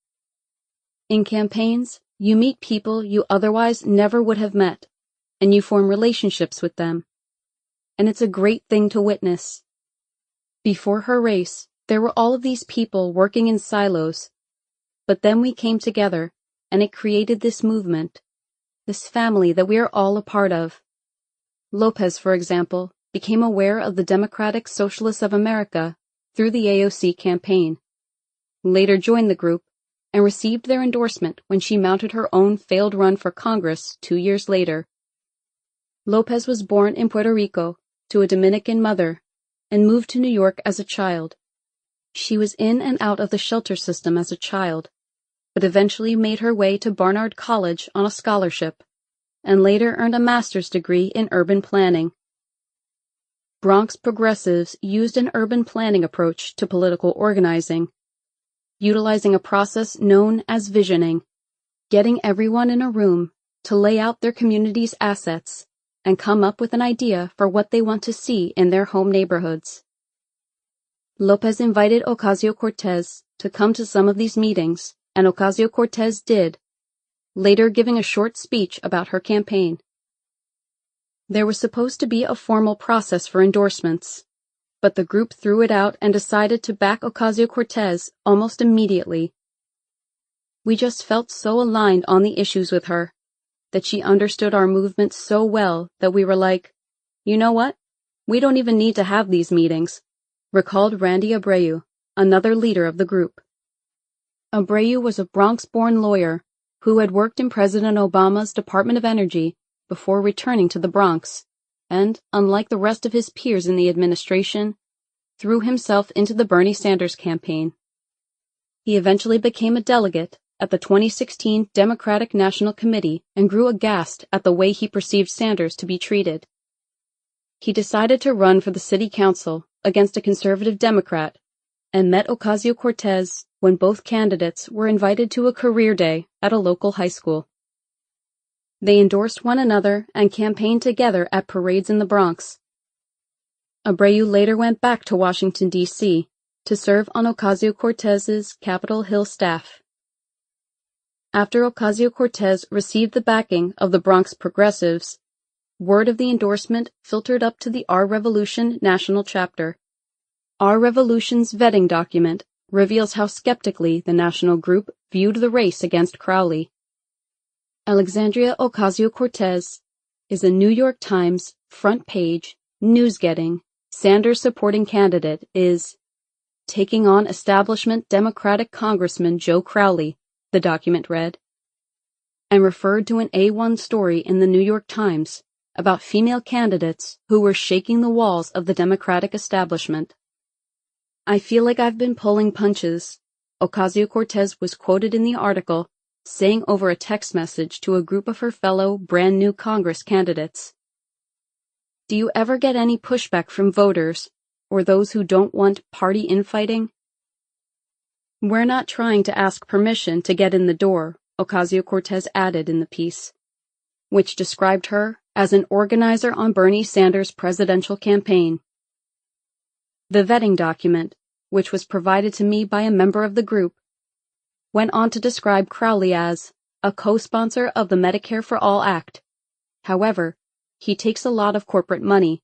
In campaigns, you meet people you otherwise never would have met, and you form relationships with them. And it's a great thing to witness. Before her race, there were all of these people working in silos, but then we came together, and it created this movement, this family that we are all a part of. Lopez, for example, became aware of the Democratic Socialists of America through the AOC campaign, later joined the group, and received their endorsement when she mounted her own failed run for Congress 2 years later. Lopez was born in Puerto Rico to a Dominican mother and moved to New York as a child. She was in and out of the shelter system as a child, but eventually made her way to Barnard College on a scholarship, and later earned a master's degree in urban planning. Bronx progressives used an urban planning approach to political organizing, utilizing a process known as visioning, getting everyone in a room to lay out their community's assets and come up with an idea for what they want to see in their home neighborhoods. Lopez invited Ocasio-Cortez to come to some of these meetings, and Ocasio-Cortez did, later giving a short speech about her campaign. There was supposed to be a formal process for endorsements, but the group threw it out and decided to back Ocasio-Cortez almost immediately. We just felt so aligned on the issues with her, that she understood our movement so well that we were like, you know what? We don't even need to have these meetings, recalled Randy Abreu, another leader of the group. Abreu was a Bronx-born lawyer who had worked in President Obama's Department of Energy before returning to the Bronx, and, unlike the rest of his peers in the administration, threw himself into the Bernie Sanders campaign. He eventually became a delegate at the 2016 Democratic National Committee and grew aghast at the way he perceived Sanders to be treated. He decided to run for the city council against a conservative Democrat and met Ocasio-Cortez when both candidates were invited to a career day at a local high school. They endorsed one another and campaigned together at parades in the Bronx. Abreu later went back to Washington, D.C. to serve on Ocasio-Cortez's Capitol Hill staff. After Ocasio-Cortez received the backing of the Bronx progressives, word of the endorsement filtered up to the Our Revolution national chapter. Our Revolution's vetting document reveals how skeptically the national group viewed the race against Crowley. Alexandria Ocasio-Cortez is a New York Times front-page, news-getting, Sanders-supporting candidate is taking on establishment Democratic Congressman Joe Crowley, the document read, and referred to an A1 story in the New York Times about female candidates who were shaking the walls of the Democratic establishment. I feel like I've been pulling punches, Ocasio-Cortez was quoted in the article saying over a text message to a group of her fellow brand-new Congress candidates. Do you ever get any pushback from voters or those who don't want party infighting? We're not trying to ask permission to get in the door, Ocasio-Cortez added in the piece, which described her as an organizer on Bernie Sanders' presidential campaign. The vetting document, which was provided to me by a member of the group, went on to describe Crowley as a co-sponsor of the Medicare for All Act. However, he takes a lot of corporate money,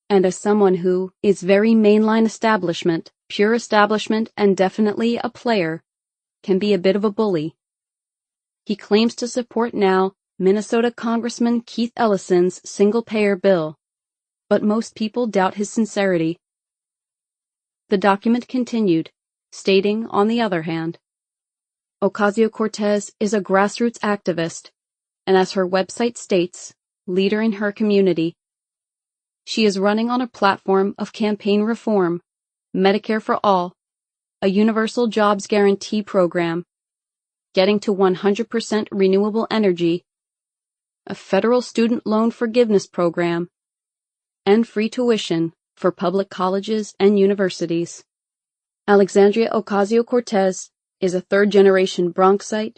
and as someone who is very mainline establishment, pure establishment, and definitely a player, can be a bit of a bully. He claims to support now Minnesota Congressman Keith Ellison's single-payer bill, but most people doubt his sincerity. The document continued, stating, on the other hand, Ocasio-Cortez is a grassroots activist, and as her website states, leader in her community. She is running on a platform of campaign reform, Medicare for all, a universal jobs guarantee program, getting to 100% renewable energy, a federal student loan forgiveness program, and free tuition for public colleges and universities. Alexandria Ocasio-Cortez is a third-generation Bronxite,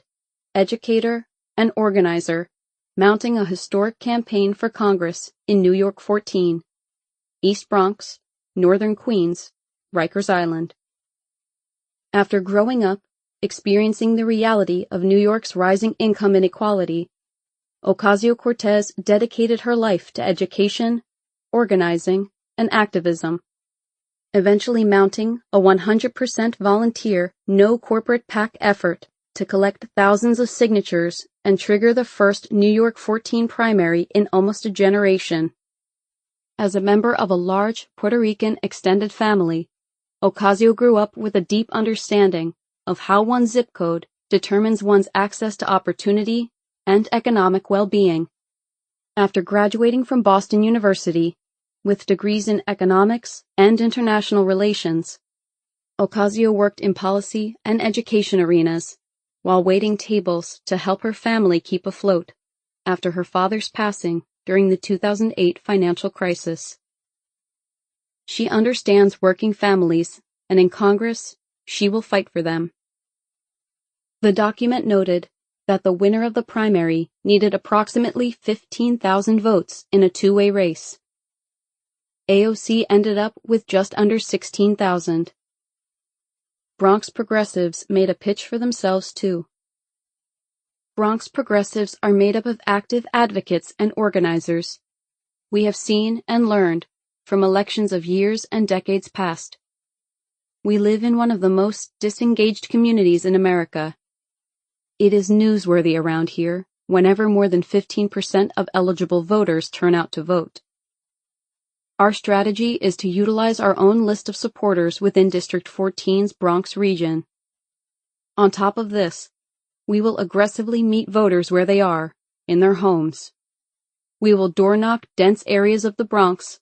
educator, and organizer, mounting a historic campaign for Congress in New York 14, East Bronx, Northern Queens, Rikers Island. After growing up, experiencing the reality of New York's rising income inequality, Ocasio-Cortez dedicated her life to education, organizing, and activism, eventually mounting a 100% volunteer, no corporate PAC effort to collect thousands of signatures and trigger the first New York 14 primary in almost a generation. As a member of a large Puerto Rican extended family, Ocasio grew up with a deep understanding of how one's zip code determines one's access to opportunity and economic well-being. After graduating from Boston University, with degrees in economics and international relations, Ocasio worked in policy and education arenas while waiting tables to help her family keep afloat after her father's passing during the 2008 financial crisis. She understands working families, and in Congress, she will fight for them. The document noted that the winner of the primary needed approximately 15,000 votes in a two-way race. AOC ended up with just under 16,000. Bronx progressives made a pitch for themselves too. Bronx progressives are made up of active advocates and organizers. We have seen and learned from elections of years and decades past. We live in one of the most disengaged communities in America. It is newsworthy around here whenever more than 15% of eligible voters turn out to vote. Our strategy is to utilize our own list of supporters within District 14's Bronx region. On top of this, we will aggressively meet voters where they are, in their homes. We will door-knock dense areas of the Bronx,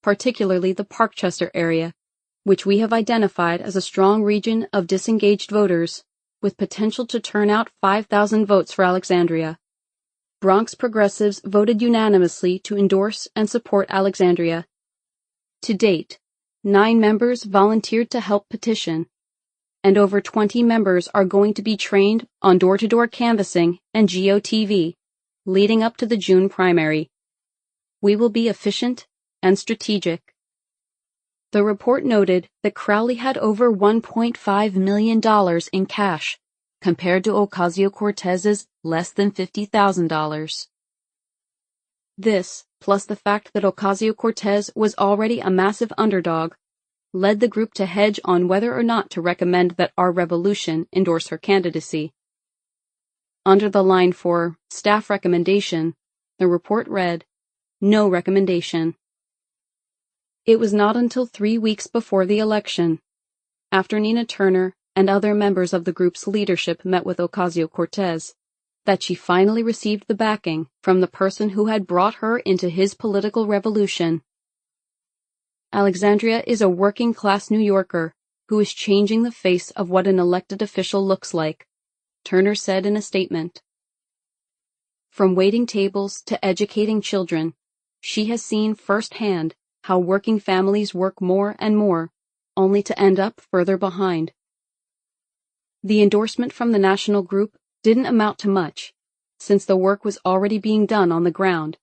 particularly the Parkchester area, which we have identified as a strong region of disengaged voters, with potential to turn out 5,000 votes for Alexandria. Bronx progressives voted unanimously to endorse and support Alexandria. To date, 9 members volunteered to help petition, and over 20 members are going to be trained on door-to-door canvassing and GOTV, leading up to the June primary. We will be efficient and strategic. The report noted that Crowley had over $1.5 million in cash, compared to Ocasio-Cortez's less than $50,000. This, plus the fact that Ocasio-Cortez was already a massive underdog, led the group to hedge on whether or not to recommend that Our Revolution endorse her candidacy. Under the line for staff recommendation, the report read, "No recommendation." It was not until 3 weeks before the election, after Nina Turner and other members of the group's leadership met with Ocasio-Cortez, that she finally received the backing from the person who had brought her into his political revolution. Alexandria is a working-class New Yorker who is changing the face of what an elected official looks like, Turner said in a statement. From waiting tables to educating children, she has seen firsthand how working families work more and more, only to end up further behind. The endorsement from the national group didn't amount to much, since the work was already being done on the ground.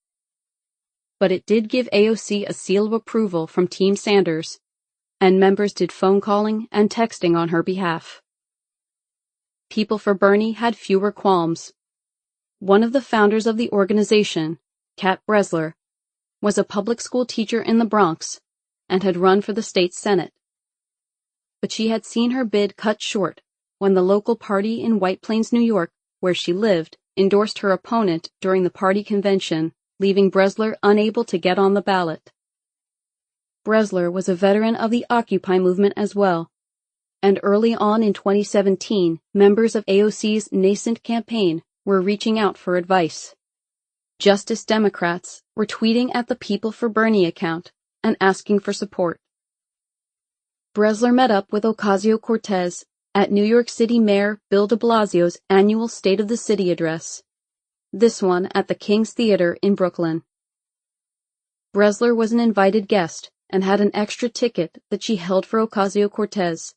But it did give AOC a seal of approval from Team Sanders, and members did phone calling and texting on her behalf. People for Bernie had fewer qualms. One of the founders of the organization, Kat Bresler, was a public school teacher in the Bronx and had run for the state Senate. But she had seen her bid cut short when the local party in White Plains, New York, where she lived, endorsed her opponent during the party convention, leaving Bresler unable to get on the ballot. Bresler was a veteran of the Occupy movement as well, and early on in 2017, members of AOC's nascent campaign were reaching out for advice. Justice Democrats were tweeting at the People for Bernie account and asking for support. Bresler met up with Ocasio-Cortez at New York City Mayor Bill de Blasio's annual State of the City address, this one at the King's Theater in Brooklyn. Bresler was an invited guest and had an extra ticket that she held for Ocasio-Cortez.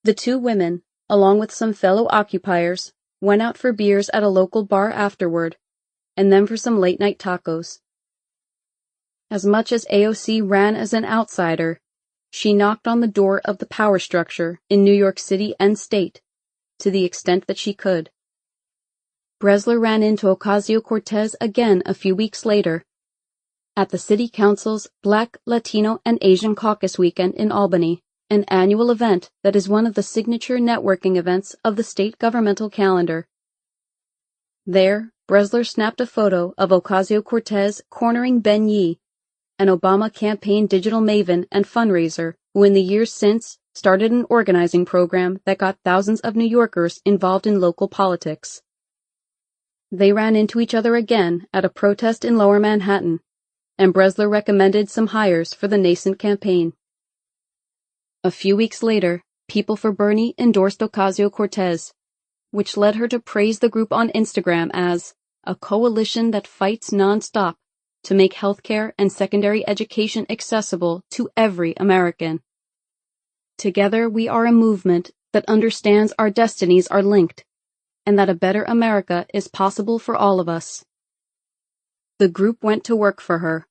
The two women, along with some fellow occupiers, went out for beers at a local bar afterward, and then for some late-night tacos. As much as AOC ran as an outsider, she knocked on the door of the power structure in New York City and state, to the extent that she could. Bresler ran into Ocasio-Cortez again a few weeks later, at the City Council's Black, Latino, and Asian Caucus Weekend in Albany, an annual event that is one of the signature networking events of the state governmental calendar. There, Bresler snapped a photo of Ocasio-Cortez cornering Ben Yee, an Obama campaign digital maven and fundraiser who in the years since started an organizing program that got thousands of New Yorkers involved in local politics. They ran into each other again at a protest in Lower Manhattan, and Bresler recommended some hires for the nascent campaign. A few weeks later, People for Bernie endorsed Ocasio-Cortez, which led her to praise the group on Instagram as a coalition that fights nonstop to make healthcare and secondary education accessible to every American. Together we are a movement that understands our destinies are linked, and that a better America is possible for all of us. The group went to work for her,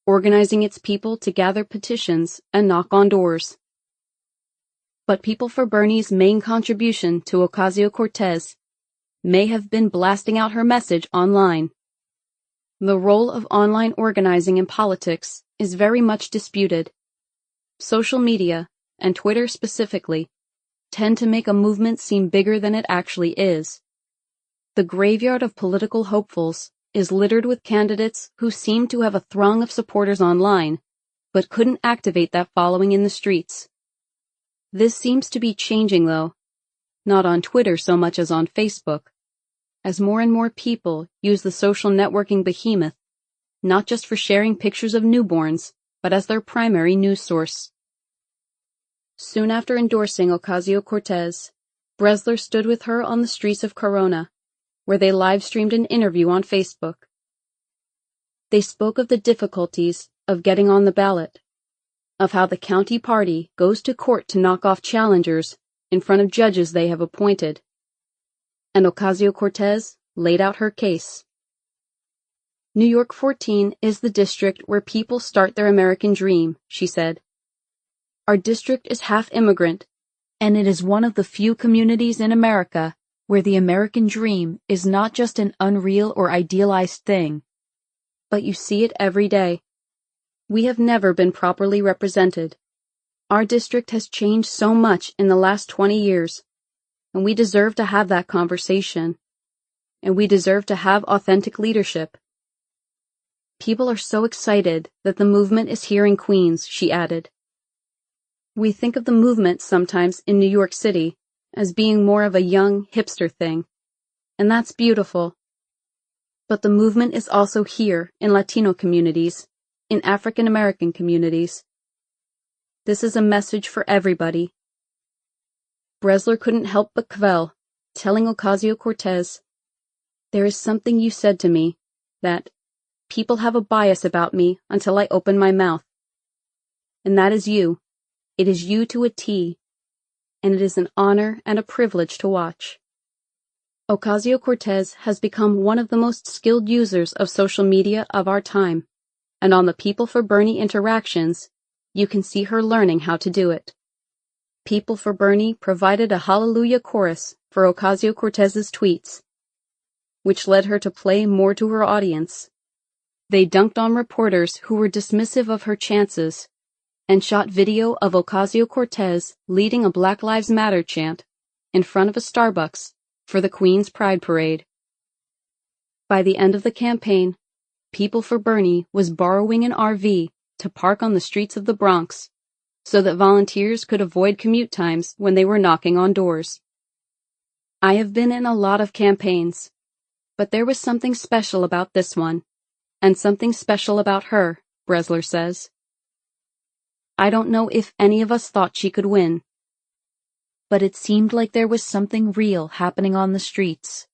organizing its people to gather petitions and knock on doors. But People for Bernie's main contribution to Ocasio-Cortez may have been blasting out her message online. The role of online organizing in politics is very much disputed. Social media, and Twitter specifically, tend to make a movement seem bigger than it actually is. The graveyard of political hopefuls is littered with candidates who seem to have a throng of supporters online, but couldn't activate that following in the streets. This seems to be changing, though, not on Twitter so much as on Facebook, as more and more people use the social networking behemoth, not just for sharing pictures of newborns, but as their primary news source. Soon after endorsing Ocasio-Cortez, Bresler stood with her on the streets of Corona, where they live-streamed an interview on Facebook. They spoke of the difficulties of getting on the ballot, of how the county party goes to court to knock off challengers in front of judges they have appointed, and Ocasio-Cortez laid out her case. New York 14 is the district where people start their American dream, she said. Our district is half immigrant, And it is one of the few communities in America where the American dream is not just an unreal or idealized thing, but you see it every day. We have never been properly represented. Our district has changed so much in the last 20 years, and we deserve to have that conversation. And we deserve to have authentic leadership. People are so excited that the movement is here in Queens, she added. We think of the movement sometimes in New York City as being more of a young, hipster thing, and that's beautiful. But the movement is also here in Latino communities, in African American communities. This is a message for everybody. Bresler couldn't help but quell, telling Ocasio-Cortez, "There is something you said to me, that people have a bias about me until I open my mouth. And that is you. It is you to a T, and it is an honor and a privilege to watch." Ocasio-Cortez has become one of the most skilled users of social media of our time, and on the People for Bernie interactions, you can see her learning how to do it. People for Bernie provided a hallelujah chorus for Ocasio-Cortez's tweets, which led her to play more to her audience. They dunked on reporters who were dismissive of her chances, and shot video of Ocasio-Cortez leading a Black Lives Matter chant in front of a Starbucks for the Queen's Pride Parade. By the end of the campaign, People for Bernie was borrowing an RV to park on the streets of the Bronx so that volunteers could avoid commute times when they were knocking on doors. I have been in a lot of campaigns, but there was something special about this one, and something special about her, Bresler says. I don't know if any of us thought she could win, but it seemed like there was something real happening on the streets,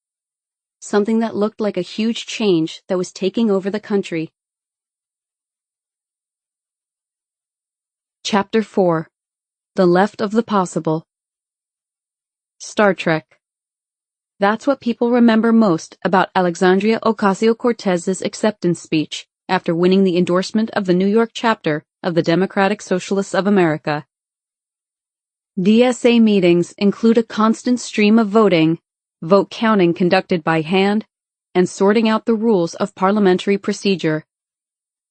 something that looked like a huge change that was taking over the country. Chapter 4. The Left of the Possible. Star Trek. That's what people remember most about Alexandria Ocasio-Cortez's acceptance speech after winning the endorsement of the New York chapter of the Democratic Socialists of America. DSA meetings include a constant stream of voting, vote counting conducted by hand, and sorting out the rules of parliamentary procedure.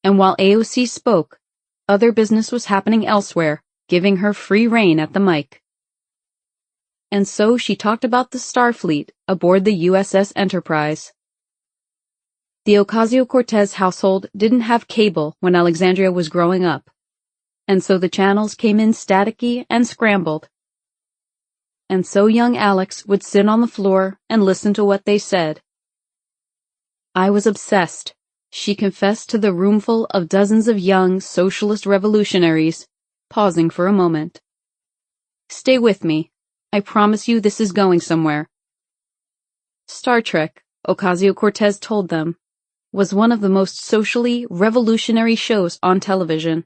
And while AOC spoke, other business was happening elsewhere, giving her free rein at the mic. And so she talked about the Starfleet aboard the USS Enterprise. The Ocasio-Cortez household didn't have cable when Alexandria was growing up, and so the channels came in staticky and scrambled. And so young Alex would sit on the floor and listen to what they said. I was obsessed, she confessed to the roomful of dozens of young socialist revolutionaries, pausing for a moment. Stay with me. I promise you this is going somewhere. Star Trek, Ocasio-Cortez told them, was one of the most socially revolutionary shows on television.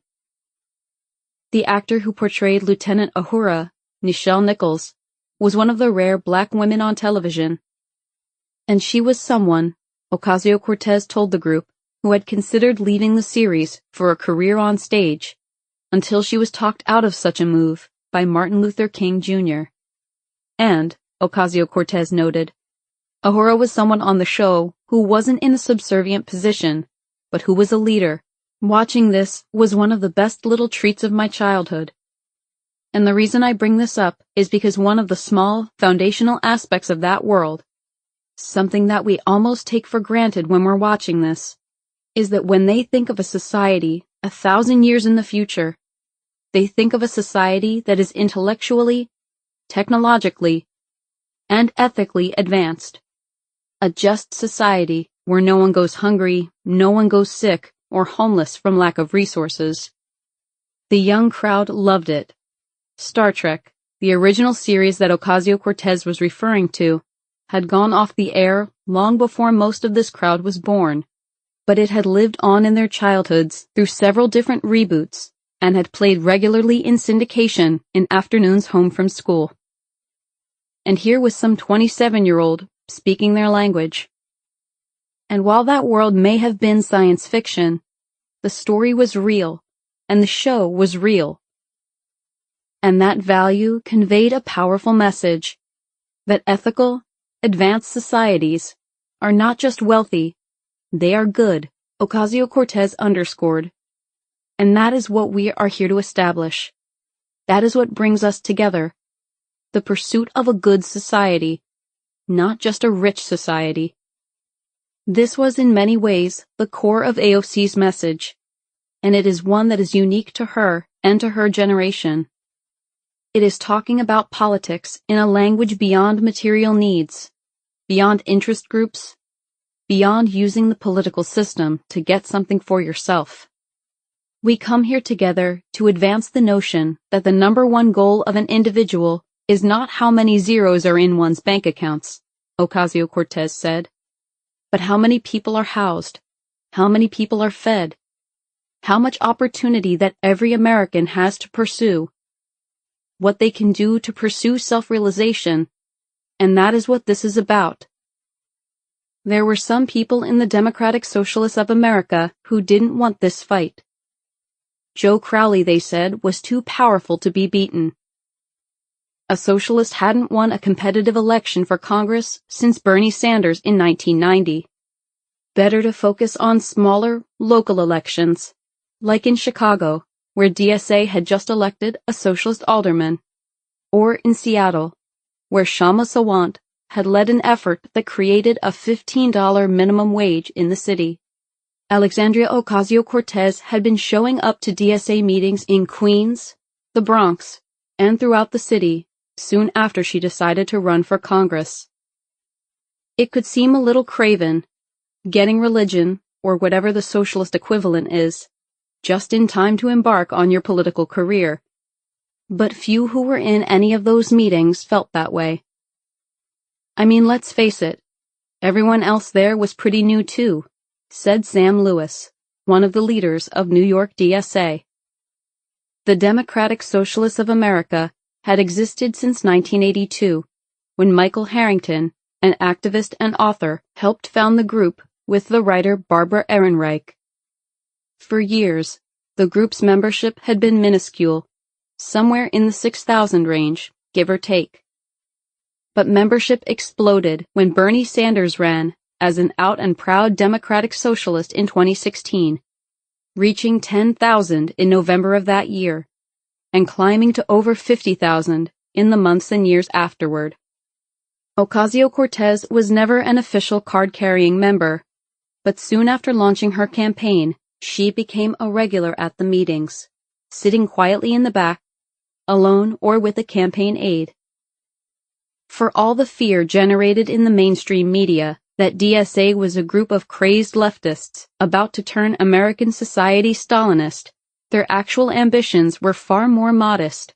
The actor who portrayed Lieutenant Uhura, Nichelle Nichols, was one of the rare black women on television. And she was someone, Ocasio-Cortez told the group, who had considered leaving the series for a career on stage, until she was talked out of such a move by Martin Luther King Jr. And, Ocasio-Cortez noted, Uhura was someone on the show who wasn't in a subservient position, but who was a leader. Watching this was one of the best little treats of my childhood. And the reason I bring this up is because one of the small, foundational aspects of that world, something that we almost take for granted when we're watching this, is that when they think of a society 1,000 years in the future, they think of a society that is intellectually, technologically, and ethically advanced. A just society where no one goes hungry, no one goes sick, or homeless from lack of resources. The young crowd loved it. Star Trek, the original series that Ocasio-Cortez was referring to, had gone off the air long before most of this crowd was born, but it had lived on in their childhoods through several different reboots and had played regularly in syndication in afternoons home from school. And here was some 27-year-old speaking their language. And while that world may have been science fiction, the story was real, and the show was real. And that value conveyed a powerful message that ethical, advanced societies are not just wealthy, they are good, Ocasio-Cortez underscored. And that is what we are here to establish. That is what brings us together. The pursuit of a good society, not just a rich society. This was in many ways the core of AOC's message, and it is one that is unique to her and to her generation. It is talking about politics in a language beyond material needs, beyond interest groups, beyond using the political system to get something for yourself. We come here together to advance the notion that the number one goal of an individual is not how many zeros are in one's bank accounts, Ocasio-Cortez said, but how many people are housed, how many people are fed, how much opportunity that every American has to pursue, what they can do to pursue self-realization, and that is what this is about. There were some people in the Democratic Socialists of America who didn't want this fight. Joe Crowley, they said, was too powerful to be beaten. A socialist hadn't won a competitive election for Congress since Bernie Sanders in 1990. Better to focus on smaller, local elections, like in Chicago, where DSA had just elected a socialist alderman, or in Seattle, where Shama Sawant had led an effort that created a $15 minimum wage in the city. Alexandria Ocasio-Cortez had been showing up to DSA meetings in Queens, the Bronx, and throughout the city soon after she decided to run for Congress. It could seem a little craven, getting religion, or whatever the socialist equivalent is, just in time to embark on your political career. But few who were in any of those meetings felt that way. I mean, let's face it, everyone else there was pretty new too, said Sam Lewis, one of the leaders of New York DSA. The Democratic Socialists of America had existed since 1982, when Michael Harrington, an activist and author, helped found the group with the writer Barbara Ehrenreich. For years, the group's membership had been minuscule, somewhere in the 6,000 range, give or take. But membership exploded when Bernie Sanders ran as an out and proud Democratic Socialist in 2016, reaching 10,000 in November of that year, and climbing to over 50,000 in the months and years afterward. Ocasio-Cortez was never an official card-carrying member, but soon after launching her campaign, she became a regular at the meetings, sitting quietly in the back, alone or with a campaign aide. For all the fear generated in the mainstream media that DSA was a group of crazed leftists about to turn American society Stalinist, their actual ambitions were far more modest,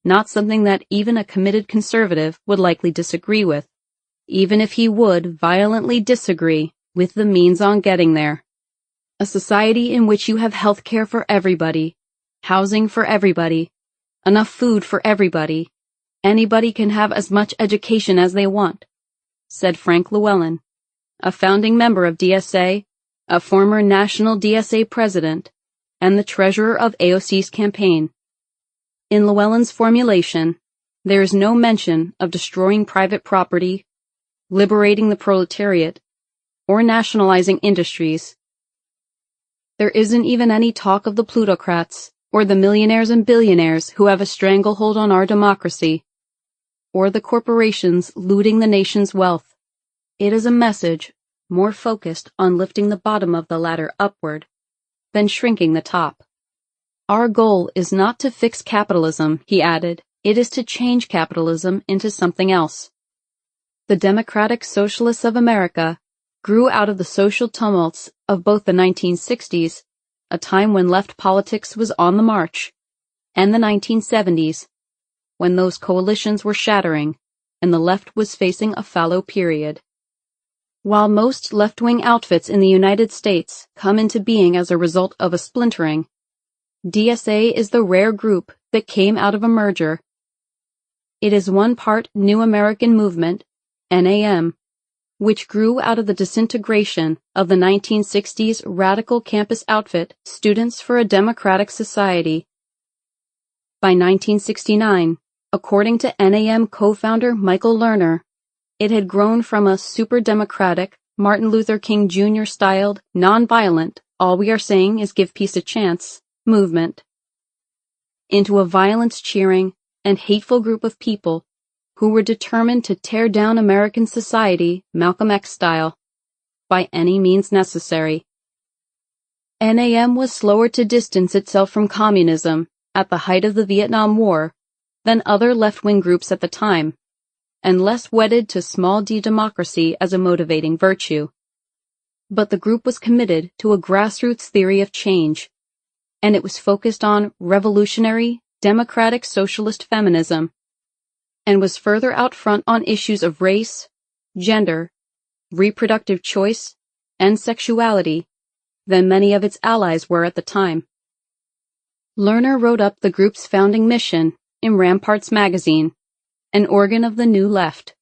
not something that even a committed conservative would likely disagree with, even if he would violently disagree with the means on getting there. A society in which you have health care for everybody, housing for everybody, enough food for everybody, anybody can have as much education as they want, said Frank Llewellyn, a founding member of DSA, a former national DSA president, and the treasurer of AOC's campaign. In Llewellyn's formulation, there is no mention of destroying private property, liberating the proletariat, or nationalizing industries. There isn't even any talk of the plutocrats, or the millionaires and billionaires who have a stranglehold on our democracy, or the corporations looting the nation's wealth. It is a message more focused on lifting the bottom of the ladder upward than shrinking the top. Our goal is not to fix capitalism, he added. It is to change capitalism into something else. The Democratic Socialists of America grew out of the social tumults of both the 1960s, a time when left politics was on the march, and the 1970s, when those coalitions were shattering and the left was facing a fallow period. While most left-wing outfits in the United States come into being as a result of a splintering, DSA is the rare group that came out of a merger. It is one part New American Movement, NAM, which grew out of the disintegration of the 1960s radical campus outfit Students for a Democratic Society. By 1969, according to NAM co-founder Michael Lerner, it had grown from a super-democratic, Martin Luther King Jr.-styled, non-violent, all we are saying is give peace a chance, movement, into a violence-cheering and hateful group of people who were determined to tear down American society, Malcolm X style, by any means necessary. NAM was slower to distance itself from communism at the height of the Vietnam War than other left-wing groups at the time, and less wedded to small d democracy as a motivating virtue. But the group was committed to a grassroots theory of change, and it was focused on revolutionary, democratic socialist feminism, and was further out front on issues of race, gender, reproductive choice, and sexuality than many of its allies were at the time. Lerner wrote up the group's founding mission in Ramparts magazine, an organ of the New Left,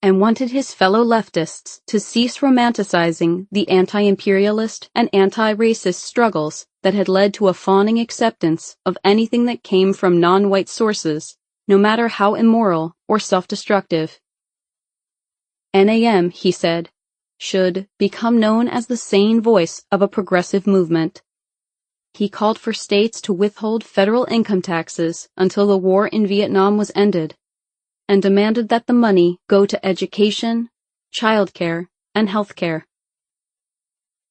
and wanted his fellow leftists to cease romanticizing the anti-imperialist and anti-racist struggles that had led to a fawning acceptance of anything that came from non-white sources, no matter how immoral or self-destructive. NAM, he said, should become known as the sane voice of a progressive movement. He called for states to withhold federal income taxes until the war in Vietnam was ended, and demanded that the money go to education, childcare, and healthcare.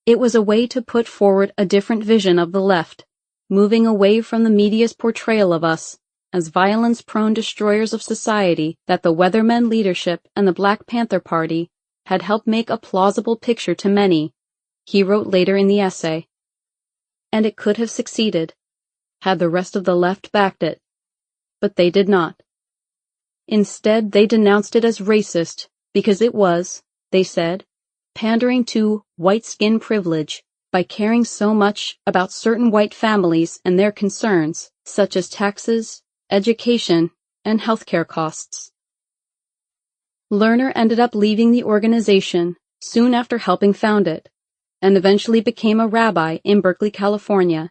It was a way to put forward a different vision of the left, moving away from the media's portrayal of us as violence-prone destroyers of society that the Weathermen leadership and the Black Panther Party had helped make a plausible picture to many, he wrote later in the essay. And it could have succeeded, had the rest of the left backed it. But they did not. Instead, they denounced it as racist because it was, they said, pandering to white skin privilege by caring so much about certain white families and their concerns, such as taxes, education, and healthcare costs. Lerner ended up leaving the organization soon after helping found it, and eventually became a rabbi in Berkeley, California,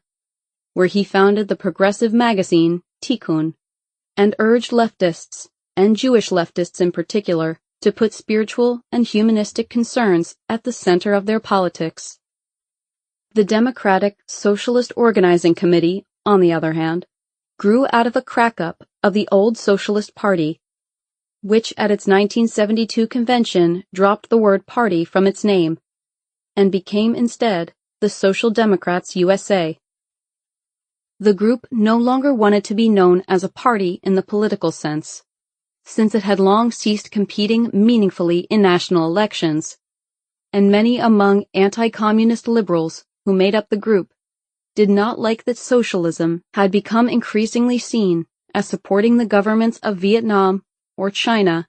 where he founded the progressive magazine Tikkun, and urged leftists, and Jewish leftists in particular, to put spiritual and humanistic concerns at the center of their politics. The Democratic Socialist Organizing Committee, on the other hand, grew out of a crack-up of the old Socialist Party, which at its 1972 convention dropped the word party from its name, and became instead the Social Democrats USA. The group no longer wanted to be known as a party in the political sense, since it had long ceased competing meaningfully in national elections, and many among anti-communist liberals who made up the group did not like that socialism had become increasingly seen as supporting the governments of Vietnam or China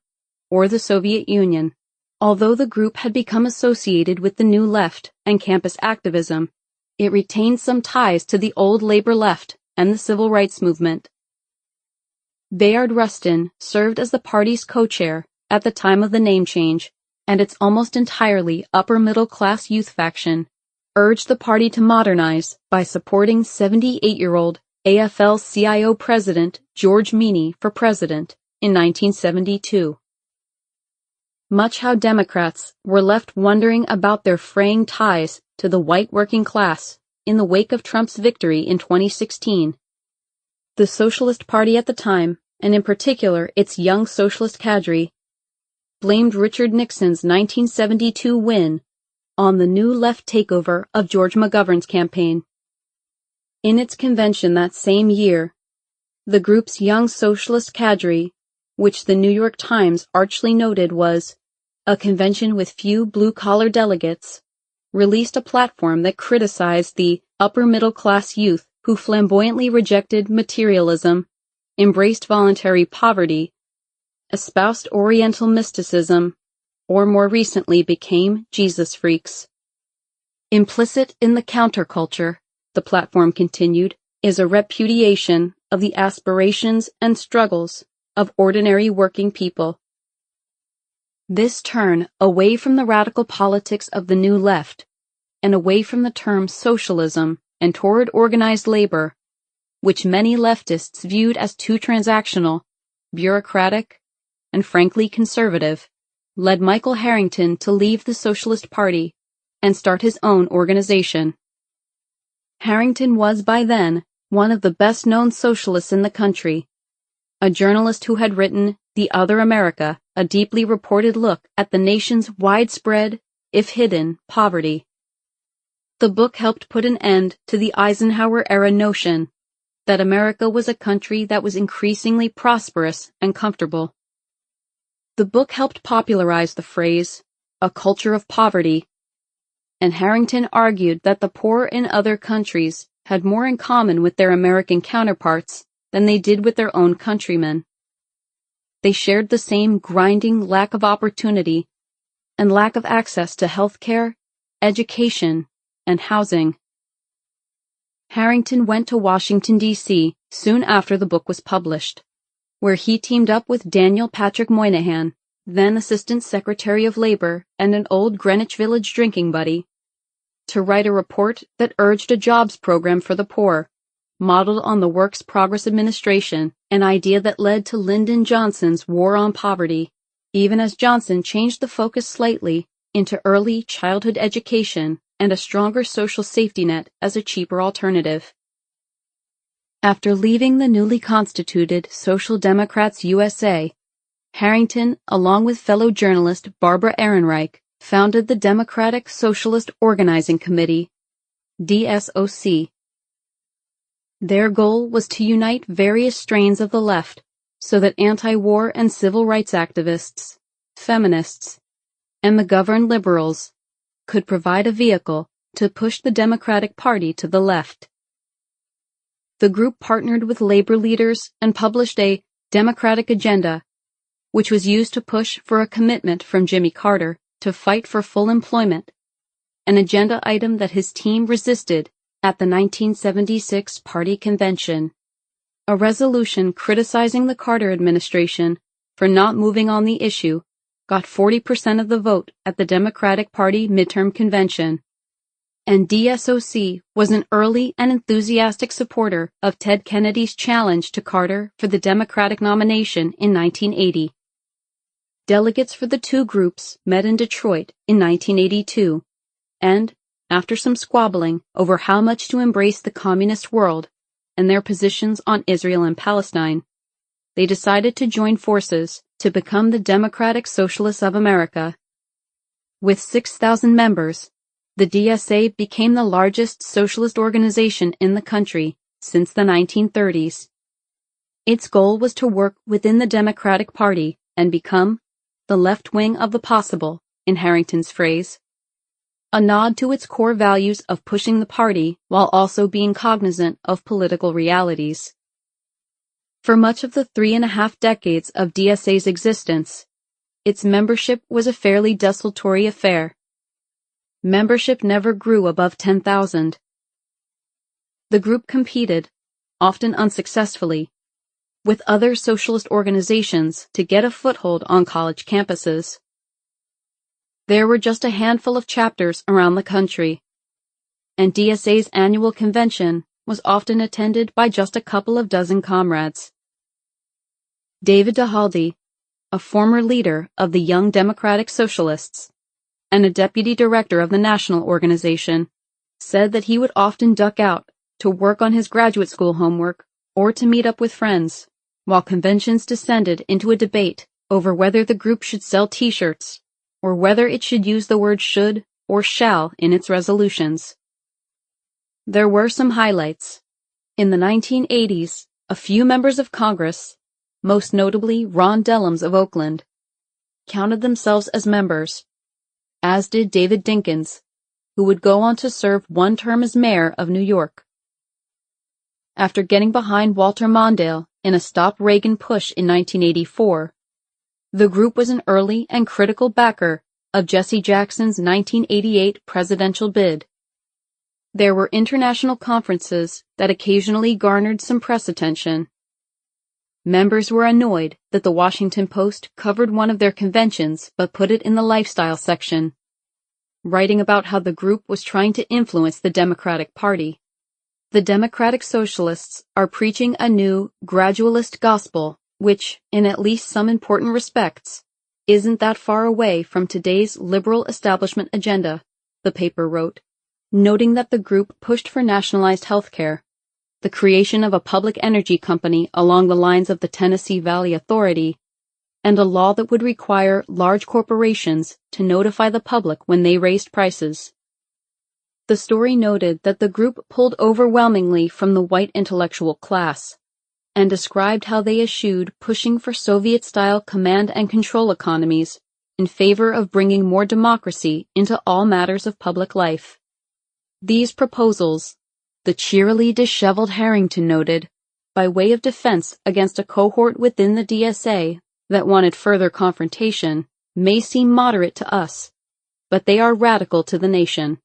or the Soviet Union. Although the group had become associated with the New Left and campus activism, it retained some ties to the old labor left and the civil rights movement. Bayard Rustin served as the party's co-chair at the time of the name change, and its almost entirely upper-middle-class youth faction urged the party to modernize by supporting 78-year-old AFL-CIO president George Meany for president in 1972. Much how Democrats were left wondering about their fraying ties to the white working class in the wake of Trump's victory in 2016. The Socialist Party at the time, and in particular its young socialist cadre, blamed Richard Nixon's 1972 win on the New Left takeover of George McGovern's campaign. In its convention that same year, the group's young socialist cadre, which the New York Times archly noted was a convention with few blue-collar delegates, released a platform that criticized the upper-middle-class youth who flamboyantly rejected materialism, embraced voluntary poverty, espoused Oriental mysticism, or more recently became Jesus freaks. Implicit in the counterculture, the platform continued, is a repudiation of the aspirations and struggles of ordinary working people. This turn away from the radical politics of the New Left and away from the term socialism and toward organized labor which many leftists viewed as too transactional, bureaucratic, and frankly conservative, led Michael Harrington to leave the Socialist Party and start his own organization. Harrington was by then one of the best-known socialists in the country, a journalist who had written The Other America, a deeply reported look at the nation's widespread, if hidden, poverty. The book helped put an end to the Eisenhower-era notion that America was a country that was increasingly prosperous and comfortable. The book helped popularize the phrase, a culture of poverty, and Harrington argued that the poor in other countries had more in common with their American counterparts than they did with their own countrymen. They shared the same grinding lack of opportunity and lack of access to health care, education, and housing. Harrington went to Washington, D.C. soon after the book was published, where he teamed up with Daniel Patrick Moynihan, then Assistant Secretary of Labor and an old Greenwich Village drinking buddy, to write a report that urged a jobs program for the poor, modeled on the Works Progress Administration, an idea that led to Lyndon Johnson's War on Poverty, even as Johnson changed the focus slightly into early childhood education and a stronger social safety net as a cheaper alternative. After leaving the newly constituted Social Democrats USA, Harrington, along with fellow journalist Barbara Ehrenreich, founded the Democratic Socialist Organizing Committee, DSOC. Their goal was to unite various strains of the left so that anti-war and civil rights activists, feminists, and McGovern liberals could provide a vehicle to push the Democratic Party to the left. The group partnered with labor leaders and published a Democratic Agenda, which was used to push for a commitment from Jimmy Carter to fight for full employment, an agenda item that his team resisted at the 1976 Party Convention. A resolution criticizing the Carter administration for not moving on the issue got 40% of the vote at the Democratic Party midterm convention, and DSOC was an early and enthusiastic supporter of Ted Kennedy's challenge to Carter for the Democratic nomination in 1980. Delegates for the two groups met in Detroit in 1982, and, after some squabbling over how much to embrace the communist world and their positions on Israel and Palestine, they decided to join forces to become the Democratic Socialists of America. With 6,000 members, the DSA became the largest socialist organization in the country since the 1930s. Its goal was to work within the Democratic Party and become the left wing of the possible, in Harrington's phrase, a nod to its core values of pushing the party while also being cognizant of political realities. For much of the 3.5 decades of DSA's existence, its membership was a fairly desultory affair. Membership never grew above 10,000. The group competed, often unsuccessfully, with other socialist organizations to get a foothold on college campuses. There were just a handful of chapters around the country, and DSA's annual convention was often attended by just a couple of dozen comrades. David DeHalde, a former leader of the Young Democratic Socialists and a deputy director of the national organization, said that he would often duck out to work on his graduate school homework or to meet up with friends, while conventions descended into a debate over whether the group should sell T-shirts or whether it should use the word should or shall in its resolutions. There were some highlights. In the 1980s, a few members of Congress, most notably Ron Dellums of Oakland, counted themselves as members, as did David Dinkins, who would go on to serve one term as mayor of New York. After getting behind Walter Mondale in a Stop Reagan push in 1984, the group was an early and critical backer of Jesse Jackson's 1988 presidential bid. There were international conferences that occasionally garnered some press attention. Members were annoyed that the Washington Post covered one of their conventions but put it in the lifestyle section, writing about how the group was trying to influence the Democratic Party. The Democratic Socialists are preaching a new, gradualist gospel, which, in at least some important respects, isn't that far away from today's liberal establishment agenda, the paper wrote, noting that the group pushed for nationalized health care, the creation of a public energy company along the lines of the Tennessee Valley Authority, and a law that would require large corporations to notify the public when they raised prices. The story noted that the group pulled overwhelmingly from the white intellectual class, and described how they eschewed pushing for Soviet-style command and control economies in favor of bringing more democracy into all matters of public life. These proposals, the cheerily disheveled Harrington noted, by way of defense against a cohort within the DSA that wanted further confrontation, may seem moderate to us, but they are radical to the nation.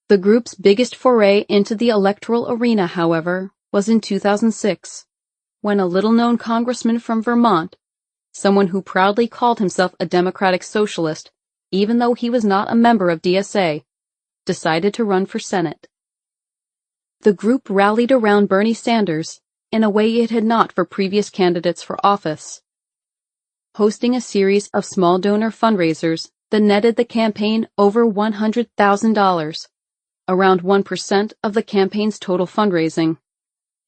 The group's biggest foray into the electoral arena, however, was in 2006, when a little-known congressman from Vermont, someone who proudly called himself a Democratic Socialist, even though he was not a member of DSA, decided to run for Senate. The group rallied around Bernie Sanders in a way it had not for previous candidates for office, hosting a series of small donor fundraisers that netted the campaign over $100,000, around 1% of the campaign's total fundraising,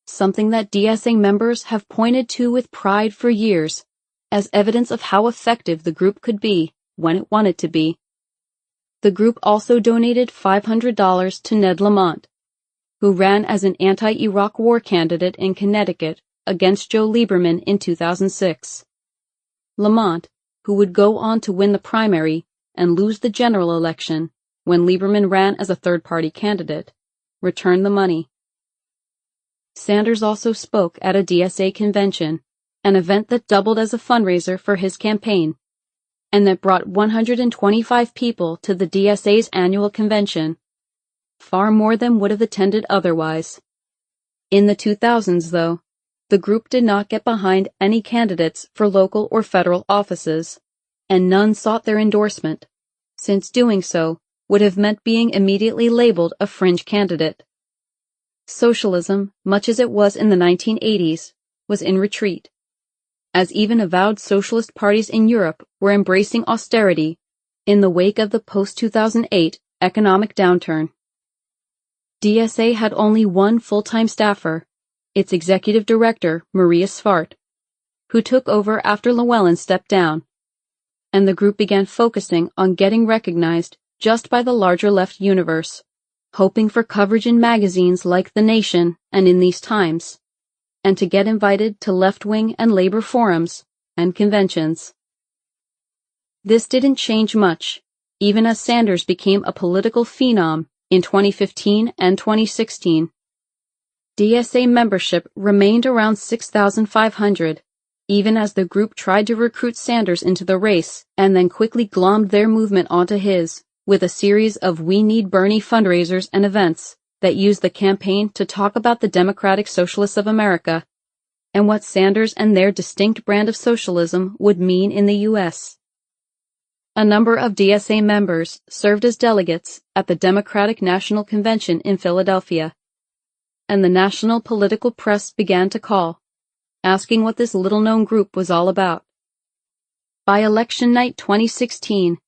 something that DSA members have pointed to with pride for years as evidence of how effective the group could be when it wanted to be. The group also donated $500 to Ned Lamont, who ran as an anti-Iraq war candidate in Connecticut against Joe Lieberman in 2006. Lamont, who would go on to win the primary and lose the general election when Lieberman ran as a third-party candidate, returned the money. Sanders also spoke at a DSA convention, an event that doubled as a fundraiser for his campaign, and that brought 125 people to the DSA's annual convention, far more than would have attended otherwise. In the 2000s, though, the group did not get behind any candidates for local or federal offices, and none sought their endorsement, since doing so would have meant being immediately labeled a fringe candidate. Socialism, much as it was in the 1980s, was in retreat, as even avowed socialist parties in Europe were embracing austerity in the wake of the post-2008 economic downturn. DSA had only one full-time staffer, its executive director, Maria Svart, who took over after Llewellyn stepped down, and the group began focusing on getting recognized just by the larger left universe, hoping for coverage in magazines like The Nation and In These Times, and to get invited to left-wing and labor forums and conventions. This didn't change much, even as Sanders became a political phenom in 2015 and 2016. DSA membership remained around 6,500, even as the group tried to recruit Sanders into the race and then quickly glommed their movement onto his, with a series of We Need Bernie fundraisers and events that used the campaign to talk about the Democratic Socialists of America and what Sanders and their distinct brand of socialism would mean in the U.S. A number of DSA members served as delegates at the Democratic National Convention in Philadelphia, and the national political press began to call, asking what this little-known group was all about. By election night 2016,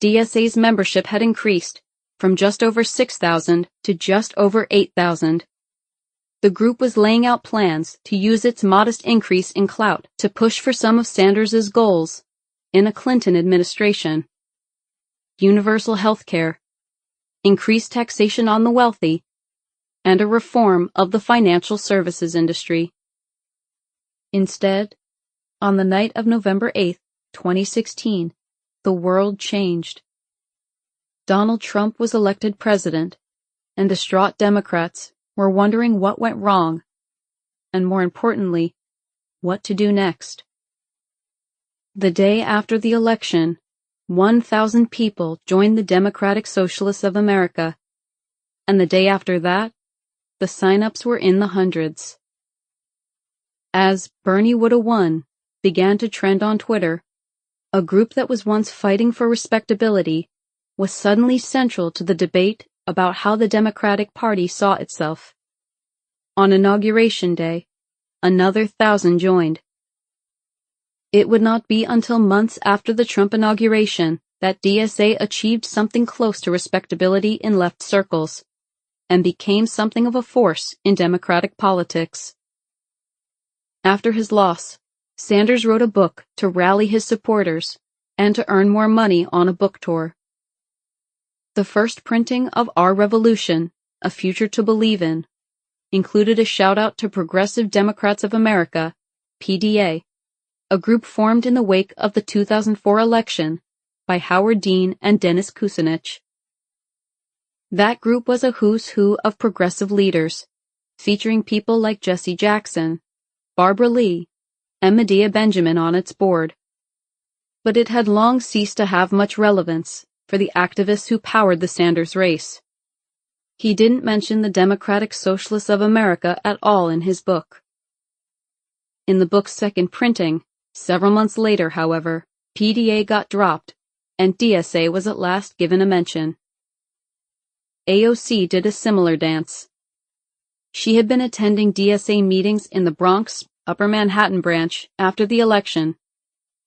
DSA's membership had increased from just over 6,000 to just over 8,000. The group was laying out plans to use its modest increase in clout to push for some of Sanders's goals in a Clinton administration: universal health care, increased taxation on the wealthy, and a reform of the financial services industry. Instead, on the night of November 8, 2016, the world changed. Donald Trump was elected president, and distraught Democrats were wondering what went wrong, and more importantly, what to do next. The day after the election, 1,000 people joined the Democratic Socialists of America, and the day after that, the sign-ups were in the hundreds. As Bernie Woulda Won began to trend on Twitter, a group that was once fighting for respectability was suddenly central to the debate about how the Democratic Party saw itself. On Inauguration Day, another 1,000 joined. It would not be until months after the Trump inauguration that DSA achieved something close to respectability in left circles, and became something of a force in Democratic politics. After his loss, Sanders wrote a book to rally his supporters and to earn more money on a book tour. The first printing of Our Revolution, A Future to Believe in, included a shout-out to Progressive Democrats of America, PDA, a group formed in the wake of the 2004 election by Howard Dean and Dennis Kucinich. That group was a who's who of progressive leaders, featuring people like Jesse Jackson, Barbara Lee, and Medea Benjamin on its board. But it had long ceased to have much relevance for the activists who powered the Sanders race. He didn't mention the Democratic Socialists of America at all in his book. In the book's second printing, several months later, however, PDA got dropped, and DSA was at last given a mention. AOC did a similar dance. She had been attending DSA meetings in the Bronx, Upper Manhattan branch after the election,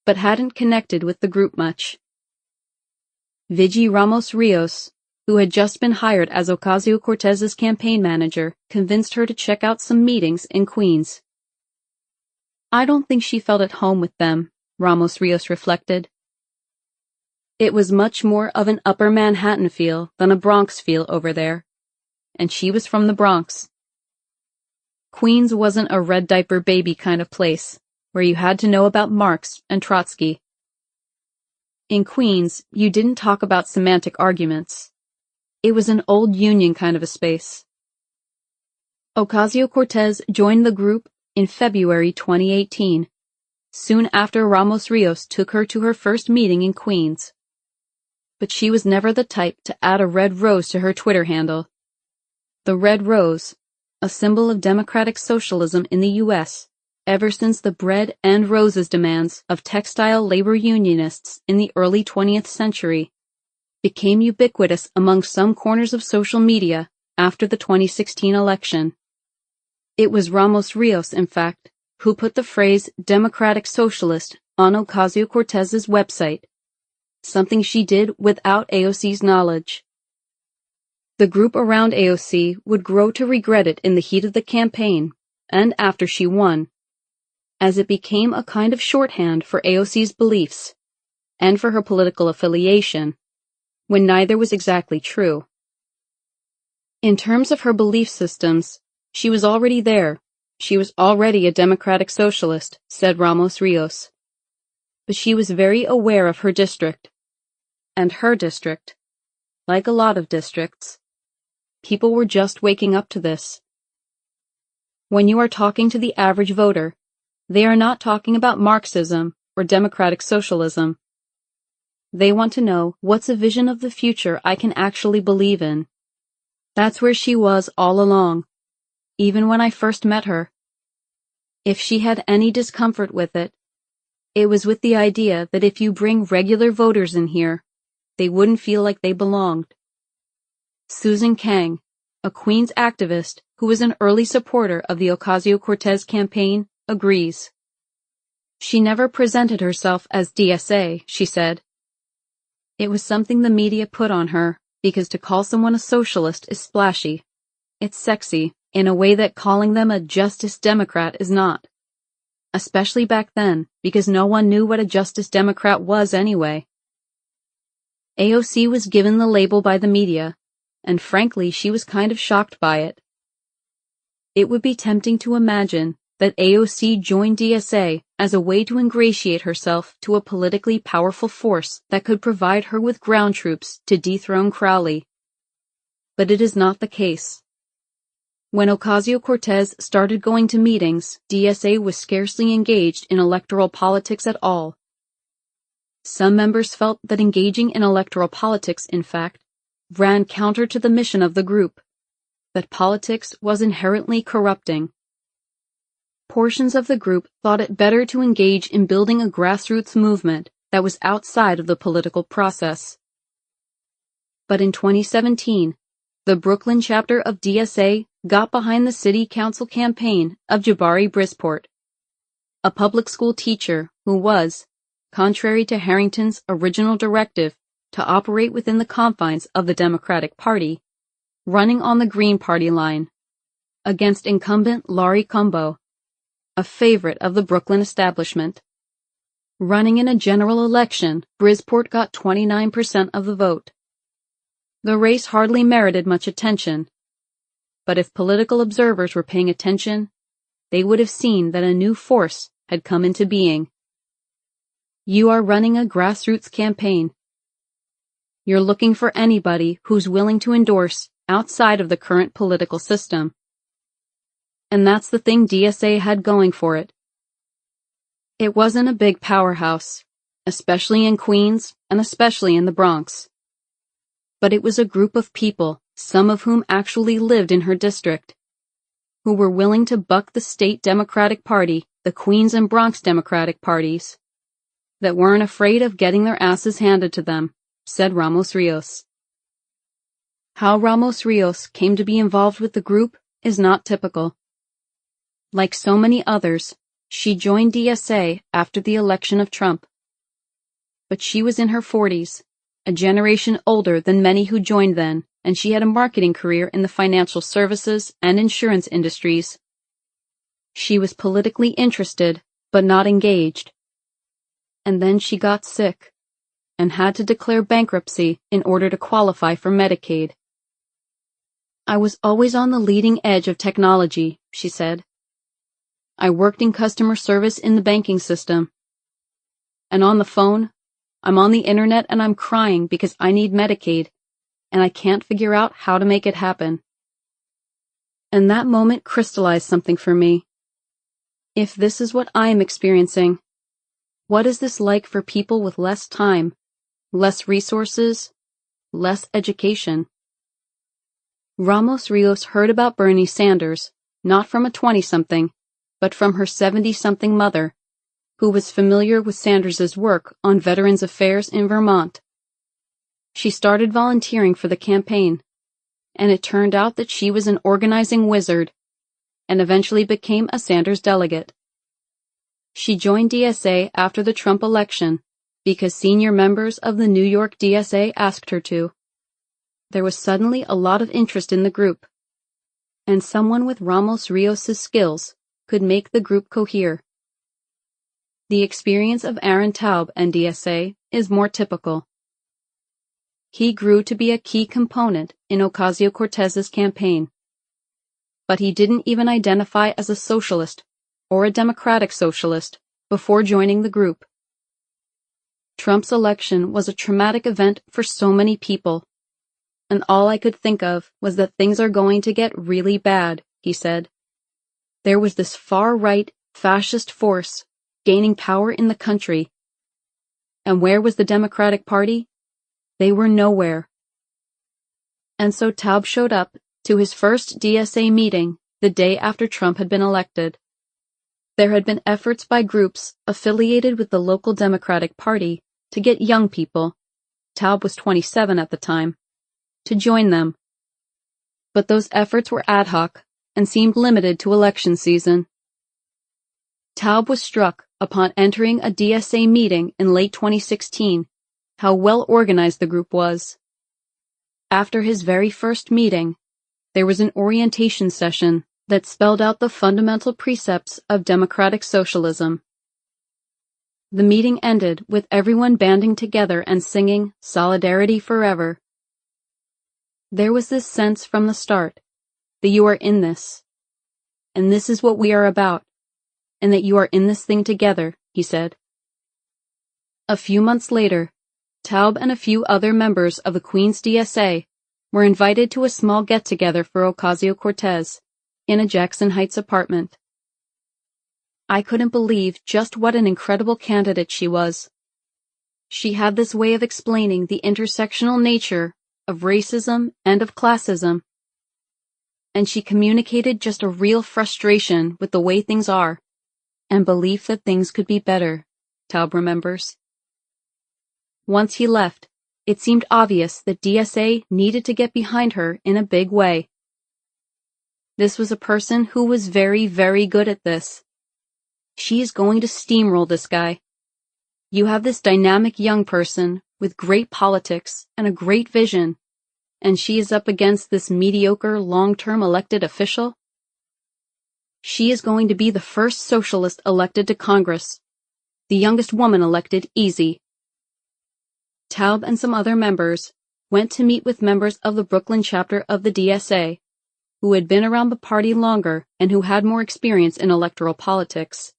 but hadn't connected with the group much. Vigi Ramos-Rios, who had just been hired as Ocasio-Cortez's campaign manager, convinced her to check out some meetings in Queens. I don't think she felt at home with them, Ramos-Rios reflected. It was much more of an Upper Manhattan feel than a Bronx feel over there, and she was from the Bronx. Queens wasn't a red diaper baby kind of place, where you had to know about Marx and Trotsky. In Queens, you didn't talk about semantic arguments. It was an old Union kind of a space. Ocasio-Cortez joined the group in February 2018, soon after Ramos-Rios took her to her first meeting in Queens. But she was never the type to add a red rose to her Twitter handle. The red rose, a symbol of democratic socialism in the U.S., ever since the bread and roses demands of textile labor unionists in the early 20th century, became ubiquitous among some corners of social media after the 2016 election. It was Ramos-Rios, in fact, who put the phrase Democratic Socialist on Ocasio-Cortez's website, something she did without AOC's knowledge. The group around AOC would grow to regret it in the heat of the campaign, and after she won, as it became a kind of shorthand for AOC's beliefs, and for her political affiliation, when neither was exactly true. In terms of her belief systems, she was already there. She was already a democratic socialist, said Ramos-Rios. But she was very aware of her district. And her district, like a lot of districts, people were just waking up to this. When you are talking to the average voter, they are not talking about Marxism or democratic socialism. They want to know, what's a vision of the future I can actually believe in? That's where she was all along, even when I first met her. If she had any discomfort with it, it was with the idea that if you bring regular voters in here, they wouldn't feel like they belonged. Susan Kang, a Queens activist who was an early supporter of the Ocasio-Cortez campaign, agrees. She never presented herself as DSA, she said. It was something the media put on her, because to call someone a socialist is splashy. It's sexy, in a way that calling them a Justice Democrat is not. Especially back then, because no one knew what a Justice Democrat was anyway. AOC was given the label by the media, and frankly she was kind of shocked by it. It would be tempting to imagine that AOC joined DSA as a way to ingratiate herself to a politically powerful force that could provide her with ground troops to dethrone Crowley. But it is not the case. When Ocasio-Cortez started going to meetings, DSA was scarcely engaged in electoral politics at all. Some members felt that engaging in electoral politics, in fact, ran counter to the mission of the group, that politics was inherently corrupting. Portions of the group thought it better to engage in building a grassroots movement that was outside of the political process. But in 2017, the Brooklyn chapter of DSA got behind the city council campaign of Jabari Brisport, a public school teacher who was, contrary to Harrington's original directive to operate within the confines of the Democratic Party, running on the Green Party line against incumbent Laurie Cumbo, a favorite of the Brooklyn establishment. Running in a general election, Brisport got 29% of the vote. The race hardly merited much attention, but if political observers were paying attention, they would have seen that a new force had come into being. You are running a grassroots campaign. You're looking for anybody who's willing to endorse outside of the current political system. And that's the thing DSA had going for it. It wasn't a big powerhouse, especially in Queens and especially in the Bronx. But it was a group of people, some of whom actually lived in her district, who were willing to buck the state Democratic Party, the Queens and Bronx Democratic parties, that weren't afraid of getting their asses handed to them, said Ramos Rios. How Ramos Rios came to be involved with the group is not typical. Like so many others, she joined DSA after the election of Trump. But she was in her 40s, a generation older than many who joined then, and she had a marketing career in the financial services and insurance industries. She was politically interested, but not engaged. And then she got sick, and had to declare bankruptcy in order to qualify for Medicaid. I was always on the leading edge of technology, she said. I worked in customer service in the banking system. And on the phone, I'm on the internet and I'm crying because I need Medicaid, and I can't figure out how to make it happen. And that moment crystallized something for me. If this is what I am experiencing, what is this like for people with less time, less resources, less education? Ramos Rios heard about Bernie Sanders, not from a 20-something, but from her 70-something mother, who was familiar with Sanders's work on Veterans Affairs in Vermont. She started volunteering for the campaign, and it turned out that she was an organizing wizard, and eventually became a Sanders delegate. She joined DSA after the Trump election because senior members of the New York DSA asked her to. There was suddenly a lot of interest in the group, and someone with Ramos Rios' skills could make the group cohere. The experience of Aaron Taub and DSA is more typical. He grew to be a key component in Ocasio-Cortez's campaign, but he didn't even identify as a socialist or a democratic socialist before joining the group. Trump's election was a traumatic event for so many people, and all I could think of was that things are going to get really bad, he said. There was this far-right, fascist force gaining power in the country. And where was the Democratic Party? They were nowhere. And so Taub showed up to his first DSA meeting the day after Trump had been elected. There had been efforts by groups affiliated with the local Democratic Party to get young people, Taub was 27 at the time, to join them. But those efforts were ad hoc and seemed limited to election season. Taub was struck upon entering a DSA meeting in late 2016 how well organized the group was. After his very first meeting, there was an orientation session that spelled out the fundamental precepts of democratic socialism. The meeting ended with everyone banding together and singing "Solidarity Forever." There was this sense from the start that you are in this, and this is what we are about, and that you are in this thing together, he said. A few months later, Taub and a few other members of the Queens DSA were invited to a small get-together for Ocasio-Cortez in a Jackson Heights apartment. I couldn't believe just what an incredible candidate she was. She had this way of explaining the intersectional nature of racism and of classism, and she communicated just a real frustration with the way things are, and belief that things could be better, Taub remembers. Once he left, it seemed obvious that DSA needed to get behind her in a big way. This was a person who was very, very good at this. She is going to steamroll this guy. You have this dynamic young person with great politics and a great vision, and she is up against this mediocre long-term elected official. She is going to be the first socialist elected to Congress, the youngest woman elected easy. Taub and some other members went to meet with members of the Brooklyn chapter of the DSA, who had been around the party longer and who had more experience in electoral politics.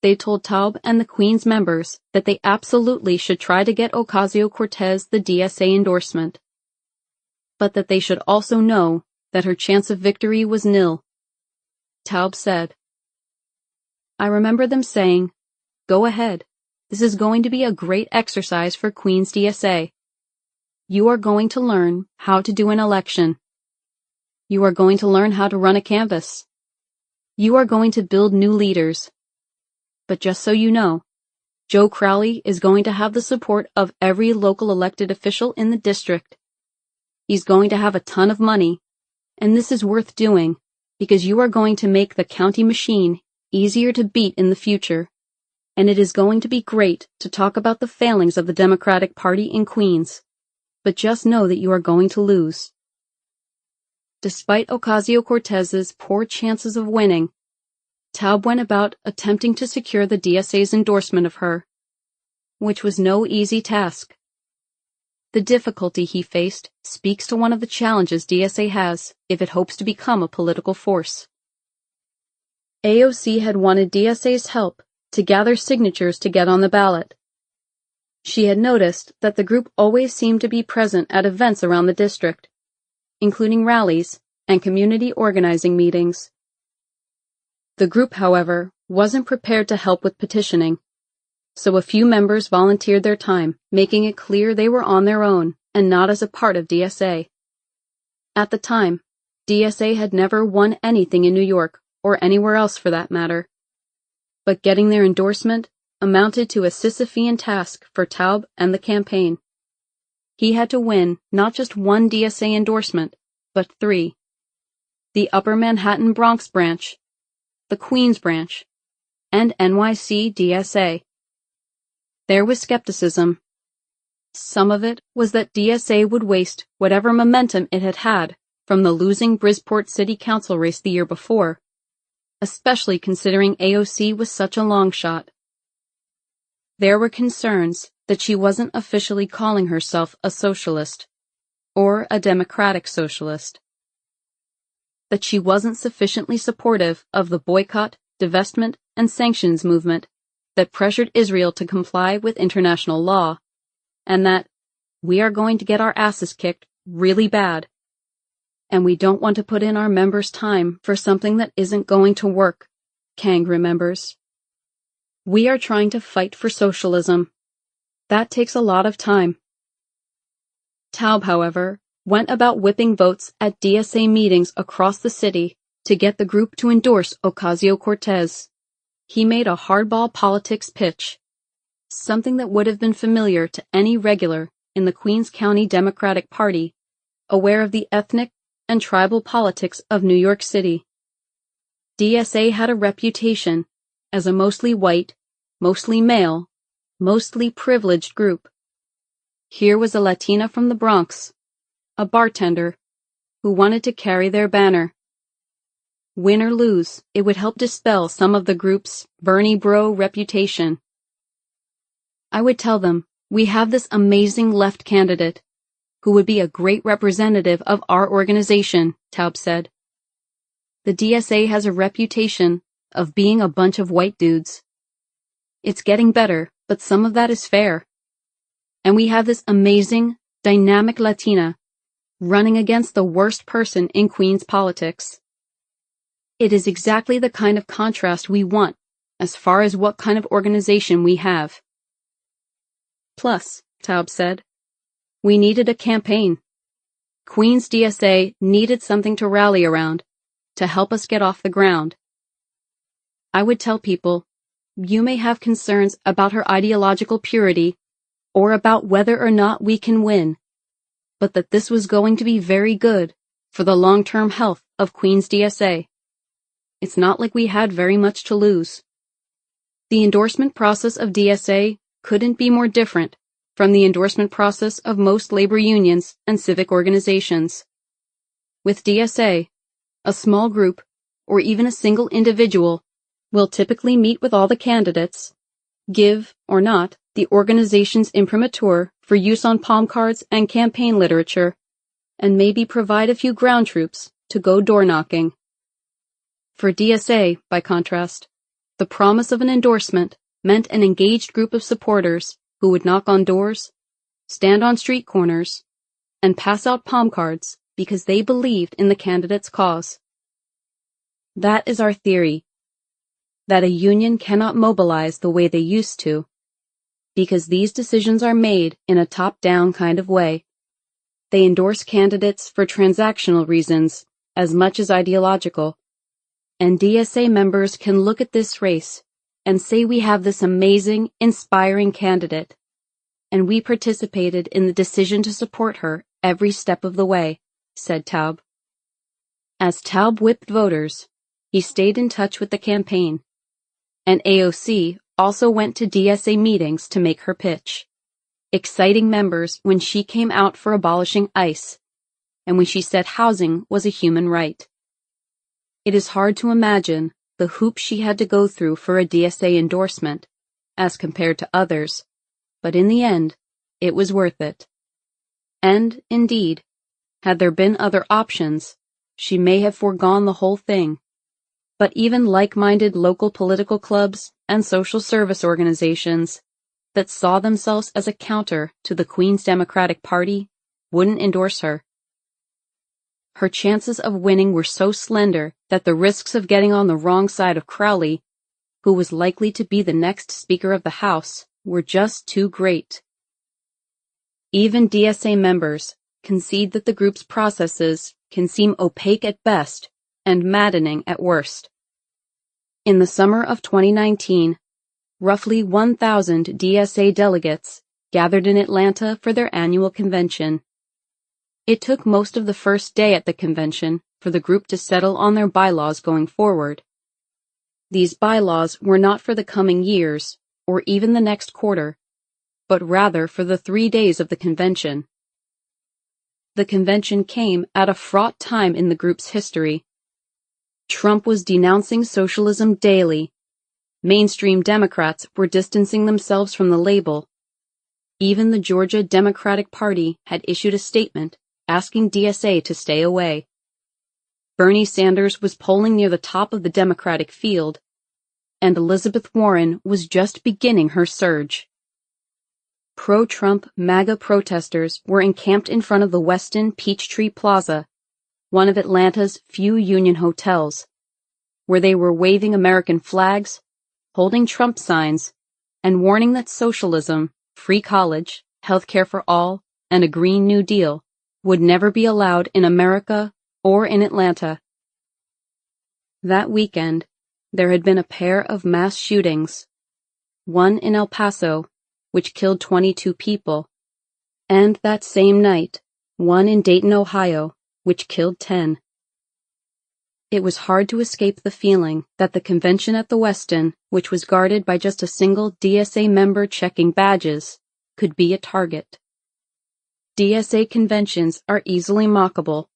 They told Taub and the Queen's members that they absolutely should try to get Ocasio-Cortez the DSA endorsement, but that they should also know that her chance of victory was nil. Taub said, "I remember them saying, 'Go ahead. This is going to be a great exercise for Queen's DSA. You are going to learn how to do an election. You are going to learn how to run a canvass. You are going to build new leaders. But just so you know, Joe Crowley is going to have the support of every local elected official in the district. He's going to have a ton of money, and this is worth doing because you are going to make the county machine easier to beat in the future, and it is going to be great to talk about the failings of the Democratic Party in Queens, but just know that you are going to lose." Despite Ocasio-Cortez's poor chances of winning, Taub went about attempting to secure the DSA's endorsement of her, which was no easy task. The difficulty he faced speaks to one of the challenges DSA has if it hopes to become a political force. AOC had wanted DSA's help to gather signatures to get on the ballot. She had noticed that the group always seemed to be present at events around the district, including rallies and community organizing meetings. The group, however, wasn't prepared to help with petitioning, so a few members volunteered their time, making it clear they were on their own and not as a part of DSA. At the time, DSA had never won anything in New York, or anywhere else for that matter, but getting their endorsement amounted to a Sisyphean task for Taub and the campaign. He had to win not just one DSA endorsement, but 3. The Upper Manhattan Bronx branch, the Queens branch, and NYC DSA. There was skepticism. Some of it was that DSA would waste whatever momentum it had had from the losing Bridgeport City Council race the year before, especially considering AOC was such a long shot. There were concerns that she wasn't officially calling herself a socialist, or a democratic socialist. That she wasn't sufficiently supportive of the boycott, divestment, and sanctions movement that pressured Israel to comply with international law, and that we are going to get our asses kicked really bad, and we don't want to put in our members' time for something that isn't going to work, Kang remembers. We are trying to fight for socialism. That takes a lot of time. Taub, however, went about whipping votes at DSA meetings across the city to get the group to endorse Ocasio-Cortez. He made a hardball politics pitch, something that would have been familiar to any regular in the Queens County Democratic Party, aware of the ethnic and tribal politics of New York City. DSA had a reputation as a mostly white, mostly male, mostly privileged group. Here was a Latina from the Bronx, a bartender, who wanted to carry their banner. Win or lose, it would help dispel some of the group's Bernie bro reputation. I would tell them, we have this amazing left candidate, who would be a great representative of our organization, Taub said. The DSA has a reputation of being a bunch of white dudes. It's getting better, but some of that is fair. And we have this amazing, dynamic Latina running against the worst person in Queens politics. It is exactly the kind of contrast we want as far as what kind of organization we have. Plus, Taub said, we needed a campaign. Queens DSA needed something to rally around, to help us get off the ground. I would tell people, you may have concerns about her ideological purity, or about whether or not we can win, but that this was going to be very good for the long-term health of Queens DSA. It's not like we had very much to lose. The endorsement process of DSA couldn't be more different from the endorsement process of most labor unions and civic organizations. With DSA, a small group, or even a single individual, will typically meet with all the candidates, give, or not, the organization's imprimatur for use on palm cards and campaign literature, and maybe provide a few ground troops to go door-knocking. For DSA, by contrast, the promise of an endorsement meant an engaged group of supporters who would knock on doors, stand on street corners, and pass out palm cards because they believed in the candidate's cause. That is our theory, that a union cannot mobilize the way they used to, because these decisions are made in a top-down kind of way. They endorse candidates for transactional reasons as much as ideological, and DSA members can look at this race and say we have this amazing, inspiring candidate, and we participated in the decision to support her every step of the way, said Taub. As Taub whipped voters, he stayed in touch with the campaign, and AOC also went to DSA meetings to make her pitch, exciting members when she came out for abolishing ICE, and when she said housing was a human right. It is hard to imagine the hoops she had to go through for a DSA endorsement, as compared to others, but in the end, it was worth it. And, indeed, had there been other options, she may have foregone the whole thing. But even like-minded local political clubs and social service organizations that saw themselves as a counter to the Queen's Democratic Party wouldn't endorse her. Her chances of winning were so slender that the risks of getting on the wrong side of Crowley, who was likely to be the next Speaker of the House, were just too great. Even DSA members concede that the group's processes can seem opaque at best and maddening at worst. In the summer of 2019, roughly 1,000 DSA delegates gathered in Atlanta for their annual convention. It took most of the first day at the convention for the group to settle on their bylaws going forward. These bylaws were not for the coming years, or even the next quarter, but rather for the 3 days of the convention. The convention came at a fraught time in the group's history. Trump was denouncing socialism daily. Mainstream Democrats were distancing themselves from the label. Even the Georgia Democratic Party had issued a statement asking DSA to stay away. Bernie Sanders was polling near the top of the Democratic field, and Elizabeth Warren was just beginning her surge. Pro-Trump MAGA protesters were encamped in front of the Westin Peachtree Plaza, one of Atlanta's few union hotels, where they were waving American flags, holding Trump signs, and warning that socialism, free college, health care for all, and a Green New Deal would never be allowed in America or in Atlanta. That weekend, there had been a pair of mass shootings, one in El Paso, which killed 22 people, and that same night, one in Dayton, Ohio, which killed 10. It was hard to escape the feeling that the convention at the Westin, which was guarded by just a single DSA member checking badges, could be a target. DSA conventions are easily mockable,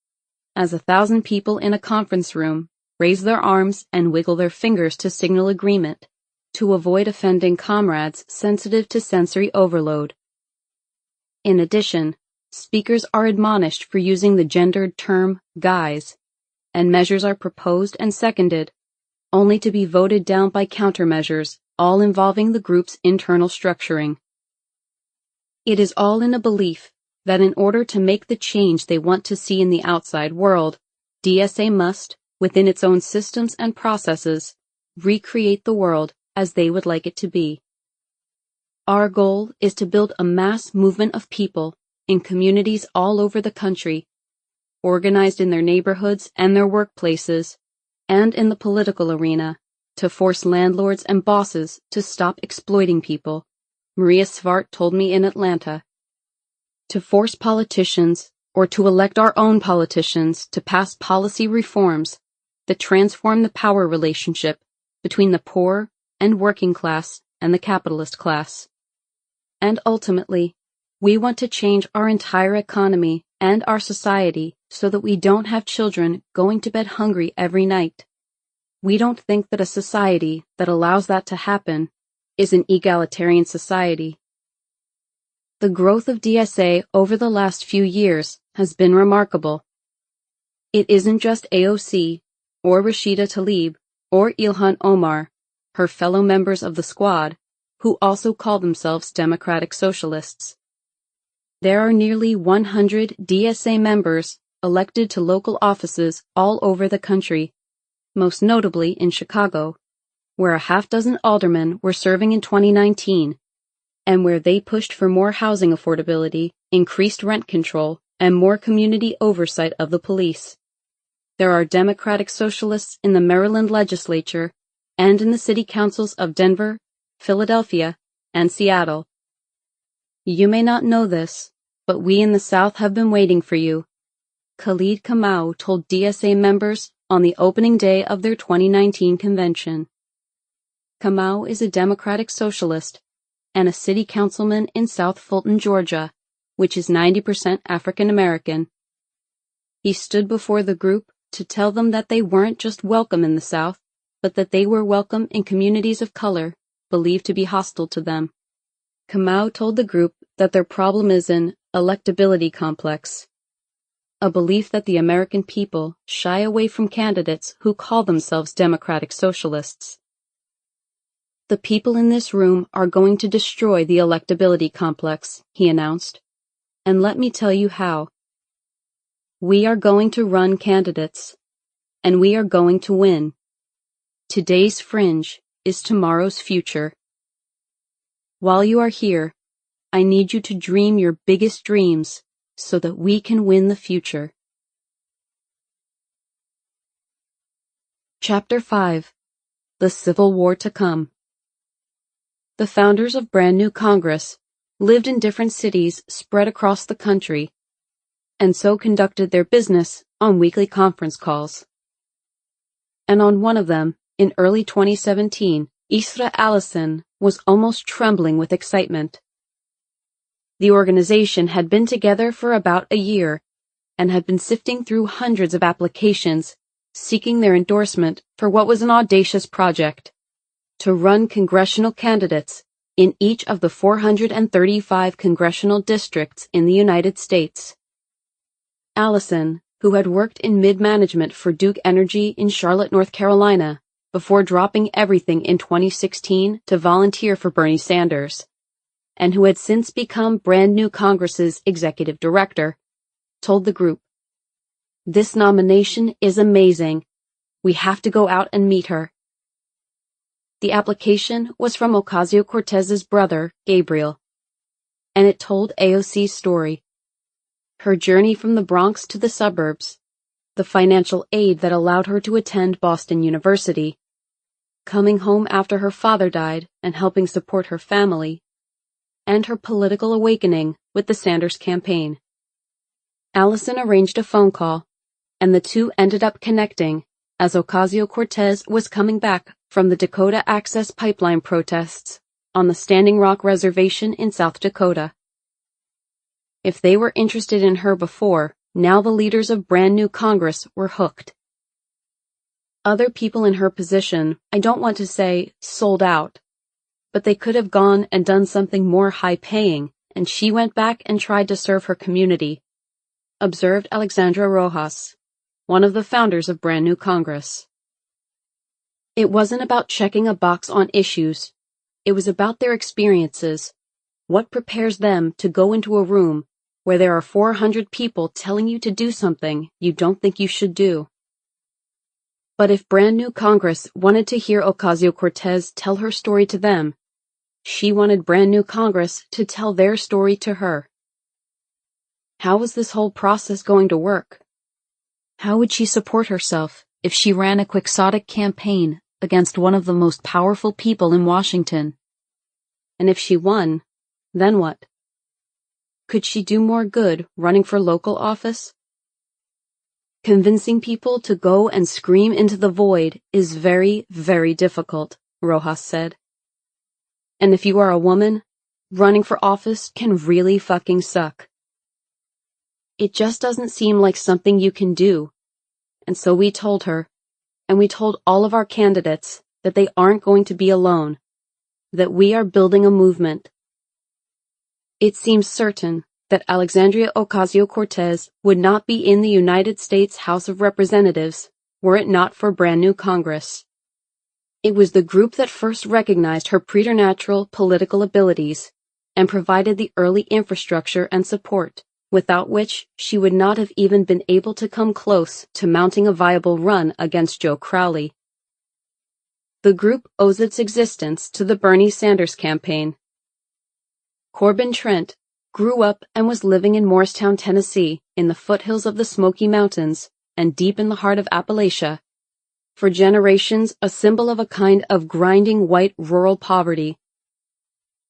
as 1,000 people in a conference room raise their arms and wiggle their fingers to signal agreement, to avoid offending comrades sensitive to sensory overload. In addition, speakers are admonished for using the gendered term guys, and measures are proposed and seconded, only to be voted down by countermeasures, all involving the group's internal structuring. It is all in a belief that in order to make the change they want to see in the outside world, DSA must, within its own systems and processes, recreate the world as they would like it to be. Our goal is to build a mass movement of people in communities all over the country, organized in their neighborhoods and their workplaces, and in the political arena, to force landlords and bosses to stop exploiting people, Maria Svart told me in Atlanta. To force politicians, or to elect our own politicians to pass policy reforms that transform the power relationship between the poor and working class and the capitalist class. And ultimately, we want to change our entire economy and our society so that we don't have children going to bed hungry every night. We don't think that a society that allows that to happen is an egalitarian society. The growth of DSA over the last few years has been remarkable. It isn't just AOC, or Rashida Tlaib, or Ilhan Omar, her fellow members of the squad, who also call themselves Democratic Socialists. There are nearly 100 DSA members elected to local offices all over the country, most notably in Chicago, where a half-dozen aldermen were serving in 2019, and where they pushed for more housing affordability, increased rent control, and more community oversight of the police. There are Democratic Socialists in the Maryland legislature and in the city councils of Denver, Philadelphia, and Seattle. You may not know this, but we in the South have been waiting for you, Khalid Kamau told DSA members on the opening day of their 2019 convention. Kamau is a Democratic Socialist and a city councilman in South Fulton, Georgia, which is 90% African American. He stood before the group to tell them that they weren't just welcome in the South, but that they were welcome in communities of color believed to be hostile to them. Kamau told the group that their problem is an electability complex, a belief that the American people shy away from candidates who call themselves Democratic Socialists. The people in this room are going to destroy the electability complex, he announced, and let me tell you how. We are going to run candidates, and we are going to win. Today's fringe is tomorrow's future. While you are here, I need you to dream your biggest dreams so that we can win the future. Chapter 5. The Civil War to Come. The founders of Brand New Congress lived in different cities spread across the country, and so conducted their business on weekly conference calls. And on one of them, in early 2017, Isra Allison was almost trembling with excitement. The organization had been together for about a year and had been sifting through hundreds of applications, seeking their endorsement for what was an audacious project: to run congressional candidates in each of the 435 congressional districts in the United States. Allison, who had worked in mid-management for Duke Energy in Charlotte, North Carolina, before dropping everything in 2016 to volunteer for Bernie Sanders, and who had since become Brand New Congress's executive director, told the group, "This nomination is amazing. We have to go out and meet her." The application was from Ocasio-Cortez's brother, Gabriel, and it told AOC's story. Her journey from the Bronx to the suburbs, the financial aid that allowed her to attend Boston University, coming home after her father died and helping support her family, and her political awakening with the Sanders campaign. Allison arranged a phone call, and the two ended up connecting as Ocasio-Cortez was coming back from the Dakota Access Pipeline protests on the Standing Rock Reservation in South Dakota. If they were interested in her before, now the leaders of Brand New Congress were hooked. Other people in her position, I don't want to say sold out, but they could have gone and done something more high-paying, and she went back and tried to serve her community, observed Alexandra Rojas, one of the founders of Brand New Congress. It wasn't about checking a box on issues. It was about their experiences. What prepares them to go into a room where there are 400 people telling you to do something you don't think you should do? But if Brand New Congress wanted to hear Ocasio-Cortez tell her story to them, she wanted Brand New Congress to tell their story to her. How was this whole process going to work? How would she support herself if she ran a quixotic campaign against one of the most powerful people in Washington? And if she won, then what? Could she do more good running for local office? Convincing people to go and scream into the void is very, very difficult, Rojas said. And if you are a woman, running for office can really fucking suck. It just doesn't seem like something you can do. And so we told her, and we told all of our candidates, that they aren't going to be alone, that we are building a movement. It seems certain that Alexandria Ocasio-Cortez would not be in the United States House of Representatives were it not for brand new Congress. It was the group that first recognized her preternatural political abilities and provided the early infrastructure and support, without which she would not have even been able to come close to mounting a viable run against Joe Crowley. The group owes its existence to the Bernie Sanders campaign. Corbin Trent grew up and was living in Morristown, Tennessee, in the foothills of the Smoky Mountains and deep in the heart of Appalachia. For generations, a symbol of a kind of grinding white rural poverty.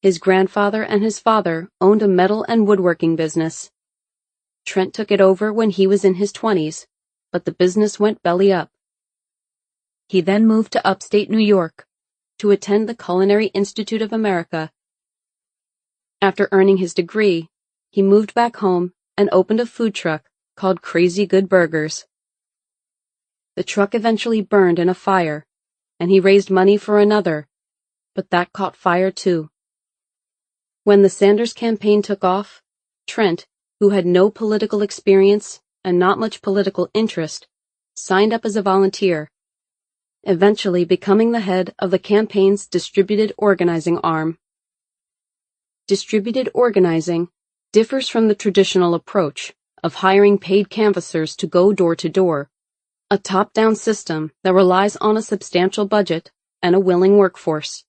His grandfather and his father owned a metal and woodworking business. Trent took it over when he was in his 20s, but the business went belly up. He then moved to upstate New York to attend the Culinary Institute of America. After earning his degree, he moved back home and opened a food truck called Crazy Good Burgers. The truck eventually burned in a fire, and he raised money for another, but that caught fire too. When the Sanders campaign took off, Trent, who had no political experience and not much political interest, signed up as a volunteer, eventually becoming the head of the campaign's distributed organizing arm. Distributed organizing differs from the traditional approach of hiring paid canvassers to go door to door, a top-down system that relies on a substantial budget and a willing workforce.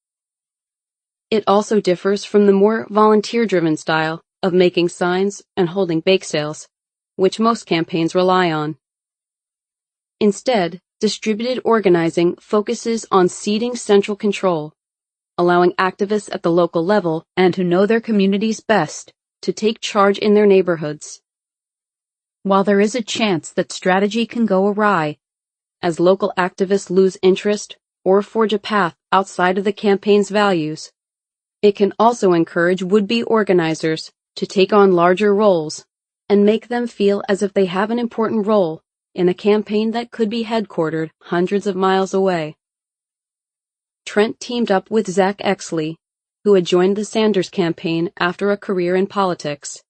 It also differs from the more volunteer-driven style of making signs and holding bake sales, which most campaigns rely on. Instead, distributed organizing focuses on ceding central control, allowing activists at the local level and who know their communities best to take charge in their neighborhoods. While there is a chance that strategy can go awry, as local activists lose interest or forge a path outside of the campaign's values, it can also encourage would-be organizers to take on larger roles and make them feel as if they have an important role in a campaign that could be headquartered hundreds of miles away. Trent teamed up with Zach Exley, who had joined the Sanders campaign after a career in politics.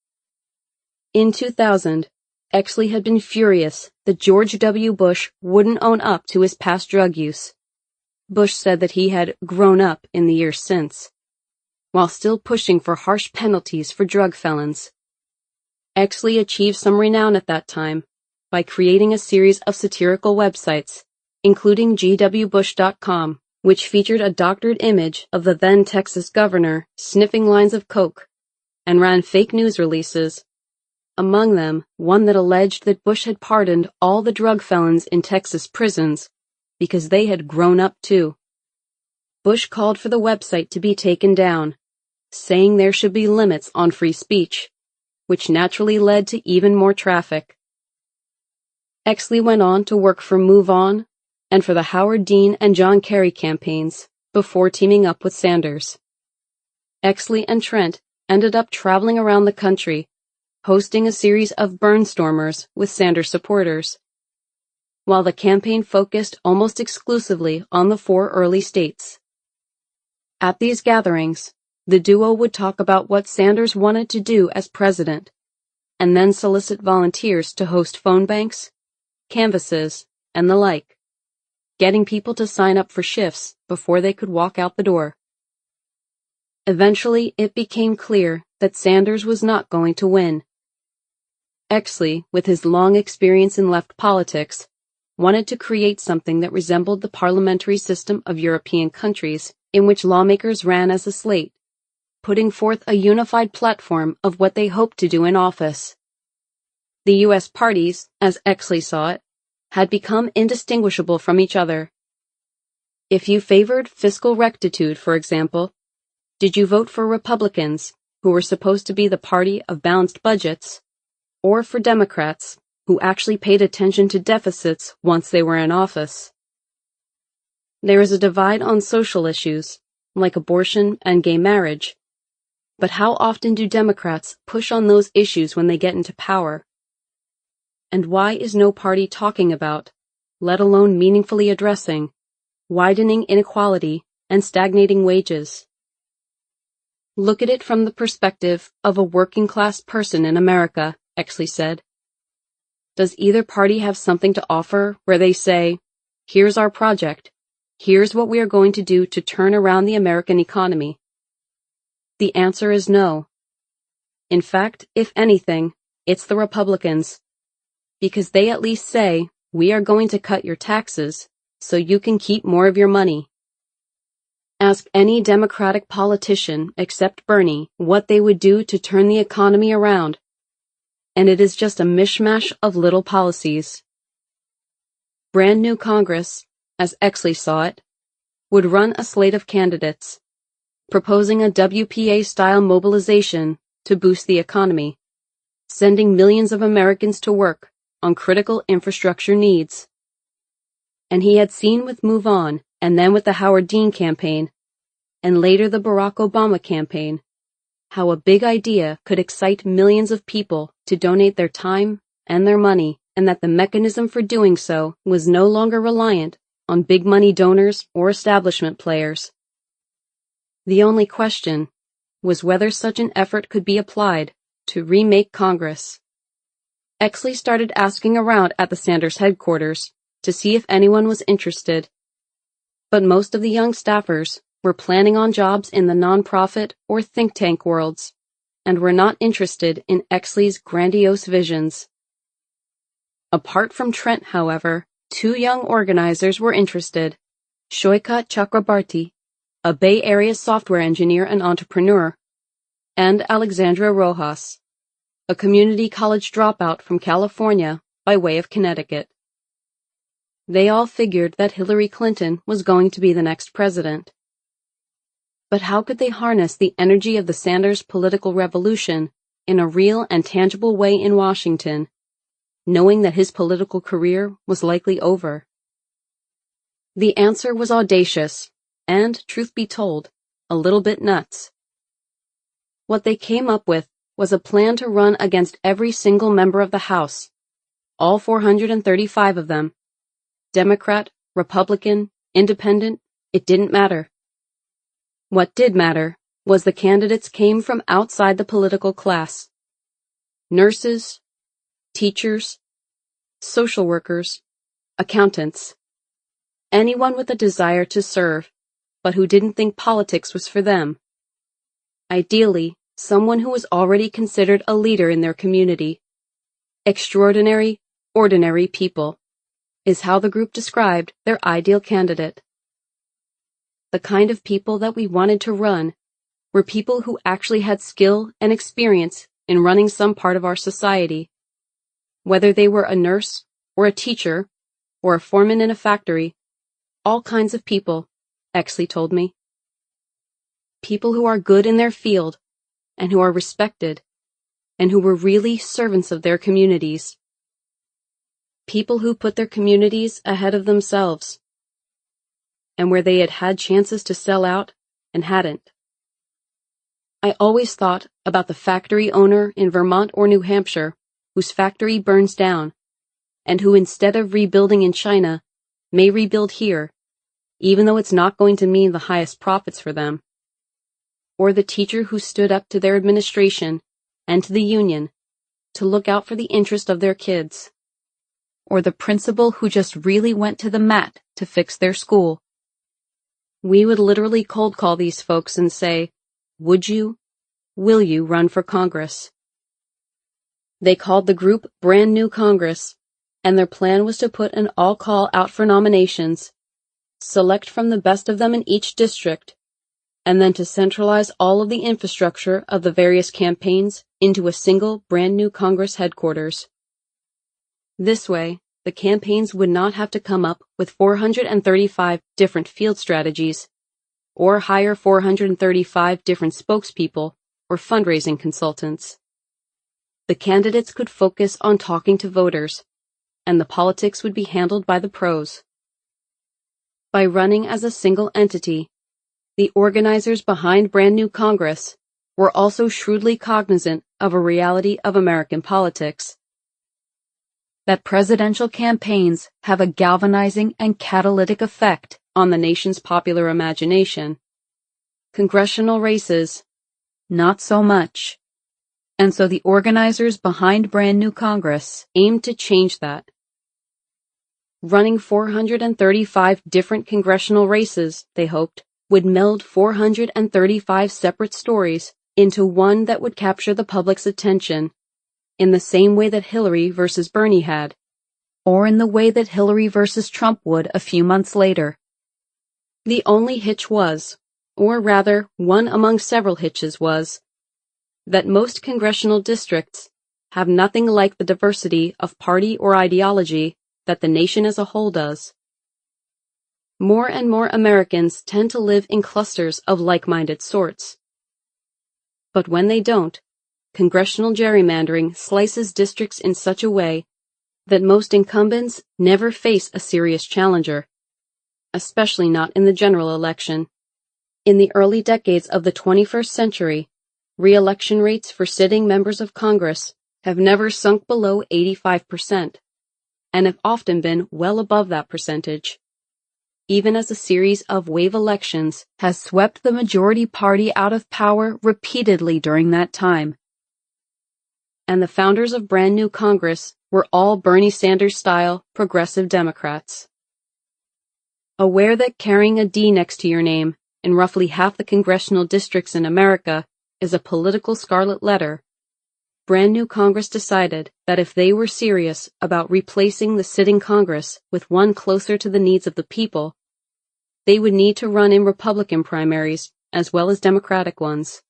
In 2000, Exley had been furious that George W. Bush wouldn't own up to his past drug use. Bush said that he had grown up in the years since, while still pushing for harsh penalties for drug felons. Exley achieved some renown at that time by creating a series of satirical websites, including gwbush.com, which featured a doctored image of the then Texas governor sniffing lines of coke, and ran fake news releases, among them one that alleged that Bush had pardoned all the drug felons in Texas prisons because they had grown up too. Bush called for the website to be taken down, saying there should be limits on free speech, which naturally led to even more traffic. Exley went on to work for Move On and for the Howard Dean and John Kerry campaigns before teaming up with Sanders. Exley and Trent ended up traveling around the country, hosting a series of burnstormers with Sanders supporters, while the campaign focused almost exclusively on the 4 early states. At these gatherings, the duo would talk about what Sanders wanted to do as president, and then solicit volunteers to host phone banks, canvasses, and the like, getting people to sign up for shifts before they could walk out the door. Eventually, it became clear that Sanders was not going to win. Exley, with his long experience in left politics, wanted to create something that resembled the parliamentary system of European countries in which lawmakers ran as a slate, putting forth a unified platform of what they hoped to do in office. The U.S. parties, as Exley saw it, had become indistinguishable from each other. If you favored fiscal rectitude, for example, did you vote for Republicans who were supposed to be the party of balanced budgets, or for Democrats, who actually paid attention to deficits once they were in office. There is a divide on social issues, like abortion and gay marriage, but how often do Democrats push on those issues when they get into power? And why is no party talking about, let alone meaningfully addressing, widening inequality and stagnating wages? Look at it from the perspective of a working-class person in America, Exley said. Does either party have something to offer where they say, here's our project, here's what we are going to do to turn around the American economy? The answer is no. In fact, if anything, it's the Republicans, because they at least say, we are going to cut your taxes so you can keep more of your money. Ask any Democratic politician except Bernie what they would do to turn the economy around, and it is just a mishmash of little policies. Brand new Congress, as Exley saw it, would run a slate of candidates, proposing a WPA-style mobilization to boost the economy, sending millions of Americans to work on critical infrastructure needs. And he had seen with Move On, and then with the Howard Dean campaign, and later the Barack Obama campaign, how a big idea could excite millions of people to donate their time and their money, and that the mechanism for doing so was no longer reliant on big money donors or establishment players. The only question was whether such an effort could be applied to remake Congress. Exley started asking around at the Sanders headquarters to see if anyone was interested, but most of the young staffers were planning on jobs in the nonprofit or think tank worlds, and were not interested in Exley's grandiose visions. Apart from Trent, however, two young organizers were interested, Shoika Chakrabarti, a Bay Area software engineer and entrepreneur, and Alexandra Rojas, a community college dropout from California by way of Connecticut. They all figured that Hillary Clinton was going to be the next president. But how could they harness the energy of the Sanders political revolution in a real and tangible way in Washington, knowing that his political career was likely over? The answer was audacious, and, truth be told, a little bit nuts. What they came up with was a plan to run against every single member of the House, all 435 of them. Democrat, Republican, Independent, it didn't matter. What did matter was the candidates came from outside the political class. Nurses, teachers, social workers, accountants, anyone with a desire to serve, but who didn't think politics was for them. Ideally, someone who was already considered a leader in their community. Extraordinary, ordinary people is how the group described their ideal candidate. The kind of people that we wanted to run were people who actually had skill and experience in running some part of our society. Whether they were a nurse, or a teacher, or a foreman in a factory, all kinds of people, Exley told me. People who are good in their field, and who are respected, and who were really servants of their communities. People who put their communities ahead of themselves, and where they had had chances to sell out and hadn't. I always thought about the factory owner in Vermont or New Hampshire whose factory burns down, and who instead of rebuilding in China, may rebuild here, even though it's not going to mean the highest profits for them. Or the teacher who stood up to their administration and to the union to look out for the interest of their kids. Or the principal who just really went to the mat to fix their school. We would literally cold call these folks and say, will you run for Congress? They called the group Brand New Congress, and their plan was to put an all-call out for nominations, select from the best of them in each district, and then to centralize all of the infrastructure of the various campaigns into a single brand new Congress headquarters. This way, the campaigns would not have to come up with 435 different field strategies, or hire 435 different spokespeople or fundraising consultants. The candidates could focus on talking to voters, and the politics would be handled by the pros. By running as a single entity, the organizers behind Brand New Congress were also shrewdly cognizant of a reality of American politics: that presidential campaigns have a galvanizing and catalytic effect on the nation's popular imagination. Congressional races, not so much. And so the organizers behind Brand New Congress aimed to change that. Running 435 different congressional races, they hoped, would meld 435 separate stories into one that would capture the public's attention, in the same way that Hillary versus Bernie had, or in the way that Hillary versus Trump would a few months later. The only hitch was, or rather one among several hitches was, that most congressional districts have nothing like the diversity of party or ideology that the nation as a whole does. More and more Americans tend to live in clusters of like-minded sorts. But when they don't, congressional gerrymandering slices districts in such a way that most incumbents never face a serious challenger, especially not in the general election. In the early decades of the 21st century, re-election rates for sitting members of Congress have never sunk below 85%, and have often been well above that percentage, even as a series of wave elections has swept the majority party out of power repeatedly during that time. And the founders of Brand New Congress were all Bernie Sanders-style progressive Democrats. Aware that carrying a D next to your name in roughly half the congressional districts in America is a political scarlet letter, Brand New Congress decided that if they were serious about replacing the sitting Congress with one closer to the needs of the people, they would need to run in Republican primaries as well as Democratic ones.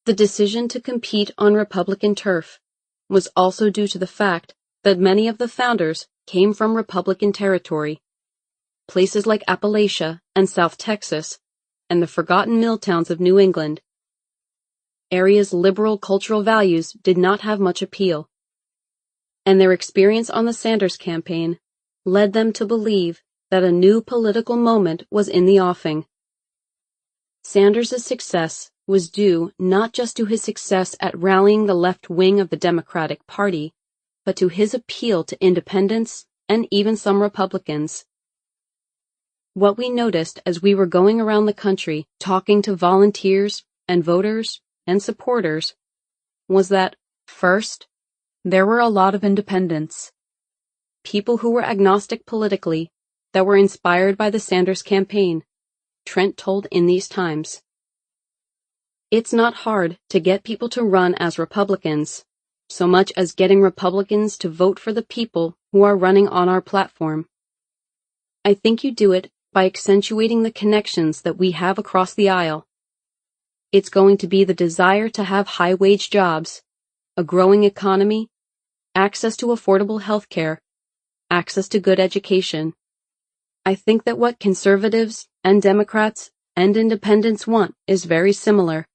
The decision to compete on Republican turf was also due to the fact that many of the founders came from Republican territory, places like Appalachia and South Texas, and the forgotten mill towns of New England. Areas' liberal cultural values did not have much appeal, and their experience on the Sanders campaign led them to believe that a new political moment was in the offing. Sanders' success was due not just to his success at rallying the left wing of the Democratic Party, but to his appeal to independents and even some Republicans. What we noticed as we were going around the country talking to volunteers and voters and supporters was that, first, there were a lot of independents, people who were agnostic politically, that were inspired by the Sanders campaign, Trent told In These Times. It's not hard to get people to run as Republicans, so much as getting Republicans to vote for the people who are running on our platform. I think you do it by accentuating the connections that we have across the aisle. It's going to be the desire to have high-wage jobs, a growing economy, access to affordable health care, access to good education. I think that what conservatives and Democrats and independents want is very similar.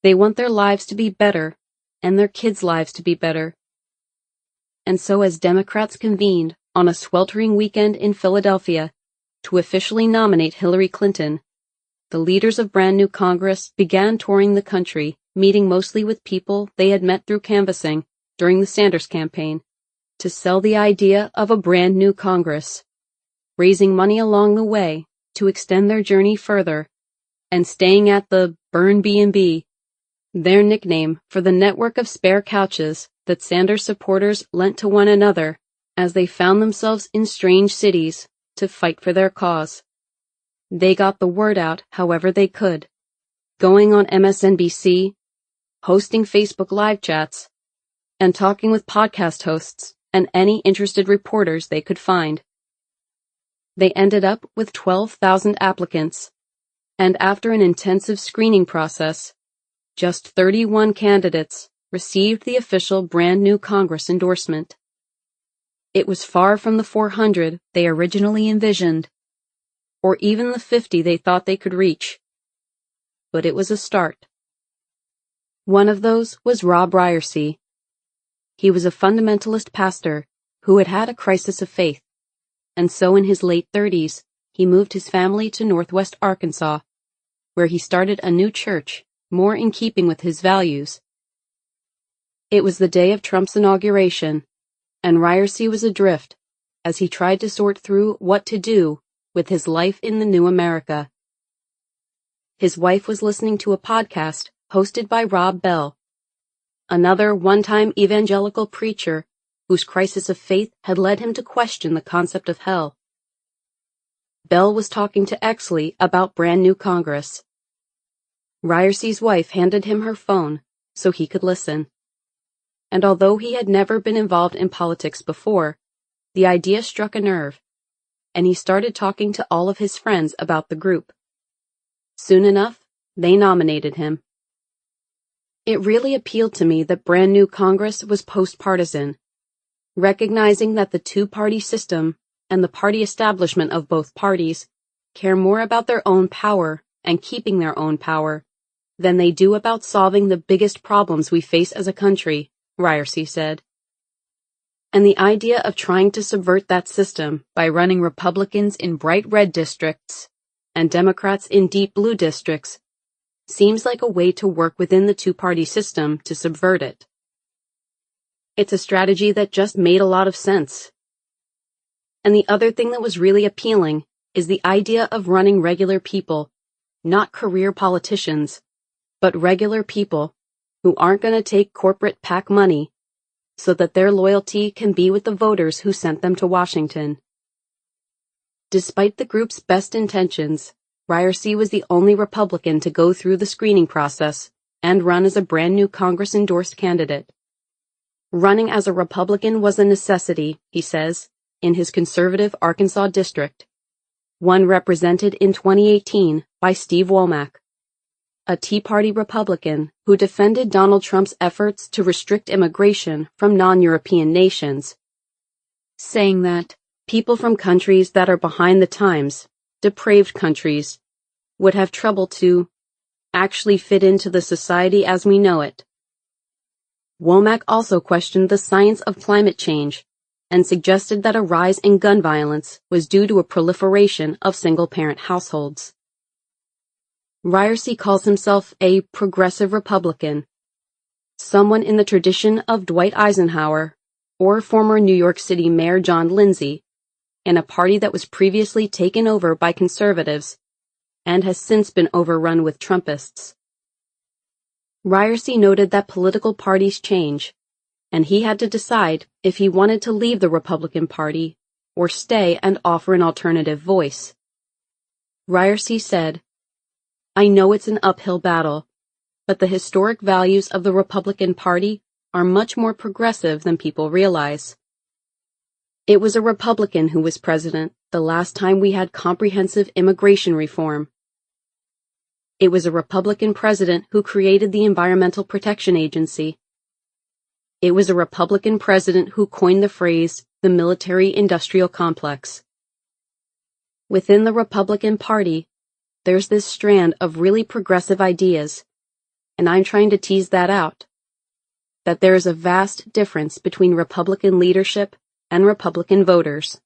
They want their lives to be better and their kids' lives to be better. And so as Democrats convened on a sweltering weekend in Philadelphia to officially nominate Hillary Clinton, the leaders of Brand New Congress began touring the country, meeting mostly with people they had met through canvassing during the Sanders campaign, to sell the idea of a brand new Congress, raising money along the way to extend their journey further, and staying at the Burn B&B, their nickname for the network of spare couches that Sanders supporters lent to one another as they found themselves in strange cities to fight for their cause. They got the word out however they could, going on MSNBC, hosting Facebook live chats, and talking with podcast hosts and any interested reporters they could find. They ended up with 12,000 applicants, and after an intensive screening process, just 31 candidates received the official Brand New Congress endorsement. It was far from the 400 they originally envisioned, or even the 50 they thought they could reach. But it was a start. One of those was Rob Ryersey. He was a fundamentalist pastor who had had a crisis of faith, and so in his late 30s, he moved his family to Northwest Arkansas, where he started a new church, more in keeping with his values. It was the day of Trump's inauguration, and Ryersey was adrift as he tried to sort through what to do with his life in the new America. His wife was listening to a podcast hosted by Rob Bell, another one-time evangelical preacher whose crisis of faith had led him to question the concept of hell. Bell was talking to Exley about brand new Congress. Ryersey's wife handed him her phone so he could listen. And although he had never been involved in politics before, the idea struck a nerve, and he started talking to all of his friends about the group. Soon enough, they nominated him. It really appealed to me that brand new Congress was post-partisan, recognizing that the two-party system and the party establishment of both parties care more about their own power and keeping their own power than they do about solving the biggest problems we face as a country, Ryersey said. And the idea of trying to subvert that system by running Republicans in bright red districts and Democrats in deep blue districts seems like a way to work within the two-party system to subvert it. It's a strategy that just made a lot of sense. And the other thing that was really appealing is the idea of running regular people, not career politicians, but regular people who aren't going to take corporate PAC money so that their loyalty can be with the voters who sent them to Washington. Despite the group's best intentions, Ryersey was the only Republican to go through the screening process and run as a brand new Congress-endorsed candidate. Running as a Republican was a necessity, he says, in his conservative Arkansas district, one represented in 2018 by Steve Womack, a Tea Party Republican who defended Donald Trump's efforts to restrict immigration from non-European nations, saying that people from countries that are behind the times, depraved countries, would have trouble to actually fit into the society as we know it. Womack also questioned the science of climate change and suggested that a rise in gun violence was due to a proliferation of single-parent households. Ryersey calls himself a progressive Republican, someone in the tradition of Dwight Eisenhower or former New York City Mayor John Lindsay, in a party that was previously taken over by conservatives and has since been overrun with Trumpists. Ryersey noted that political parties change, and he had to decide if he wanted to leave the Republican Party or stay and offer an alternative voice. Ryersey said, "I know it's an uphill battle, but the historic values of the Republican Party are much more progressive than people realize. It was a Republican who was president the last time we had comprehensive immigration reform. It was a Republican president who created the Environmental Protection Agency. It was a Republican president who coined the phrase, the military-industrial complex. Within the Republican Party, there's this strand of really progressive ideas, and I'm trying to tease that out. That there is a vast difference between Republican leadership and Republican voters.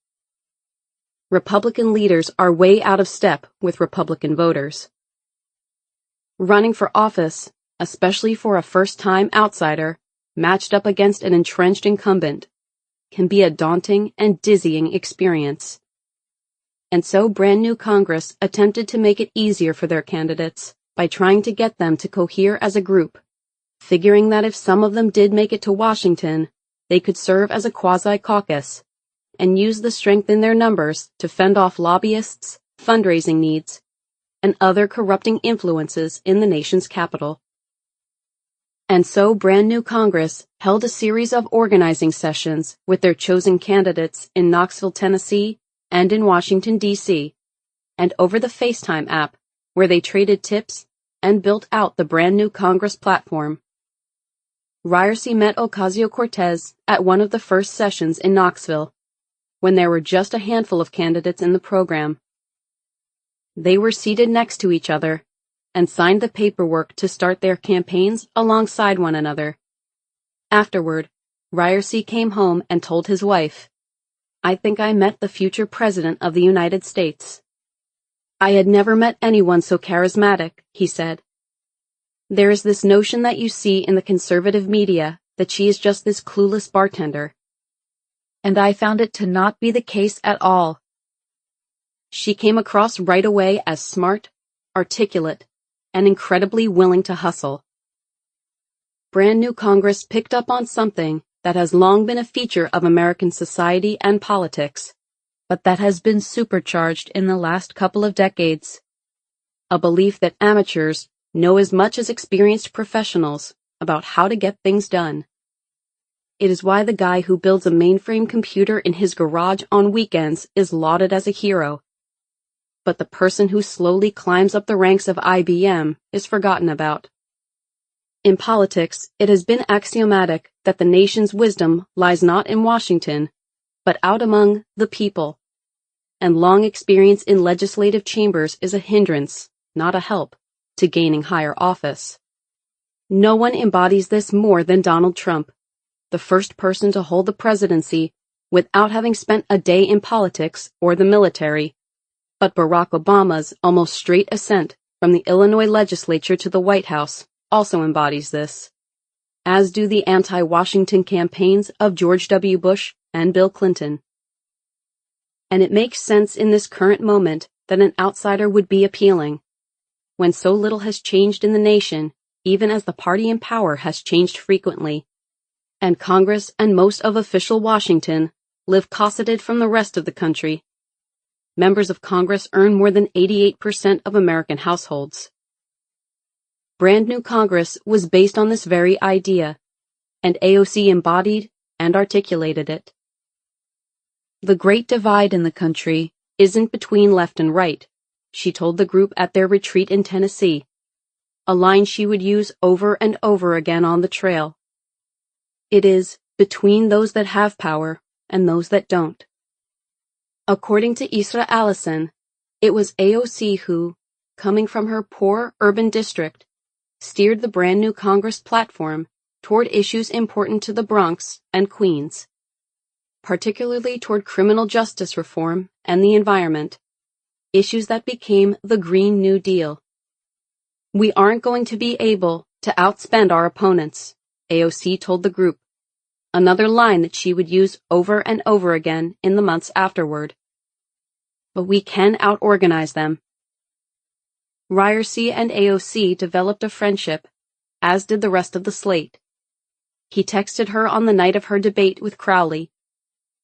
Republican leaders are way out of step with Republican voters. Running for office, especially for a first-time outsider, matched up against an entrenched incumbent, can be a daunting and dizzying experience. And so brand new Congress attempted to make it easier for their candidates by trying to get them to cohere as a group, figuring that if some of them did make it to Washington, they could serve as a quasi-caucus and use the strength in their numbers to fend off lobbyists, fundraising needs, and other corrupting influences in the nation's capital. And so brand new Congress held a series of organizing sessions with their chosen candidates in Knoxville, Tennessee, and in Washington, D.C., and over the FaceTime app, where they traded tips and built out the brand new Congress platform. Ryersey met Ocasio-Cortez at one of the first sessions in Knoxville, when there were just a handful of candidates in the program. They were seated next to each other, and signed the paperwork to start their campaigns alongside one another. Afterward, Ryerson came home and told his wife, "I think I met the future President of the United States." "I had never met anyone so charismatic," he said. "There is this notion that you see in the conservative media that she is just this clueless bartender. And I found it to not be the case at all. She came across right away as smart, articulate, and incredibly willing to hustle." Brand new Congress picked up on something that has long been a feature of American society and politics, but that has been supercharged in the last couple of decades. A belief that amateurs know as much as experienced professionals about how to get things done. It is why the guy who builds a mainframe computer in his garage on weekends is lauded as a hero. But the person who slowly climbs up the ranks of IBM is forgotten about. In politics, it has been axiomatic that the nation's wisdom lies not in Washington, but out among the people. And long experience in legislative chambers is a hindrance, not a help, to gaining higher office. No one embodies this more than Donald Trump, the first person to hold the presidency without having spent a day in politics or the military. But Barack Obama's almost straight ascent from the Illinois legislature to the White House also embodies this, as do the anti-Washington campaigns of George W. Bush and Bill Clinton. And it makes sense in this current moment that an outsider would be appealing, when so little has changed in the nation, even as the party in power has changed frequently, and Congress and most of official Washington live cosseted from the rest of the country. Members of Congress earn more than 88% of American households. Brand new Congress was based on this very idea, and AOC embodied and articulated it. The great divide in the country isn't between left and right, she told the group at their retreat in Tennessee, a line she would use over and over again on the trail. It is between those that have power and those that don't. According to Isra Allison, it was AOC who, coming from her poor urban district, steered the brand new Congress platform toward issues important to the Bronx and Queens, particularly toward criminal justice reform and the environment, issues that became the Green New Deal. "We aren't going to be able to outspend our opponents," AOC told the group, another line that she would use over and over again in the months afterward. "But we can out-organize them." Ryerson and AOC developed a friendship, as did the rest of the slate. He texted her on the night of her debate with Crowley,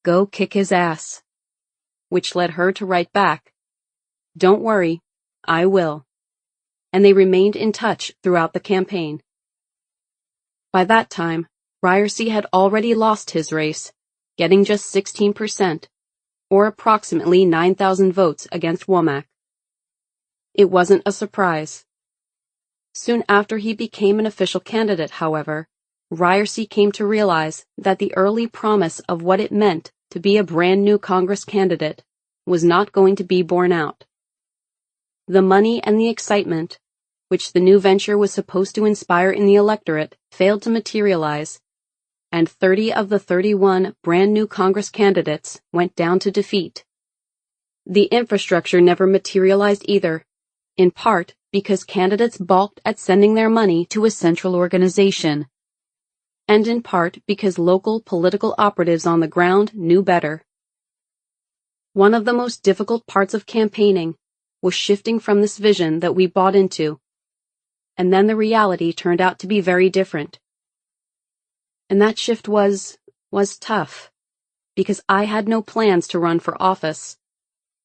"Go kick his ass," which led her to write back, "Don't worry, I will." And they remained in touch throughout the campaign. By that time, Ryerson had already lost his race, getting just 16%, or approximately 9,000 votes against Womack. It wasn't a surprise. Soon after he became an official candidate, however, Ryerson came to realize that the early promise of what it meant to be a brand new Congress candidate was not going to be borne out. The money and the excitement, which the new venture was supposed to inspire in the electorate, failed to materialize, and 30 of the 31 brand new Congress candidates went down to defeat. The infrastructure never materialized either, in part because candidates balked at sending their money to a central organization, and in part because local political operatives on the ground knew better. One of the most difficult parts of campaigning was shifting from this vision that we bought into, and then the reality turned out to be very different. And that shift was tough, because I had no plans to run for office.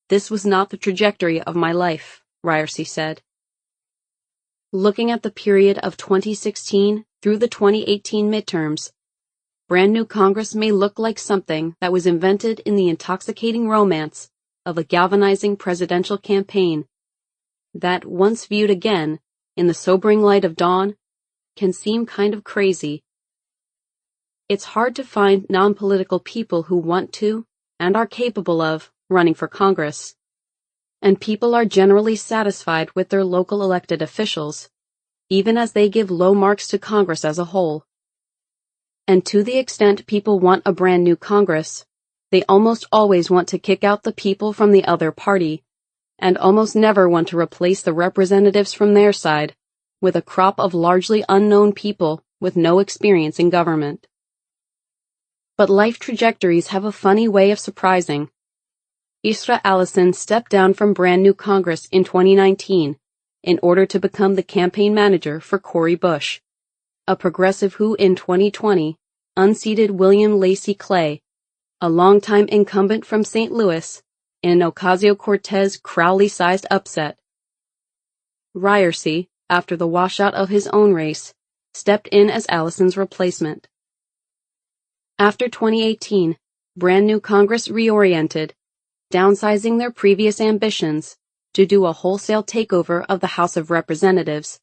This was not the trajectory of my life, Ryerson said. Looking at the period of 2016 through the 2018 midterms, brand new Congress may look like something that was invented in the intoxicating romance of a galvanizing presidential campaign that, once viewed again in the sobering light of dawn, can seem kind of crazy. It's hard to find non-political people who want to and are capable of running for Congress. and people are generally satisfied with their local elected officials, even as they give low marks to Congress as a whole. And to the extent people want a brand new Congress, they almost always want to kick out the people from the other party, and almost never want to replace the representatives from their side with a crop of largely unknown people with no experience in government. But life trajectories have a funny way of surprising. Isra Allison stepped down from brand new Congress in 2019 in order to become the campaign manager for Cori Bush, a progressive who in 2020 unseated William Lacey Clay, a longtime incumbent from St. Louis, in an Ocasio-Cortez Crowley-sized upset. Ryerson, after the washout of his own race, stepped in as Allison's replacement. After 2018, brand new Congress reoriented, downsizing their previous ambitions to do a wholesale takeover of the House of Representatives,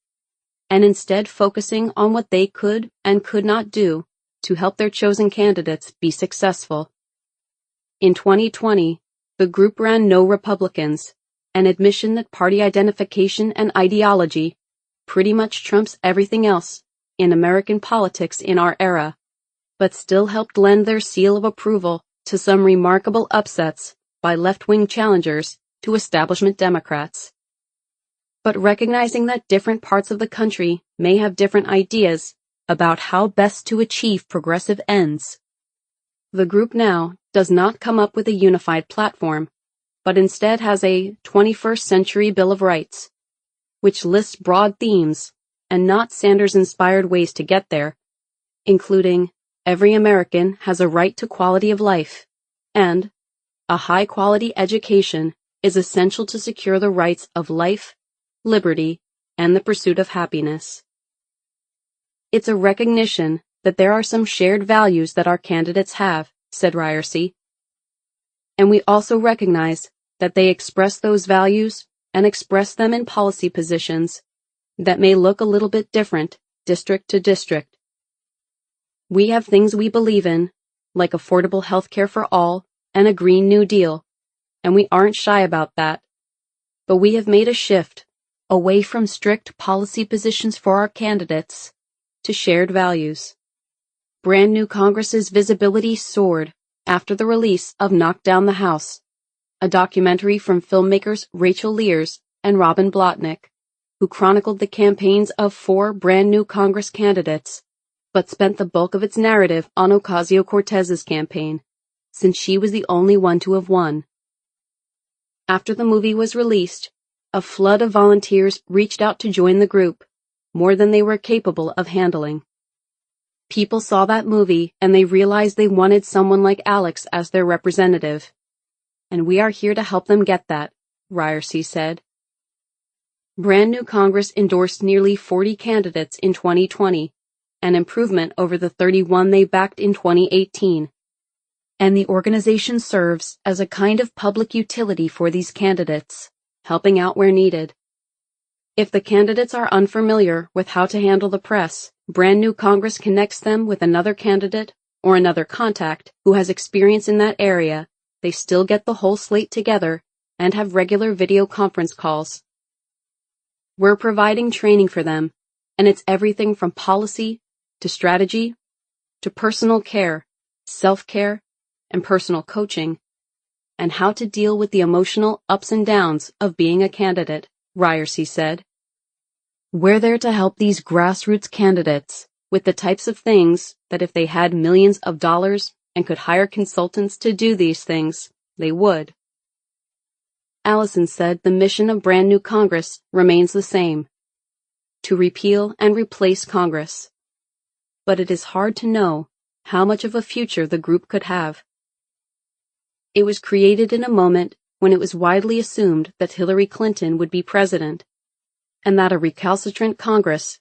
and instead focusing on what they could and could not do to help their chosen candidates be successful. In 2020, the group ran No Republicans, an admission that party identification and ideology pretty much trumps everything else in American politics in our era, but still helped lend their seal of approval to some remarkable upsets by left-wing challengers to establishment Democrats. But recognizing that different parts of the country may have different ideas about how best to achieve progressive ends, the group now does not come up with a unified platform, but instead has a 21st Century Bill of Rights, which lists broad themes and not Sanders-inspired ways to get there, including every American has a right to quality of life, and a high-quality education is essential to secure the rights of life, liberty, and the pursuit of happiness. It's a recognition that there are some shared values that our candidates have, said Ryerson, and we also recognize that they express those values and express them in policy positions that may look a little bit different district to district. We have things we believe in, like affordable health care for all and a Green New Deal, and we aren't shy about that. But we have made a shift away from strict policy positions for our candidates to shared values. Brand new Congress's visibility soared after the release of Knock Down the House, a documentary from filmmakers Rachel Lears and Robin Blotnick, who chronicled the campaigns of 4 brand new Congress candidates, but spent the bulk of its narrative on Ocasio-Cortez's campaign, since she was the only one to have won. After the movie was released, a flood of volunteers reached out to join the group, more than they were capable of handling. People saw that movie and they realized they wanted someone like Alex as their representative. And we are here to help them get that, Ryerson said. Brand new Congress endorsed nearly 40 candidates in 2020, an improvement over the 31 they backed in 2018. And the organization serves as a kind of public utility for these candidates, helping out where needed. If the candidates are unfamiliar with how to handle the press, brand new Congress connects them with another candidate or another contact who has experience in that area. They still get the whole slate together and have regular video conference calls. We're providing training for them, and it's everything from policy to strategy to personal care, self-care, and personal coaching, and how to deal with the emotional ups and downs of being a candidate, Ryerson said. We're there to help these grassroots candidates with the types of things that if they had millions of dollars and could hire consultants to do these things, they would. Allison said the mission of brand new Congress remains the same, to repeal and replace Congress. But it is hard to know how much of a future the group could have. It was created in a moment when it was widely assumed that Hillary Clinton would be president, and that a recalcitrant Congress,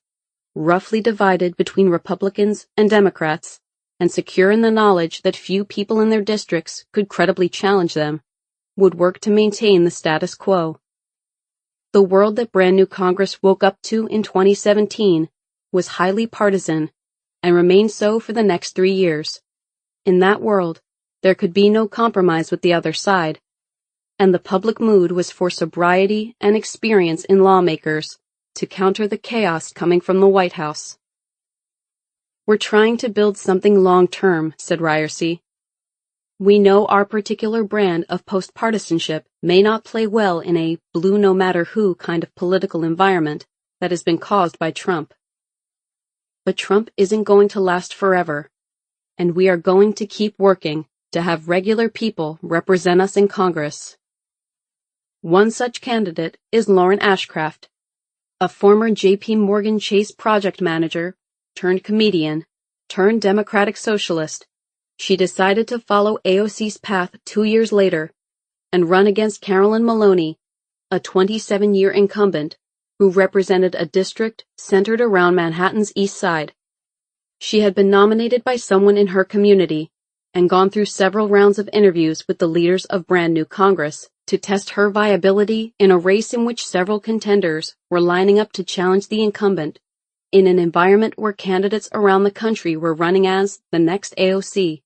roughly divided between Republicans and Democrats, and secure in the knowledge that few people in their districts could credibly challenge them, would work to maintain the status quo. The world that brand new Congress woke up to in 2017 was highly partisan and remained so for the next 3 years. In that world, there could be no compromise with the other side. and the public mood was for sobriety and experience in lawmakers to counter the chaos coming from the White House. "We're trying to build something long-term," said Ryerson. "We know our particular brand of post-partisanship may not play well in a blue-no-matter-who kind of political environment that has been caused by Trump. But Trump isn't going to last forever, and we are going to keep working to have regular people represent us in Congress. One such candidate is Lauren Ashcraft, a former J.P. Morgan Chase project manager turned comedian turned Democratic socialist. She decided to follow AOC's path 2 years later and run against Carolyn Maloney, a 27-year incumbent who represented a district centered around Manhattan's East Side. She had been nominated by someone in her community and gone through several rounds of interviews with the leaders of brand new Congress to test her viability in a race in which several contenders were lining up to challenge the incumbent in an environment where candidates around the country were running as the next AOC.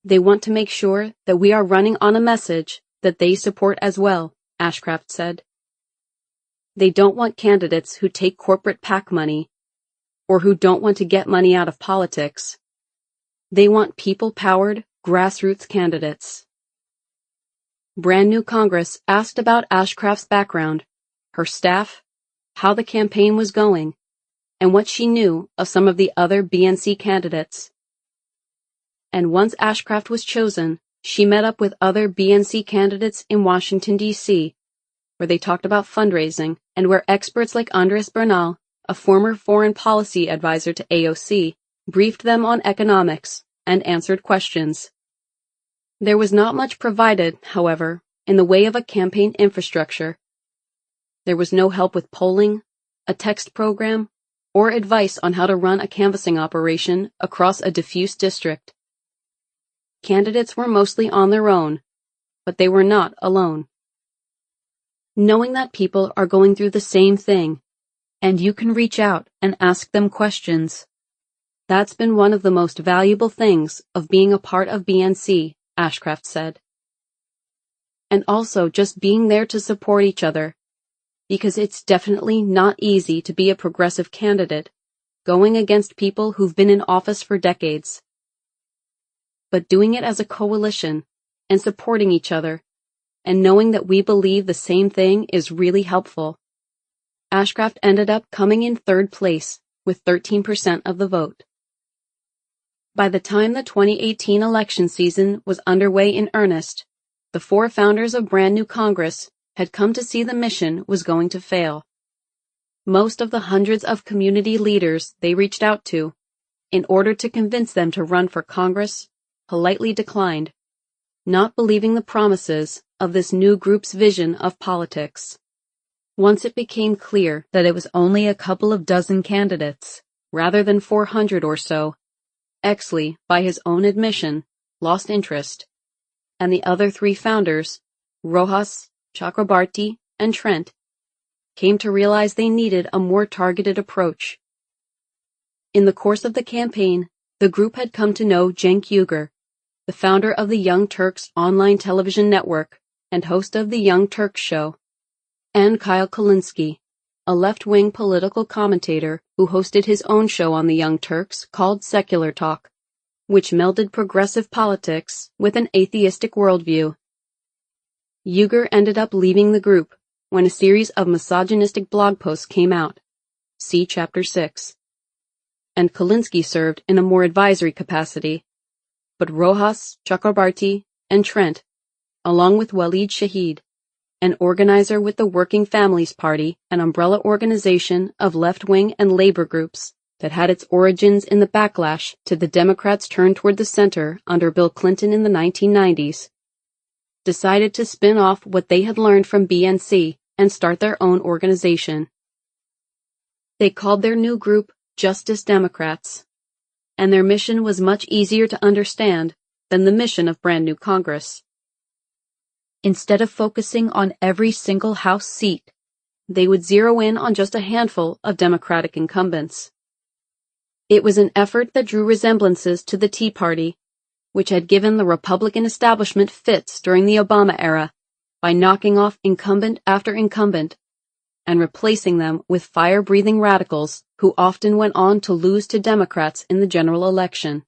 "They want to make sure that we are running on a message that they support as well," Ashcraft said. "They don't want candidates who take corporate PAC money or who don't want to get money out of politics. They want people-powered, grassroots candidates." Brand New Congress asked about Ashcraft's background, her staff, how the campaign was going, and what she knew of some of the other BNC candidates. And once Ashcraft was chosen, she met up with other BNC candidates in Washington, D.C., where they talked about fundraising and where experts like Andres Bernal, a former foreign policy advisor to AOC, briefed them on economics and answered questions. There was not much provided, however, in the way of a campaign infrastructure. There was no help with polling, a text program, or advice on how to run a canvassing operation across a diffuse district. Candidates were mostly on their own, but they were not alone. Knowing that people are going through the same thing, and you can reach out and ask them questions. That's been one of the most valuable things of being a part of BNC, Ashcraft said. And also just being there to support each other, because it's definitely not easy to be a progressive candidate, going against people who've been in office for decades. But doing it as a coalition, and supporting each other, and knowing that we believe the same thing is really helpful. Ashcraft ended up coming in third place, with 13% of the vote. By the time the 2018 election season was underway in earnest, the 4 founders of Brand New Congress had come to see the mission was going to fail. Most of the hundreds of community leaders they reached out to, in order to convince them to run for Congress, politely declined, not believing the promises of this new group's vision of politics. Once it became clear that it was only a couple of dozen candidates, rather than 400 or so, Exley, by his own admission, lost interest, and the other 3 founders, Rojas, Chakrabarti, and Trent, came to realize they needed a more targeted approach. In the course of the campaign, the group had come to know Cenk Uygur, the founder of the Young Turks online television network and host of the Young Turks show, and Kyle Kulinski, a left-wing political commentator who hosted his own show on the Young Turks called Secular Talk, which melded progressive politics with an atheistic worldview. Uygur ended up leaving the group when a series of misogynistic blog posts came out. See Chapter 6. And Kulinski served in a more advisory capacity. But Rojas, Chakrabarti, and Trent, along with Walid Shahid, an organizer with the Working Families Party, an umbrella organization of left-wing and labor groups that had its origins in the backlash to the Democrats' turn toward the center under Bill Clinton in the 1990s, decided to spin off what they had learned from BNC and start their own organization. They called their new group Justice Democrats, and their mission was much easier to understand than the mission of Brand New Congress. Instead of focusing on every single House seat, they would zero in on just a handful of Democratic incumbents. It was an effort that drew resemblances to the Tea Party, which had given the Republican establishment fits during the Obama era by knocking off incumbent after incumbent and replacing them with fire-breathing radicals who often went on to lose to Democrats in the general election.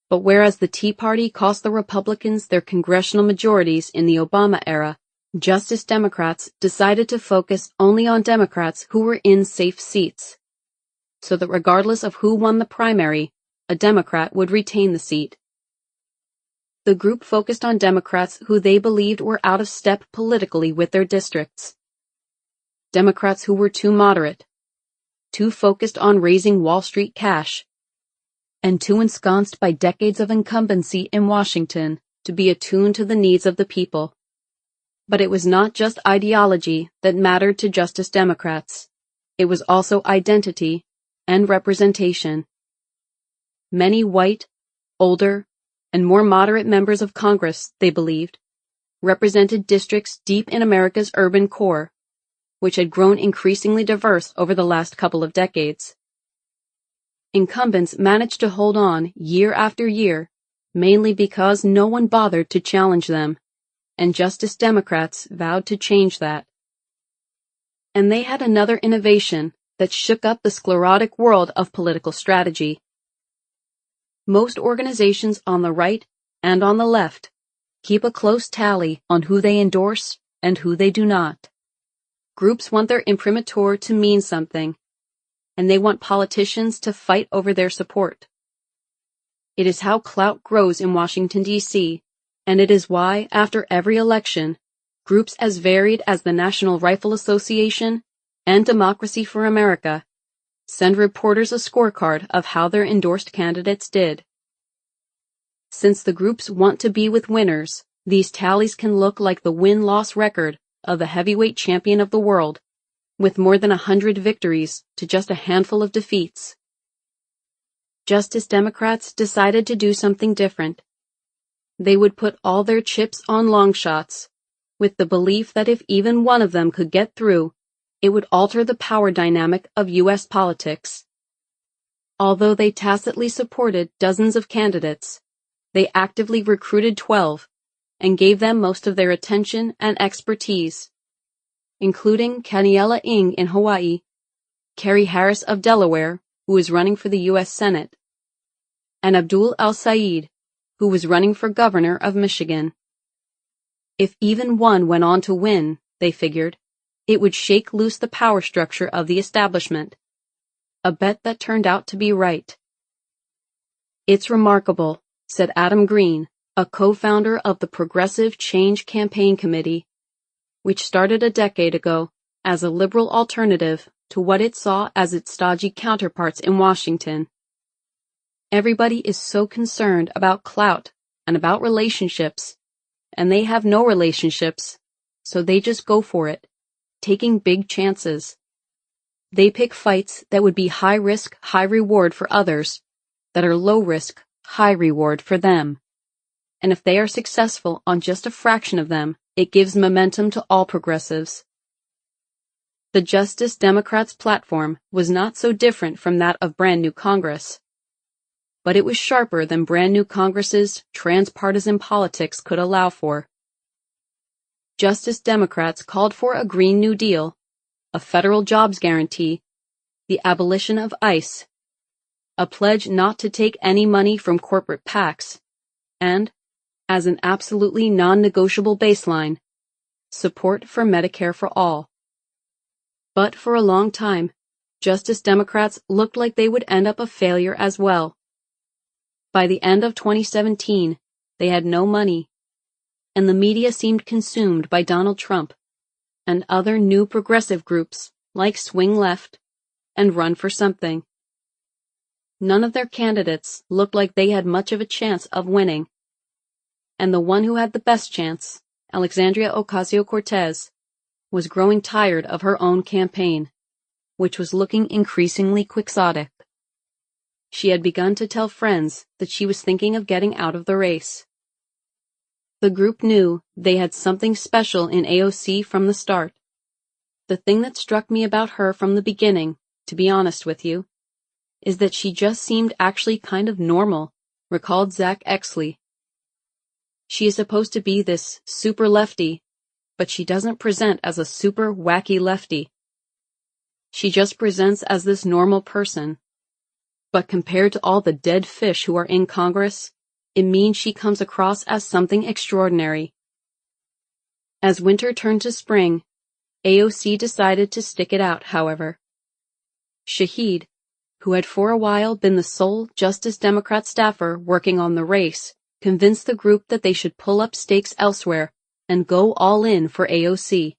But whereas the Tea Party cost the Republicans their congressional majorities in the Obama era, Justice Democrats decided to focus only on Democrats who were in safe seats, so that regardless of who won the primary, a Democrat would retain the seat. The group focused on Democrats who they believed were out of step politically with their districts. Democrats who were too moderate, too focused on raising Wall Street cash, and too ensconced by decades of incumbency in Washington to be attuned to the needs of the people. But it was not just ideology that mattered to Justice Democrats. It was also identity and representation. Many white, older, and more moderate members of Congress, they believed, represented districts deep in America's urban core, which had grown increasingly diverse over the last couple of decades. Incumbents managed to hold on year after year, mainly because no one bothered to challenge them, and Justice Democrats vowed to change that. And they had another innovation that shook up the sclerotic world of political strategy. Most organizations on the right and on the left keep a close tally on who they endorse and who they do not. Groups want their imprimatur to mean something, and they want politicians to fight over their support. It is how clout grows in Washington, D.C., and it is why, after every election, groups as varied as the National Rifle Association and Democracy for America send reporters a scorecard of how their endorsed candidates did. Since the groups want to be with winners, these tallies can look like the win-loss record of the heavyweight champion of the world, with more than 100 victories to just a handful of defeats. Justice Democrats decided to do something different. They would put all their chips on long shots, with the belief that if even one of them could get through, it would alter the power dynamic of U.S. politics. Although they tacitly supported dozens of candidates, they actively recruited 12 and gave them most of their attention and expertise, including Kaniela Ng in Hawaii, Kerry Harris of Delaware, who is running for the U.S. Senate, and Abdul El-Sayed, who was running for governor of Michigan. If even one went on to win, they figured, it would shake loose the power structure of the establishment, a bet that turned out to be right. "It's remarkable," said Adam Green, a co-founder of the Progressive Change Campaign Committee, which started a decade ago as a liberal alternative to what it saw as its stodgy counterparts in Washington. Everybody is so concerned about clout and about relationships, and they have no relationships, so they just go for it, taking big chances. They pick fights that would be high risk, high reward for others, that are low risk, high reward for them. And if they are successful on just a fraction of them, it gives momentum to all progressives. The Justice Democrats' platform was not so different from that of Brand New Congress, but it was sharper than Brand New Congress's transpartisan politics could allow for. Justice Democrats called for a Green New Deal, a federal jobs guarantee, the abolition of ICE, a pledge not to take any money from corporate PACs, and, as an absolutely non-negotiable baseline, support for Medicare for all. But for a long time, Justice Democrats looked like they would end up a failure as well. By the end of 2017, they had no money, and the media seemed consumed by Donald Trump and other new progressive groups like Swing Left and Run for Something. None of their candidates looked like they had much of a chance of winning, and the one who had the best chance, Alexandria Ocasio-Cortez, was growing tired of her own campaign, which was looking increasingly quixotic. She had begun to tell friends that she was thinking of getting out of the race. The group knew they had something special in AOC from the start. The thing that struck me about her from the beginning, to be honest with you, is that she just seemed actually kind of normal, recalled Zach Exley. She is supposed to be this super lefty, but she doesn't present as a super wacky lefty. She just presents as this normal person. But compared to all the dead fish who are in Congress, it means she comes across as something extraordinary. As winter turned to spring, AOC decided to stick it out, however. Shahid, who had for a while been the sole Justice Democrat staffer working on the race, convinced the group that they should pull up stakes elsewhere and go all in for AOC.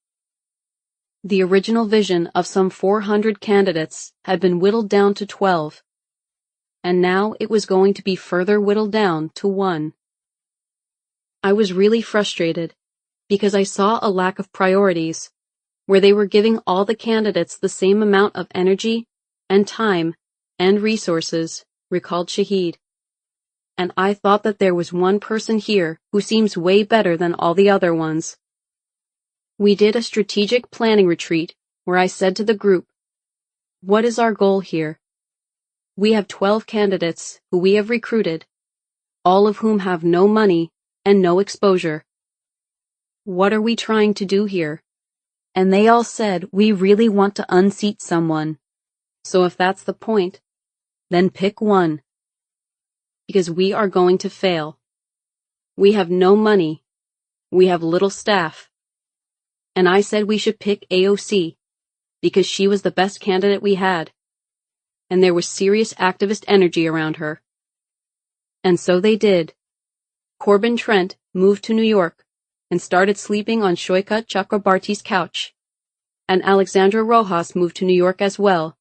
The original vision of some 400 candidates had been whittled down to 12, and now it was going to be further whittled down to 1. I was really frustrated because I saw a lack of priorities, where they were giving all the candidates the same amount of energy and time and resources, recalled Shahid. And I thought that there was one person here who seems way better than all the other ones. We did a strategic planning retreat where I said to the group, "What is our goal here? We have 12 candidates who we have recruited, all of whom have no money and no exposure. What are we trying to do here?" And they all said, "We really want to unseat someone. So if that's the point, then pick one. Because we are going to fail. We have no money. We have little staff." And I said we should pick AOC, because she was the best candidate we had, and there was serious activist energy around her. And so they did. Corbin Trent moved to New York and started sleeping on Shoykat Chakrabarti's couch, and Alexandra Rojas moved to New York as well,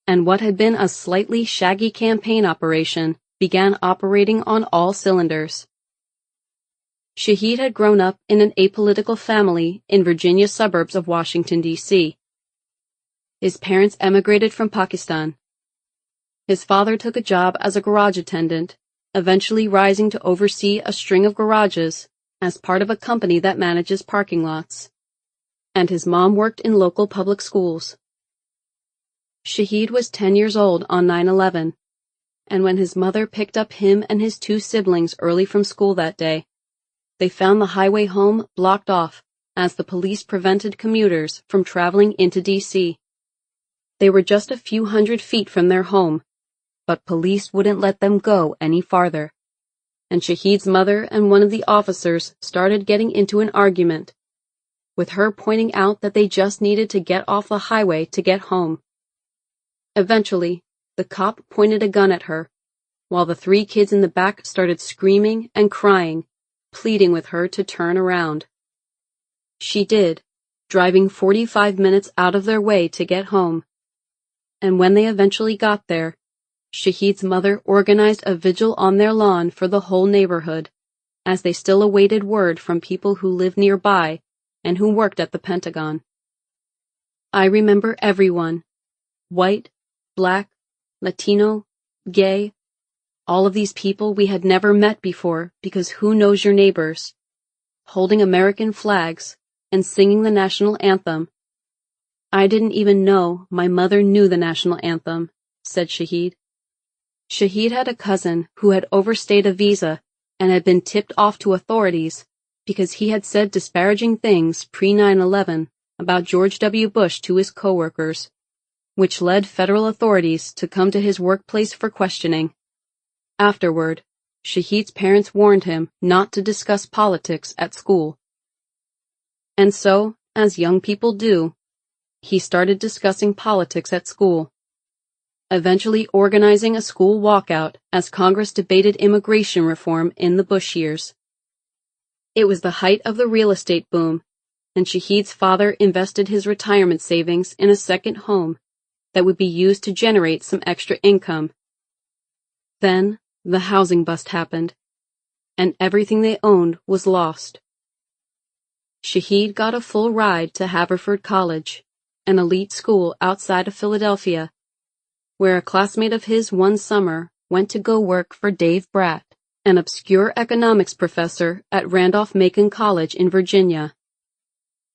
and what had been a slightly shaggy campaign operation began operating on all cylinders. Shahid had grown up in an apolitical family in Virginia suburbs of Washington, D.C. His parents emigrated from Pakistan. His father took a job as a garage attendant, eventually rising to oversee a string of garages as part of a company that manages parking lots. And his mom worked in local public schools. Shahid was 10 years old on 9/11, and when his mother picked up him and his 2 siblings early from school that day, they found the highway home blocked off as the police prevented commuters from traveling into D.C. They were just a few hundred feet from their home, but police wouldn't let them go any farther. And Shahid's mother and one of the officers started getting into an argument, with her pointing out that they just needed to get off the highway to get home. Eventually, the cop pointed a gun at her, while the 3 kids in the back started screaming and crying, pleading with her to turn around. She did, driving 45 minutes out of their way to get home. And when they eventually got there, Shahid's mother organized a vigil on their lawn for the whole neighborhood, as they still awaited word from people who lived nearby and who worked at the Pentagon. I remember everyone, white, black, Latino, gay, all of these people we had never met before because who knows your neighbors, holding American flags and singing the national anthem. I didn't even know my mother knew the national anthem, said Shahid. Shahid had a cousin who had overstayed a visa and had been tipped off to authorities because he had said disparaging things pre-9/11 about George W. Bush to his coworkers, which led federal authorities to come to his workplace for questioning. Afterward, Shahid's parents warned him not to discuss politics at school. And so, as young people do, he started discussing politics at school, eventually organizing a school walkout as Congress debated immigration reform in the Bush years. It was the height of the real estate boom, and Shahid's father invested his retirement savings in a second home that would be used to generate some extra income. Then, the housing bust happened, and everything they owned was lost. Shahid got a full ride to Haverford College, an elite school outside of Philadelphia, where a classmate of his one summer went to go work for Dave Bratt, an obscure economics professor at Randolph-Macon College in Virginia.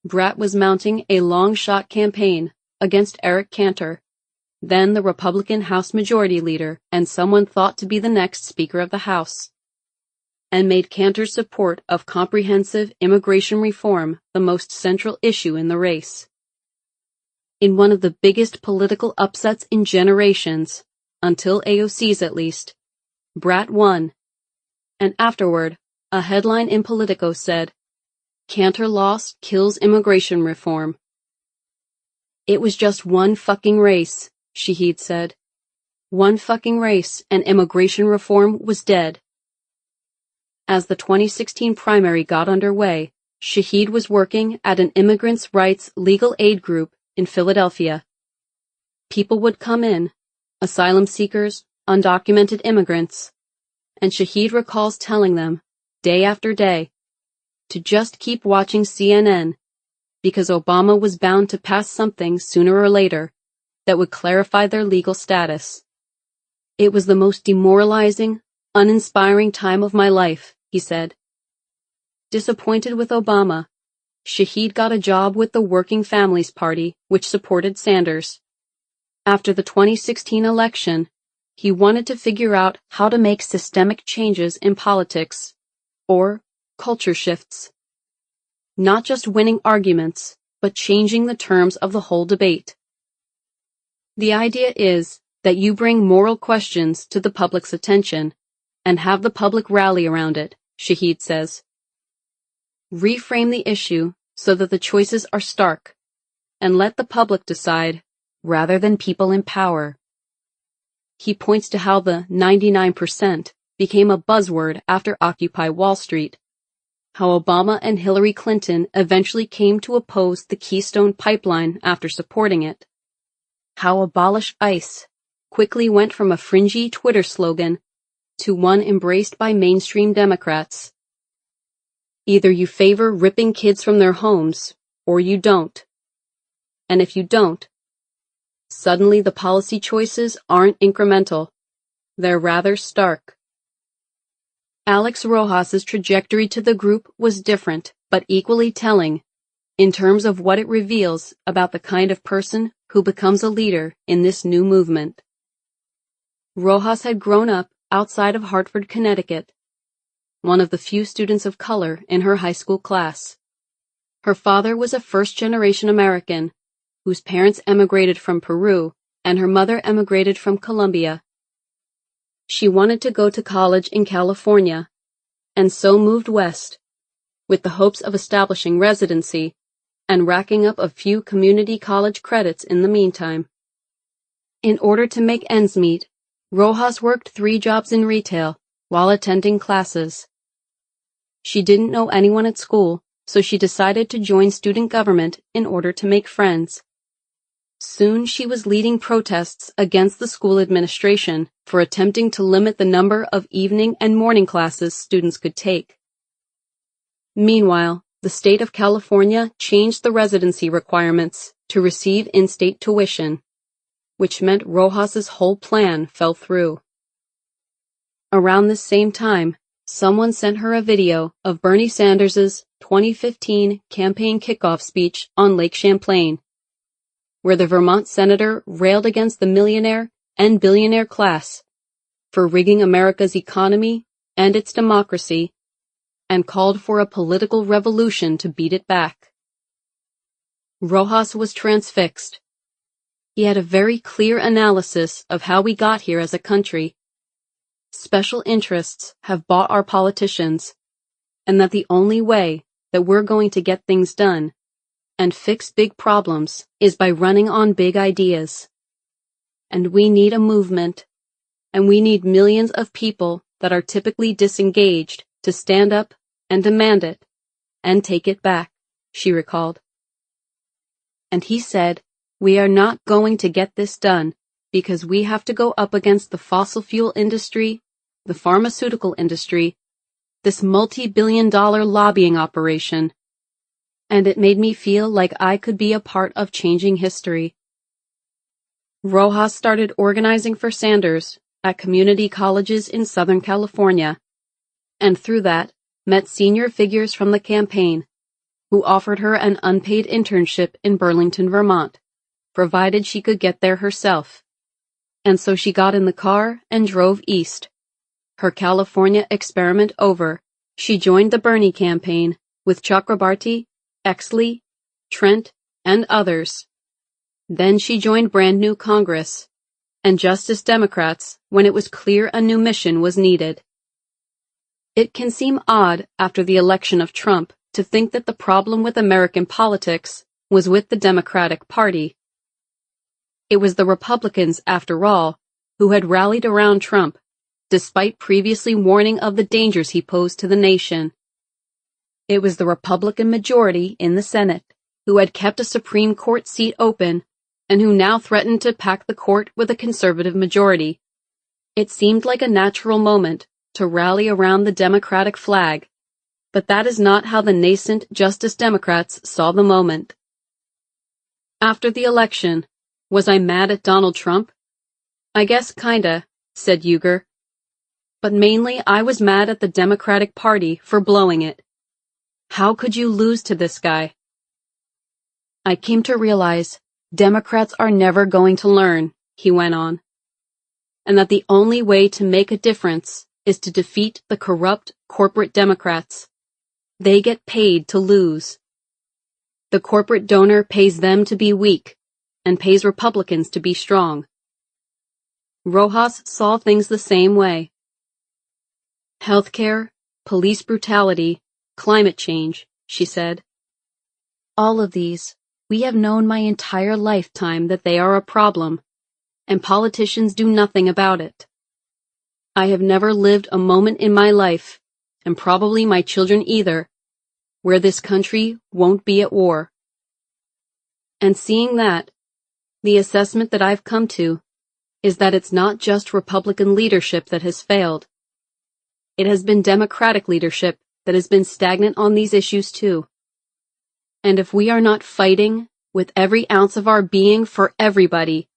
Bratt was mounting a long-shot campaign against Eric Cantor, then the Republican House Majority Leader and someone thought to be the next Speaker of the House. and made Cantor's support of comprehensive immigration reform the most central issue in the race. In one of the biggest political upsets in generations, until AOC's at least, Bratt won, and afterward, a headline in Politico said, "Cantor loss kills immigration reform." "It was just one fucking race," Shaheed said. "One fucking race, and immigration reform was dead." As the 2016 primary got underway, Shaheed was working at an immigrants' rights legal aid group in Philadelphia. People would come in, asylum seekers, undocumented immigrants, and Shaheed recalls telling them, day after day, to just keep watching CNN, because Obama was bound to pass something sooner or later that would clarify their legal status. "It was the most demoralizing, uninspiring time of my life," he said. Disappointed with Obama, Shaheed got a job with the Working Families Party, which supported Sanders. After the 2016 election, he wanted to figure out how to make systemic changes in politics, or culture shifts. Not just winning arguments, but changing the terms of the whole debate. The idea is that you bring moral questions to the public's attention and have the public rally around it, Shaheed says. Reframe the issue so that the choices are stark, and let the public decide, rather than people in power. He points to how the 99% became a buzzword after Occupy Wall Street, how Obama and Hillary Clinton eventually came to oppose the Keystone Pipeline after supporting it, how Abolish ICE quickly went from a fringy Twitter slogan to one embraced by mainstream Democrats. Either you favor ripping kids from their homes, or you don't. And if you don't, suddenly the policy choices aren't incremental. They're rather stark. Alex Rojas's trajectory to the group was different, but equally telling, in terms of what it reveals about the kind of person who becomes a leader in this new movement. Rojas had grown up outside of Hartford, Connecticut, one of the few students of color in her high school class. Her father was a first-generation American, whose parents emigrated from Peru, and her mother emigrated from Colombia. She wanted to go to college in California, and so moved west, with the hopes of establishing residency and racking up a few community college credits in the meantime. In order to make ends meet, Rojas worked 3 jobs in retail while attending classes. She didn't know anyone at school, so she decided to join student government in order to make friends. Soon she was leading protests against the school administration for attempting to limit the number of evening and morning classes students could take. Meanwhile, the state of California changed the residency requirements to receive in-state tuition, which meant Rojas's whole plan fell through. Around this same time, someone sent her a video of Bernie Sanders' 2015 campaign kickoff speech on Lake Champlain, where the Vermont senator railed against the millionaire and billionaire class for rigging America's economy and its democracy, and called for a political revolution to beat it back. Rojas was transfixed. He had a very clear analysis of how we got here as a country. Special interests have bought our politicians, and that the only way that we're going to get things done and fix big problems is by running on big ideas. And we need a movement, and we need millions of people that are typically disengaged to stand up and demand it, and take it back, she recalled. And he said, "We are not going to get this done because we have to go up against the fossil fuel industry, the pharmaceutical industry, this multi-billion-dollar lobbying operation." And it made me feel like I could be a part of changing history. Rojas started organizing for Sanders at community colleges in Southern California, and through that, met senior figures from the campaign, who offered her an unpaid internship in Burlington, Vermont, provided she could get there herself. And so she got in the car and drove east, Her California experiment over, she joined the Bernie campaign with Chakrabarti, Exley, Trent, and others. Then she joined brand new Congress and Justice Democrats when it was clear a new mission was needed. It can seem odd after the election of Trump to think that the problem with American politics was with the Democratic Party. It was the Republicans, after all, who had rallied around Trump, despite previously warning of the dangers he posed to the nation. It was the Republican majority in the Senate who had kept a Supreme Court seat open and who now threatened to pack the court with a conservative majority. It seemed like a natural moment to rally around the Democratic flag, but that is not how the nascent Justice Democrats saw the moment. After the election, was I mad at Donald Trump? I guess kinda, said Uyghur. But mainly I was mad at the Democratic Party for blowing it. How could you lose to this guy? I came to realize Democrats are never going to learn, he went on, and that the only way to make a difference is to defeat the corrupt corporate Democrats. They get paid to lose. The corporate donor pays them to be weak and pays Republicans to be strong. Rojas saw things the same way. Healthcare, police brutality, climate change, she said. All of these, we have known my entire lifetime that they are a problem, and politicians do nothing about it. I have never lived a moment in my life, and probably my children either, where this country won't be at war. And seeing that, the assessment that I've come to is that it's not just Republican leadership that has failed. It has been Democratic leadership that has been stagnant on these issues too. And if we are not fighting with every ounce of our being for everybody,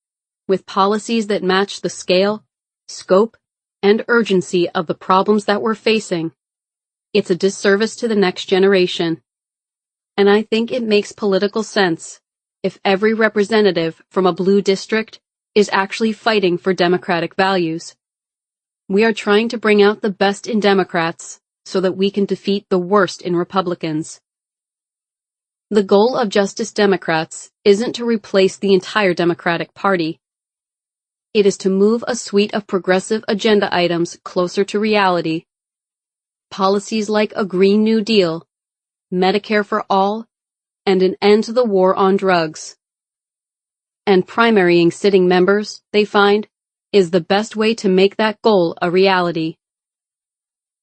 with policies that match the scale, scope, and urgency of the problems that we're facing, it's a disservice to the next generation. And I think it makes political sense if every representative from a blue district is actually fighting for democratic values. We are trying to bring out the best in Democrats so that we can defeat the worst in Republicans. The goal of Justice Democrats isn't to replace the entire Democratic Party. It is to move a suite of progressive agenda items closer to reality. Policies like a Green New Deal, Medicare for all, and an end to the war on drugs. And primarying sitting members, they find, is the best way to make that goal a reality.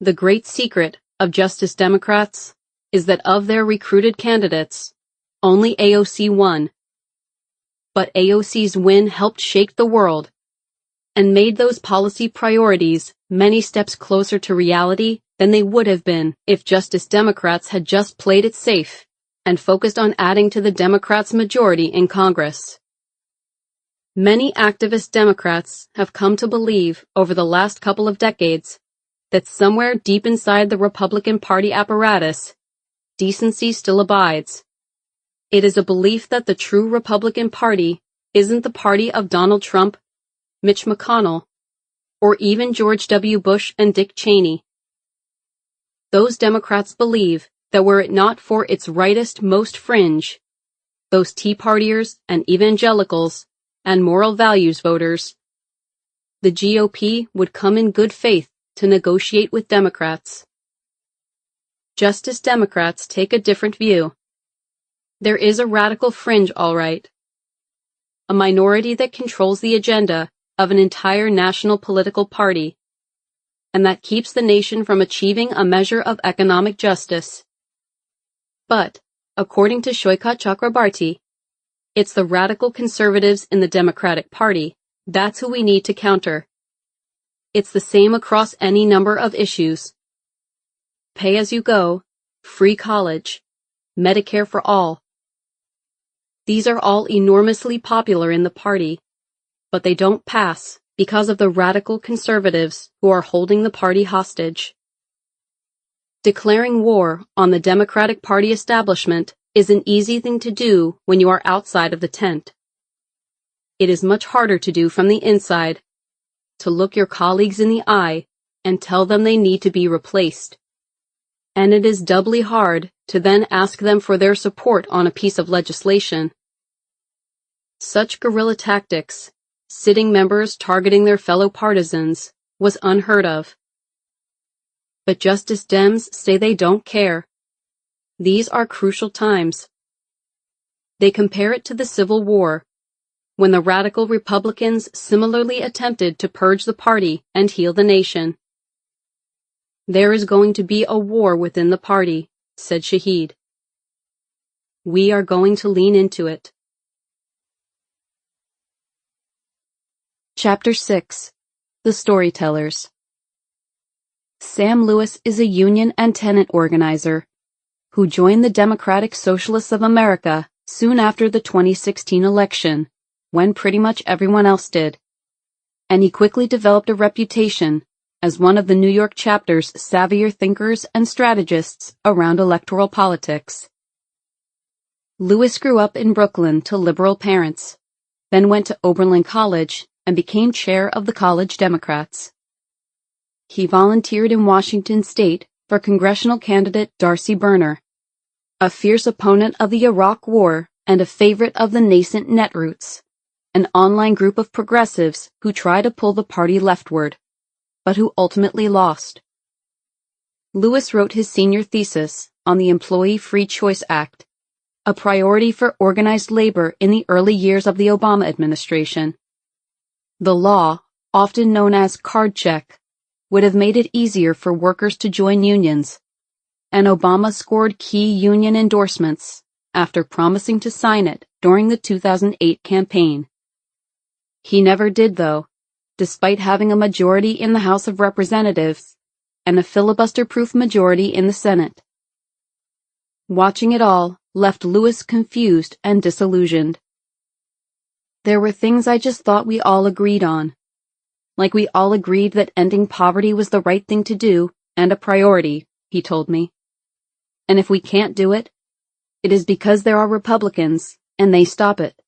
The great secret of Justice Democrats is that of their recruited candidates, only AOC won. But AOC's win helped shake the world and made those policy priorities many steps closer to reality than they would have been if Justice Democrats had just played it safe and focused on adding to the Democrats' majority in Congress. Many activist Democrats have come to believe over the last couple of decades that somewhere deep inside the Republican Party apparatus, decency still abides. It is a belief that the true Republican Party isn't the party of Donald Trump, Mitch McConnell, or even George W. Bush and Dick Cheney. Those Democrats believe that were it not for its rightist most fringe, those Tea Partiers and evangelicals and moral values voters, the GOP would come in good faith to negotiate with Democrats. Justice Democrats take a different view. There is a radical fringe, all right. A minority that controls the agenda of an entire national political party, and that keeps the nation from achieving a measure of economic justice. But, according to Shoykat Chakrabarti, it's the radical conservatives in the Democratic Party. That's who we need to counter. It's the same across any number of issues. Pay as you go, free college, Medicare for all. These are all enormously popular in the party, but they don't pass because of the radical conservatives who are holding the party hostage. Declaring war on the Democratic Party establishment is an easy thing to do when you are outside of the tent. It is much harder to do from the inside, to look your colleagues in the eye and tell them they need to be replaced. And it is doubly hard to then ask them for their support on a piece of legislation. Such guerrilla tactics, sitting members targeting their fellow partisans, was unheard of. But Justice Dems say they don't care. These are crucial times. They compare it to the Civil War, when the radical Republicans similarly attempted to purge the party and heal the nation. There is going to be a war within the party, said Shahid. We are going to lean into it. Chapter 6. The Storytellers. Sam Lewis is a union and tenant organizer who joined the Democratic Socialists of America soon after the 2016 election, when pretty much everyone else did, and he quickly developed a reputation as one of the New York chapter's savvier thinkers and strategists around electoral politics. Lewis grew up in Brooklyn to liberal parents, then went to Oberlin College and became chair of the college Democrats. He volunteered in Washington state for congressional candidate Darcy Berner, a fierce opponent of the Iraq War and a favorite of the nascent Netroots, an online group of progressives who try to pull the party leftward, but who ultimately lost. Lewis wrote his senior thesis on the Employee Free Choice Act, a priority for organized labor in the early years of the Obama administration. The law, often known as card check, would have made it easier for workers to join unions, and Obama scored key union endorsements after promising to sign it during the 2008 campaign. He never did, though, despite having a majority in the House of Representatives and a filibuster-proof majority in the Senate. Watching it all left Lewis confused and disillusioned. There were things I just thought we all agreed on. Like we all agreed that ending poverty was the right thing to do and a priority, he told me. And if we can't do it, it is because there are Republicans and they stop it.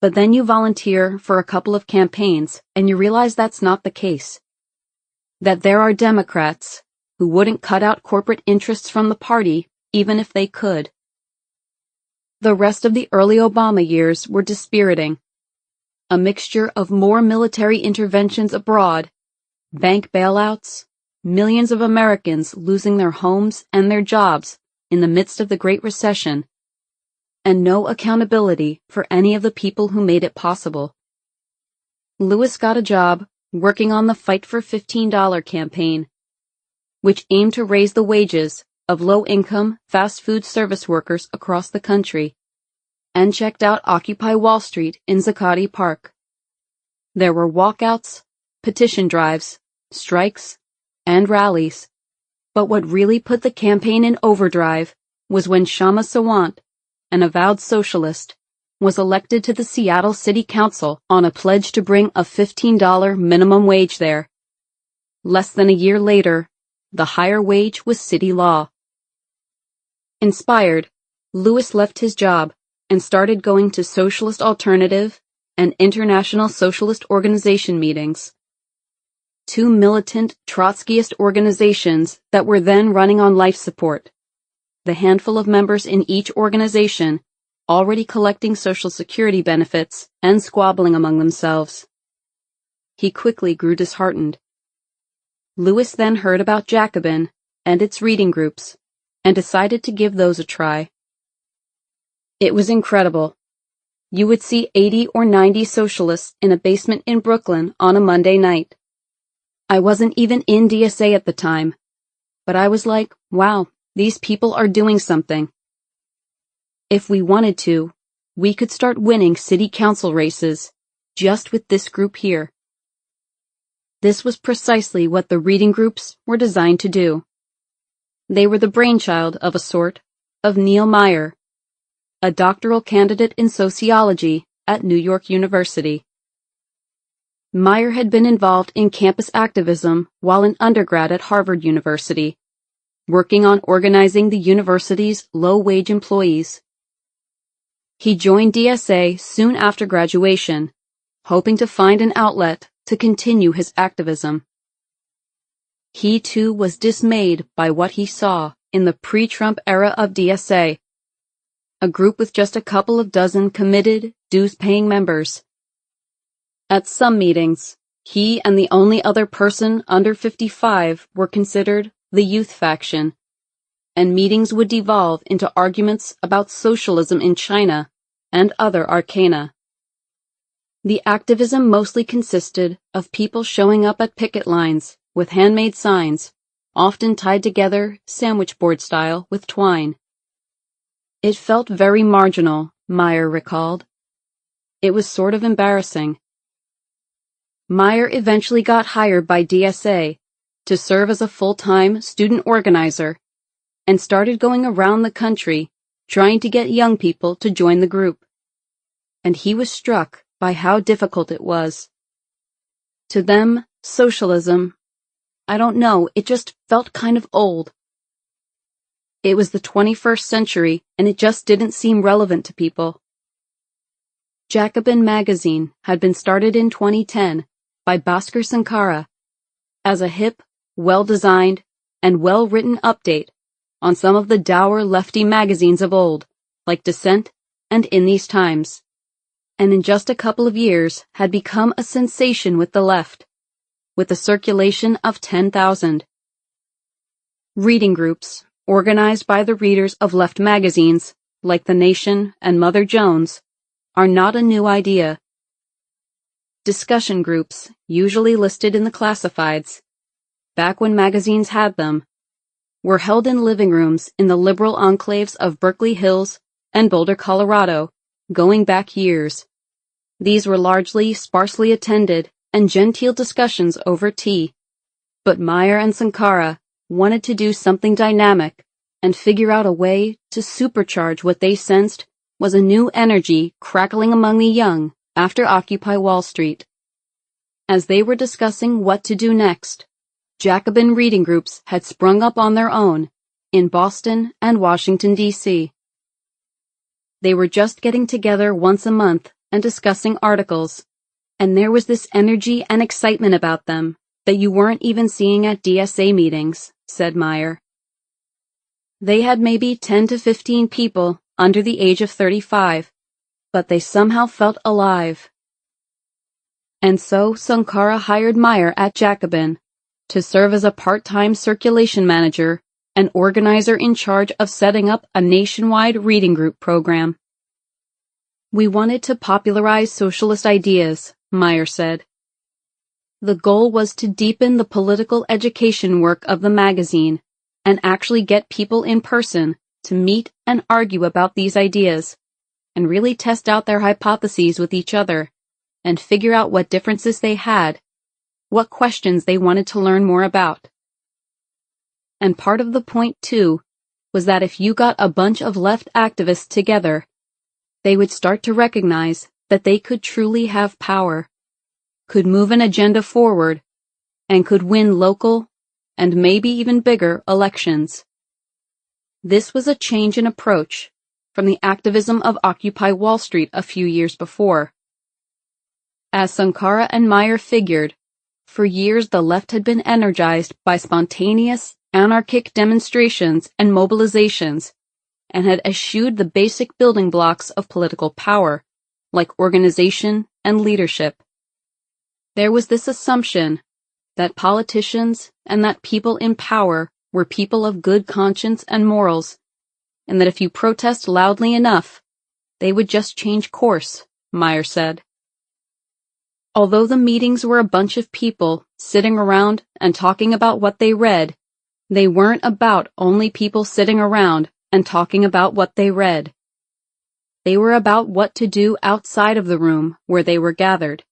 But then you volunteer for a couple of campaigns and you realize that's not the case. That there are Democrats who wouldn't cut out corporate interests from the party even if they could. The rest of the early Obama years were dispiriting. A mixture of more military interventions abroad, bank bailouts, millions of Americans losing their homes and their jobs in the midst of the Great Recession, and no accountability for any of the people who made it possible. Lewis got a job working on the Fight for $15 campaign, which aimed to raise the wages of low-income fast food service workers across the country, and checked out Occupy Wall Street in Zuccotti Park. There were walkouts, petition drives, strikes, and rallies. But what really put the campaign in overdrive was when Shama Sawant, an avowed socialist, was elected to the Seattle City Council on a pledge to bring a $15 minimum wage there. Less than a year later, the higher wage was city law. Inspired, Lewis left his job and started going to Socialist Alternative and International Socialist Organization meetings, two militant Trotskyist organizations that were then running on life support, the handful of members in each organization already collecting Social Security benefits and squabbling among themselves. He quickly grew disheartened. Lewis then heard about Jacobin and its reading groups, and decided to give those a try. It was incredible. You would see 80 or 90 socialists in a basement in Brooklyn on a Monday night. I wasn't even in DSA at the time, but I was like, wow, these people are doing something. If we wanted to, we could start winning city council races just with this group here. This was precisely what the reading groups were designed to do. They were the brainchild of a sort of Neil Meyer, a doctoral candidate in sociology at New York University. Meyer had been involved in campus activism while an undergrad at Harvard University, working on organizing the university's low-wage employees. He joined DSA soon after graduation, hoping to find an outlet to continue his activism. He too was dismayed by what he saw in the pre-Trump era of DSA, a group with just a couple of dozen committed, dues-paying members. At some meetings, he and the only other person under 55 were considered the youth faction, and meetings would devolve into arguments about socialism in China and other arcana. The activism mostly consisted of people showing up at picket lines with handmade signs, often tied together sandwich board style with twine. It felt very marginal, Meyer recalled. It was sort of embarrassing. Meyer eventually got hired by DSA to serve as a full-time student organizer and started going around the country trying to get young people to join the group. And he was struck by how difficult it was. To them, socialism, I don't know, it just felt kind of old. It was the 21st century, and it just didn't seem relevant to people. Jacobin magazine had been started in 2010 by Bhaskar Sankara as a hip, well-designed, and well-written update on some of the dour lefty magazines of old, like Dissent and In These Times, and in just a couple of years had become a sensation with the left, with a circulation of 10,000. Reading groups, organized by the readers of left magazines, like The Nation and Mother Jones, are not a new idea. Discussion groups, usually listed in the classifieds, back when magazines had them, were held in living rooms in the liberal enclaves of Berkeley Hills and Boulder, Colorado, going back years. These were largely sparsely attended and genteel discussions over tea, but Meyer and Sankara wanted to do something dynamic and figure out a way to supercharge what they sensed was a new energy crackling among the young after Occupy Wall Street. As they were discussing what to do next, Jacobin reading groups had sprung up on their own in Boston and Washington, D.C. They were just getting together once a month and discussing articles, and there was this energy and excitement about them that you weren't even seeing at DSA meetings, said Meyer. They had maybe 10 to 15 people under the age of 35, but they somehow felt alive. And so Sankara hired Meyer at Jacobin to serve as a part-time circulation manager and organizer in charge of setting up a nationwide reading group program. We wanted to popularize socialist ideas, Meyer said. The goal was to deepen the political education work of the magazine and actually get people in person to meet and argue about these ideas, and really test out their hypotheses with each other, and figure out what differences they had, what questions they wanted to learn more about. And part of the point, too, was that if you got a bunch of left activists together, they would start to recognize that they could truly have power, could move an agenda forward, and could win local, and maybe even bigger, elections. This was a change in approach from the activism of Occupy Wall Street a few years before. As Sankara and Meyer figured, for years the left had been energized by spontaneous, anarchic demonstrations and mobilizations, and had eschewed the basic building blocks of political power, like organization and leadership. There was this assumption that politicians and that people in power were people of good conscience and morals, and that if you protest loudly enough, they would just change course, Meyer said. Although the meetings were a bunch of people sitting around and talking about what they read, they weren't about only people sitting around and talking about what they read. They were about what to do outside of the room where they were gathered,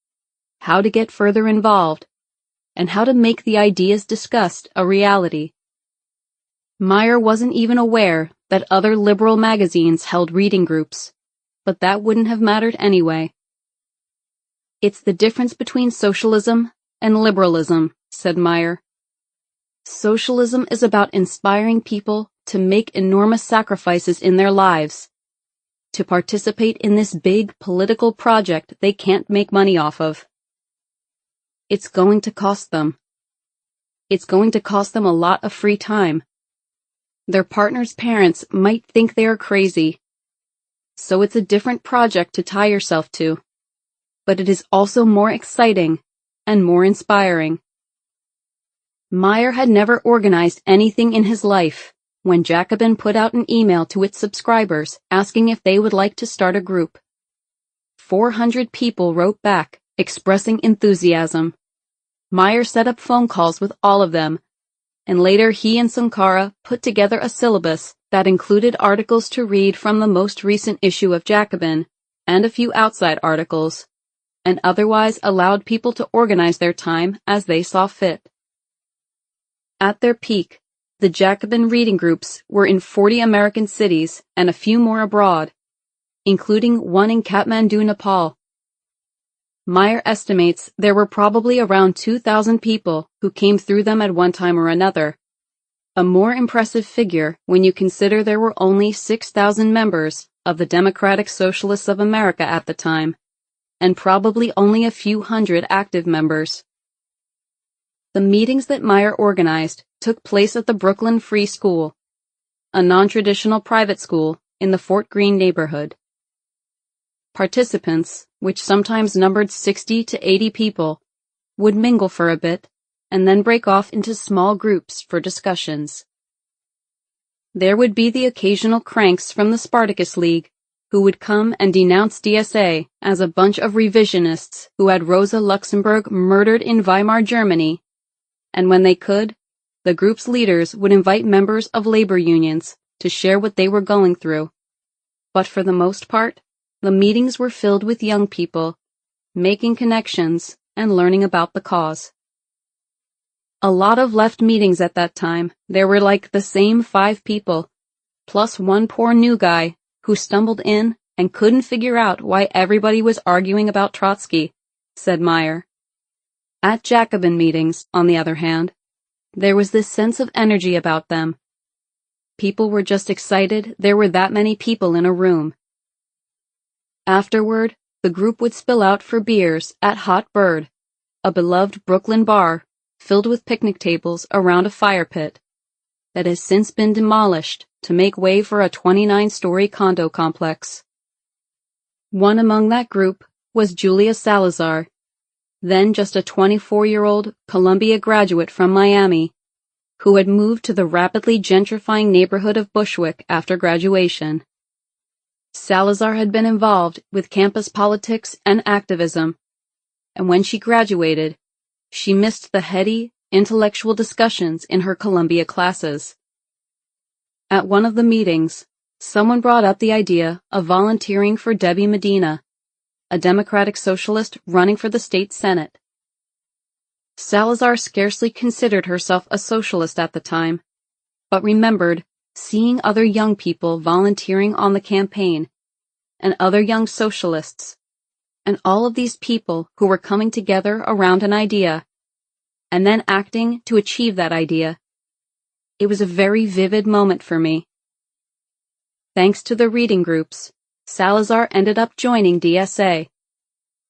how to get further involved, and how to make the ideas discussed a reality. Meyer wasn't even aware that other liberal magazines held reading groups, but that wouldn't have mattered anyway. It's the difference between socialism and liberalism, said Meyer. Socialism is about inspiring people to make enormous sacrifices in their lives, to participate in this big political project they can't make money off of. It's going to cost them. it's going to cost them a lot of free time. Their partner's parents might think they are crazy. So it's a different project to tie yourself to. But it is also more exciting and more inspiring. Meyer had never organized anything in his life when Jacobin put out an email to its subscribers asking if they would like to start a group. 400 people wrote back, expressing enthusiasm. Meyer set up phone calls with all of them, and later he and Sankara put together a syllabus that included articles to read from the most recent issue of Jacobin and a few outside articles, and otherwise allowed people to organize their time as they saw fit. At their peak, the Jacobin reading groups were in 40 American cities and a few more abroad, including one in Kathmandu, Nepal. Meyer estimates there were probably around 2,000 people who came through them at one time or another, a more impressive figure when you consider there were only 6,000 members of the Democratic Socialists of America at the time, and probably only a few hundred active members. The meetings that Meyer organized took place at the Brooklyn Free School, a non-traditional private school in the Fort Greene neighborhood. Participants, which sometimes numbered 60 to 80 people, would mingle for a bit and then break off into small groups for discussions. There would be the occasional cranks from the Spartacus League who would come and denounce DSA as a bunch of revisionists who had Rosa Luxemburg murdered in Weimar, Germany, and when they could, the group's leaders would invite members of labor unions to share what they were going through. But for the most part, the meetings were filled with young people, making connections and learning about the cause. A lot of left meetings at that time. There were like the same 5 people, plus one poor new guy who stumbled in and couldn't figure out why everybody was arguing about Trotsky, said Meyer. At Jacobin meetings, on the other hand, there was this sense of energy about them. People were just excited there were that many people in a room. Afterward, the group would spill out for beers at Hot Bird, a beloved Brooklyn bar filled with picnic tables around a fire pit that has since been demolished to make way for a 29-story condo complex. One among that group was Julia Salazar, then just a 24-year-old Columbia graduate from Miami, who had moved to the rapidly gentrifying neighborhood of Bushwick after graduation. Salazar had been involved with campus politics and activism, and when she graduated, she missed the heady, intellectual discussions in her Columbia classes. At one of the meetings, someone brought up the idea of volunteering for Debbie Medina, a Democratic Socialist running for the state Senate. Salazar scarcely considered herself a socialist at the time, but remembered seeing other young people volunteering on the campaign, and other young socialists, and all of these people who were coming together around an idea, and then acting to achieve that idea. It was a very vivid moment for me. Thanks to the reading groups, Salazar ended up joining DSA,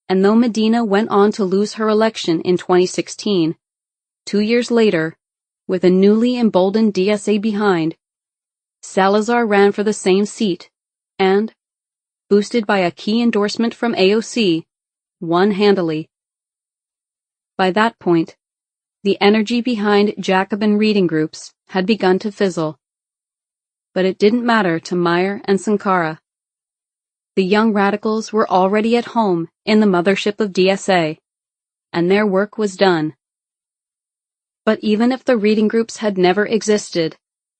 and though Medina went on to lose her election in 2016, 2 years later, with a newly emboldened DSA behind, Salazar ran for the same seat, and, boosted by a key endorsement from AOC, won handily. By that point, the energy behind Jacobin reading groups had begun to fizzle. But it didn't matter to Meyer and Sankara. The young radicals were already at home in the mothership of DSA, and their work was done. But even if the reading groups had never existed,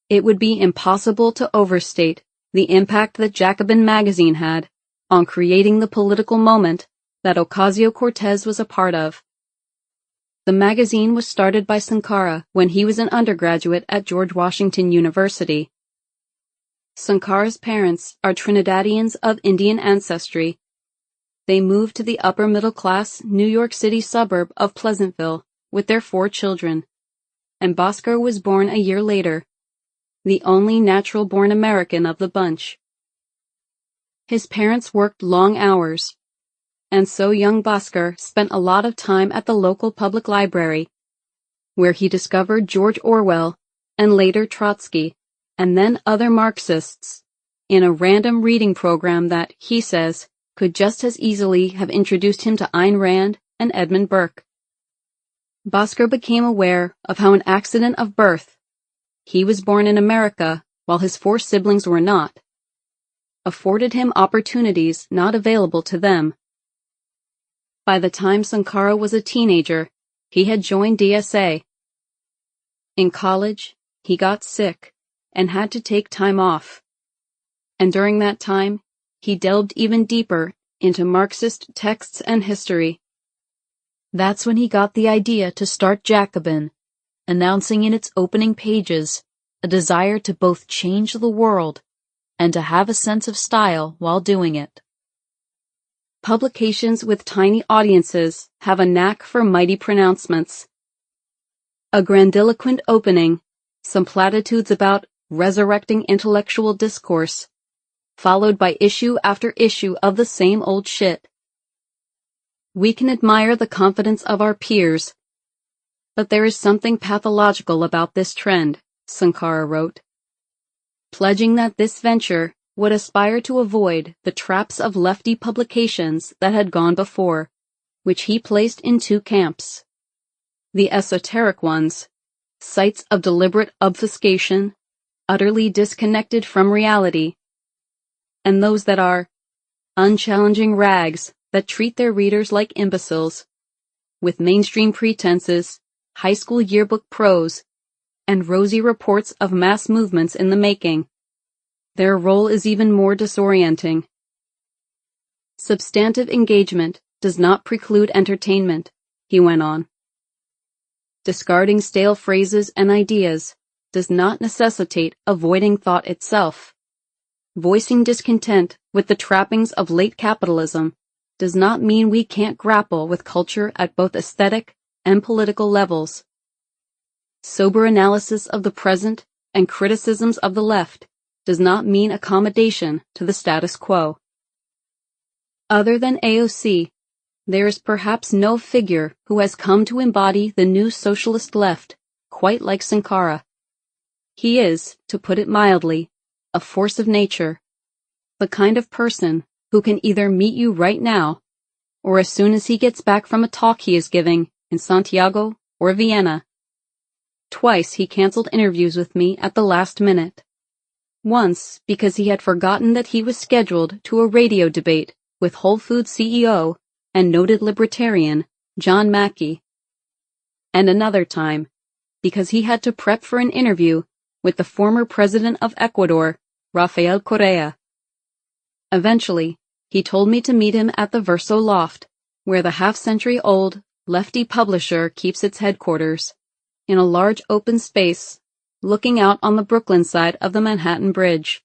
it would be impossible to overstate the impact that Jacobin magazine had on creating the political moment that Ocasio-Cortez was a part of. The magazine was started by Sankara when he was an undergraduate at George Washington University. Sankara's parents are Trinidadians of Indian ancestry. They moved to the upper-middle-class New York City suburb of Pleasantville with their 4 children, and Bhaskar was born a year later, the only natural-born American of the bunch. His parents worked long hours, and so young Bhaskar spent a lot of time at the local public library, where he discovered George Orwell and later Trotsky, and then other Marxists, in a random reading program that, he says, could just as easily have introduced him to Ayn Rand and Edmund Burke. Bhaskar became aware of how an accident of birth, he was born in America while his 4 siblings were not, afforded him opportunities not available to them. By the time Sankara was a teenager, he had joined DSA. In college, he got sick and had to take time off. And during that time, he delved even deeper into Marxist texts and history. That's when he got the idea to start Jacobin, announcing in its opening pages a desire to both change the world and to have a sense of style while doing it. Publications with tiny audiences have a knack for mighty pronouncements. A grandiloquent opening, some platitudes about resurrecting intellectual discourse, followed by issue after issue of the same old shit. We can admire the confidence of our peers, but there is something pathological about this trend, Sankara wrote, pledging that this venture would aspire to avoid the traps of lefty publications that had gone before, which he placed in 2 camps. The esoteric ones, sites of deliberate obfuscation, utterly disconnected from reality, and those that are unchallenging rags that treat their readers like imbeciles, with mainstream pretenses, high school yearbook prose, and rosy reports of mass movements in the making. Their role is even more disorienting. Substantive engagement does not preclude entertainment, he went on. Discarding stale phrases and ideas does not necessitate avoiding thought itself. Voicing discontent with the trappings of late capitalism does not mean we can't grapple with culture at both aesthetic and political levels. Sober analysis of the present and criticisms of the left does not mean accommodation to the status quo. Other than AOC, there is perhaps no figure who has come to embody the new socialist left quite like Sankara. He is, to put it mildly, a force of nature, the kind of person who can either meet you right now, or as soon as he gets back from a talk he is giving in Santiago or Vienna. Twice he canceled interviews with me at the last minute. Once because he had forgotten that he was scheduled to a radio debate with Whole Foods CEO and noted libertarian John Mackey. And another time because he had to prep for an interview with the former president of Ecuador, Rafael Correa. Eventually, he told me to meet him at the Verso Loft, where the half-century-old lefty publisher keeps its headquarters, in a large open space looking out on the Brooklyn side of the Manhattan Bridge.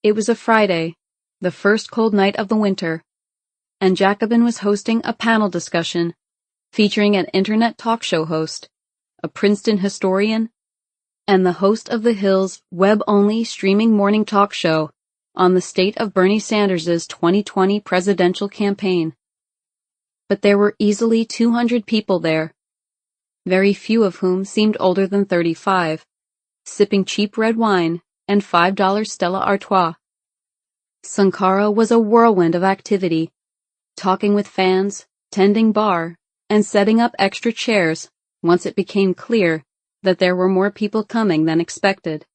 It was a Friday, the first cold night of the winter, and Jacobin was hosting a panel discussion featuring an internet talk show host, a Princeton historian, and the host of The Hill's web-only streaming morning talk show on the state of Bernie Sanders' 2020 presidential campaign. But there were easily 200 people there, very few of whom seemed older than 35, sipping cheap red wine and $5 Stella Artois. Sankara was a whirlwind of activity, talking with fans, tending bar, and setting up extra chairs once it became clear that there were more people coming than expected.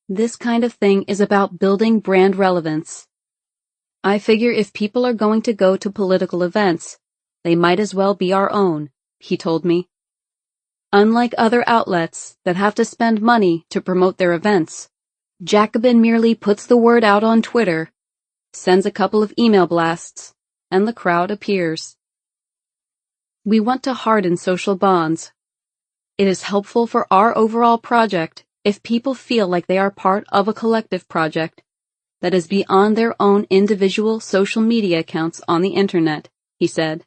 This kind of thing is about building brand relevance. I figure if people are going to go to political events, they might as well be our own, he told me. Unlike other outlets that have to spend money to promote their events, Jacobin merely puts the word out on Twitter, sends a couple of email blasts, and the crowd appears. We want to harden social bonds. It is helpful for our overall project if people feel like they are part of a collective project that is beyond their own individual social media accounts on the internet, he said.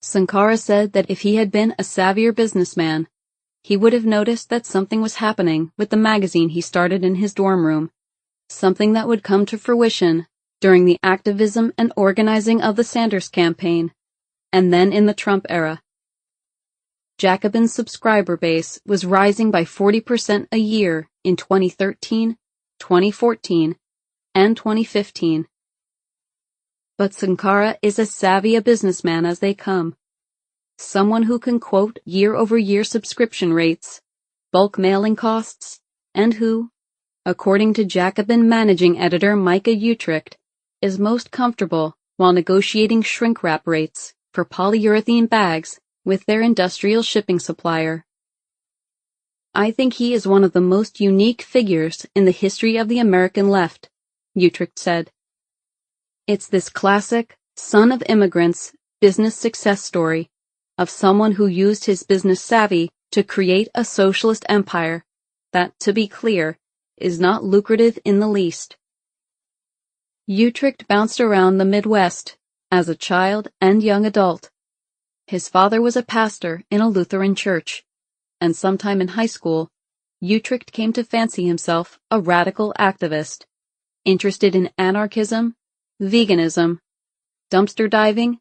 Sankara said that if he had been a savvier businessman, he would have noticed that something was happening with the magazine he started in his dorm room, something that would come to fruition during the activism and organizing of the Sanders campaign, and then in the Trump era. Jacobin's subscriber base was rising by 40% a year in 2013, 2014, and 2015. But Sankara is as savvy a businessman as they come. Someone who can quote year-over-year subscription rates, bulk mailing costs, and who, according to Jacobin managing editor Micah Utrecht, is most comfortable while negotiating shrink wrap rates for polyurethane bags with their industrial shipping supplier. I think he is one of the most unique figures in the history of the American left, Utrecht said. It's this classic, son of immigrants, business success story of someone who used his business savvy to create a socialist empire that, to be clear, is not lucrative in the least. Utrecht bounced around the Midwest as a child and young adult. His father was a pastor in a Lutheran church, and sometime in high school, Utrecht came to fancy himself a radical activist, interested in anarchism, veganism, dumpster diving,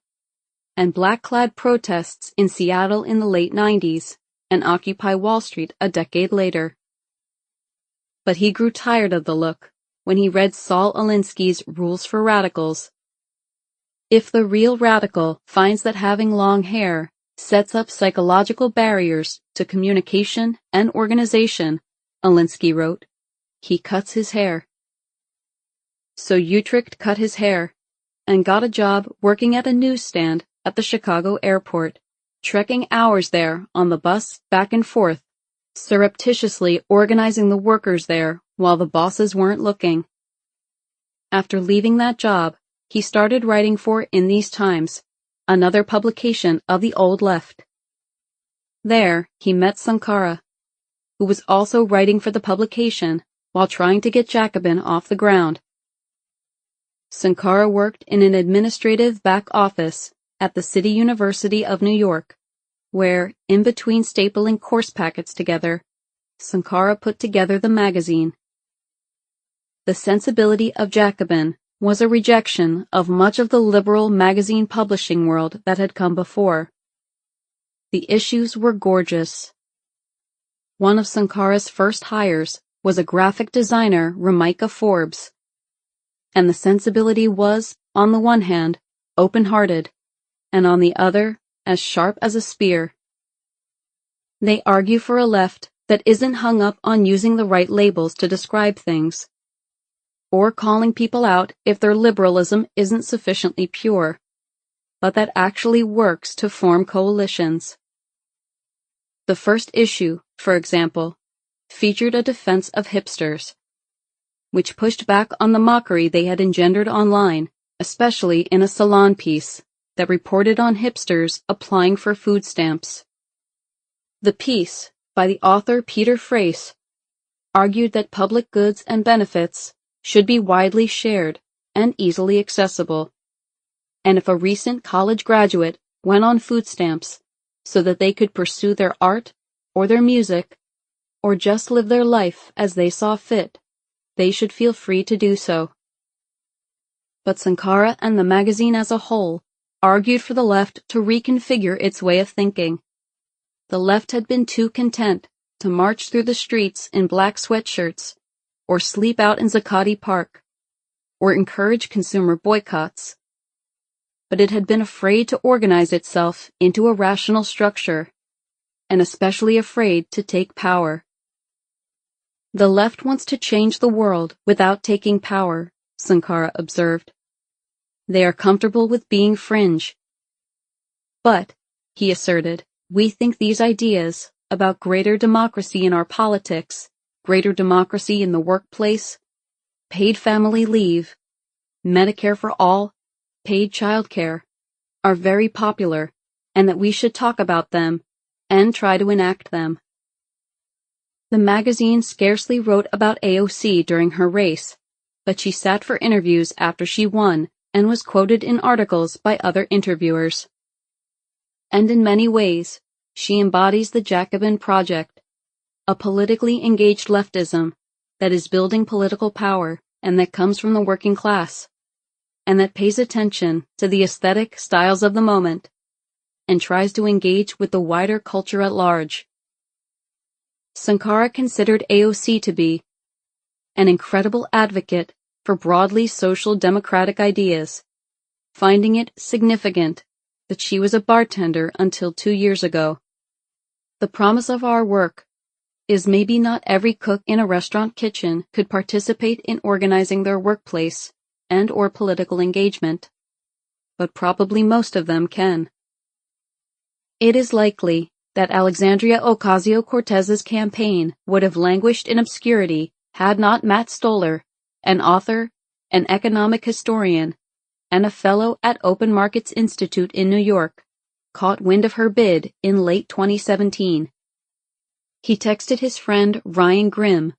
and black-clad protests in Seattle in the late 90s and Occupy Wall Street a decade later. But he grew tired of the look when he read Saul Alinsky's Rules for Radicals. If the real radical finds that having long hair sets up psychological barriers to communication and organization, Alinsky wrote, he cuts his hair. So Utrecht cut his hair and got a job working at a newsstand at the Chicago airport, trekking hours there on the bus back and forth, surreptitiously organizing the workers there while the bosses weren't looking. After leaving that job, he started writing for In These Times, another publication of the old left. There, he met Sankara, who was also writing for the publication while trying to get Jacobin off the ground. Sankara worked in an administrative back office at the City University of New York, where, in between stapling course packets together, Sankara put together the magazine. The sensibility of Jacobin was a rejection of much of the liberal magazine publishing world that had come before. The issues were gorgeous. One of Sankara's first hires was a graphic designer, Ramika Forbes, and the sensibility was, on the one hand, open-hearted, and on the other, as sharp as a spear. They argue for a left that isn't hung up on using the right labels to describe things, or calling people out if their liberalism isn't sufficiently pure, but that actually works to form coalitions. The first issue, for example, featured a defense of hipsters, which pushed back on the mockery they had engendered online, especially in a Salon piece that reported on hipsters applying for food stamps. The piece, by the author Peter Frace, argued that public goods and benefits should be widely shared and easily accessible, and if a recent college graduate went on food stamps so that they could pursue their art or their music, or just live their life as they saw fit, they should feel free to do so. But Sankara and the magazine as a whole argued for the left to reconfigure its way of thinking. The left had been too content to march through the streets in black sweatshirts, or sleep out in Zuccotti Park, or encourage consumer boycotts. But it had been afraid to organize itself into a rational structure, and especially afraid to take power. The left wants to change the world without taking power, Sankara observed. They are comfortable with being fringe. But, he asserted, we think these ideas about greater democracy in our politics, greater democracy in the workplace, paid family leave, Medicare for all, paid childcare, are very popular, and that we should talk about them and try to enact them. The magazine scarcely wrote about AOC during her race, but she sat for interviews after she won and was quoted in articles by other interviewers. And in many ways, she embodies the Jacobin project, a politically engaged leftism that is building political power and that comes from the working class, and that pays attention to the aesthetic styles of the moment, and tries to engage with the wider culture at large. Sankara considered AOC to be an incredible advocate for broadly social democratic ideas, finding it significant that she was a bartender until 2 years ago. The promise of our work is maybe not every cook in a restaurant kitchen could participate in organizing their workplace and or political engagement, but probably most of them can. It is likely that Alexandria Ocasio-Cortez's campaign would have languished in obscurity had not Matt Stoller, an author, an economic historian, and a fellow at Open Markets Institute in New York, caught wind of her bid in late 2017. He texted his friend Ryan Grimm,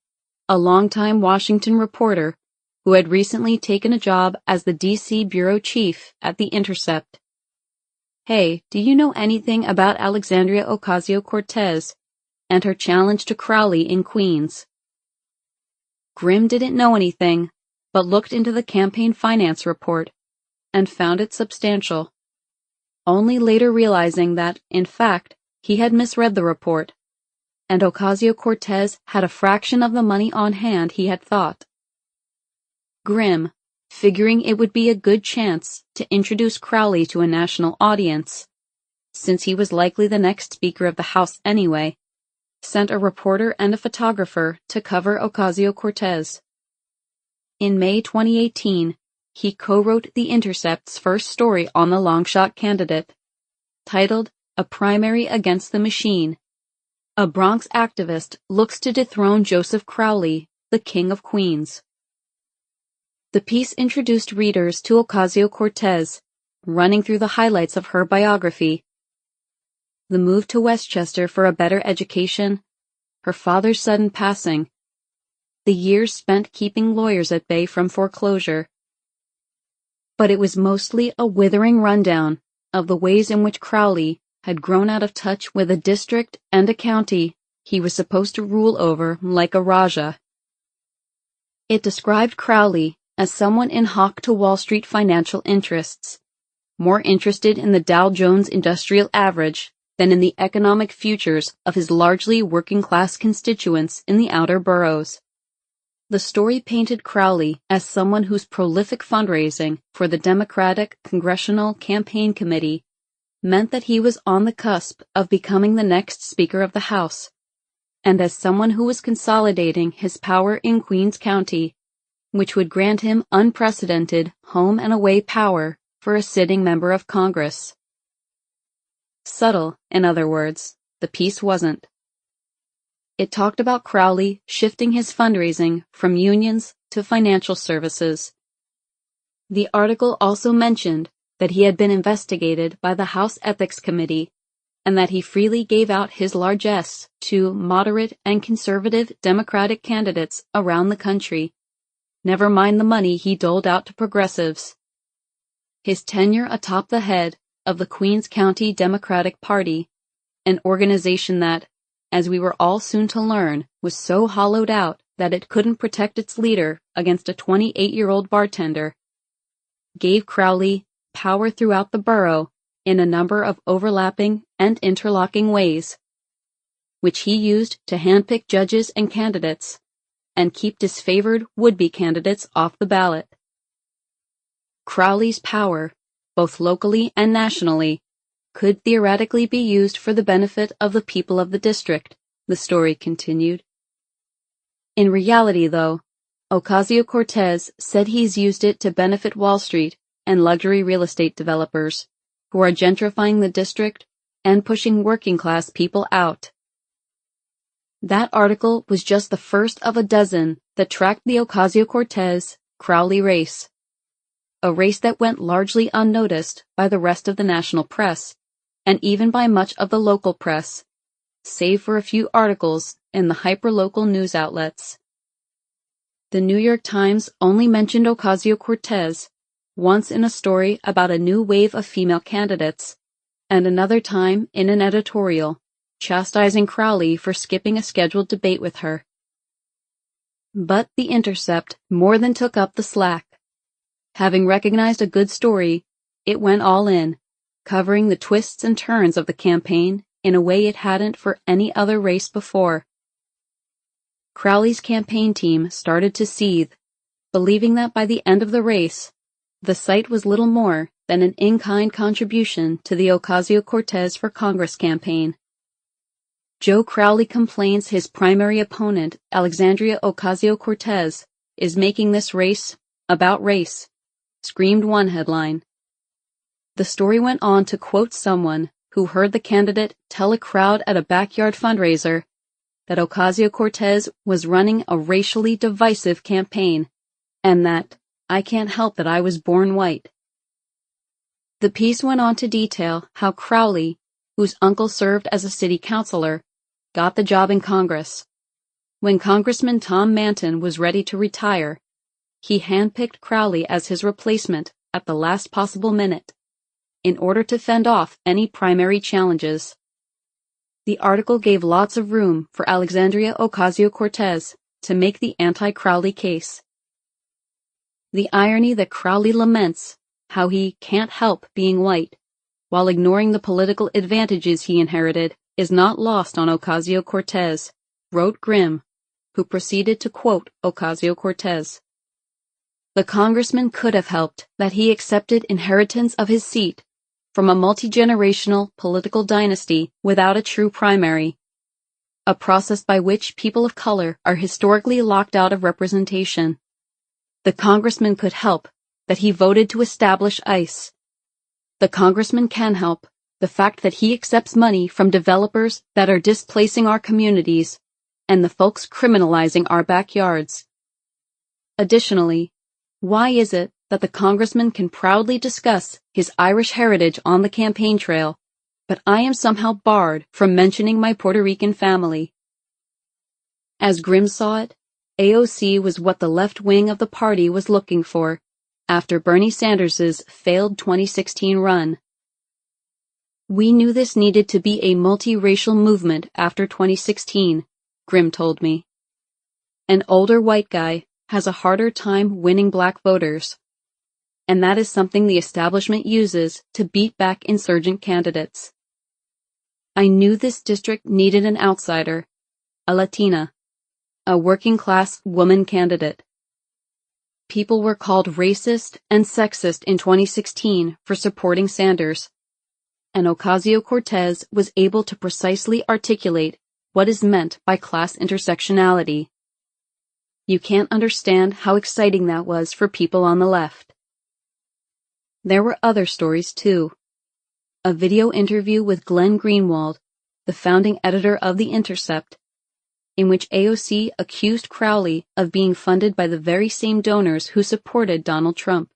a longtime Washington reporter who had recently taken a job as the D.C. bureau chief at The Intercept. "Hey, do you know anything about Alexandria Ocasio-Cortez and her challenge to Crowley in Queens?" Grimm didn't know anything, but looked into the campaign finance report and found it substantial, only later realizing that, in fact, he had misread the report, and Ocasio-Cortez had a fraction of the money on hand he had thought. Grimm, figuring it would be a good chance to introduce Crowley to a national audience, since he was likely the next Speaker of the House anyway, sent a reporter and a photographer to cover Ocasio-Cortez. In May 2018, he co-wrote The Intercept's first story on the longshot candidate, titled "A Primary Against the Machine." A Bronx activist looks to dethrone Joseph Crowley, the King of Queens. The piece introduced readers to Ocasio-Cortez, running through the highlights of her biography: the move to Westchester for a better education, her father's sudden passing, the years spent keeping lawyers at bay from foreclosure. But it was mostly a withering rundown of the ways in which Crowley had grown out of touch with a district and a county he was supposed to rule over like a Raja. It described Crowley as someone in hock to Wall Street financial interests, more interested in the Dow Jones Industrial Average than in the economic futures of his largely working-class constituents in the outer boroughs. The story painted Crowley as someone whose prolific fundraising for the Democratic Congressional Campaign Committee meant that he was on the cusp of becoming the next Speaker of the House, and as someone who was consolidating his power in Queens County, which would grant him unprecedented home and away power for a sitting member of Congress. Subtle, in other words, the piece wasn't. It talked about Crowley shifting his fundraising from unions to financial services. The article also mentioned that he had been investigated by the House Ethics Committee and that he freely gave out his largesse to moderate and conservative Democratic candidates around the country, never mind the money he doled out to progressives. His tenure atop the head of the Queens County Democratic Party, an organization that, as we were all soon to learn, was so hollowed out that it couldn't protect its leader against a 28-year-old bartender, gave Crowley power throughout the borough in a number of overlapping and interlocking ways, which he used to handpick judges and candidates and keep disfavored would-be candidates off the ballot. Crowley's power, both locally and nationally, could theoretically be used for the benefit of the people of the district, the story continued. In reality, though, Ocasio-Cortez said he's used it to benefit Wall Street and luxury real estate developers, who are gentrifying the district and pushing working-class people out. That article was just the first of a dozen that tracked the Ocasio-Cortez-Crowley race, a race that went largely unnoticed by the rest of the national press, and even by much of the local press, save for a few articles in the hyper-local news outlets. The New York Times only mentioned Ocasio-Cortez once in a story about a new wave of female candidates, and another time in an editorial, chastising Crowley for skipping a scheduled debate with her. But The Intercept more than took up the slack. Having recognized a good story, it went all in, covering the twists and turns of the campaign in a way it hadn't for any other race before. Crowley's campaign team started to seethe, believing that by the end of the race, the site was little more than an in-kind contribution to the Ocasio-Cortez for Congress campaign. Joe Crowley complains his primary opponent, Alexandria Ocasio-Cortez, is making this race about race, screamed one headline. The story went on to quote someone who heard the candidate tell a crowd at a backyard fundraiser that Ocasio-Cortez was running a racially divisive campaign, and that, "I can't help that I was born white." The piece went on to detail how Crowley, whose uncle served as a city councilor, got the job in Congress. When Congressman Tom Manton was ready to retire, he handpicked Crowley as his replacement at the last possible minute, in order to fend off any primary challenges. The article gave lots of room for Alexandria Ocasio-Cortez to make the anti-Crowley case. The irony that Crowley laments how he can't help being white, while ignoring the political advantages he inherited, is not lost on Ocasio-Cortez, wrote Grimm, who proceeded to quote Ocasio-Cortez. The congressman could have helped that he accepted inheritance of his seat from a multi-generational political dynasty without a true primary, a process by which people of color are historically locked out of representation. The congressman could help that he voted to establish ICE. The congressman can help the fact that he accepts money from developers that are displacing our communities and the folks criminalizing our backyards. Additionally, why is it that the congressman can proudly discuss his Irish heritage on the campaign trail, but I am somehow barred from mentioning my Puerto Rican family? As Grimm saw it, AOC was what the left wing of the party was looking for after Bernie Sanders's failed 2016 run. We knew this needed to be a multiracial movement after 2016, Grimm told me. An older white guy has a harder time winning black voters, and that is something the establishment uses to beat back insurgent candidates. I knew this district needed an outsider, a Latina, a working-class woman candidate. People were called racist and sexist in 2016 for supporting Sanders, and Ocasio-Cortez was able to precisely articulate what is meant by class intersectionality. You can't understand how exciting that was for people on the left. There were other stories, too. A video interview with Glenn Greenwald, the founding editor of The Intercept, in which AOC accused Crowley of being funded by the very same donors who supported Donald Trump.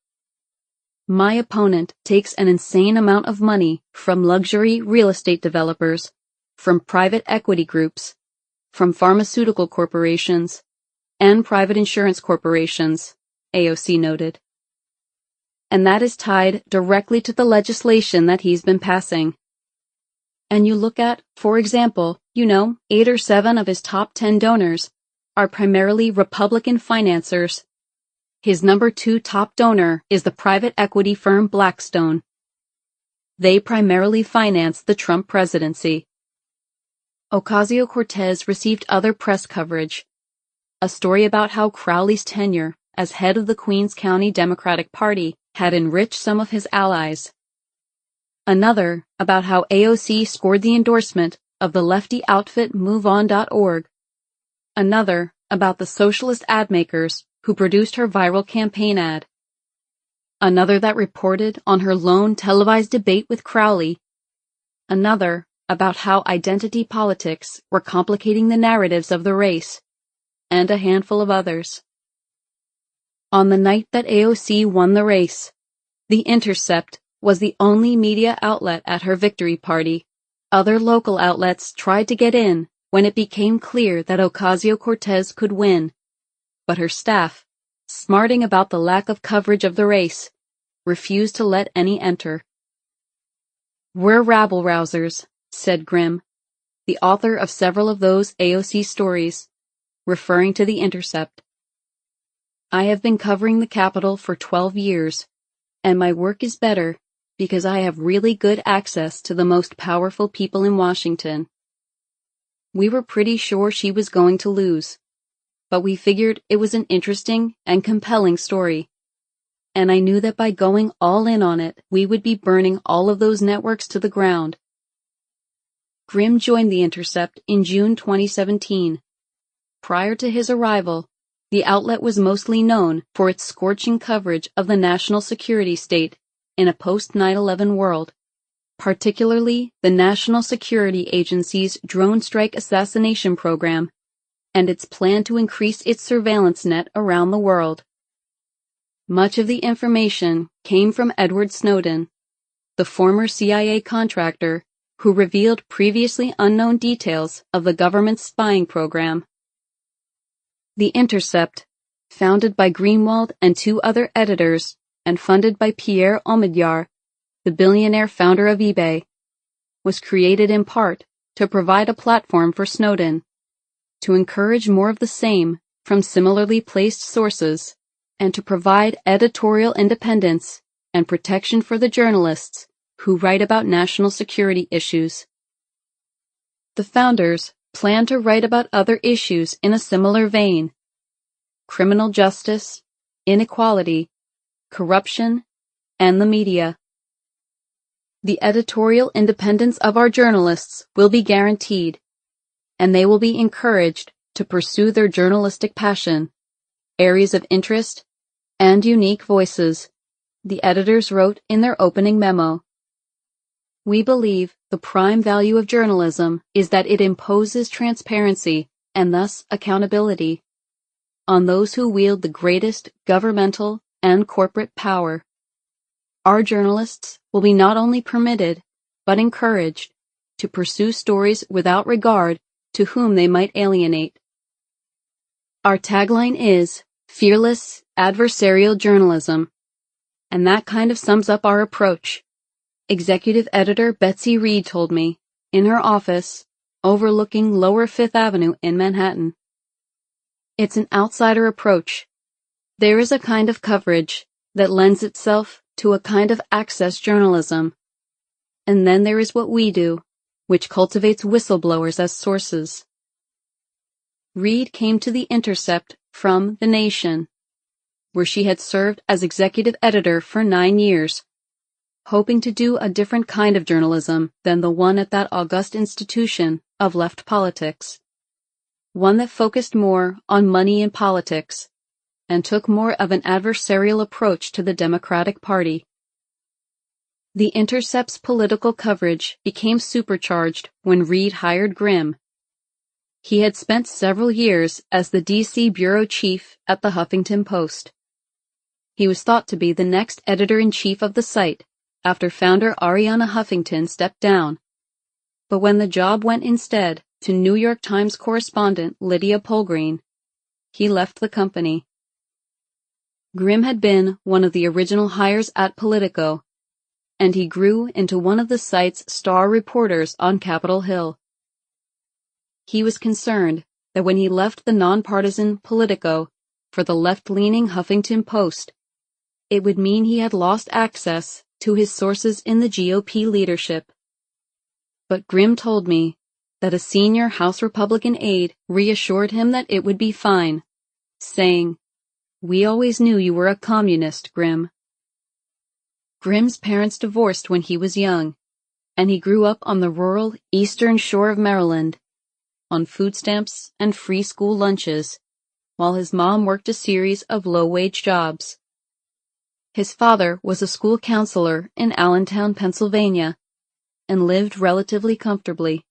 My opponent takes an insane amount of money from luxury real estate developers, from private equity groups, from pharmaceutical corporations, and private insurance corporations, AOC noted. And that is tied directly to the legislation that he's been passing. And you look at, for example, 8 or 7 of his top 10 donors are primarily Republican financiers. His number 2 top donor is the private equity firm Blackstone. They primarily finance the Trump presidency. Ocasio-Cortez received other press coverage. A story about how Crowley's tenure as head of the Queens County Democratic Party had enriched some of his allies. Another about how AOC scored the endorsement of the lefty outfit MoveOn.org. Another about the socialist ad makers who produced her viral campaign ad. Another that reported on her lone televised debate with Crowley. Another about how identity politics were complicating the narratives of the race, and a handful of others. On the night that AOC won the race, The Intercept was the only media outlet at her victory party. Other local outlets tried to get in when it became clear that Ocasio-Cortez could win, but her staff, smarting about the lack of coverage of the race, refused to let any enter. "We're rabble-rousers," said Grimm, the author of several of those AOC stories, referring to The Intercept. "I have been covering the Capitol for 12 years, and my work is better because I have really good access to the most powerful people in Washington. We were pretty sure she was going to lose, but we figured it was an interesting and compelling story. And I knew that by going all in on it, we would be burning all of those networks to the ground. Grimm joined The Intercept in June 2017. Prior to his arrival, the outlet was mostly known for its scorching coverage of the national security state in a post-9/11 world, particularly the National Security Agency's drone strike assassination program and its plan to increase its surveillance net around the world. Much of the information came from Edward Snowden, the former CIA contractor who revealed previously unknown details of the government's spying program. The Intercept, founded by Greenwald and 2 other editors and funded by Pierre Omidyar, the billionaire founder of eBay, was created in part to provide a platform for Snowden, to encourage more of the same from similarly placed sources, and to provide editorial independence and protection for the journalists who write about national security issues. The founders plan to write about other issues in a similar vein: criminal justice, inequality, corruption, and the media. The editorial independence of our journalists will be guaranteed, and they will be encouraged to pursue their journalistic passion, areas of interest, and unique voices, the editors wrote in their opening memo. We believe the prime value of journalism is that it imposes transparency and thus accountability on those who wield the greatest governmental and corporate power. Our journalists will be not only permitted, but encouraged, to pursue stories without regard to whom they might alienate. Our tagline is fearless, adversarial journalism, and that kind of sums up our approach. Executive editor Betsy Reed told me, in her office, overlooking Lower Fifth Avenue in Manhattan. It's an outsider approach. There is a kind of coverage that lends itself to a kind of access journalism. And then there is what we do, which cultivates whistleblowers as sources. Reed came to The Intercept from The Nation, where she had served as executive editor for 9 years, hoping to do a different kind of journalism than the one at that august institution of left politics, one that focused more on money and politics, and took more of an adversarial approach to the Democratic Party. The Intercept's political coverage became supercharged when Reed hired Grimm. He had spent several years as the D.C. bureau chief at the Huffington Post. He was thought to be the next editor-in-chief of the site after founder Arianna Huffington stepped down. But when the job went instead to New York Times correspondent Lydia Polgreen, he left the company. Grimm had been one of the original hires at Politico, and he grew into one of the site's star reporters on Capitol Hill. He was concerned that when he left the nonpartisan Politico for the left-leaning Huffington Post, it would mean he had lost access to his sources in the GOP leadership. But Grimm told me that a senior House Republican aide reassured him that it would be fine, saying, "We always knew you were a communist, Grimm." Grimm's parents divorced when he was young, and he grew up on the rural eastern shore of Maryland, on food stamps and free school lunches, while his mom worked a series of low-wage jobs. His father was a school counselor in Allentown, Pennsylvania, and lived relatively comfortably.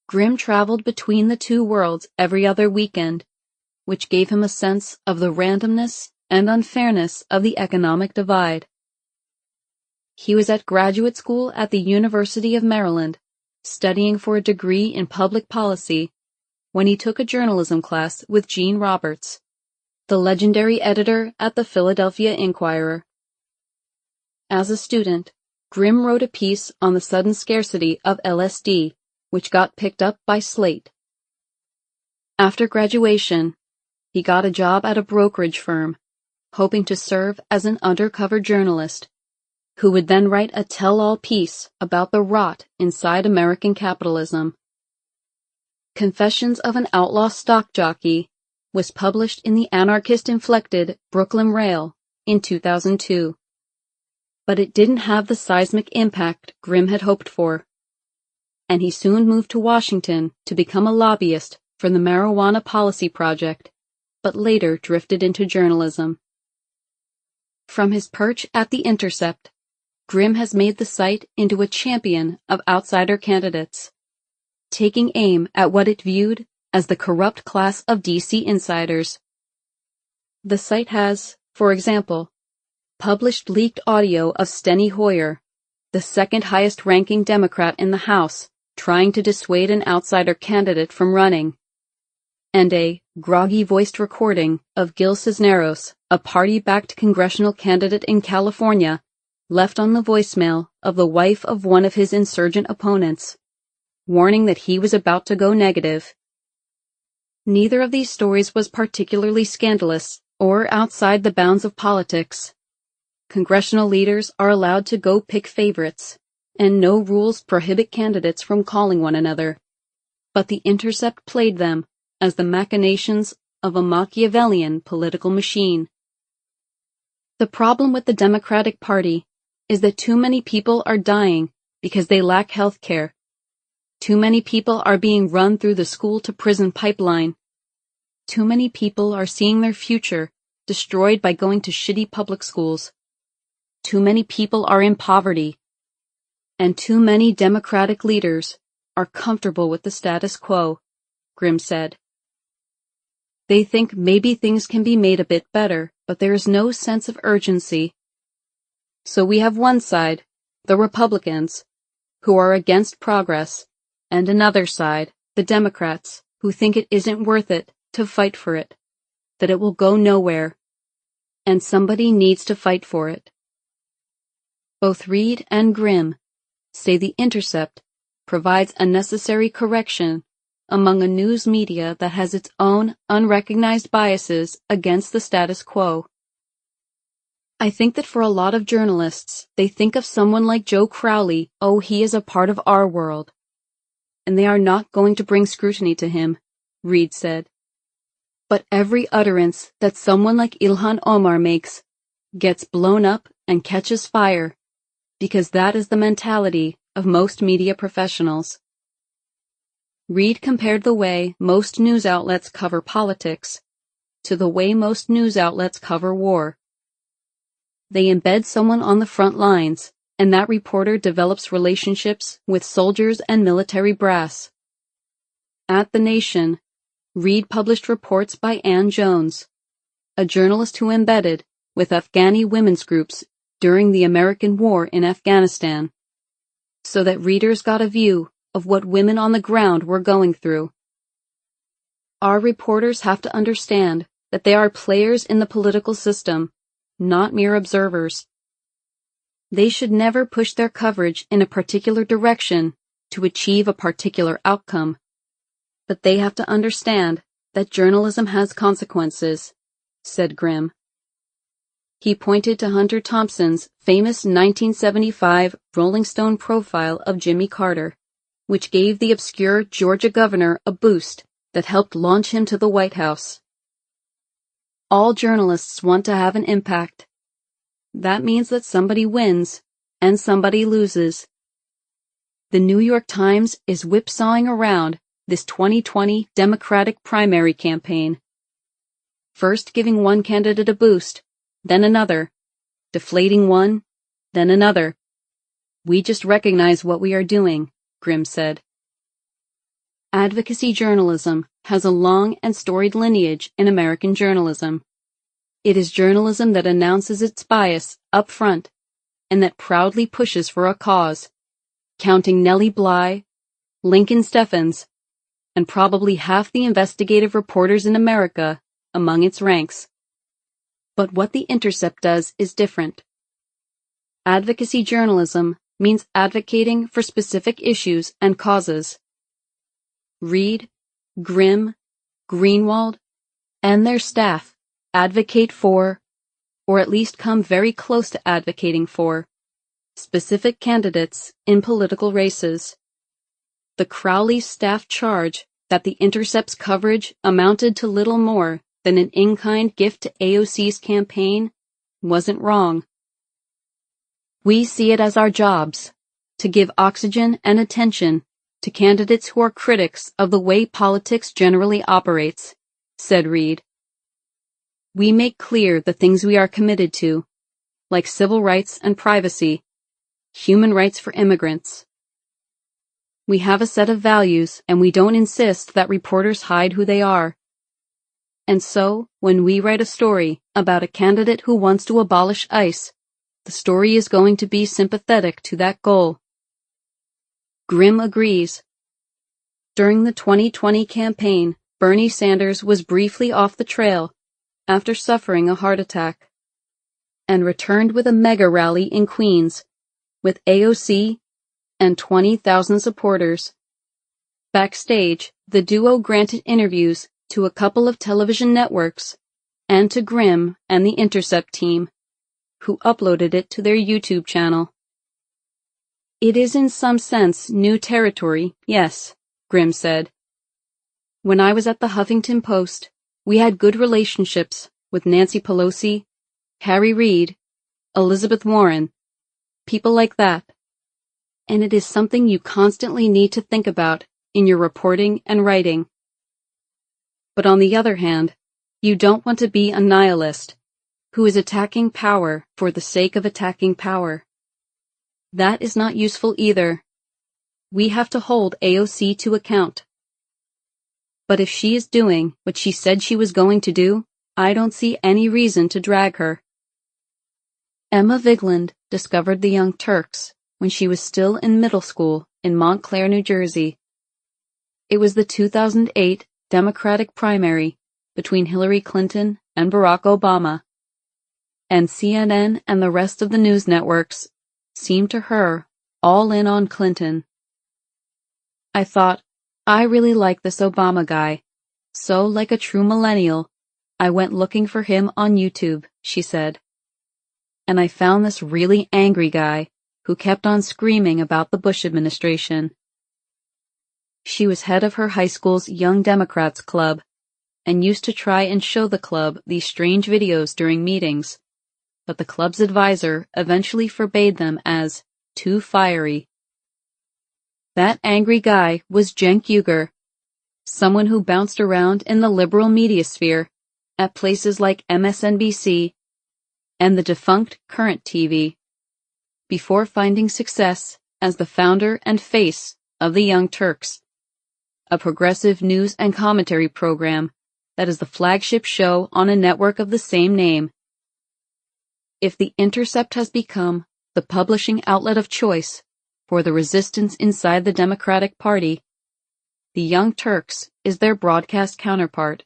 Grimm traveled between the two worlds every other weekend, which gave him a sense of the randomness and unfairness of the economic divide. He was at graduate school at the University of Maryland, studying for a degree in public policy, when he took a journalism class with Gene Roberts, the legendary editor at the Philadelphia Inquirer. As a student, Grimm wrote a piece on the sudden scarcity of LSD, which got picked up by Slate. After graduation, he got a job at a brokerage firm, hoping to serve as an undercover journalist, who would then write a tell-all piece about the rot inside American capitalism. Confessions of an Outlaw Stock Jockey was published in the anarchist-inflected Brooklyn Rail in 2002. But it didn't have the seismic impact Grimm had hoped for, and he soon moved to Washington to become a lobbyist for the Marijuana Policy Project, but later drifted into journalism. From his perch at The Intercept, Grimm has made the site into a champion of outsider candidates, taking aim at what it viewed as the corrupt class of DC insiders. The site has, for example, published leaked audio of Steny Hoyer, the second highest-ranking Democrat in the House, trying to dissuade an outsider candidate from running, and a groggy-voiced recording of Gil Cisneros, a party-backed congressional candidate in California, left on the voicemail of the wife of one of his insurgent opponents, warning that he was about to go negative. Neither of these stories was particularly scandalous or outside the bounds of politics. Congressional leaders are allowed to go pick favorites, and no rules prohibit candidates from calling one another. But The Intercept played them as the machinations of a Machiavellian political machine. The problem with the Democratic Party is that too many people are dying because they lack health care. Too many people are being run through the school-to-prison pipeline. Too many people are seeing their future destroyed by going to shitty public schools. Too many people are in poverty. And too many Democratic leaders are comfortable with the status quo, Grimm said. They think maybe things can be made a bit better, but there is no sense of urgency. So we have one side, the Republicans, who are against progress, and another side, the Democrats, who think it isn't worth it to fight for it, that it will go nowhere, and somebody needs to fight for it. Both Reed and Grimm say The Intercept provides a necessary correction among a news media that has its own unrecognized biases against the status quo. I think that for a lot of journalists, they think of someone like Joe Crowley, oh, he is a part of our world, and they are not going to bring scrutiny to him, Reed said. But every utterance that someone like Ilhan Omar makes gets blown up and catches fire, because that is the mentality of most media professionals. Reed compared the way most news outlets cover politics to the way most news outlets cover war. They embed someone on the front lines, and that reporter develops relationships with soldiers and military brass. At The Nation, Reed published reports by Ann Jones, a journalist who embedded with Afghani women's groups during the American war in Afghanistan, so that readers got a view of what women on the ground were going through. Our reporters have to understand that they are players in the political system, not mere observers. They should never push their coverage in a particular direction to achieve a particular outcome, but they have to understand that journalism has consequences, said Grimm. He pointed to Hunter Thompson's famous 1975 Rolling Stone profile of Jimmy Carter, which gave the obscure Georgia governor a boost that helped launch him to the White House. All journalists want to have an impact. That means that somebody wins and somebody loses. The New York Times is whipsawing around this 2020 Democratic primary campaign, first giving one candidate a boost, then another, deflating one, then another. We just recognize what we are doing, Grimm said. Advocacy journalism has a long and storied lineage in American journalism. It is journalism that announces its bias up front and that proudly pushes for a cause, counting Nellie Bly, Lincoln Steffens, and probably half the investigative reporters in America among its ranks. But what The Intercept does is different. Advocacy journalism means advocating for specific issues and causes. Reed, Grimm, Greenwald, and their staff advocate for, or at least come very close to advocating for, specific candidates in political races. The Crowley staff charge that The Intercept's coverage amounted to little more than an in-kind gift to AOC's campaign wasn't wrong. We see it as our jobs to give oxygen and attention to candidates who are critics of the way politics generally operates, said Reed. We make clear the things we are committed to, like civil rights and privacy, human rights for immigrants. We have a set of values, and we don't insist that reporters hide who they are. And so, when we write a story about a candidate who wants to abolish ICE, the story is going to be sympathetic to that goal. Grimm agrees. During the 2020 campaign, Bernie Sanders was briefly off the trail after suffering a heart attack, and returned with a mega rally in Queens, with AOC and 20,000 supporters. Backstage, the duo granted interviews to a couple of television networks, and to Grimm and the Intercept team, who uploaded it to their YouTube channel. It is in some sense new territory, yes, Grimm said. When I was at the Huffington Post, we had good relationships with Nancy Pelosi, Harry Reid, Elizabeth Warren, people like that. And it is something you constantly need to think about in your reporting and writing. But on the other hand, you don't want to be a nihilist who is attacking power for the sake of attacking power. That is not useful either. We have to hold AOC to account. But if she is doing what she said she was going to do, I don't see any reason to drag her. Emma Vigeland discovered the Young Turks when she was still in middle school in Montclair, New Jersey. It was the 2008 Democratic primary between Hillary Clinton and Barack Obama, and CNN and the rest of the news networks seemed to her all in on Clinton. I thought, I really like this Obama guy, so like a true millennial, I went looking for him on YouTube, she said. And I found this really angry guy who kept on screaming about the Bush administration. She was head of her high school's Young Democrats Club, and used to try and show the club these strange videos during meetings, but the club's advisor eventually forbade them as too fiery. That angry guy was Cenk Uygur, someone who bounced around in the liberal media sphere at places like MSNBC and the defunct Current TV, before finding success as the founder and face of the Young Turks, a progressive news and commentary program that is the flagship show on a network of the same name. If The Intercept has become the publishing outlet of choice for the resistance inside the Democratic Party, the Young Turks is their broadcast counterpart.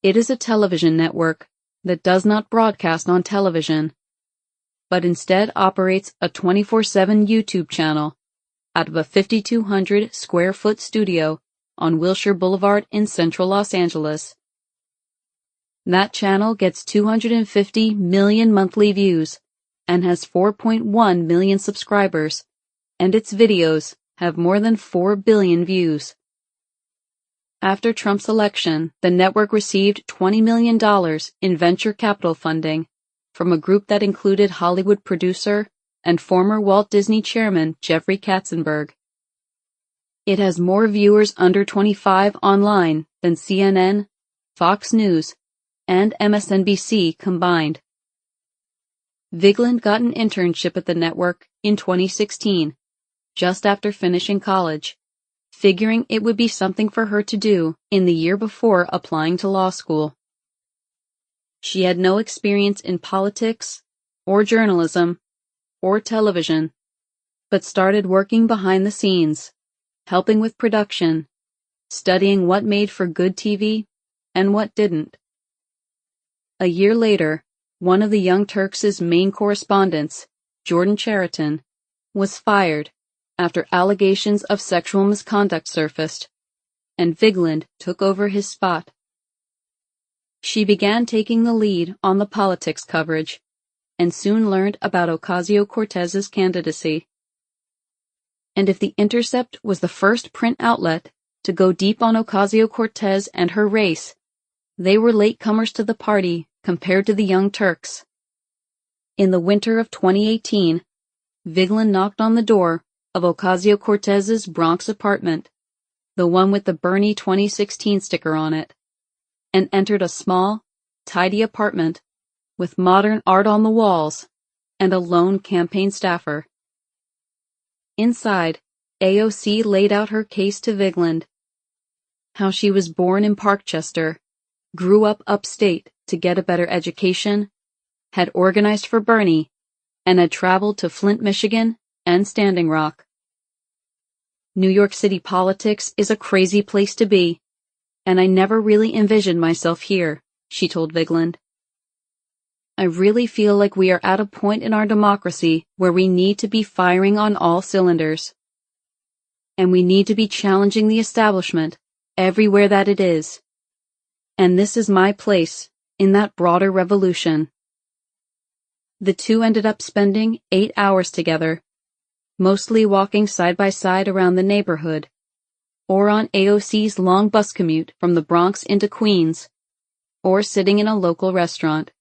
It is a television network that does not broadcast on television, but instead operates a 24/7 YouTube channel out of a 5,200 square foot studio on Wilshire Boulevard in central Los Angeles. That channel gets 250 million monthly views and has 4.1 million subscribers, and its videos have more than 4 billion views. After Trump's election, the network received $20 million in venture capital funding from a group that included Hollywood producer and former Walt Disney chairman Jeffrey Katzenberg. It has more viewers under 25 online than CNN, Fox News, and MSNBC combined. Vigeland got an internship at the network in 2016, just after finishing college, figuring it would be something for her to do in the year before applying to law school. She had no experience in politics, or journalism, or television, but started working behind the scenes, helping with production, studying what made for good TV and what didn't. A year later, one of the Young Turks' main correspondents, Jordan Chariton, was fired after allegations of sexual misconduct surfaced, and Vigeland took over his spot. She began taking the lead on the politics coverage, and soon learned about Ocasio-Cortez's candidacy. And if The Intercept was the first print outlet to go deep on Ocasio-Cortez and her race, they were latecomers to the party compared to the Young Turks. In the winter of 2018, Vigeland knocked on the door of Ocasio-Cortez's Bronx apartment, the one with the Bernie 2016 sticker on it, and entered a small, tidy apartment with modern art on the walls and a lone campaign staffer. Inside, AOC laid out her case to Vigeland, how she was born in Parkchester, grew up upstate to get a better education, had organized for Bernie, and had traveled to Flint, Michigan, and Standing Rock. New York City politics is a crazy place to be, and I never really envisioned myself here, she told Vigeland. I really feel like we are at a point in our democracy where we need to be firing on all cylinders. And we need to be challenging the establishment everywhere that it is. And this is my place in that broader revolution. The two ended up spending 8 hours together, mostly walking side by side around the neighborhood, or on AOC's long bus commute from the Bronx into Queens, or sitting in a local restaurant.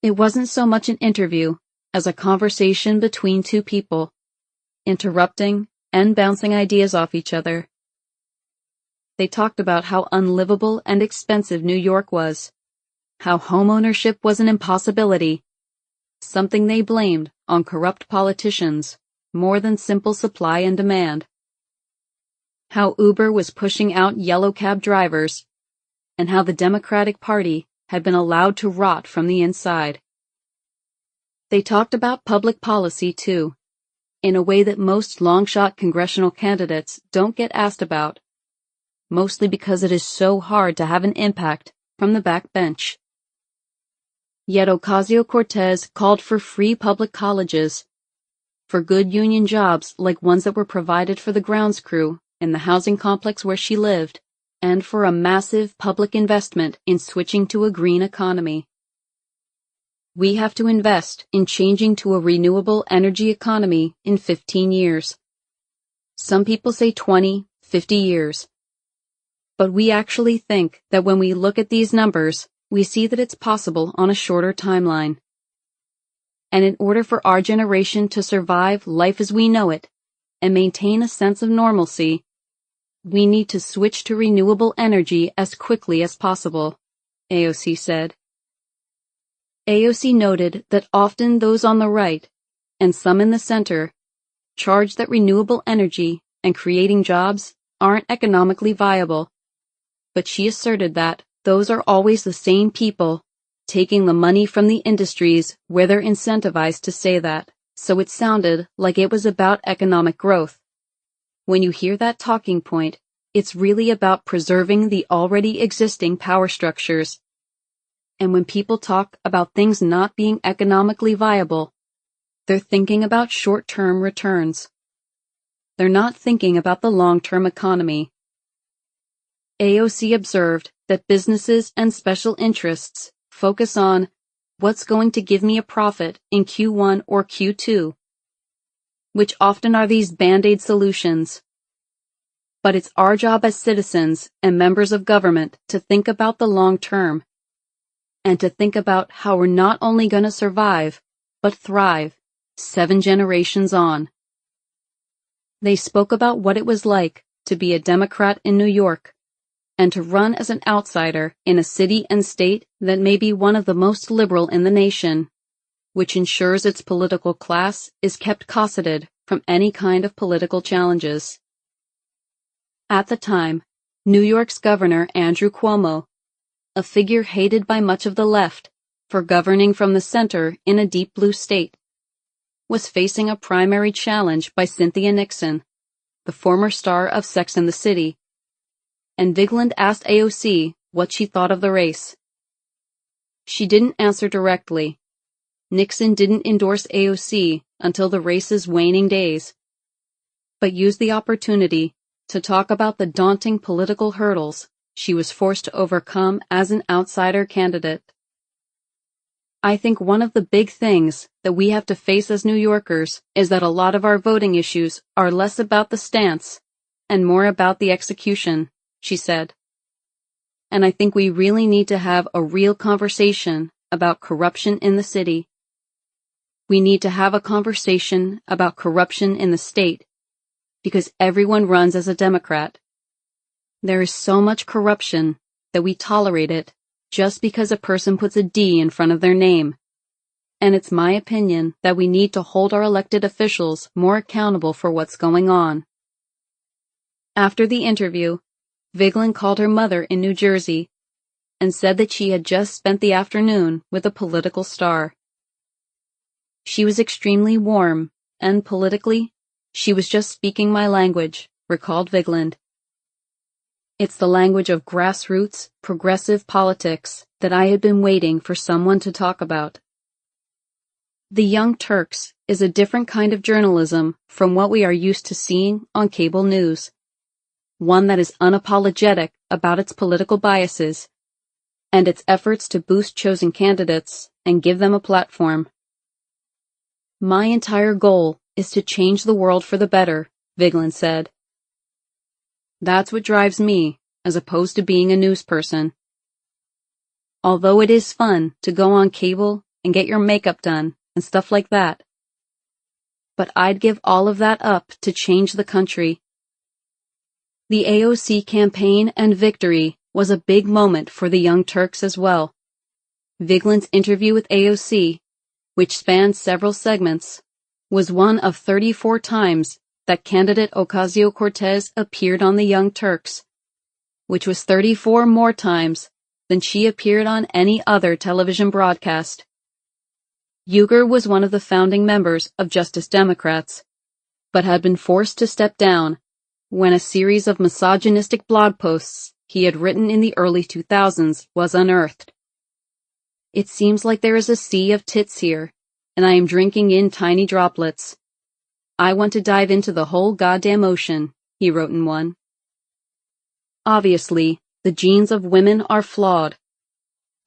It wasn't so much an interview as a conversation between two people, interrupting and bouncing ideas off each other. They talked about how unlivable and expensive New York was, how homeownership was an impossibility, something they blamed on corrupt politicians more than simple supply and demand, how Uber was pushing out yellow cab drivers, and how the Democratic Party had been allowed to rot from the inside. They talked about public policy, too, in a way that most long-shot congressional candidates don't get asked about, mostly because it is so hard to have an impact from the backbench. Yet Ocasio-Cortez called for free public colleges, for good union jobs like ones that were provided for the grounds crew in the housing complex where she lived, and for a massive public investment in switching to a green economy. We have to invest in changing to a renewable energy economy in 15 years. Some people say 20, 50 years. But we actually think that when we look at these numbers, we see that it's possible on a shorter timeline. And in order for our generation to survive life as we know it and maintain a sense of normalcy, we need to switch to renewable energy as quickly as possible, AOC said. AOC noted that often those on the right, and some in the center, charge that renewable energy and creating jobs aren't economically viable, but she asserted that those are always the same people taking the money from the industries where they're incentivized to say that, so it sounded like it was about economic growth. When you hear that talking point, it's really about preserving the already existing power structures. And when people talk about things not being economically viable, they're thinking about short-term returns. They're not thinking about the long-term economy. AOC observed that businesses and special interests focus on what's going to give me a profit in Q1 or Q2, which often are these Band-Aid solutions. But it's our job as citizens and members of government to think about the long term, and to think about how we're not only going to survive, but thrive 7 generations on. They spoke about what it was like to be a Democrat in New York, and to run as an outsider in a city and state that may be one of the most liberal in the nation, which ensures its political class is kept cosseted from any kind of political challenges. At the time, New York's Governor Andrew Cuomo, a figure hated by much of the left for governing from the center in a deep blue state, was facing a primary challenge by Cynthia Nixon, the former star of Sex and the City, and Vigeland asked AOC what she thought of the race. She didn't answer directly. Nixon didn't endorse AOC until the race's waning days, but used the opportunity to talk about the daunting political hurdles she was forced to overcome as an outsider candidate. I think one of the big things that we have to face as New Yorkers is that a lot of our voting issues are less about the stance and more about the execution, she said. And I think we really need to have a real conversation about corruption in the city. We need to have a conversation about corruption in the state, because everyone runs as a Democrat. There is so much corruption that we tolerate it just because a person puts a D in front of their name. And it's my opinion that we need to hold our elected officials more accountable for what's going on. After the interview, Vigeland called her mother in New Jersey and said that she had just spent the afternoon with a political star. She was extremely warm, and politically, she was just speaking my language, recalled Vigeland. It's the language of grassroots, progressive politics that I had been waiting for someone to talk about. The Young Turks is a different kind of journalism from what we are used to seeing on cable news, one that is unapologetic about its political biases and its efforts to boost chosen candidates and give them a platform. My entire goal is to change the world for the better, Vigeland said. That's what drives me, as opposed to being a news person. Although it is fun to go on cable and get your makeup done and stuff like that. But I'd give all of that up to change the country. The AOC campaign and victory was a big moment for the Young Turks as well. Vigeland's interview with AOC, which spanned several segments, was one of 34 times that candidate Ocasio-Cortez appeared on the Young Turks, which was 34 more times than she appeared on any other television broadcast. Uyghur was one of the founding members of Justice Democrats, but had been forced to step down when a series of misogynistic blog posts he had written in the early 2000s was unearthed. It seems like there is a sea of tits here, and I am drinking in tiny droplets. I want to dive into the whole goddamn ocean, he wrote in one. Obviously, the genes of women are flawed.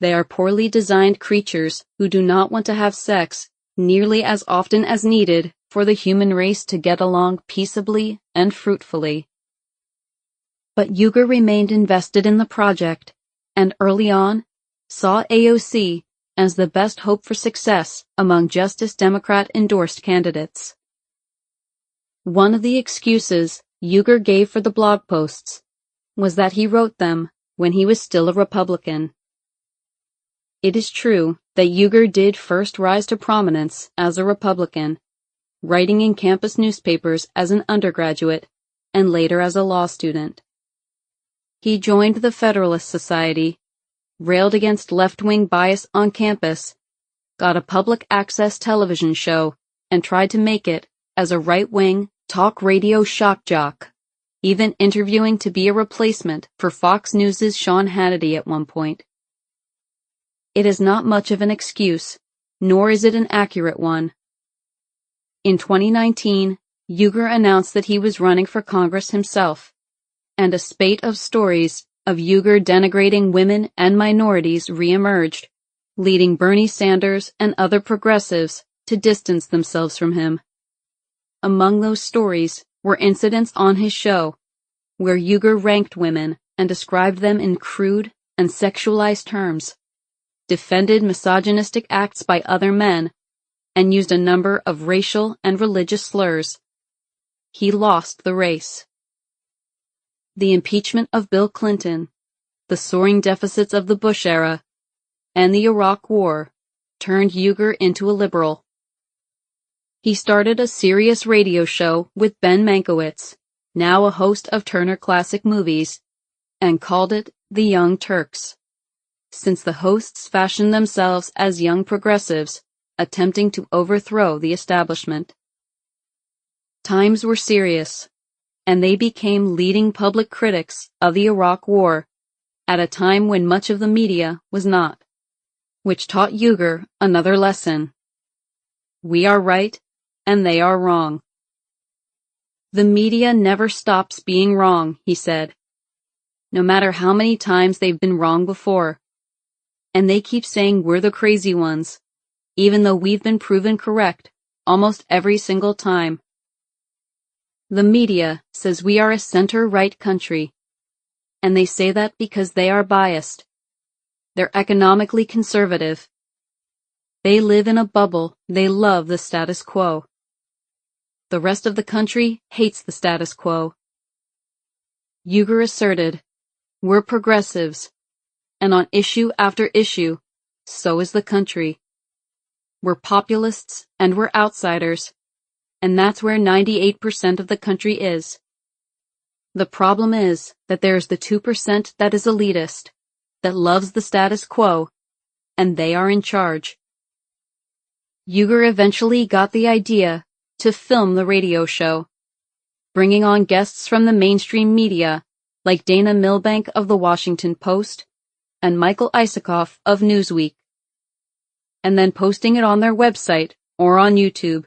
They are poorly designed creatures who do not want to have sex nearly as often as needed for the human race to get along peaceably and fruitfully. But Uyghur remained invested in the project, and early on, saw AOC as the best hope for success among Justice Democrat-endorsed candidates. One of the excuses Uyghur gave for the blog posts was that he wrote them when he was still a Republican. It is true that Uyghur did first rise to prominence as a Republican, writing in campus newspapers as an undergraduate and later as a law student. He joined the Federalist Society, railed against left-wing bias on campus, got a public access television show, and tried to make it as a right-wing talk radio shock jock, even interviewing to be a replacement for Fox News' Sean Hannity at one point. It is not much of an excuse, nor is it an accurate one. In 2019, Uyghur announced that he was running for Congress himself, and a spate of stories of Uyghur denigrating women and minorities re-emerged, leading Bernie Sanders and other progressives to distance themselves from him. Among those stories were incidents on his show, where Uyghur ranked women and described them in crude and sexualized terms, defended misogynistic acts by other men, and used a number of racial and religious slurs. He lost the race. The impeachment of Bill Clinton, the soaring deficits of the Bush era, and the Iraq War turned Uyghur into a liberal. He started a serious radio show with Ben Mankiewicz, now a host of Turner Classic Movies, and called it The Young Turks, since the hosts fashioned themselves as young progressives attempting to overthrow the establishment. Times were serious, and they became leading public critics of the Iraq War at a time when much of the media was not, which taught Uyghur another lesson. We are right, and they are wrong. The media never stops being wrong, he said, no matter how many times they've been wrong before. And they keep saying we're the crazy ones even though we've been proven correct almost every single time. The media says we are a center-right country, and they say that because they are biased. They're economically conservative. They live in a bubble. They love the status quo. The rest of the country hates the status quo. Uyghur asserted, "We're progressives, and on issue after issue, so is the country. We're populists and we're outsiders, and that's where 98% of the country is. The problem is that there's the 2% that is elitist, that loves the status quo, and they are in charge." Uyghur eventually got the idea to film the radio show, bringing on guests from the mainstream media like Dana Milbank of The Washington Post and Michael Isikoff of Newsweek, and then posting it on their website or on YouTube.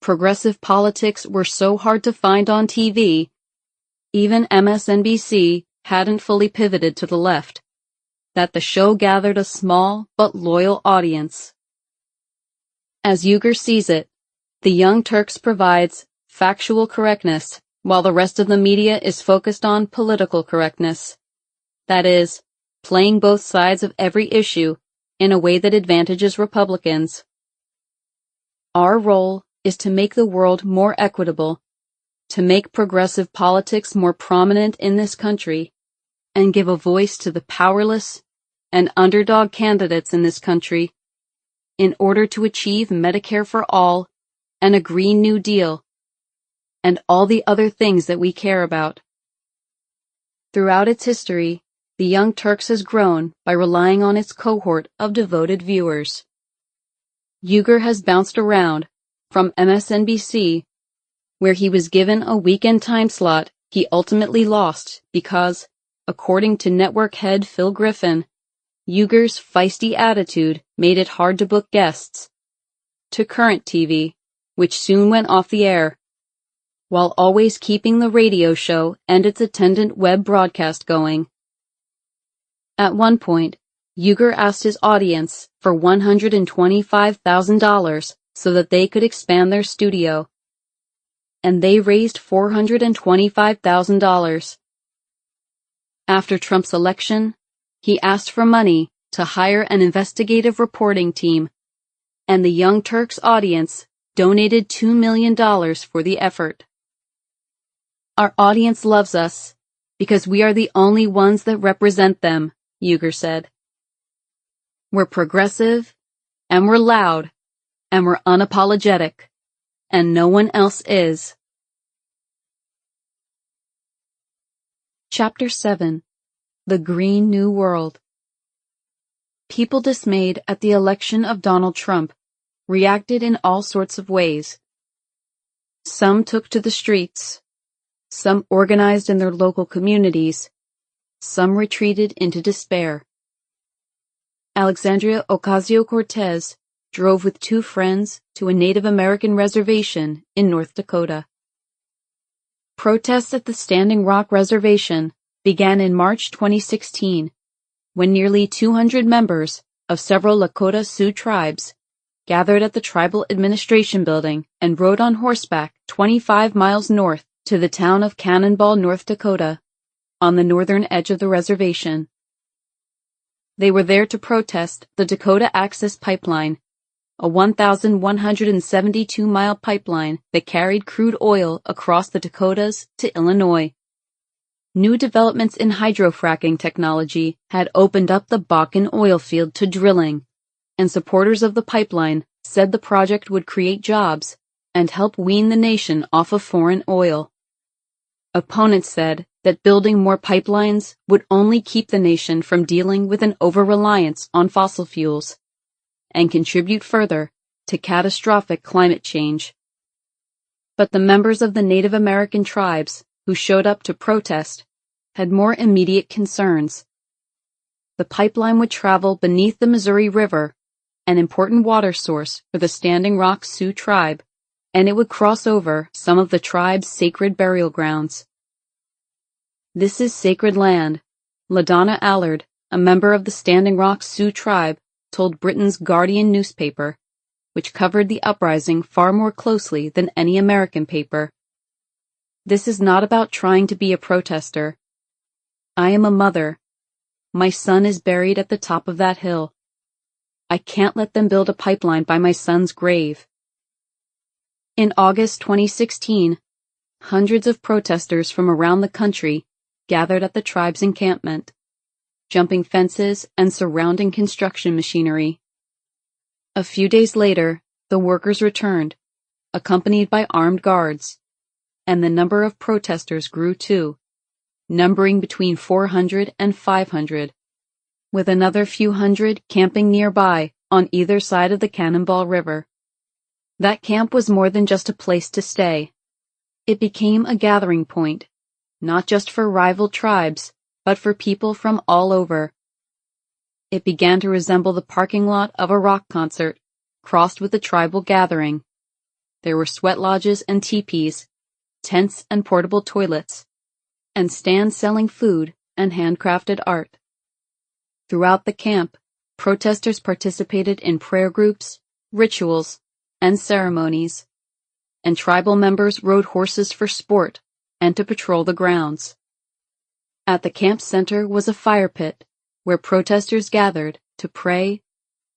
Progressive politics were so hard to find on TV, even MSNBC hadn't fully pivoted to the left, that the show gathered a small but loyal audience. As Uyghur sees it, the Young Turks provides factual correctness, while the rest of the media is focused on political correctness. That is, playing both sides of every issue in a way that advantages Republicans. Our role is to make the world more equitable, to make progressive politics more prominent in this country, and give a voice to the powerless and underdog candidates in this country, in order to achieve Medicare for all and a Green New Deal, and all the other things that we care about. Throughout its history, the Young Turks has grown by relying on its cohort of devoted viewers. Uyghur has bounced around from MSNBC, where he was given a weekend time slot he ultimately lost because, according to network head Phil Griffin, Uyghur's feisty attitude made it hard to book guests, to Current TV, which soon went off the air, while always keeping the radio show and its attendant web broadcast going. At one point, Uyghur asked his audience for $125,000 so that they could expand their studio, and they raised $425,000. After Trump's election, he asked for money to hire an investigative reporting team, and the Young Turks audience donated $2 million for the effort. Our audience loves us because we are the only ones that represent them, Uyghur said. We're progressive, and we're loud, and we're unapologetic, and no one else is. Chapter 7. The Green New World. People dismayed at the election of Donald Trump reacted in all sorts of ways. Some took to the streets. Some organized in their local communities. Some retreated into despair. Alexandria Ocasio-Cortez drove with 2 friends to a Native American reservation in North Dakota. Protests at the Standing Rock Reservation began in March 2016, when nearly 200 members of several Lakota Sioux tribes gathered at the Tribal Administration Building and rode on horseback 25 miles north to the town of Cannonball, North Dakota, on the northern edge of the reservation. They were there to protest the Dakota Access Pipeline, a 1,172-mile pipeline that carried crude oil across the Dakotas to Illinois. New developments in hydrofracking technology had opened up the Bakken oil field to drilling, and supporters of the pipeline said the project would create jobs and help wean the nation off of foreign oil. Opponents said that building more pipelines would only keep the nation from dealing with an over-reliance on fossil fuels and contribute further to catastrophic climate change. But the members of the Native American tribes who showed up to protest had more immediate concerns. The pipeline would travel beneath the Missouri River, an important water source for the Standing Rock Sioux tribe, and it would cross over some of the tribe's sacred burial grounds. "This is sacred land," LaDonna Allard, a member of the Standing Rock Sioux tribe, told Britain's Guardian newspaper, which covered the uprising far more closely than any American paper. "This is not about trying to be a protester. I am a mother. My son is buried at the top of that hill. I can't let them build a pipeline by my son's grave." In August 2016, hundreds of protesters from around the country gathered at the tribe's encampment, jumping fences and surrounding construction machinery. A few days later, the workers returned, accompanied by armed guards, and the number of protesters grew too, numbering between 400 and 500, with another few hundred camping nearby on either side of the Cannonball River. That camp was more than just a place to stay. It became a gathering point, not just for rival tribes, but for people from all over. It began to resemble the parking lot of a rock concert, crossed with a tribal gathering. There were sweat lodges and teepees, tents and portable toilets, and stands selling food and handcrafted art. Throughout the camp, protesters participated in prayer groups, rituals, and ceremonies, and tribal members rode horses for sport and to patrol the grounds. At the camp center was a fire pit, where protesters gathered to pray,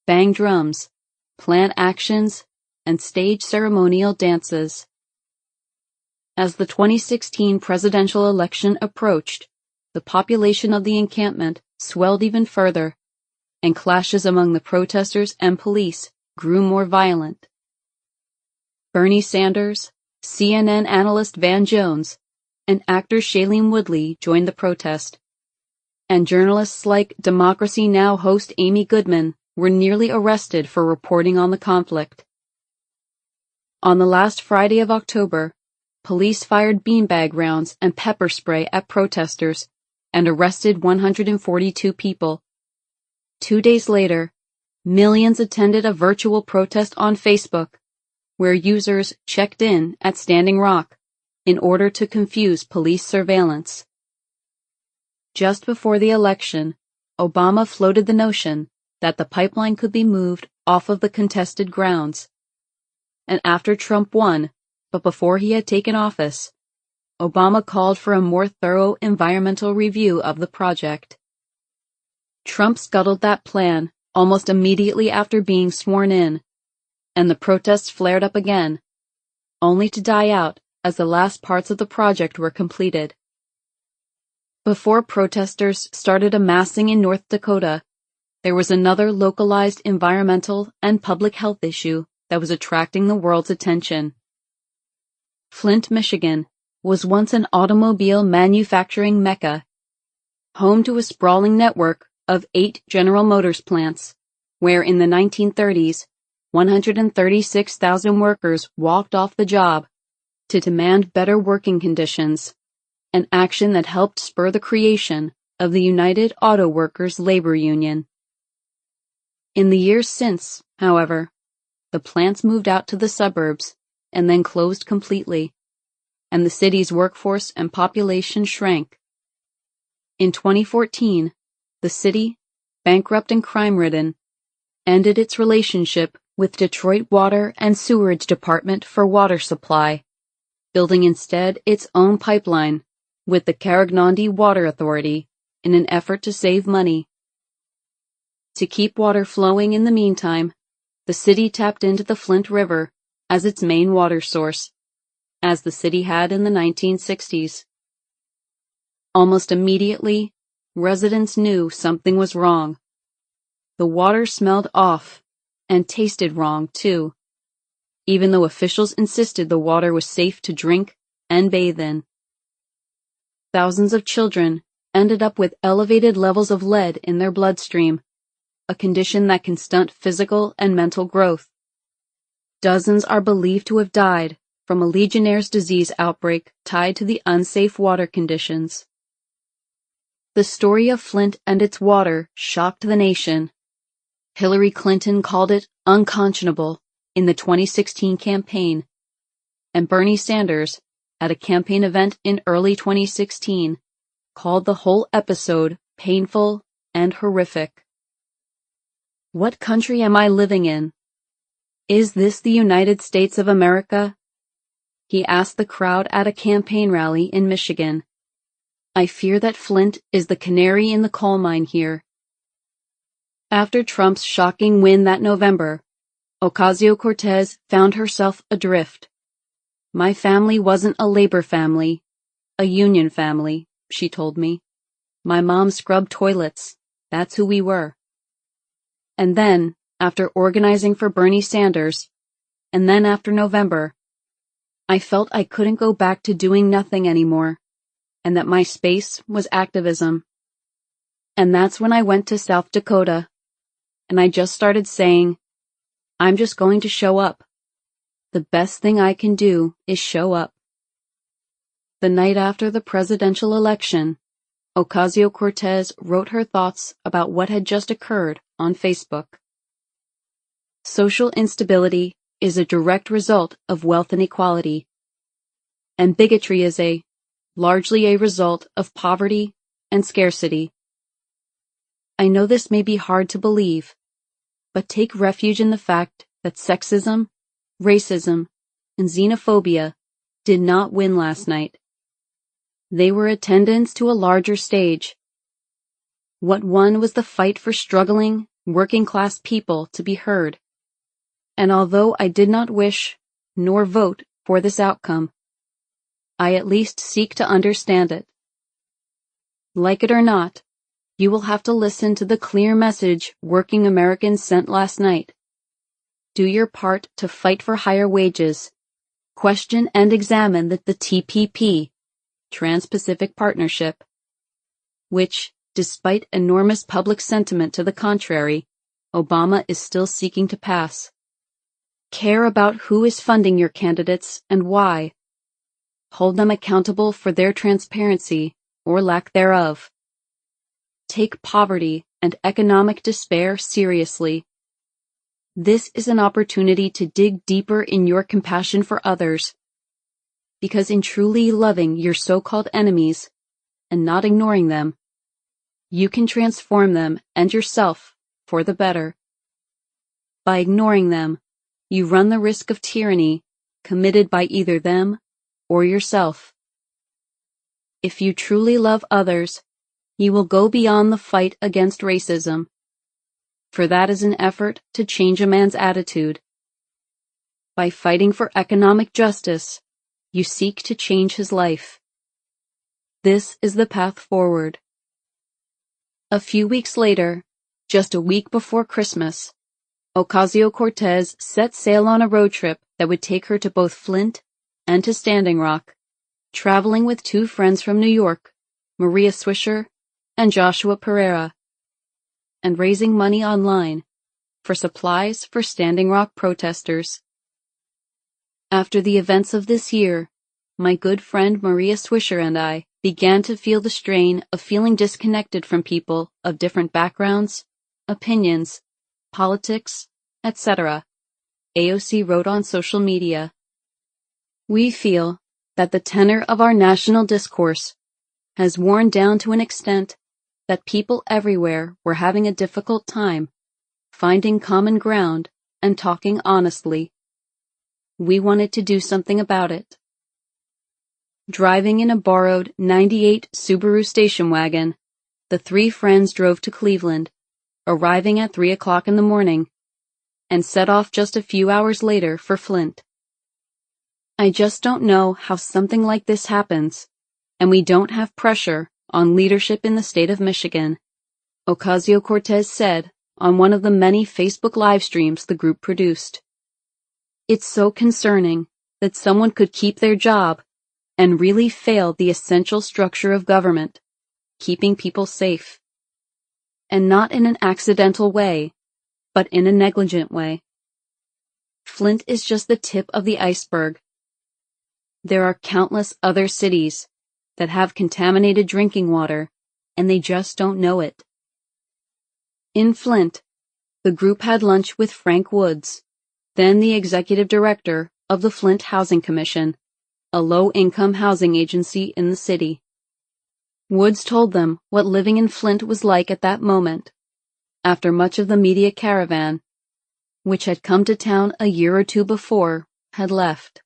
bang drums, plan actions, and stage ceremonial dances. As the 2016 presidential election approached, the population of the encampment swelled even further, and clashes among the protesters and police grew more violent. Bernie Sanders, CNN analyst Van Jones, and actor Shailene Woodley joined the protest, and journalists like Democracy Now! Host Amy Goodman were nearly arrested for reporting on the conflict. On the last Friday of October, police fired beanbag rounds and pepper spray at protesters and arrested 142 people. 2 days later, millions attended a virtual protest on Facebook, where users checked in at Standing Rock in order to confuse police surveillance. Just before the election, Obama floated the notion that the pipeline could be moved off of the contested grounds. And after Trump won, but before he had taken office, Obama called for a more thorough environmental review of the project. Trump scuttled that plan almost immediately after being sworn in, and the protests flared up again, only to die out as the last parts of the project were completed. Before protesters started amassing in North Dakota, there was another localized environmental and public health issue that was attracting the world's attention. Flint, Michigan, was once an automobile manufacturing mecca, home to a sprawling network of 8 General Motors plants, where in the 1930s, 136,000 workers walked off the job to demand better working conditions, an action that helped spur the creation of the United Auto Workers Labor Union. In the years since, however, the plants moved out to the suburbs and then closed completely, and the city's workforce and population shrank. In 2014, the city, bankrupt and crime-ridden, ended its relationship with Detroit Water and Sewerage Department for water supply, building instead its own pipeline with the Carignan Water Authority in an effort to save money. To keep water flowing in the meantime, the city tapped into the Flint River as its main water source, as the city had in the 1960s. Almost immediately, residents knew something was wrong. The water smelled off and tasted wrong, too, even though officials insisted the water was safe to drink and bathe in. Thousands of children ended up with elevated levels of lead in their bloodstream, a condition that can stunt physical and mental growth. Dozens are believed to have died from a Legionnaire's disease outbreak tied to the unsafe water conditions. The story of Flint and its water shocked the nation. Hillary Clinton called it unconscionable in the 2016 campaign, and Bernie Sanders, at a campaign event in early 2016, called the whole episode painful and horrific. What country am I living in? Is this the United States of America? He asked the crowd at a campaign rally in Michigan. I fear that Flint is the canary in the coal mine here. After Trump's shocking win that November, Ocasio-Cortez found herself adrift. My family wasn't a labor family, a union family, she told me. My mom scrubbed toilets. That's who we were. And then, after organizing for Bernie Sanders, and then after November, I felt I couldn't go back to doing nothing anymore, and that my space was activism. And that's when I went to South Dakota, and I just started saying, I'm just going to show up. The best thing I can do is show up. The night after the presidential election, Ocasio-Cortez wrote her thoughts about what had just occurred on Facebook. Social instability is a direct result of wealth inequality, and bigotry is largely a result of poverty and scarcity. I know this may be hard to believe, but take refuge in the fact that sexism, racism, and xenophobia did not win last night. They were attendants to a larger stage. What won was the fight for struggling, working-class people to be heard. And although I did not wish, nor vote for this outcome, I at least seek to understand it. Like it or not, you will have to listen to the clear message working Americans sent last night. Do your part to fight for higher wages. Question and examine the TPP, Trans-Pacific Partnership, which, despite enormous public sentiment to the contrary, Obama is still seeking to pass. Care about who is funding your candidates and why. Hold them accountable for their transparency or lack thereof. Take poverty and economic despair seriously. This is an opportunity to dig deeper in your compassion for others, because in truly loving your so-called enemies and not ignoring them, you can transform them and yourself for the better. By ignoring them, you run the risk of tyranny committed by either them or yourself. If you truly love others, you will go beyond the fight against racism, for that is an effort to change a man's attitude. By fighting for economic justice, you seek to change his life. This is the path forward. A few weeks later, just a week before Christmas, Ocasio-Cortez set sail on a road trip that would take her to both Flint and to Standing Rock, traveling with two friends from New York, Maria Swisher and Joshua Pereira, and raising money online for supplies for Standing Rock protesters. After the events of this year, my good friend Maria Swisher and I began to feel the strain of feeling disconnected from people of different backgrounds, opinions, politics, etc., AOC wrote on social media. We feel that the tenor of our national discourse has worn down to an extent that people everywhere were having a difficult time finding common ground and talking honestly. We wanted to do something about it. Driving in a borrowed '98 Subaru station wagon, the three friends drove to Cleveland, arriving at 3 o'clock in the morning, and set off just a few hours later for Flint. I just don't know how something like this happens, and we don't have pressure on leadership in the state of Michigan, Ocasio-Cortez said on one of the many Facebook live streams the group produced. It's so concerning that someone could keep their job and really fail the essential structure of government, keeping people safe. And not in an accidental way, but in a negligent way. Flint is just the tip of the iceberg. There are countless other cities that have contaminated drinking water, and they just don't know it. In Flint, the group had lunch with Frank Woods, then the executive director of the Flint Housing Commission, a low-income housing agency in the city. Woods told them what living in Flint was like at that moment, after much of the media caravan, which had come to town a year or two before, had left.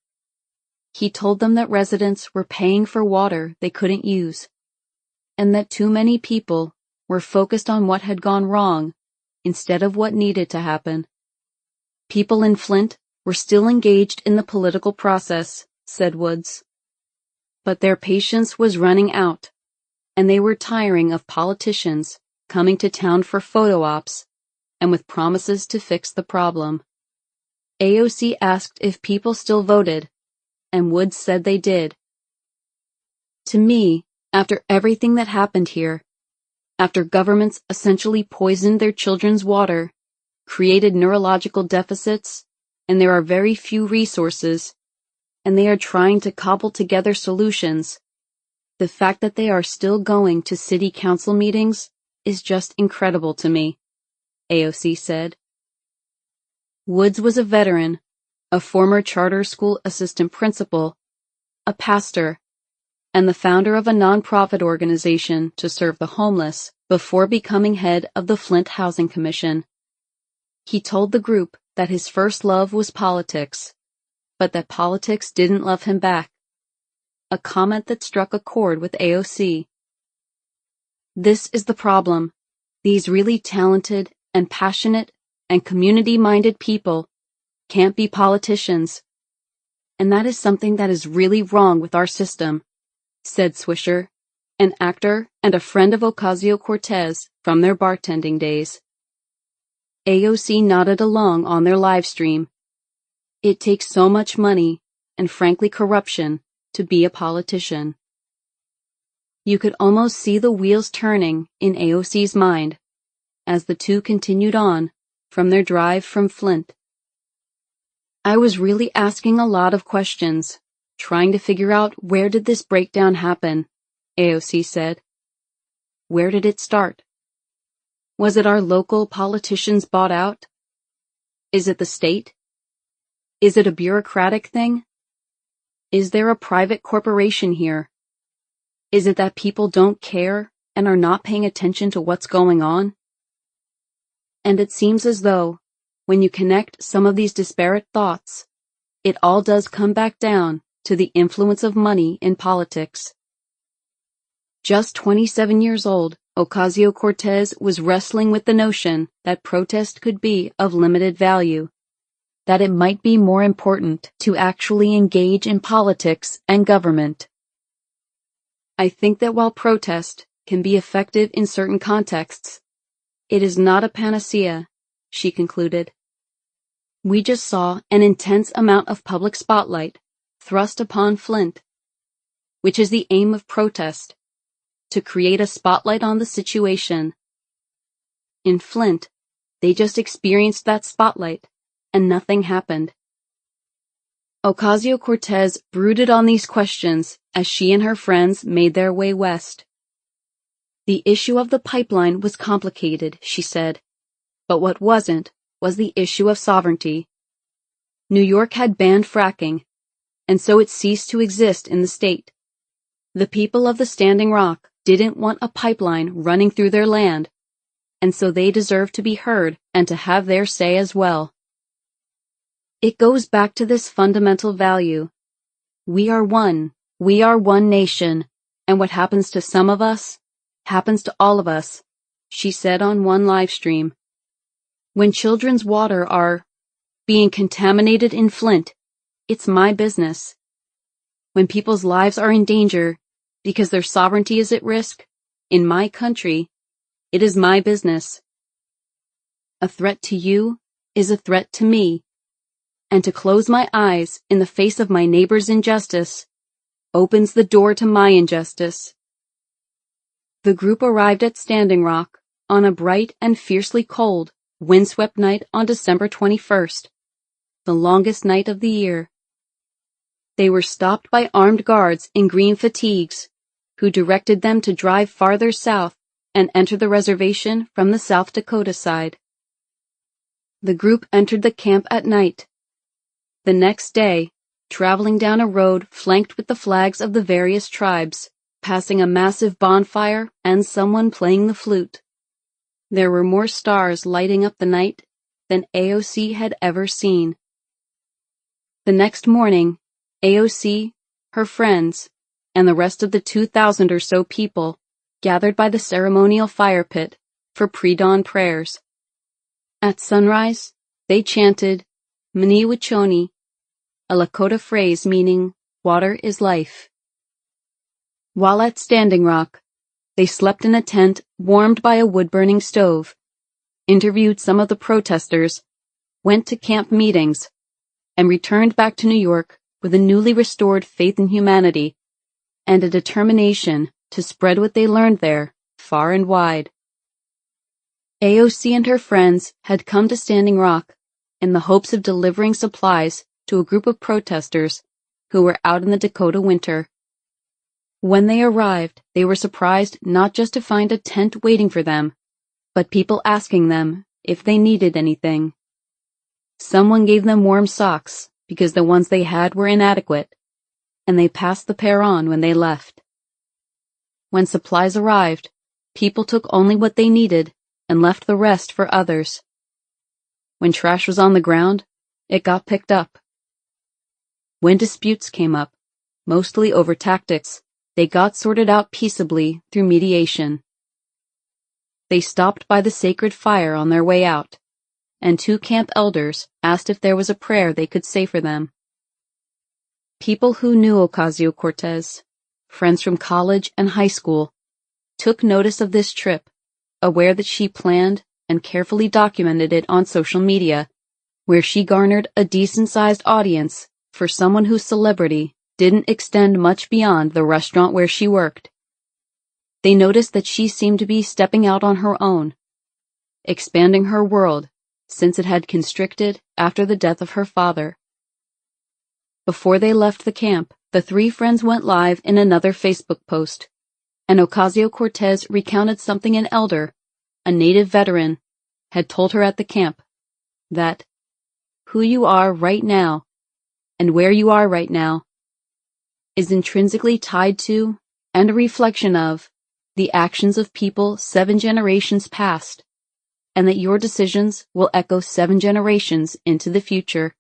He told them that residents were paying for water they couldn't use, and that too many people were focused on what had gone wrong instead of what needed to happen. People in Flint were still engaged in the political process, said Woods. But their patience was running out, and they were tiring of politicians coming to town for photo ops and with promises to fix the problem. AOC asked if people still voted, and Woods said they did. To me, after everything that happened here, after governments essentially poisoned their children's water, created neurological deficits, and there are very few resources, and they are trying to cobble together solutions, the fact that they are still going to city council meetings is just incredible to me, AOC said. Woods was a veteran, a former charter school assistant principal, a pastor, and the founder of a nonprofit organization to serve the homeless before becoming head of the Flint Housing Commission. He told the group that his first love was politics, but that politics didn't love him back, a comment that struck a chord with AOC. This is the problem. These really talented and passionate and community-minded people can't be politicians. And that is something that is really wrong with our system, said Swisher, an actor and a friend of Ocasio-Cortez from their bartending days. AOC nodded along on their live stream. It takes so much money, and frankly corruption, to be a politician. You could almost see the wheels turning in AOC's mind as the two continued on from their drive from Flint. I was really asking a lot of questions, trying to figure out where did this breakdown happen, AOC said. Where did it start? Was it our local politicians bought out? Is it the state? Is it a bureaucratic thing? Is there a private corporation here? Is it that people don't care and are not paying attention to what's going on? And it seems as though, when you connect some of these disparate thoughts, it all does come back down to the influence of money in politics. Just 27 years old, Ocasio-Cortez was wrestling with the notion that protest could be of limited value, that it might be more important to actually engage in politics and government. I think that while protest can be effective in certain contexts, it is not a panacea, she concluded. We just saw an intense amount of public spotlight thrust upon Flint, which is the aim of protest, to create a spotlight on the situation. In Flint, they just experienced that spotlight, and nothing happened. Ocasio-Cortez brooded on these questions as she and her friends made their way west. The issue of the pipeline was complicated, she said, but what wasn't was the issue of sovereignty. New York had banned fracking, and so it ceased to exist in the state. The people of the Standing Rock didn't want a pipeline running through their land, and so they deserved to be heard and to have their say as well. It goes back to this fundamental value. We are one nation, and what happens to some of us happens to all of us, she said on one live stream. When children's water are being contaminated in Flint, it's my business. When people's lives are in danger because their sovereignty is at risk, in my country, it is my business. A threat to you is a threat to me, and to close my eyes in the face of my neighbor's injustice opens the door to my injustice. The group arrived at Standing Rock on a bright and fiercely cold, windswept night on December 21st, the longest night of the year. They were stopped by armed guards in green fatigues, who directed them to drive farther south and enter the reservation from the South Dakota side. The group entered the camp at night. The next day, traveling down a road flanked with the flags of the various tribes, passing a massive bonfire and someone playing the flute. There were more stars lighting up the night than AOC had ever seen. The next morning, AOC, her friends, and the rest of the 2,000 or so people gathered by the ceremonial fire pit for pre-dawn prayers. At sunrise, they chanted Mni Wachoni, a Lakota phrase meaning water is life. While at Standing Rock, they slept in a tent warmed by a wood-burning stove, interviewed some of the protesters, went to camp meetings, and returned back to New York with a newly restored faith in humanity and a determination to spread what they learned there far and wide. AOC and her friends had come to Standing Rock in the hopes of delivering supplies to a group of protesters who were out in the Dakota winter. When they arrived, they were surprised not just to find a tent waiting for them, but people asking them if they needed anything. Someone gave them warm socks because the ones they had were inadequate, and they passed the pair on when they left. When supplies arrived, people took only what they needed and left the rest for others. When trash was on the ground, it got picked up. When disputes came up, mostly over tactics, they got sorted out peaceably through mediation. They stopped by the sacred fire on their way out, and 2 camp elders asked if there was a prayer they could say for them. People who knew Ocasio-Cortez, friends from college and high school, took notice of this trip, aware that she planned and carefully documented it on social media, where she garnered a decent-sized audience for someone whose celebrity didn't extend much beyond the restaurant where she worked. They noticed that she seemed to be stepping out on her own, expanding her world since it had constricted after the death of her father. Before they left the camp, the 3 friends went live in another Facebook post, and Ocasio-Cortez recounted something an elder, a native veteran, had told her at the camp, that who you are right now and where you are right now is intrinsically tied to and a reflection of the actions of people 7 generations past, and that your decisions will echo 7 generations into the future.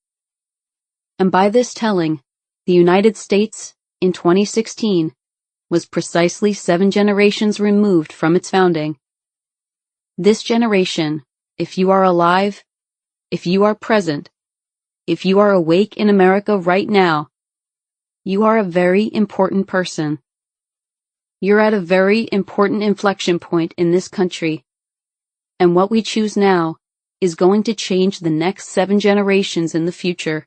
And by this telling, the United States, in 2016, was precisely 7 generations removed from its founding. This generation, if you are alive, if you are present, if you are awake in America right now, you are a very important person. You're at a very important inflection point in this country, and what we choose now is going to change the next 7 generations in the future.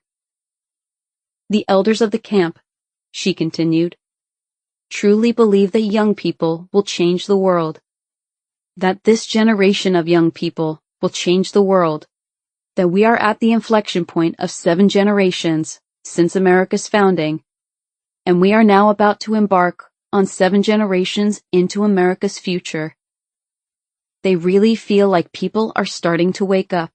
The elders of the camp, she continued, truly believe that young people will change the world, that this generation of young people will change the world, that we are at the inflection point of 7 generations since America's founding, and we are now about to embark on 7 generations into America's future. They really feel like people are starting to wake up.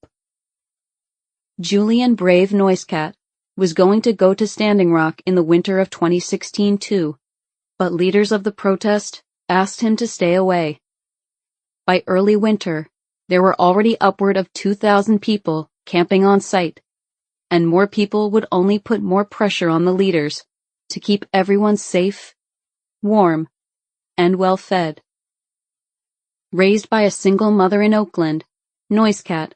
Julian Brave Noisecat was going to go to Standing Rock in the winter of 2016 too, but leaders of the protest asked him to stay away. By early winter, there were already upward of 2,000 people camping on site, and more people would only put more pressure on the leaders to keep everyone safe, warm, and well-fed. Raised by a single mother in Oakland, Noisecat,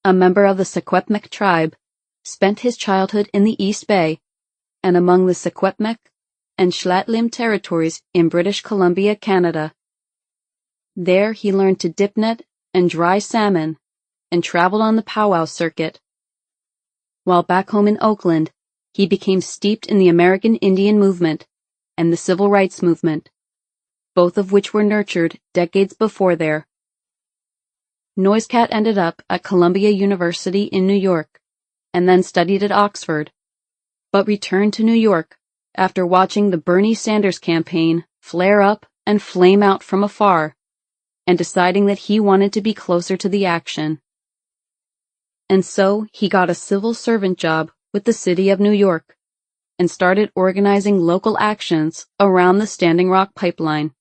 a member of the Secwepemc tribe, spent his childhood in the East Bay and among the Secwepemc and Xw't'len territories in British Columbia, Canada. There he learned to dip net and dry salmon and traveled on the powwow circuit. While back home in Oakland, he became steeped in the American Indian movement and the Civil Rights movement, both of which were nurtured decades before there. Noisecat ended up at Columbia University in New York, and then studied at Oxford, but returned to New York after watching the Bernie Sanders campaign flare up and flame out from afar, and deciding that he wanted to be closer to the action. And so he got a civil servant job with the city of New York, and started organizing local actions around the Standing Rock pipeline.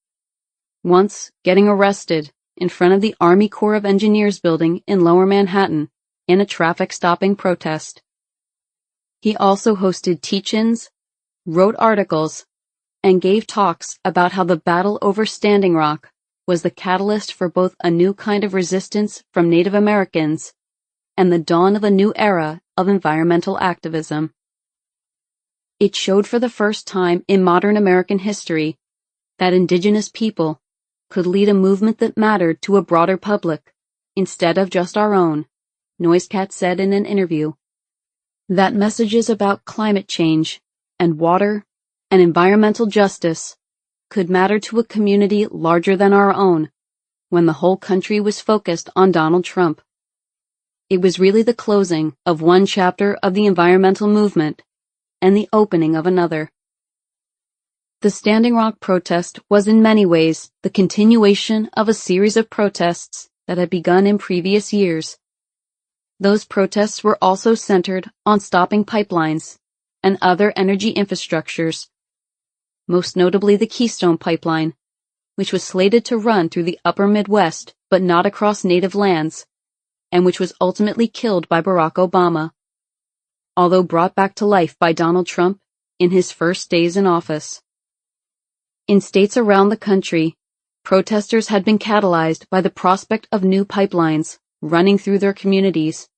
Once getting arrested in front of the Army Corps of Engineers building in Lower Manhattan in a traffic-stopping protest. He also hosted teach-ins, wrote articles, and gave talks about how the battle over Standing Rock was the catalyst for both a new kind of resistance from Native Americans and the dawn of a new era of environmental activism. It showed for the first time in modern American history that Indigenous people could lead a movement that mattered to a broader public instead of just our own, Noisecat said in an interview. That messages about climate change and water and environmental justice could matter to a community larger than our own when the whole country was focused on Donald Trump. It was really the closing of one chapter of the environmental movement and the opening of another. The Standing Rock protest was in many ways the continuation of a series of protests that had begun in previous years. Those protests were also centered on stopping pipelines and other energy infrastructures, most notably the Keystone Pipeline, which was slated to run through the upper Midwest but not across native lands, and which was ultimately killed by Barack Obama, although brought back to life by Donald Trump in his first days in office. In states around the country, protesters had been catalyzed by the prospect of new pipelines running through their communities,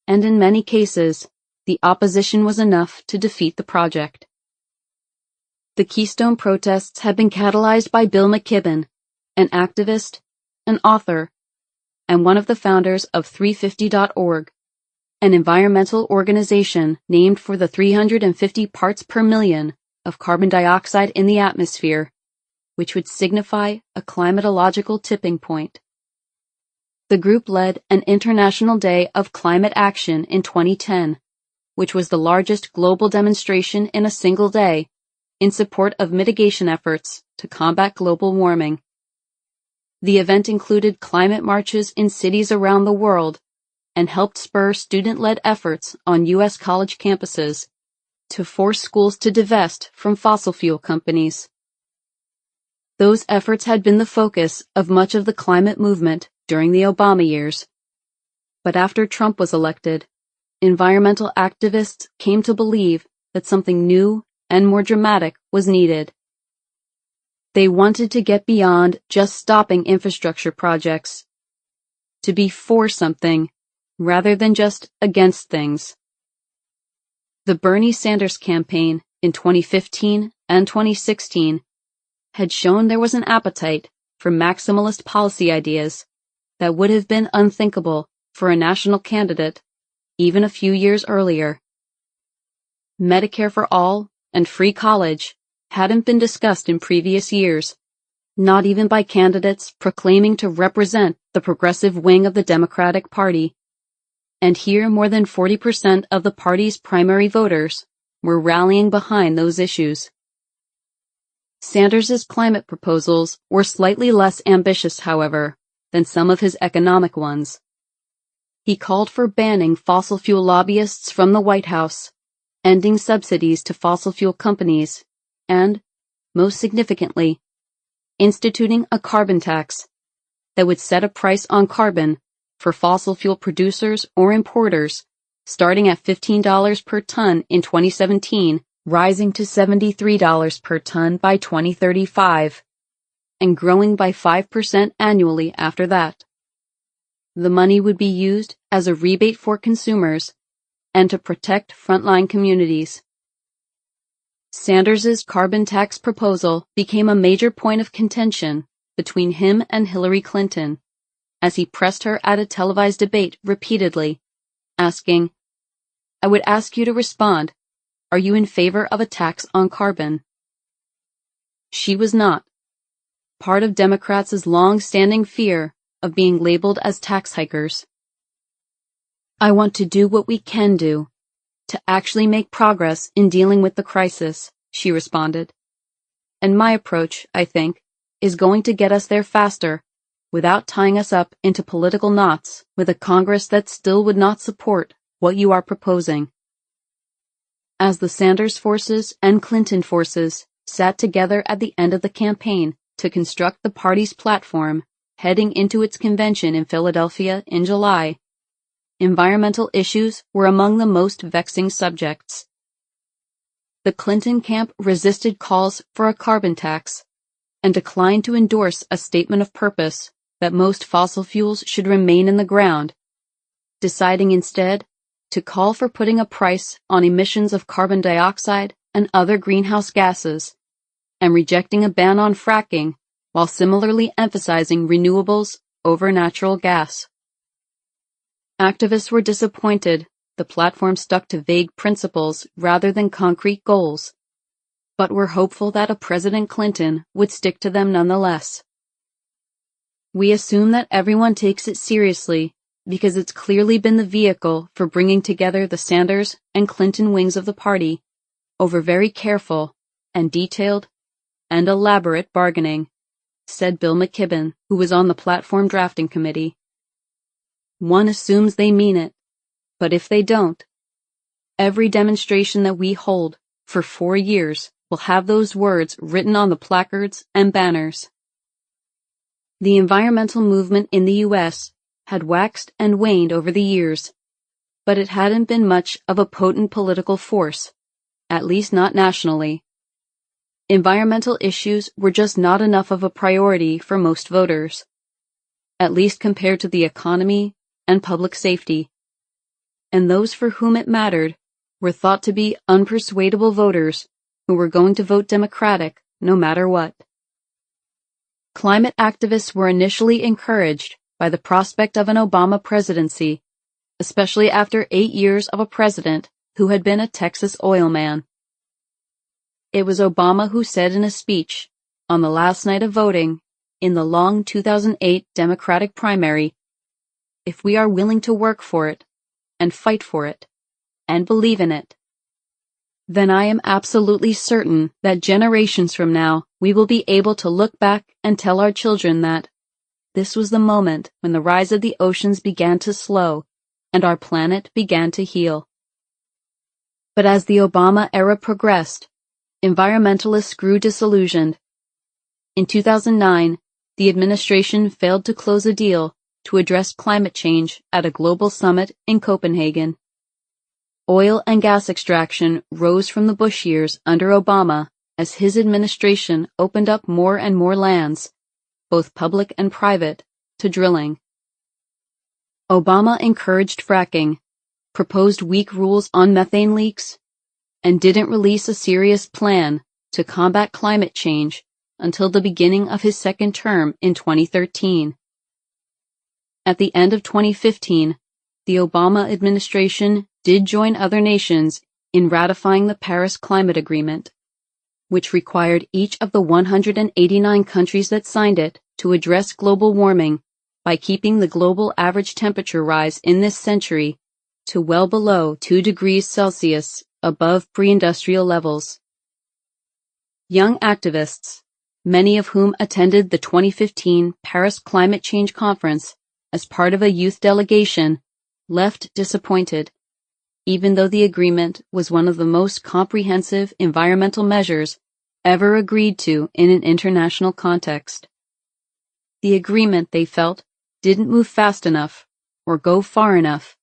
and in many cases, the opposition was enough to defeat the project. The Keystone protests had been catalyzed by Bill McKibben, an activist, an author, and one of the founders of 350.org, an environmental organization named for the 350 parts per million of carbon dioxide in the atmosphere, which would signify a climatological tipping point. The group led an International Day of Climate Action in 2010, which was the largest global demonstration in a single day in support of mitigation efforts to combat global warming. The event included climate marches in cities around the world and helped spur student-led efforts on U.S. college campuses to force schools to divest from fossil fuel companies. Those efforts had been the focus of much of the climate movement during the Obama years. But after Trump was elected, environmental activists came to believe that something new and more dramatic was needed. They wanted to get beyond just stopping infrastructure projects, to be for something rather than just against things. The Bernie Sanders campaign in 2015 and 2016 had shown there was an appetite for maximalist policy ideas that would have been unthinkable for a national candidate even a few years earlier. Medicare for all and free college hadn't been discussed in previous years, not even by candidates proclaiming to represent the progressive wing of the Democratic Party. And here more than 40% of the party's primary voters were rallying behind those issues. Sanders's climate proposals were slightly less ambitious, however, than some of his economic ones. He called for banning fossil fuel lobbyists from the White House, ending subsidies to fossil fuel companies, and, most significantly, instituting a carbon tax that would set a price on carbon for fossil fuel producers or importers, starting at $15 per ton in 2017, rising to $73 per ton by 2035, and growing by 5% annually after that. The money would be used as a rebate for consumers and to protect frontline communities. Sanders's carbon tax proposal became a major point of contention between him and Hillary Clinton, as he pressed her at a televised debate repeatedly, asking, "I would ask you to respond. Are you in favor of a tax on carbon?" She was not. Part of Democrats' long-standing fear of being labeled as tax hikers. "I want to do what we can do, to actually make progress in dealing with the crisis," she responded. "And my approach, I think, is going to get us there faster, without tying us up into political knots with a Congress that still would not support what you are proposing." As the Sanders forces and Clinton forces sat together at the end of the campaign to construct the party's platform, heading into its convention in Philadelphia in July, environmental issues were among the most vexing subjects. The Clinton camp resisted calls for a carbon tax and declined to endorse a statement of purpose that most fossil fuels should remain in the ground, deciding instead to call for putting a price on emissions of carbon dioxide and other greenhouse gases, and rejecting a ban on fracking while similarly emphasizing renewables over natural gas. Activists were disappointed the platform stuck to vague principles rather than concrete goals, but were hopeful that a President Clinton would stick to them nonetheless. We assume that everyone takes it seriously because it's clearly been the vehicle for bringing together the Sanders and Clinton wings of the party over very careful and detailed and elaborate bargaining, said Bill McKibben, who was on the platform drafting committee. One assumes they mean it, but if they don't, every demonstration that we hold for 4 years will have those words written on the placards and banners. The environmental movement in the U.S. had waxed and waned over the years, but it hadn't been much of a potent political force, at least not nationally. Environmental issues were just not enough of a priority for most voters, at least compared to the economy and public safety, and those for whom it mattered were thought to be unpersuadable voters who were going to vote Democratic no matter what. Climate activists were initially encouraged by the prospect of an Obama presidency, especially after 8 years of a president who had been a Texas oil man. It was Obama who said in a speech on the last night of voting in the long 2008 Democratic primary, "If we are willing to work for it, and fight for it, and believe in it, then I am absolutely certain that generations from now we will be able to look back and tell our children that this was the moment when the rise of the oceans began to slow and our planet began to heal." But as the Obama era progressed, environmentalists grew disillusioned. In 2009, the administration failed to close a deal to address climate change at a global summit in Copenhagen. Oil and gas extraction rose from the Bush years under Obama as his administration opened up more and more lands, both public and private, to drilling. Obama encouraged fracking, proposed weak rules on methane leaks, and didn't release a serious plan to combat climate change until the beginning of his second term in 2013. At the end of 2015, the Obama administration did join other nations in ratifying the Paris Climate Agreement, which required each of the 189 countries that signed it to address global warming by keeping the global average temperature rise in this century to well below 2 degrees Celsius above pre-industrial levels. Young activists, many of whom attended the 2015 Paris Climate Change Conference as part of a youth delegation, left disappointed, even though the agreement was one of the most comprehensive environmental measures ever agreed to in an international context. The agreement, they felt, didn't move fast enough or go far enough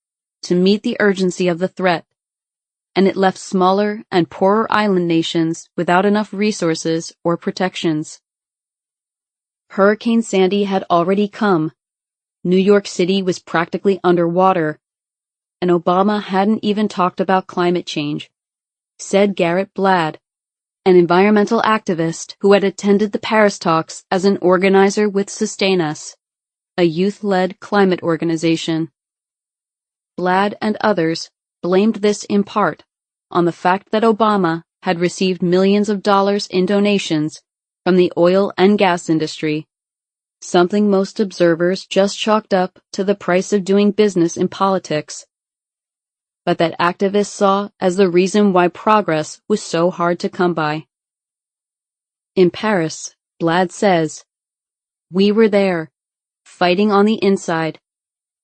to meet the urgency of the threat, and it left smaller and poorer island nations without enough resources or protections. Hurricane Sandy had already come. New York City was practically underwater, and Obama hadn't even talked about climate change, said Garrett Bladd, an environmental activist who had attended the Paris talks as an organizer with Sustain Us, a youth-led climate organization. Bladd and others blamed this in part on the fact that Obama had received millions of dollars in donations from the oil and gas industry, something most observers just chalked up to the price of doing business in politics, but that activists saw as the reason why progress was so hard to come by. In Paris, Bladd says, "We were there, fighting on the inside,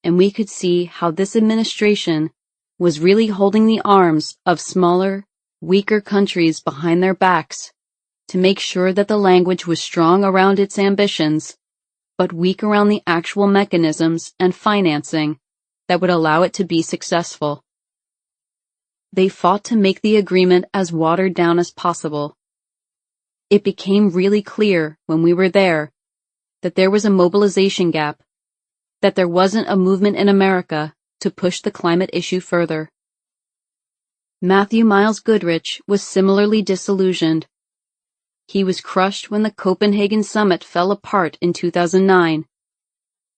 and we could see how this administration was really holding the arms of smaller, weaker countries behind their backs to make sure that the language was strong around its ambitions, but weak around the actual mechanisms and financing that would allow it to be successful. They fought to make the agreement as watered down as possible. It became really clear when we were there that there was a mobilization gap, that there wasn't a movement in America to push the climate issue further. Matthew Miles Goodrich was similarly disillusioned. He was crushed when the Copenhagen summit fell apart in 2009,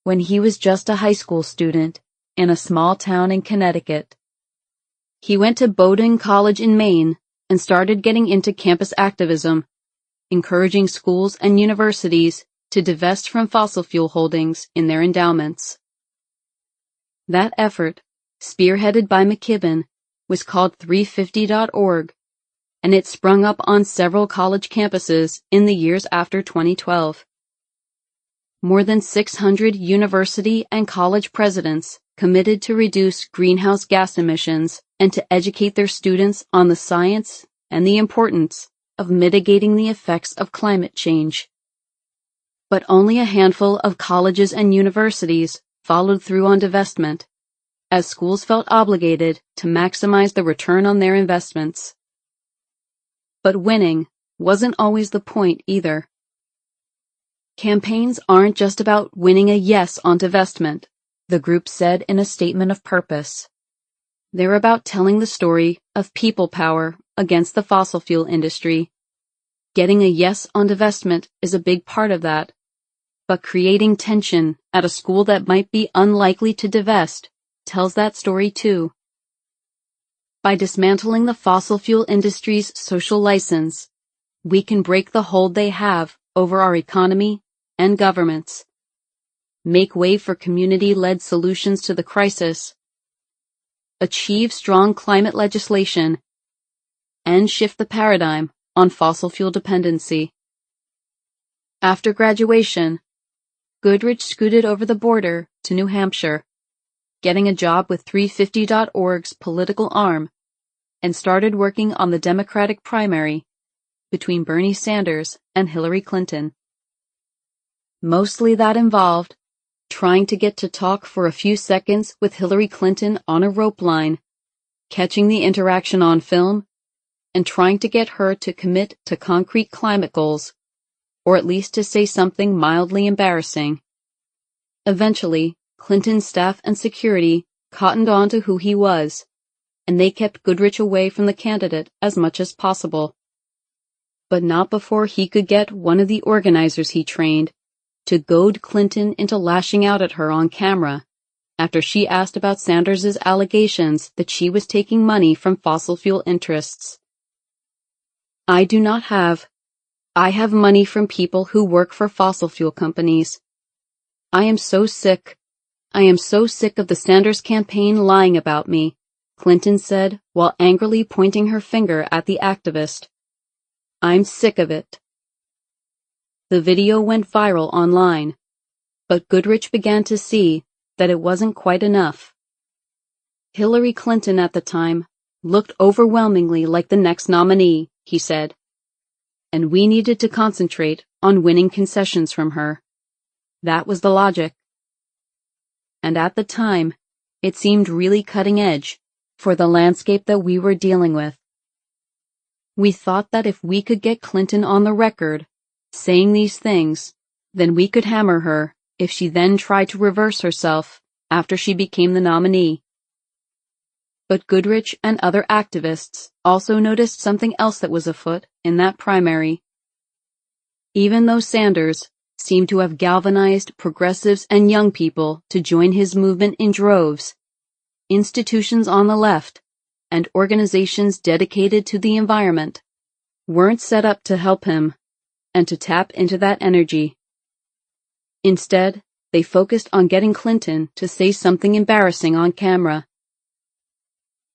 when he was just a high school student in a small town in Connecticut. He went to Bowdoin College in Maine and started getting into campus activism, encouraging schools and universities to divest from fossil fuel holdings in their endowments. That effort, spearheaded by McKibben, was called 350.org, and it sprung up on several college campuses in the years after 2012. More than 600 university and college presidents committed to reduce greenhouse gas emissions and to educate their students on the science and the importance of mitigating the effects of climate change. But only a handful of colleges and universities followed through on divestment, as schools felt obligated to maximize the return on their investments. But winning wasn't always the point either. Campaigns aren't just about winning a yes on divestment, the group said in a statement of purpose. They're about telling the story of people power against the fossil fuel industry. Getting a yes on divestment is a big part of that, but creating tension at a school that might be unlikely to divest tells that story too. By dismantling the fossil fuel industry's social license, we can break the hold they have over our economy and governments, make way for community-led solutions to the crisis, achieve strong climate legislation, and shift the paradigm on fossil fuel dependency. After graduation, Goodrich scooted over the border to New Hampshire, getting a job with 350.org's political arm, and started working on the Democratic primary between Bernie Sanders and Hillary Clinton. Mostly that involved trying to get to talk for a few seconds with Hillary Clinton on a rope line, catching the interaction on film, and trying to get her to commit to concrete climate goals, or at least to say something mildly embarrassing. Eventually, Clinton's staff and security cottoned on to who he was, and they kept Goodrich away from the candidate as much as possible. But not before he could get one of the organizers he trained to goad Clinton into lashing out at her on camera after she asked about Sanders's allegations that she was taking money from fossil fuel interests. I have money from people who work for fossil fuel companies. I am so sick of the Sanders campaign lying about me, Clinton said while angrily pointing her finger at the activist. I'm sick of it. The video went viral online, but Goodrich began to see that it wasn't quite enough. Hillary Clinton at the time looked overwhelmingly like the next nominee, he said, and we needed to concentrate on winning concessions from her. That was the logic. And at the time, it seemed really cutting edge for the landscape that we were dealing with. We thought that if we could get Clinton on the record saying these things, then we could hammer her if she then tried to reverse herself after she became the nominee. But Goodrich and other activists also noticed something else that was afoot in that primary. Even though Sanders seemed to have galvanized progressives and young people to join his movement in droves, institutions on the left and organizations dedicated to the environment weren't set up to help him and to tap into that energy. Instead, they focused on getting Clinton to say something embarrassing on camera.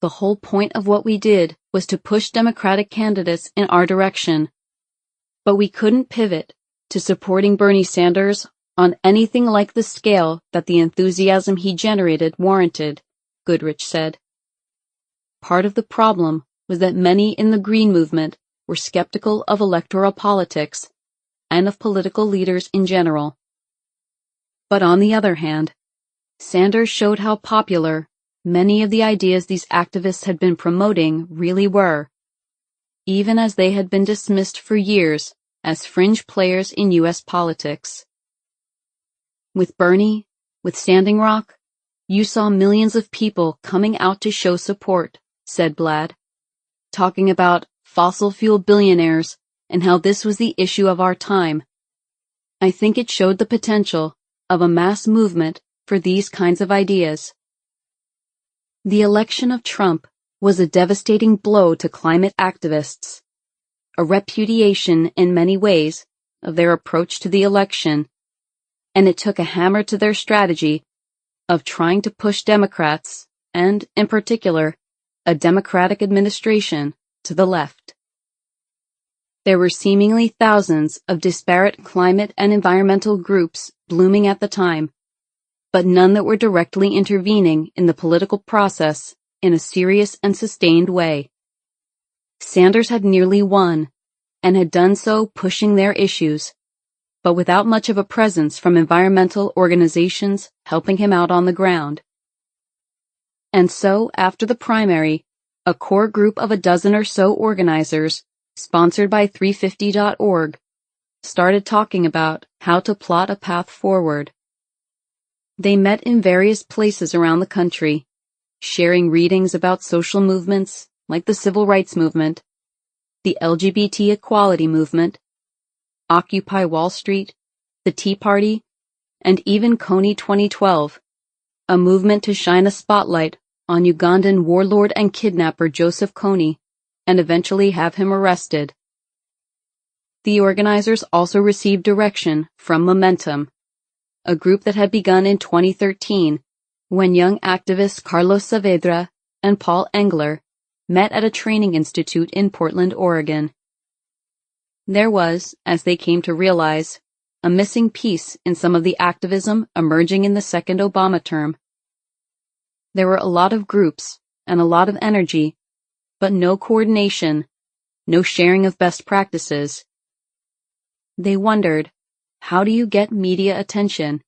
The whole point of what we did was to push Democratic candidates in our direction, but we couldn't pivot to supporting Bernie Sanders on anything like the scale that the enthusiasm he generated warranted, Goodrich said. Part of the problem was that many in the Green movement were skeptical of electoral politics and of political leaders in general. But on the other hand, Sanders showed how popular many of the ideas these activists had been promoting really were, even as they had been dismissed for years as fringe players in U.S. politics. With Bernie, with Standing Rock, you saw millions of people coming out to show support, said Blad, talking about fossil fuel billionaires and how this was the issue of our time. I think it showed the potential of a mass movement for these kinds of ideas. The election of Trump was a devastating blow to climate activists, a repudiation in many ways of their approach to the election, and it took a hammer to their strategy of trying to push Democrats, and, in particular, a Democratic administration, to the left. There were seemingly thousands of disparate climate and environmental groups blooming at the time, but none that were directly intervening in the political process in a serious and sustained way. Sanders had nearly won, and had done so pushing their issues, but without much of a presence from environmental organizations helping him out on the ground. And so, after the primary, a core group of a dozen or so organizers, sponsored by 350.org, started talking about how to plot a path forward. They met in various places around the country, sharing readings about social movements like the Civil Rights Movement, the LGBT equality movement, Occupy Wall Street, the Tea Party, and even Kony 2012, a movement to shine a spotlight on Ugandan warlord and kidnapper Joseph Kony and eventually have him arrested. The organizers also received direction from Momentum, a group that had begun in 2013 when young activists Carlos Saavedra and Paul Engler met at a training institute in Portland, Oregon. There was, as they came to realize, a missing piece in some of the activism emerging in the second Obama term. There were a lot of groups and a lot of energy, but no coordination, no sharing of best practices. They wondered, how do you get media attention?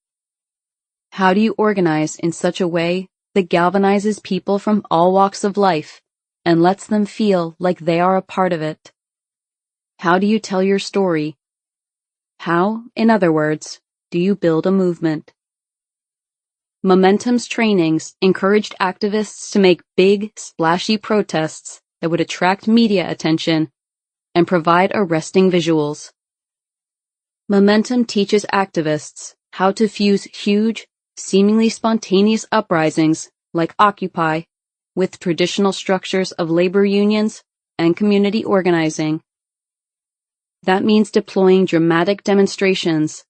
How do you organize in such a way that galvanizes people from all walks of life and lets them feel like they are a part of it? How do you tell your story? How, in other words, do you build a movement? Momentum's trainings encouraged activists to make big, splashy protests that would attract media attention and provide arresting visuals. Momentum teaches activists how to fuse huge, seemingly spontaneous uprisings like Occupy with traditional structures of labor unions and community organizing. That means deploying dramatic demonstrations,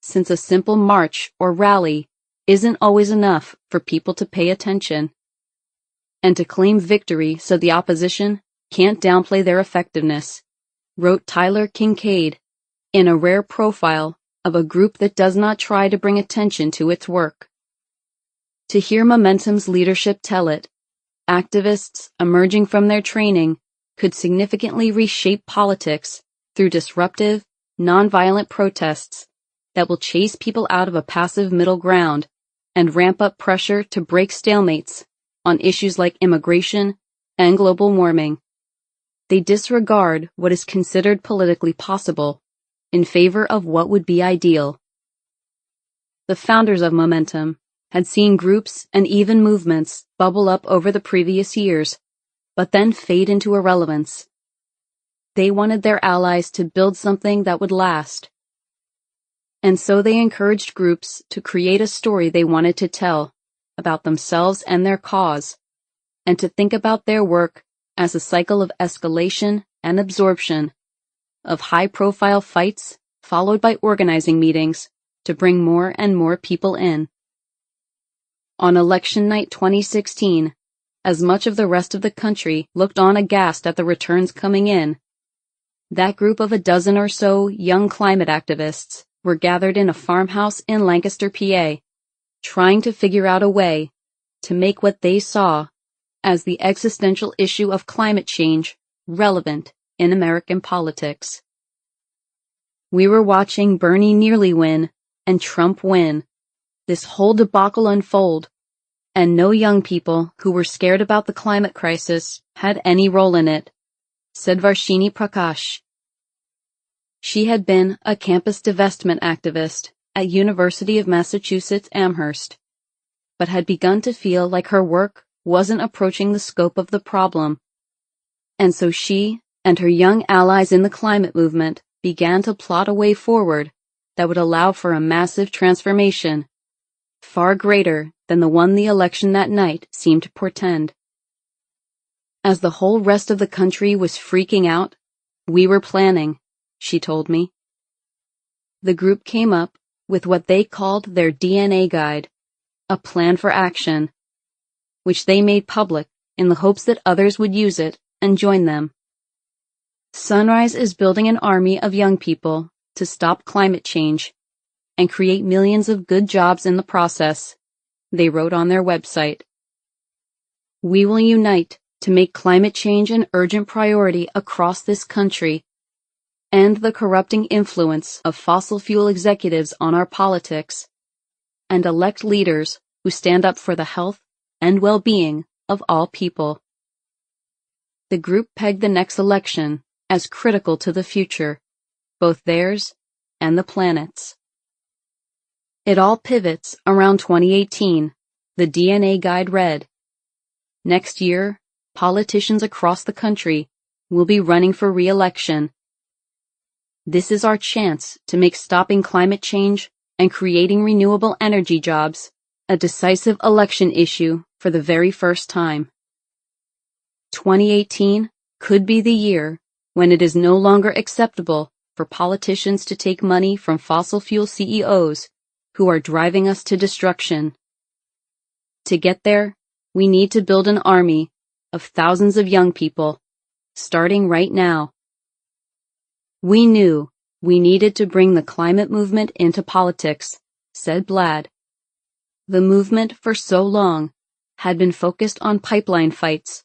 since a simple march or rally isn't always enough for people to pay attention, and to claim victory so the opposition can't downplay their effectiveness, wrote Tyler Kincaid in a rare profile of a group that does not try to bring attention to its work. To hear Momentum's leadership tell it, activists emerging from their training could significantly reshape politics through disruptive, nonviolent protests that will chase people out of a passive middle ground and ramp up pressure to break stalemates on issues like immigration and global warming. They disregard what is considered politically possible in favor of what would be ideal. The founders of Momentum had seen groups and even movements bubble up over the previous years, but then fade into irrelevance. They wanted their allies to build something that would last. And so they encouraged groups to create a story they wanted to tell about themselves and their cause, and to think about their work as a cycle of escalation and absorption, of high-profile fights followed by organizing meetings to bring more and more people in. On election night 2016, as much of the rest of the country looked on aghast at the returns coming in, that group of a dozen or so young climate activists were gathered in a farmhouse in Lancaster, PA, trying to figure out a way to make what they saw as the existential issue of climate change relevant in American politics. We were watching Bernie nearly win and Trump win this whole debacle unfold, and no young people who were scared about the climate crisis had any role in it, said Varshini Prakash. She had been a campus divestment activist at University of Massachusetts Amherst, but had begun to feel like her work wasn't approaching the scope of the problem, and so she and her young allies in the climate movement began to plot a way forward that would allow for a massive transformation, far greater than the one the election that night seemed to portend. As the whole rest of the country was freaking out, we were planning, she told me. The group came up with what they called their DNA guide, a plan for action, which they made public in the hopes that others would use it and join them. Sunrise is building an army of young people to stop climate change and create millions of good jobs in the process, they wrote on their website. We will unite to make climate change an urgent priority across this country, end the corrupting influence of fossil fuel executives on our politics, and elect leaders who stand up for the health and well-being of all people. The group pegged the next election as critical to the future, both theirs and the planet's. It all pivots around 2018, the DNA guide read. Next year, politicians across the country will be running for re-election. This is our chance to make stopping climate change and creating renewable energy jobs a decisive election issue for the very first time. 2018 could be the year when it is no longer acceptable for politicians to take money from fossil fuel CEOs who are driving us to destruction. To get there, we need to build an army of thousands of young people, starting right now. We knew we needed to bring the climate movement into politics, said Blad. The movement for so long had been focused on pipeline fights,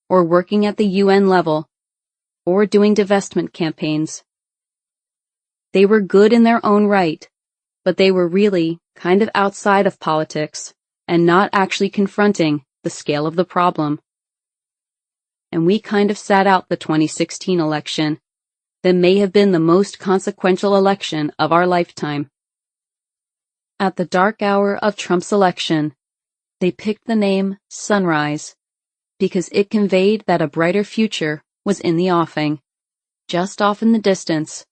or working at the UN level, or doing divestment campaigns. They were good in their own right, but they were really kind of outside of politics and not actually confronting the scale of the problem. And we kind of sat out the 2016 election that may have been the most consequential election of our lifetime. At the dark hour of Trump's election, they picked the name Sunrise because it conveyed that a brighter future was in the offing, just off in the distance,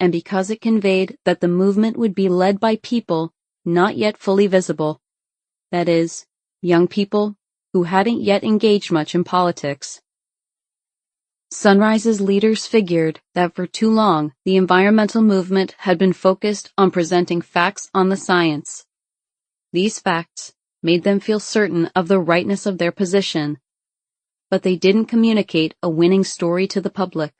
and because it conveyed that the movement would be led by people not yet fully visible, that is, young people who hadn't yet engaged much in politics. Sunrise's leaders figured that for too long the environmental movement had been focused on presenting facts on the science. These facts made them feel certain of the rightness of their position, but they didn't communicate a winning story to the public.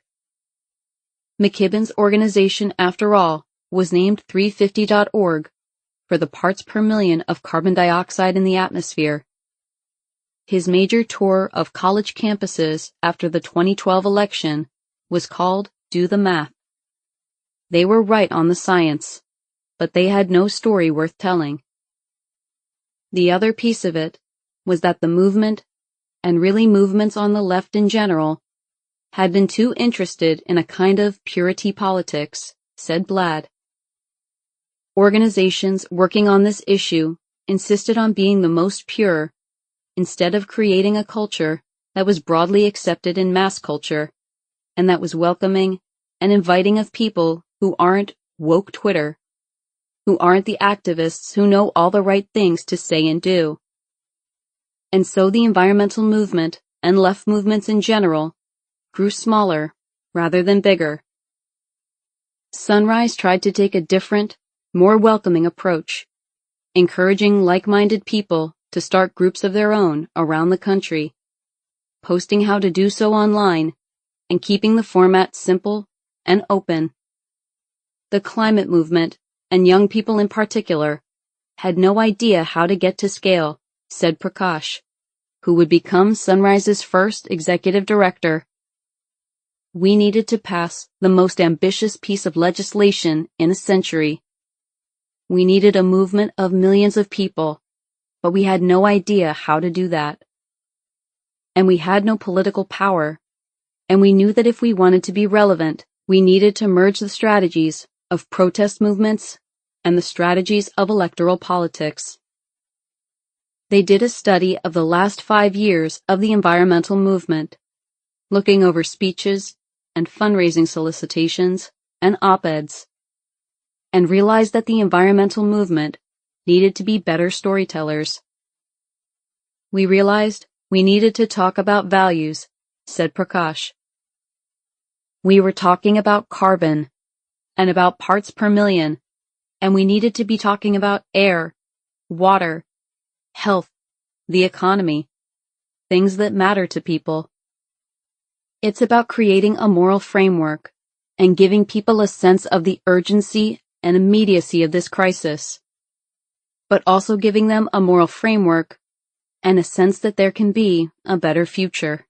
McKibben's organization, after all, was named 350.org for the parts per million of carbon dioxide in the atmosphere. His major tour of college campuses after the 2012 election was called Do the Math. They were right on the science, but they had no story worth telling. The other piece of it was that the movement, and really movements on the left in general, had been too interested in a kind of purity politics, said Blad. Organizations working on this issue insisted on being the most pure, instead of creating a culture that was broadly accepted in mass culture, and that was welcoming and inviting of people who aren't woke Twitter, who aren't the activists who know all the right things to say and do. And so the environmental movement and left movements in general grew smaller rather than bigger. Sunrise tried to take a different, more welcoming approach, encouraging like-minded people to start groups of their own around the country, posting how to do so online, and keeping the format simple and open. The climate movement, and young people in particular, had no idea how to get to scale, said Prakash, who would become Sunrise's first executive director. We needed to pass the most ambitious piece of legislation in a century. we needed a movement of millions of people, but we had no idea how to do that. And we had no political power, and we knew that if we wanted to be relevant, we needed to merge the strategies of protest movements and the strategies of electoral politics. They did a study of the last 5 years of the environmental movement, looking over speeches and fundraising solicitations and op-eds, and realized that the environmental movement needed to be better storytellers. We realized we needed to talk about values, said Prakash. We were talking about carbon and about parts per million, and we needed to be talking about air, water, health, the economy, things that matter to people. It's about creating a moral framework and giving people a sense of the urgency and immediacy of this crisis, but also giving them a moral framework and a sense that there can be a better future.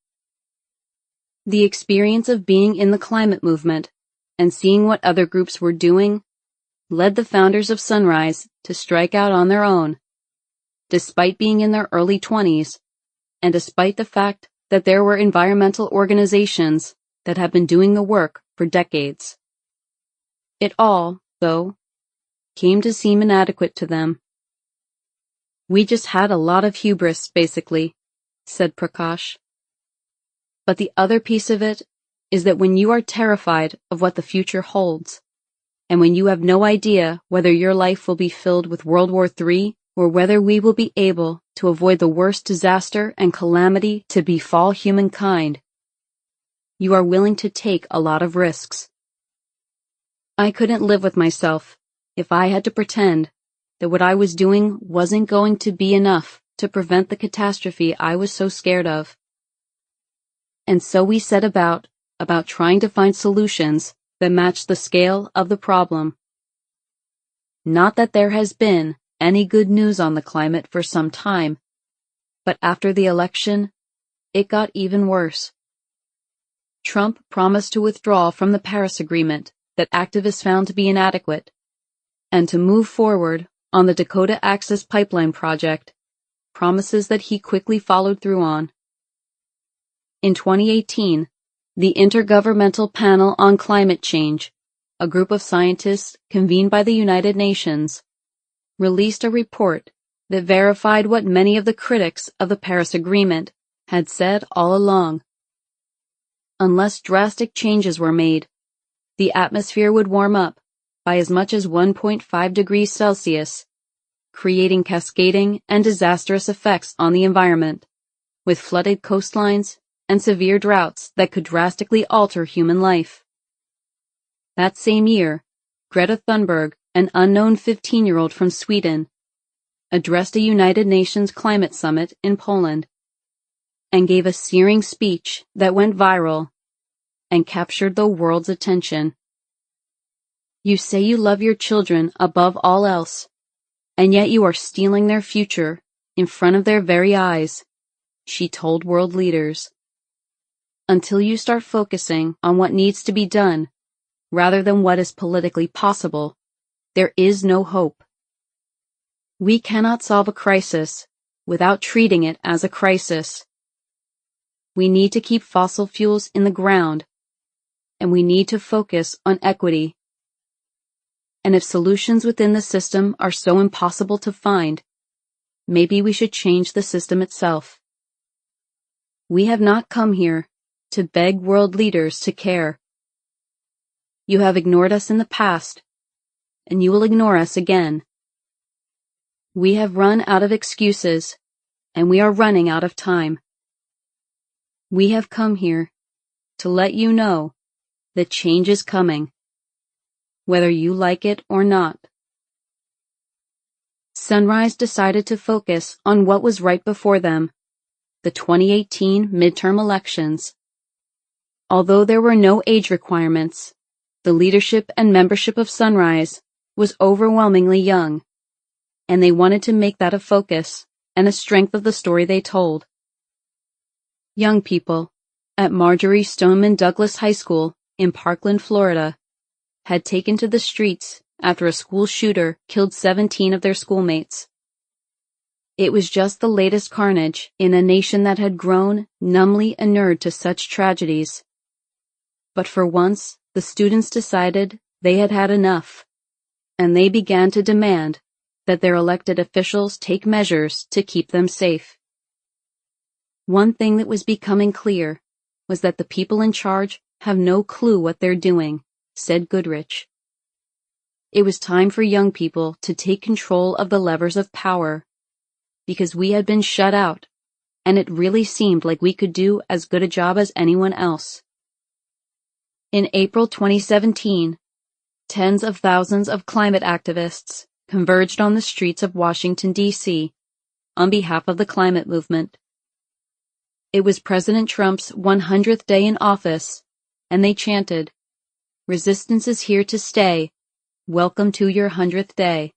The experience of being in the climate movement and seeing what other groups were doing led the founders of Sunrise to strike out on their own, despite being in their early 20s, and despite the fact that there were environmental organizations that had been doing the work for decades. It all, though, came to seem inadequate to them. We just had a lot of hubris, basically, said Prakash. But the other piece of it is that when you are terrified of what the future holds, and when you have no idea whether your life will be filled with World War III or whether we will be able to avoid the worst disaster and calamity to befall humankind, you are willing to take a lot of risks. I couldn't live with myself if I had to pretend that what I was doing wasn't going to be enough to prevent the catastrophe I was so scared of. And so we set about trying to find solutions that match the scale of the problem. Not that there has been any good news on the climate for some time, but after the election, it got even worse. Trump promised to withdraw from the Paris Agreement that activists found to be inadequate, and to move forward on the Dakota Access Pipeline project, promises that he quickly followed through on. In 2018, the Intergovernmental Panel on Climate Change, a group of scientists convened by the United Nations, released a report that verified what many of the critics of the Paris Agreement had said all along. Unless drastic changes were made, the atmosphere would warm up by as much as 1.5 degrees Celsius, creating cascading and disastrous effects on the environment, with flooded coastlines and severe droughts that could drastically alter human life. That same year, Greta Thunberg, an unknown 15-year-old from Sweden, addressed a United Nations climate summit in Poland, and gave a searing speech that went viral and captured the world's attention. You say you love your children above all else, and yet you are stealing their future in front of their very eyes, she told world leaders. Until you start focusing on what needs to be done, rather than what is politically possible, there is no hope. We cannot solve a crisis without treating it as a crisis. We need to keep fossil fuels in the ground, and we need to focus on equity. And if solutions within the system are so impossible to find, maybe we should change the system itself. We have not come here to beg world leaders to care. You have ignored us in the past, and you will ignore us again. We have run out of excuses, and we are running out of time. We have come here to let you know that change is coming, whether you like it or not. Sunrise decided to focus on what was right before them, the 2018 midterm elections. Although there were no age requirements, the leadership and membership of Sunrise was overwhelmingly young, and they wanted to make that a focus and a strength of the story they told. Young people at Marjorie Stoneman Douglas High School in Parkland, Florida, had taken to the streets after a school shooter killed 17 of their schoolmates. It was just the latest carnage in a nation that had grown numbly inured to such tragedies. But for once, the students decided they had had enough, and they began to demand that their elected officials take measures to keep them safe. One thing that was becoming clear was that the people in charge have no clue what they're doing, said Goodrich. It was time for young people to take control of the levers of power, because we had been shut out, and it really seemed like we could do as good a job as anyone else. In April 2017, tens of thousands of climate activists converged on the streets of Washington, D.C., on behalf of the climate movement. It was President Trump's 100th day in office, and they chanted, "Resistance is here to stay. Welcome to your 100th day."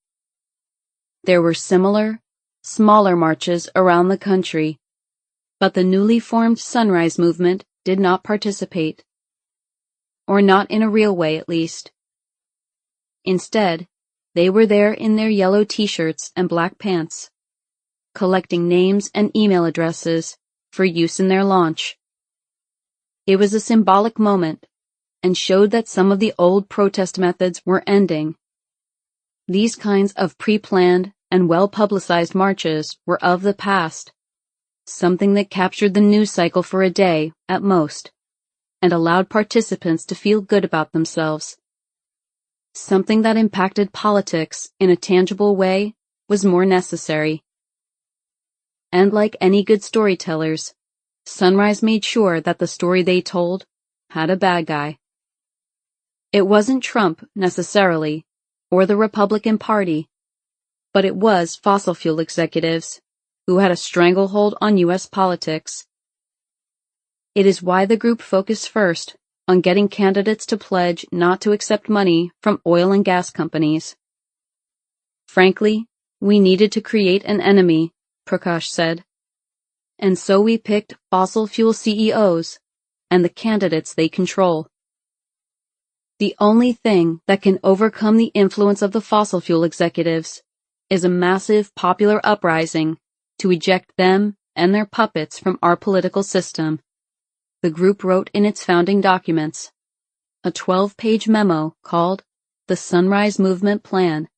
There were similar, smaller marches around the country, but the newly formed Sunrise Movement did not participate. Or not in a real way, at least. Instead, they were there in their yellow t-shirts and black pants, collecting names and email addresses for use in their launch. It was a symbolic moment and showed that some of the old protest methods were ending. These kinds of pre-planned and well-publicized marches were of the past, something that captured the news cycle for a day, at most, and allowed participants to feel good about themselves. Something that impacted politics in a tangible way was more necessary. And like any good storytellers, Sunrise made sure that the story they told had a bad guy. It wasn't Trump, necessarily, or the Republican Party, but it was fossil fuel executives who had a stranglehold on U.S. politics. It is why the group focused first on getting candidates to pledge not to accept money from oil and gas companies. Frankly, we needed to create an enemy, Prakash said. And so we picked fossil fuel CEOs and the candidates they control. The only thing that can overcome the influence of the fossil fuel executives is a massive popular uprising to eject them and their puppets from our political system, the group wrote in its founding documents, a 12-page memo called The Sunrise Movement Plan,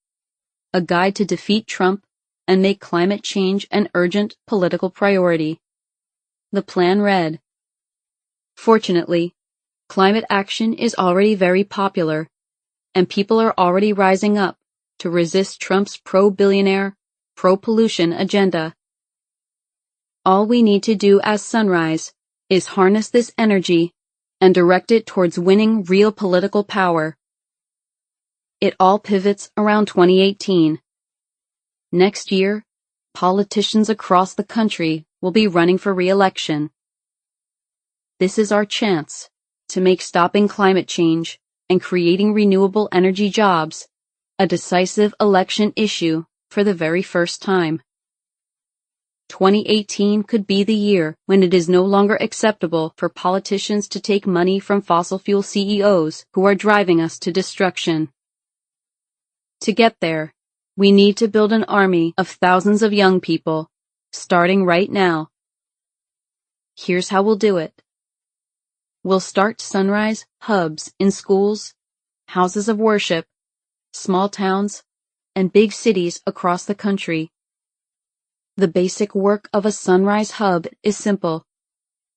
a guide to defeat Trump and make climate change an urgent political priority. The plan read, "Fortunately, climate action is already very popular, and people are already rising up to resist Trump's pro-billionaire, pro-pollution agenda. All we need to do as Sunrise is harness this energy and direct it towards winning real political power. It all pivots around 2018. Next year, politicians across the country will be running for re-election. This is our chance to make stopping climate change and creating renewable energy jobs a decisive election issue for the very first time. 2018 could be the year when it is no longer acceptable for politicians to take money from fossil fuel CEOs who are driving us to destruction. To get there, we need to build an army of thousands of young people, starting right now. Here's how we'll do it. We'll start Sunrise hubs in schools, houses of worship, small towns, and big cities across the country. The basic work of a Sunrise hub is simple.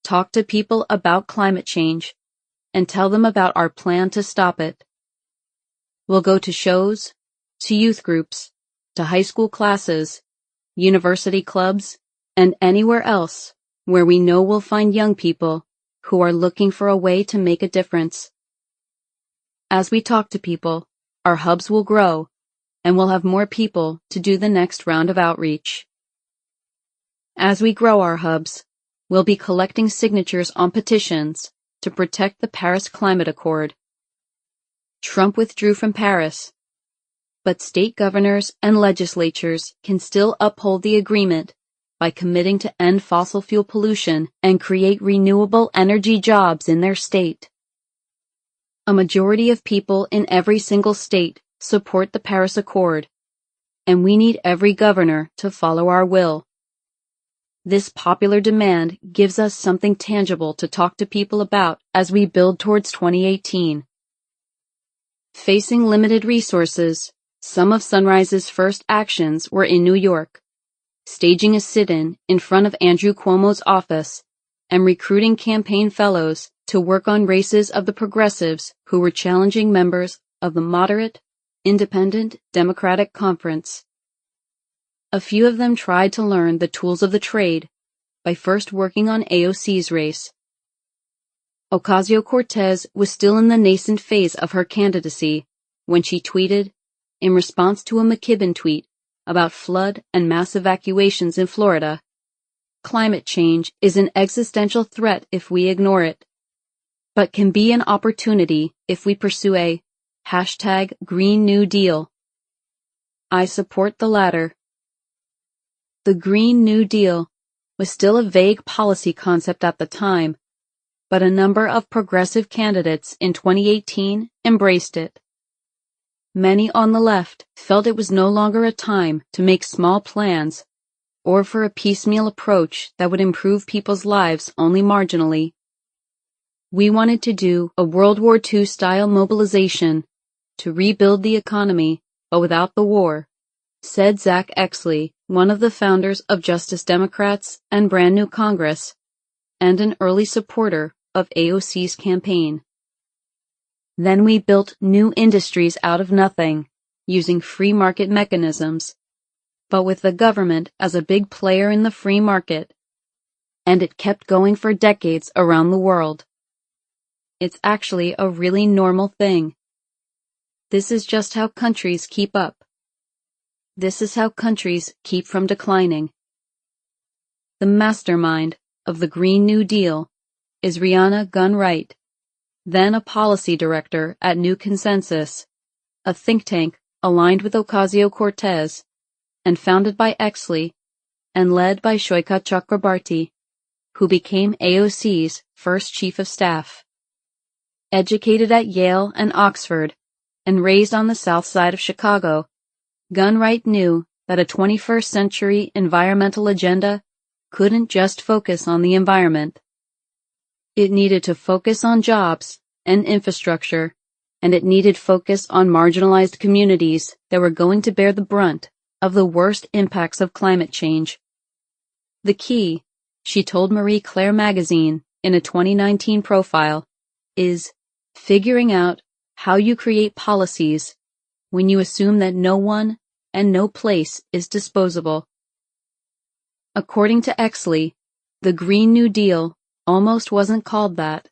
Talk to people about climate change and tell them about our plan to stop it. We'll go to shows, to youth groups, to high school classes, university clubs, and anywhere else where we know we'll find young people who are looking for a way to make a difference. As we talk to people, our hubs will grow, and we'll have more people to do the next round of outreach. As we grow our hubs, we'll be collecting signatures on petitions to protect the Paris Climate Accord. Trump withdrew from Paris, but state governors and legislatures can still uphold the agreement by committing to end fossil fuel pollution and create renewable energy jobs in their state. A majority of people in every single state support the Paris Accord, and we need every governor to follow our will. This popular demand gives us something tangible to talk to people about as we build towards 2018. Facing limited resources, some of Sunrise's first actions were in New York, staging a sit-in in front of Andrew Cuomo's office and recruiting campaign fellows to work on races of the progressives who were challenging members of the moderate, independent Democratic Conference. A few of them tried to learn the tools of the trade by first working on AOC's race. Ocasio-Cortez was still in the nascent phase of her candidacy when she tweeted, in response to a McKibben tweet about flood and mass evacuations in Florida, "Climate change is an existential threat if we ignore it, but can be an opportunity if we pursue a #Green New Deal." I support the latter. The Green New Deal was still a vague policy concept at the time, but a number of progressive candidates in 2018 embraced it. Many on the left felt it was no longer a time to make small plans or for a piecemeal approach that would improve people's lives only marginally. We wanted to do a World War II-style mobilization to rebuild the economy, but without the war, said Zach Exley, one of the founders of Justice Democrats and Brand New Congress, and an early supporter of AOC's campaign. Then we built new industries out of nothing, using free market mechanisms, but with the government as a big player in the free market. And it kept going for decades around the world. It's actually a really normal thing. This is just how countries keep up. This is how countries keep from declining. The mastermind of the Green New Deal is Rihanna Gunn Wright, then a policy director at New Consensus, a think tank aligned with Ocasio-Cortez, and founded by Exley and led by Shoika Chakrabarti, who became AOC's first chief of staff. Educated at Yale and Oxford, and raised on the south side of Chicago, Gunn Wright knew that a 21st century environmental agenda couldn't just focus on the environment. It needed to focus on jobs and infrastructure, and it needed focus on marginalized communities that were going to bear the brunt of the worst impacts of climate change. The key, she told Marie Claire magazine in a 2019 profile, is figuring out how you create policies when you assume that no one and no place is disposable. According to Exley, the Green New Deal almost wasn't called that.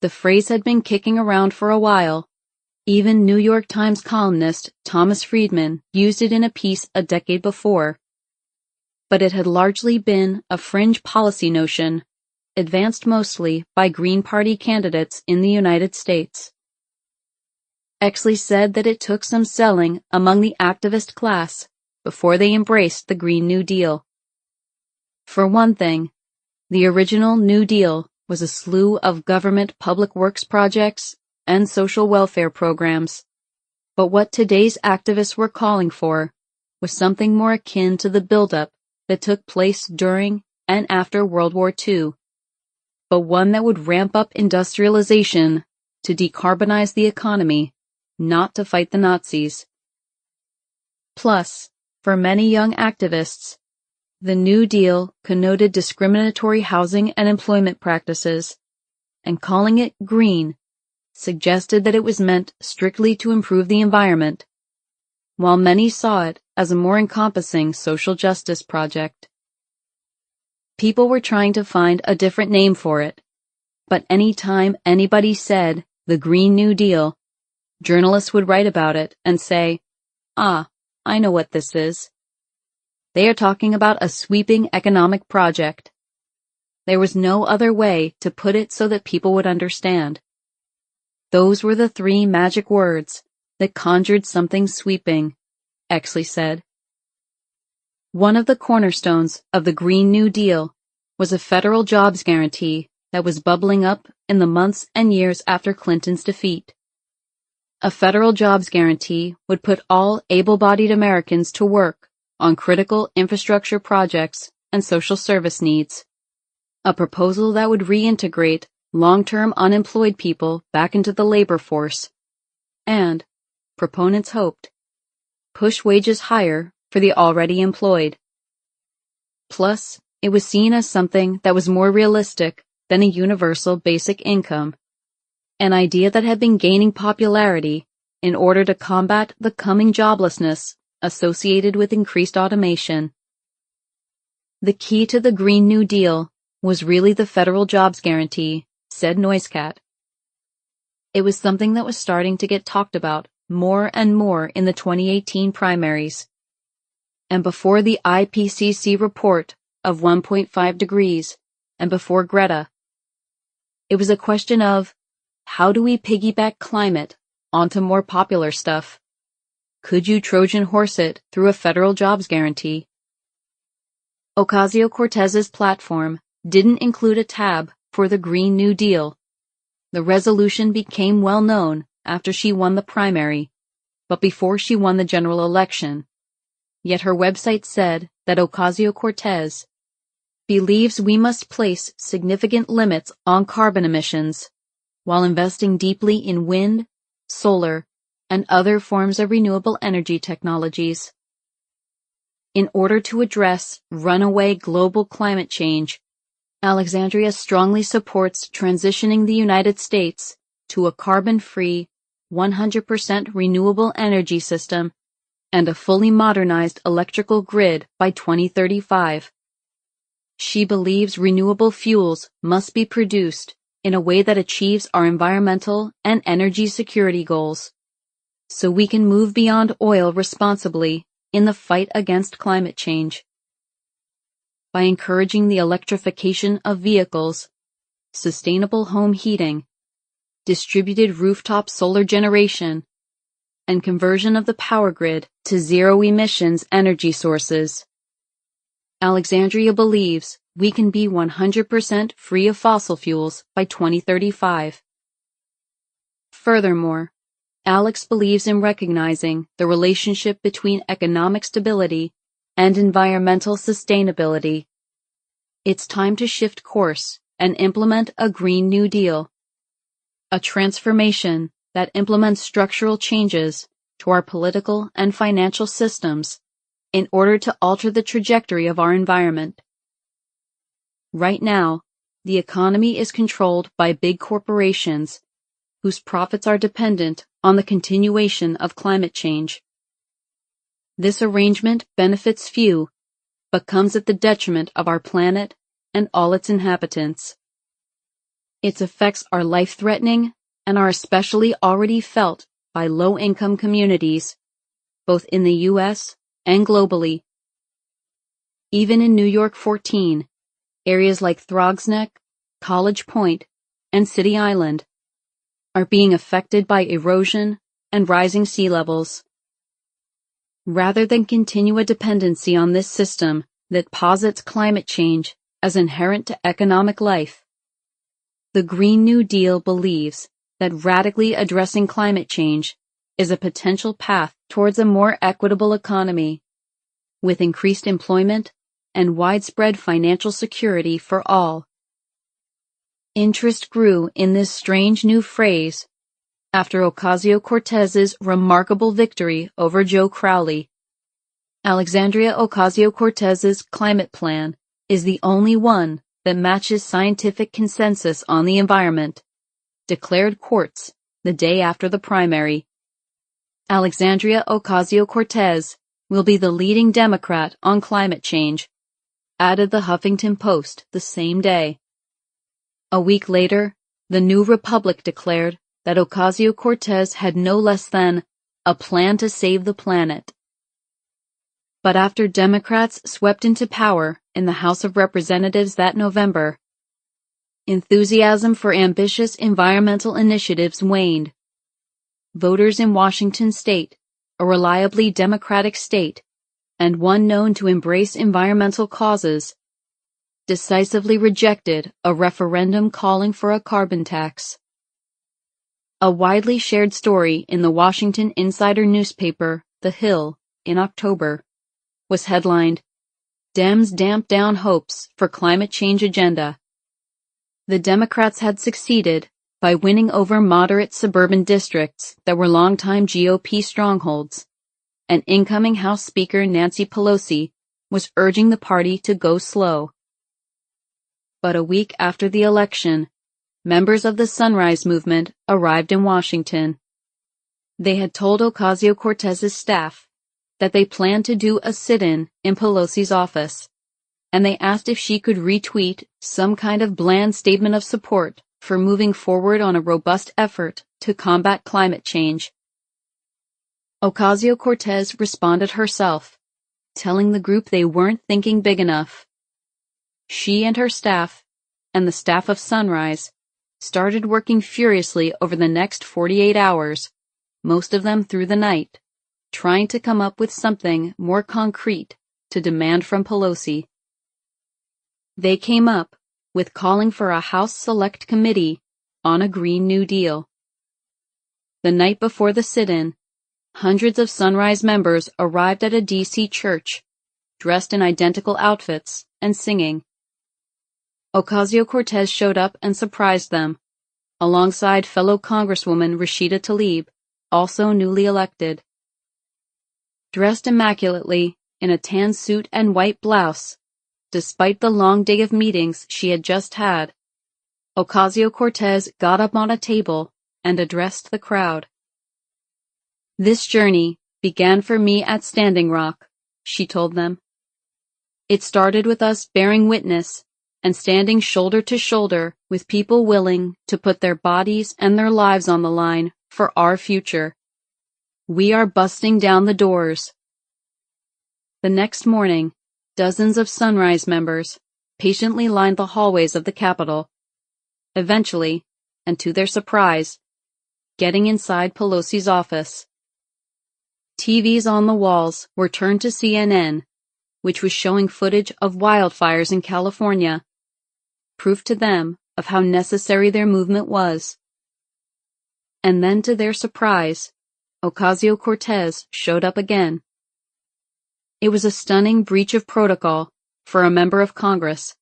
The phrase had been kicking around for a while. Even New York Times columnist Thomas Friedman used it in a piece a decade before. But it had largely been a fringe policy notion, advanced mostly by Green Party candidates in the United States. Exley said that it took some selling among the activist class before they embraced the Green New Deal. For one thing, the original New Deal was a slew of government public works projects and social welfare programs. But what today's activists were calling for was something more akin to the buildup that took place during and after World War II, but one that would ramp up industrialization to decarbonize the economy, not to fight the Nazis. Plus, for many young activists, the New Deal connoted discriminatory housing and employment practices, and calling it green suggested that it was meant strictly to improve the environment, while many saw it as a more encompassing social justice project. People were trying to find a different name for it, but any time anybody said the Green New Deal, journalists would write about it and say, "Ah, I know what this is." They are talking about a sweeping economic project. There was no other way to put it so that people would understand. Those were the three magic words that conjured something sweeping, Exley said. One of the cornerstones of the Green New Deal was a federal jobs guarantee that was bubbling up in the months and years after Clinton's defeat. A federal jobs guarantee would put all able-bodied Americans to work on critical infrastructure projects and social service needs. A proposal that would reintegrate long-term unemployed people back into the labor force and, proponents hoped, push wages higher for the already employed. Plus, it was seen as something that was more realistic than a universal basic income, an idea that had been gaining popularity in order to combat the coming joblessness associated with increased automation. The key to the Green New Deal was really the federal jobs guarantee, said Noisecat. It was something that was starting to get talked about more and more in the 2018 primaries. And before the IPCC report of 1.5 degrees, and before Greta, it was a question of, how do we piggyback climate onto more popular stuff? Could you Trojan horse it through a federal jobs guarantee? Ocasio-Cortez's platform didn't include a tab for the Green New Deal. The resolution became well known after she won the primary, but before she won the general election. Yet her website said that Ocasio-Cortez believes we must place significant limits on carbon emissions while investing deeply in wind, solar, and other forms of renewable energy technologies. In order to address runaway global climate change, Alexandria strongly supports transitioning the United States to a carbon-free, 100% renewable energy system and a fully modernized electrical grid by 2035. She believes renewable fuels must be produced in a way that achieves our environmental and energy security goals, so we can move beyond oil responsibly in the fight against climate change. By encouraging the electrification of vehicles, sustainable home heating, distributed rooftop solar generation, and conversion of the power grid to zero-emissions energy sources, Alexandria believes we can be 100% free of fossil fuels by 2035. Furthermore, Alex believes in recognizing the relationship between economic stability and environmental sustainability. It's time to shift course and implement a Green New Deal, a transformation that implements structural changes to our political and financial systems in order to alter the trajectory of our environment. Right now, the economy is controlled by big corporations whose profits are dependent on the continuation of climate change. This arrangement benefits few, but comes at the detriment of our planet and all its inhabitants. Its effects are life-threatening and are especially already felt by low-income communities, both in the U.S. and globally. Even in New York 14, areas like Throgsneck, College Point, and City Island are being affected by erosion and rising sea levels. Rather than continue a dependency on this system that posits climate change as inherent to economic life, the Green New Deal believes that radically addressing climate change is a potential path towards a more equitable economy, with increased employment and widespread financial security for all. Interest grew in this strange new phrase after Ocasio-Cortez's remarkable victory over Joe Crowley. Alexandria Ocasio-Cortez's climate plan is the only one that matches scientific consensus on the environment, declared courts the day after the primary. Alexandria Ocasio-Cortez will be the leading Democrat on climate change, added the Huffington Post the same day. A week later, the New Republic declared that Ocasio-Cortez had no less than a plan to save the planet. But after Democrats swept into power in the House of Representatives that November, enthusiasm for ambitious environmental initiatives waned. Voters in Washington state, a reliably Democratic state, and one known to embrace environmental causes, decisively rejected a referendum calling for a carbon tax. A widely shared story in the Washington Insider newspaper, The Hill, in October, was headlined, "Dems Damp Down Hopes for Climate Change Agenda." The Democrats had succeeded by winning over moderate suburban districts that were longtime GOP strongholds, and incoming House Speaker Nancy Pelosi was urging the party to go slow. But a week after the election, members of the Sunrise Movement arrived in Washington. They had told Ocasio-Cortez's staff that they planned to do a sit-in in Pelosi's office, and they asked if she could retweet some kind of bland statement of support for moving forward on a robust effort to combat climate change. Ocasio-Cortez responded herself, telling the group they weren't thinking big enough. She and her staff, and the staff of Sunrise, started working furiously over the next 48 hours, most of them through the night, trying to come up with something more concrete to demand from Pelosi. They came up with calling for a House Select Committee on a Green New Deal. The night before the sit-in, hundreds of Sunrise members arrived at a D.C. church, dressed in identical outfits and singing. Ocasio-Cortez showed up and surprised them, alongside fellow Congresswoman Rashida Tlaib, also newly elected. Dressed immaculately in a tan suit and white blouse, despite the long day of meetings she had just had, Ocasio-Cortez got up on a table and addressed the crowd. "This journey began for me at Standing Rock," she told them. "It started with us bearing witness and standing shoulder to shoulder with people willing to put their bodies and their lives on the line for our future. We are busting down the doors." The next morning, dozens of Sunrise members patiently lined the hallways of the Capitol, eventually, and to their surprise, getting inside Pelosi's office. TVs on the walls were turned to CNN, which was showing footage of wildfires in California, proof to them of how necessary their movement was. And then, to their surprise, Ocasio-Cortez showed up again. It was a stunning breach of protocol for a member of Congress,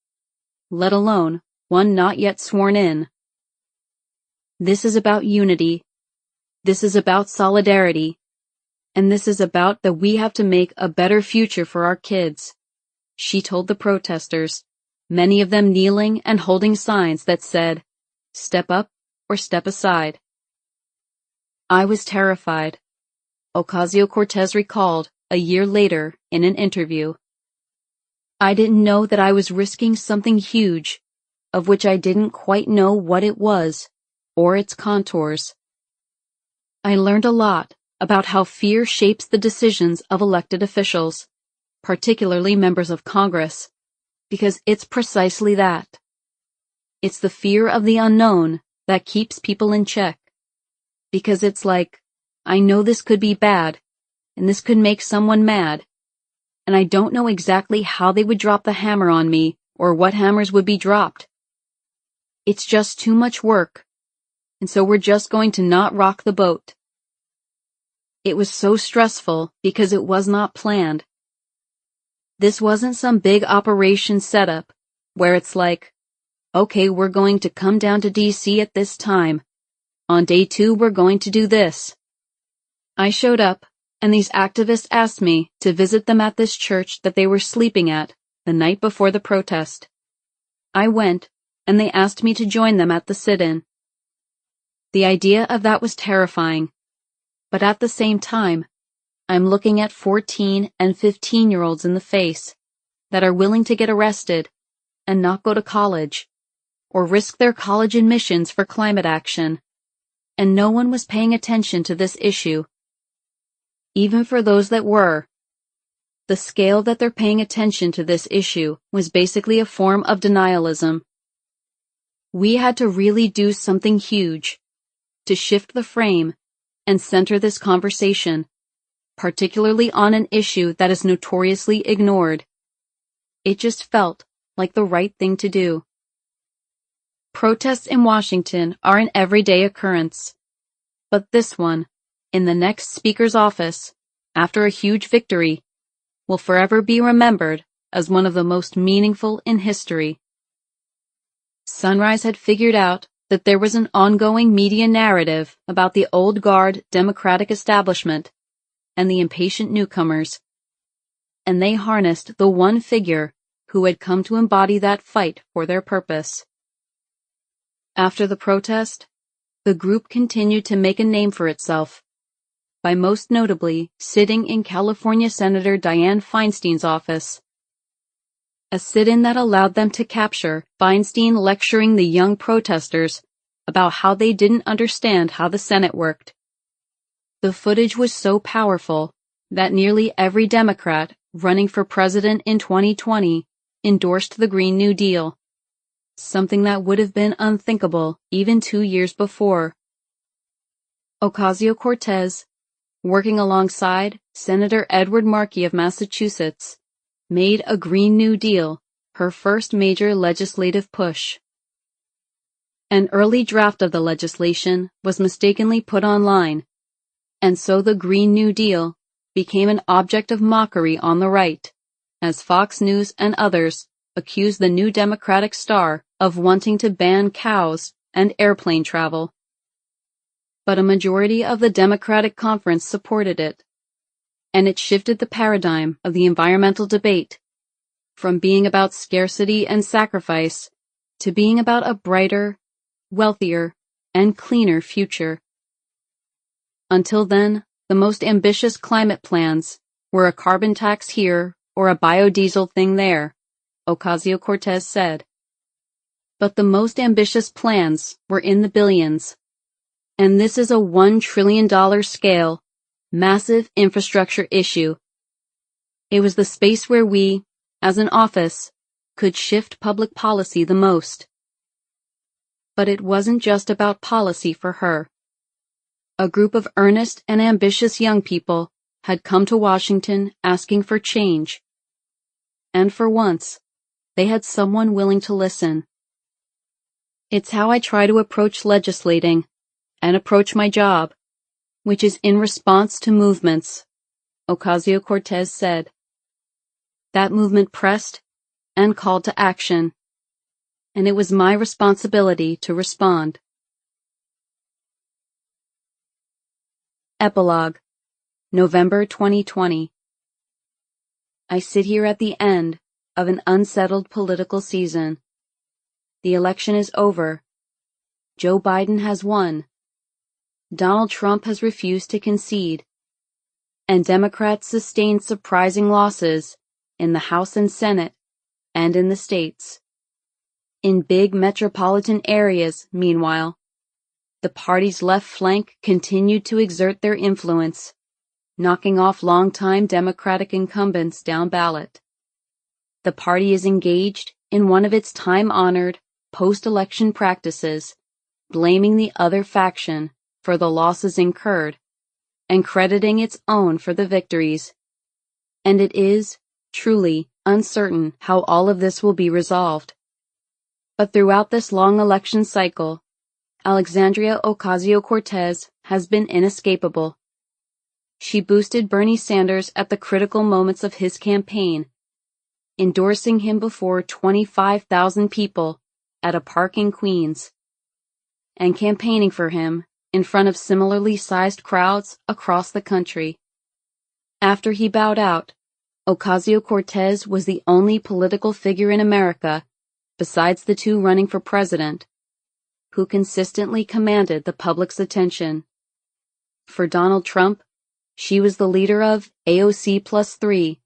let alone one not yet sworn in. "This is about unity. This is about solidarity. And this is about that we have to make a better future for our kids," she told the protesters, many of them kneeling and holding signs that said, "Step up or step aside." "I was terrified," Ocasio-Cortez recalled a year later in an interview. "I didn't know that I was risking something huge, of which I didn't quite know what it was, or its contours. I learned a lot about how fear shapes the decisions of elected officials, particularly members of Congress, because it's precisely that. It's the fear of the unknown that keeps people in check. Because it's like, I know this could be bad, and this could make someone mad, and I don't know exactly how they would drop the hammer on me or what hammers would be dropped. It's just too much work, and so we're just going to not rock the boat." It was so stressful because it was not planned. This wasn't some big operation setup where it's like, okay, we're going to come down to DC at this time. On day 2, we're going to do this. I showed up, and these activists asked me to visit them at this church that they were sleeping at the night before the protest. I went, and they asked me to join them at the sit-in. The idea of that was terrifying, but at the same time, I'm looking at 14 and 15-year-olds in the face that are willing to get arrested and not go to college, or risk their college admissions for climate action, and no one was paying attention to this issue. Even for those that were, the scale that they're paying attention to this issue was basically a form of denialism. We had to really do something huge to shift the frame and center this conversation, particularly on an issue that is notoriously ignored. It just felt like the right thing to do. Protests in Washington are an everyday occurrence. But this one, in the next speaker's office, after a huge victory, will forever be remembered as one of the most meaningful in history. Sunrise had figured out that there was an ongoing media narrative about the old guard Democratic establishment and the impatient newcomers, and they harnessed the one figure who had come to embody that fight for their purpose. After the protest, the group continued to make a name for itself, by most notably sitting in California Senator Dianne Feinstein's office, a sit-in that allowed them to capture Feinstein lecturing the young protesters about how they didn't understand how the Senate worked. The footage was so powerful that nearly every Democrat running for president in 2020 endorsed the Green New Deal, something that would have been unthinkable even 2 years before. Ocasio-Cortez, working alongside Senator Edward Markey of Massachusetts, made a Green New Deal her first major legislative push. An early draft of the legislation was mistakenly put online, and so the Green New Deal became an object of mockery on the right, as Fox News and others accused the new Democratic star of wanting to ban cows and airplane travel. But a majority of the Democratic conference supported it, and it shifted the paradigm of the environmental debate from being about scarcity and sacrifice to being about a brighter, wealthier, and cleaner future. Until then, the most ambitious climate plans were a carbon tax here or a biodiesel thing there, Ocasio-Cortez said. But the most ambitious plans were in the billions, and this is a $1 trillion scale, massive infrastructure issue. It was the space where we, as an office, could shift public policy the most. But it wasn't just about policy for her. A group of earnest and ambitious young people had come to Washington asking for change. And for once, they had someone willing to listen. It's how I try to approach legislating and approach my job, which is in response to movements, Ocasio-Cortez said. That movement pressed and called to action, and it was my responsibility to respond. Epilogue, November 2020. I sit here at the end of an unsettled political season. The election is over. Joe Biden has won. Donald Trump has refused to concede, and Democrats sustained surprising losses in the House and Senate and in the states. In big metropolitan areas, meanwhile, the party's left flank continued to exert their influence, knocking off longtime Democratic incumbents down ballot. The party is engaged in one of its time-honored post-election practices, blaming the other faction for the losses incurred and crediting its own for the victories. And it is, truly, uncertain how all of this will be resolved. But throughout this long election cycle, Alexandria Ocasio-Cortez has been inescapable. She boosted Bernie Sanders at the critical moments of his campaign, endorsing him before 25,000 people at a park in Queens, and campaigning for him in front of similarly sized crowds across the country. After he bowed out, Ocasio-Cortez was the only political figure in America, besides the two running for president, who consistently commanded the public's attention. For Donald Trump, she was the leader of AOC +3,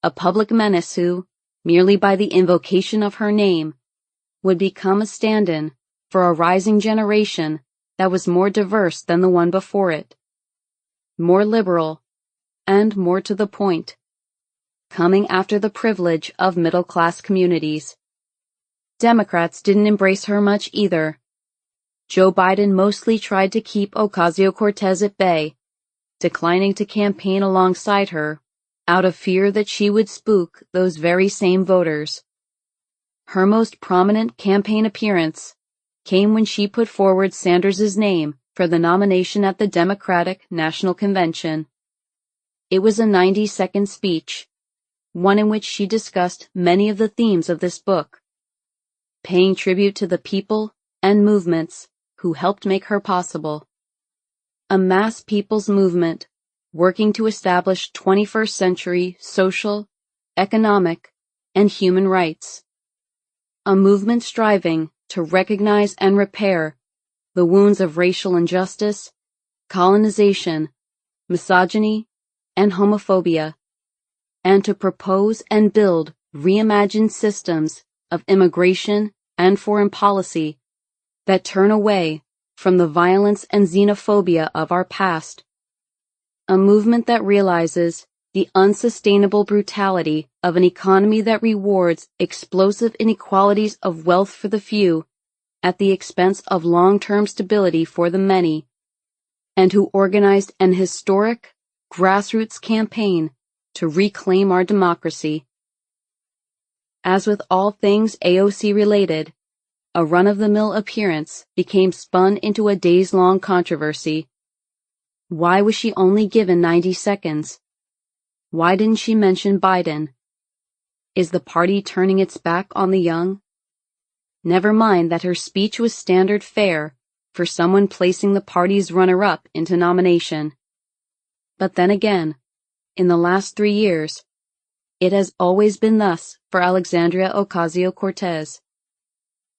a public menace who, merely by the invocation of her name, would become a stand-in for a rising generation that was more diverse than the one before it, more liberal, and more to the point, coming after the privilege of middle-class communities. Democrats didn't embrace her much either. Joe Biden mostly tried to keep Ocasio-Cortez at bay, declining to campaign alongside her out of fear that she would spook those very same voters. Her most prominent campaign appearance came when she put forward Sanders' name for the nomination at the Democratic National Convention. It was a 90-second speech, one in which she discussed many of the themes of this book, paying tribute to the people and movements who helped make her possible. A mass people's movement working to establish 21st century social, economic, and human rights. A movement striving to recognize and repair the wounds of racial injustice, colonization, misogyny, and homophobia, and to propose and build reimagined systems of immigration and foreign policy that turn away from the violence and xenophobia of our past. A movement that realizes the unsustainable brutality of an economy that rewards explosive inequalities of wealth for the few at the expense of long-term stability for the many, and who organized an historic grassroots campaign to reclaim our democracy. As with all things AOC related, a run-of-the-mill appearance became spun into a days-long controversy. Why was she only given 90 seconds? Why didn't she mention Biden? Is the party turning its back on the young? Never mind that her speech was standard fare for someone placing the party's runner-up into nomination. But then again, in the last 3 years, it has always been thus for Alexandria Ocasio-Cortez.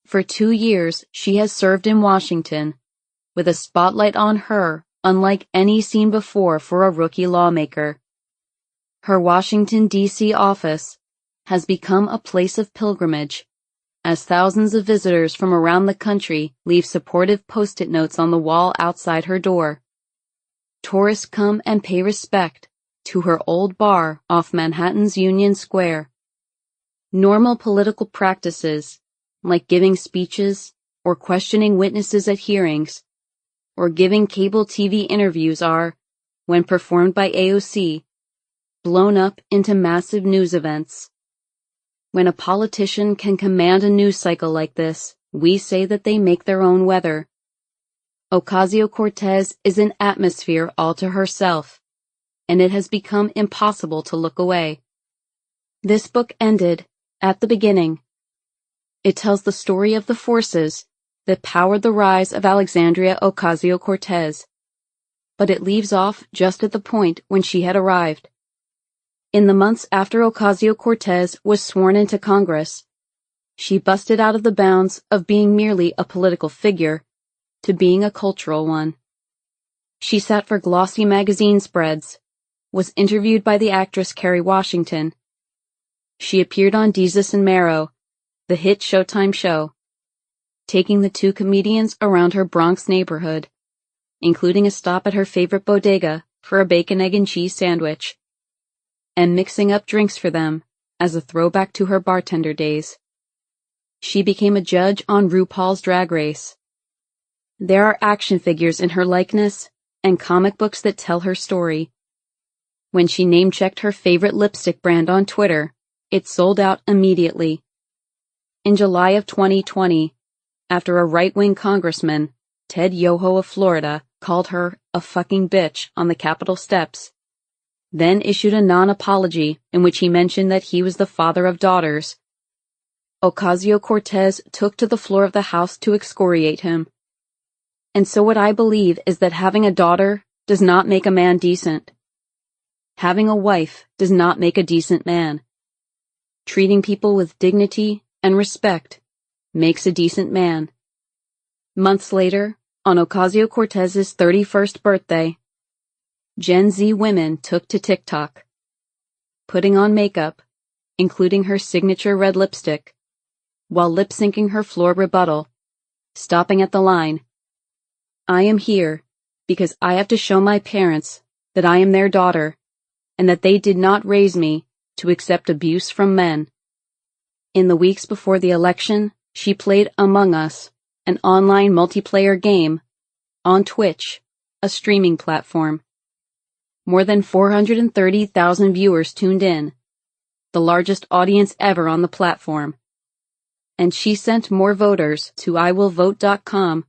For 2 years, she has served in Washington, with a spotlight on her unlike any seen before for a rookie lawmaker. Her Washington, D.C. office has become a place of pilgrimage, as thousands of visitors from around the country leave supportive post-it notes on the wall outside her door. Tourists come and pay respect to her old bar off Manhattan's Union Square. Normal political practices, like giving speeches or questioning witnesses at hearings, or giving cable TV interviews are, when performed by AOC, blown up into massive news events. When a politician can command a news cycle like this, we say that they make their own weather. Ocasio-Cortez is an atmosphere all to herself, and it has become impossible to look away. This book ended at the beginning. It tells the story of the forces that powered the rise of Alexandria Ocasio-Cortez, but it leaves off just at the point when she had arrived. In the months after Ocasio-Cortez was sworn into Congress, she busted out of the bounds of being merely a political figure to being a cultural one. She sat for glossy magazine spreads, was interviewed by the actress Kerry Washington. She appeared on Desus and Mero, the hit Showtime show, taking the two comedians around her Bronx neighborhood, including a stop at her favorite bodega for a bacon, egg, and cheese sandwich, and mixing up drinks for them as a throwback to her bartender days. She became a judge on RuPaul's Drag Race. There are action figures in her likeness and comic books that tell her story. When she name-checked her favorite lipstick brand on Twitter, it sold out immediately. In July of 2020, after a right-wing congressman, Ted Yoho of Florida, called her a fucking bitch on the Capitol steps, then issued a non-apology in which he mentioned that he was the father of daughters, Ocasio-Cortez took to the floor of the House to excoriate him. And so what I believe is that having a daughter does not make a man decent. Having a wife does not make a decent man. Treating people with dignity and respect makes a decent man. Months later, on Ocasio-Cortez's 31st birthday, Gen Z women took to TikTok, putting on makeup, including her signature red lipstick, while lip-syncing her floor rebuttal, stopping at the line, "I am here because I have to show my parents that I am their daughter and that they did not raise me to accept abuse from men." In the weeks before the election, she played Among Us, an online multiplayer game, on Twitch, a streaming platform. More than 430,000 viewers tuned in, the largest audience ever on the platform. And she sent more voters to iwillvote.com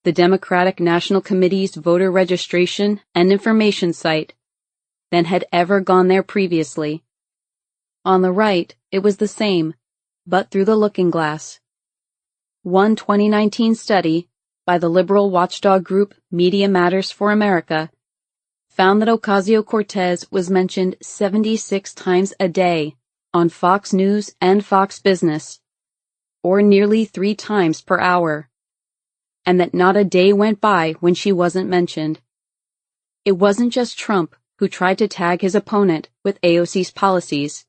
the Democratic National Committee's voter registration and information site, than had ever gone there previously. On the right, it was the same, but through the looking glass. One 2019 study by the liberal watchdog group Media Matters for America found that Ocasio-Cortez was mentioned 76 times a day on Fox News and Fox Business, or nearly 3 times per hour, and that not a day went by when she wasn't mentioned. It wasn't just Trump who tried to tag his opponent with AOC's policies,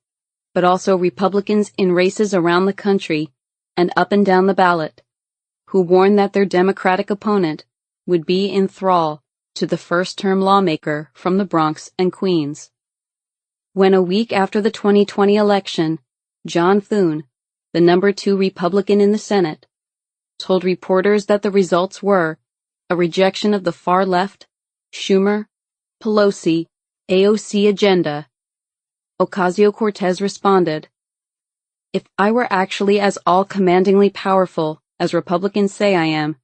but also Republicans in races around the country and up and down the ballot, who warned that their Democratic opponent would be in thrall to the first-term lawmaker from the Bronx and Queens. When a week after the 2020 election, John Thune, the number 2 Republican in the Senate, told reporters that the results were a rejection of the far-left, Schumer, Pelosi, AOC agenda, Ocasio-Cortez responded, "If I were actually as all-commandingly powerful as Republicans say I am,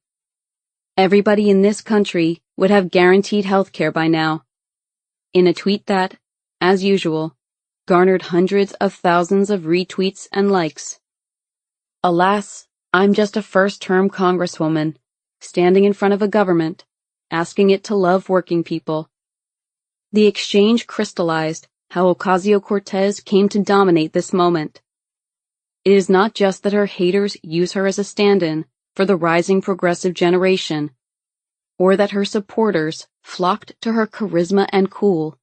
everybody in this country would have guaranteed health care by now," in a tweet that, as usual, garnered hundreds of thousands of retweets and likes. Alas, I'm just a first-term congresswoman, standing in front of a government, asking it to love working people. The exchange crystallized how Ocasio-Cortez came to dominate this moment. It is not just that her haters use her as a stand-in for the rising progressive generation, or that her supporters flocked to her charisma and cool.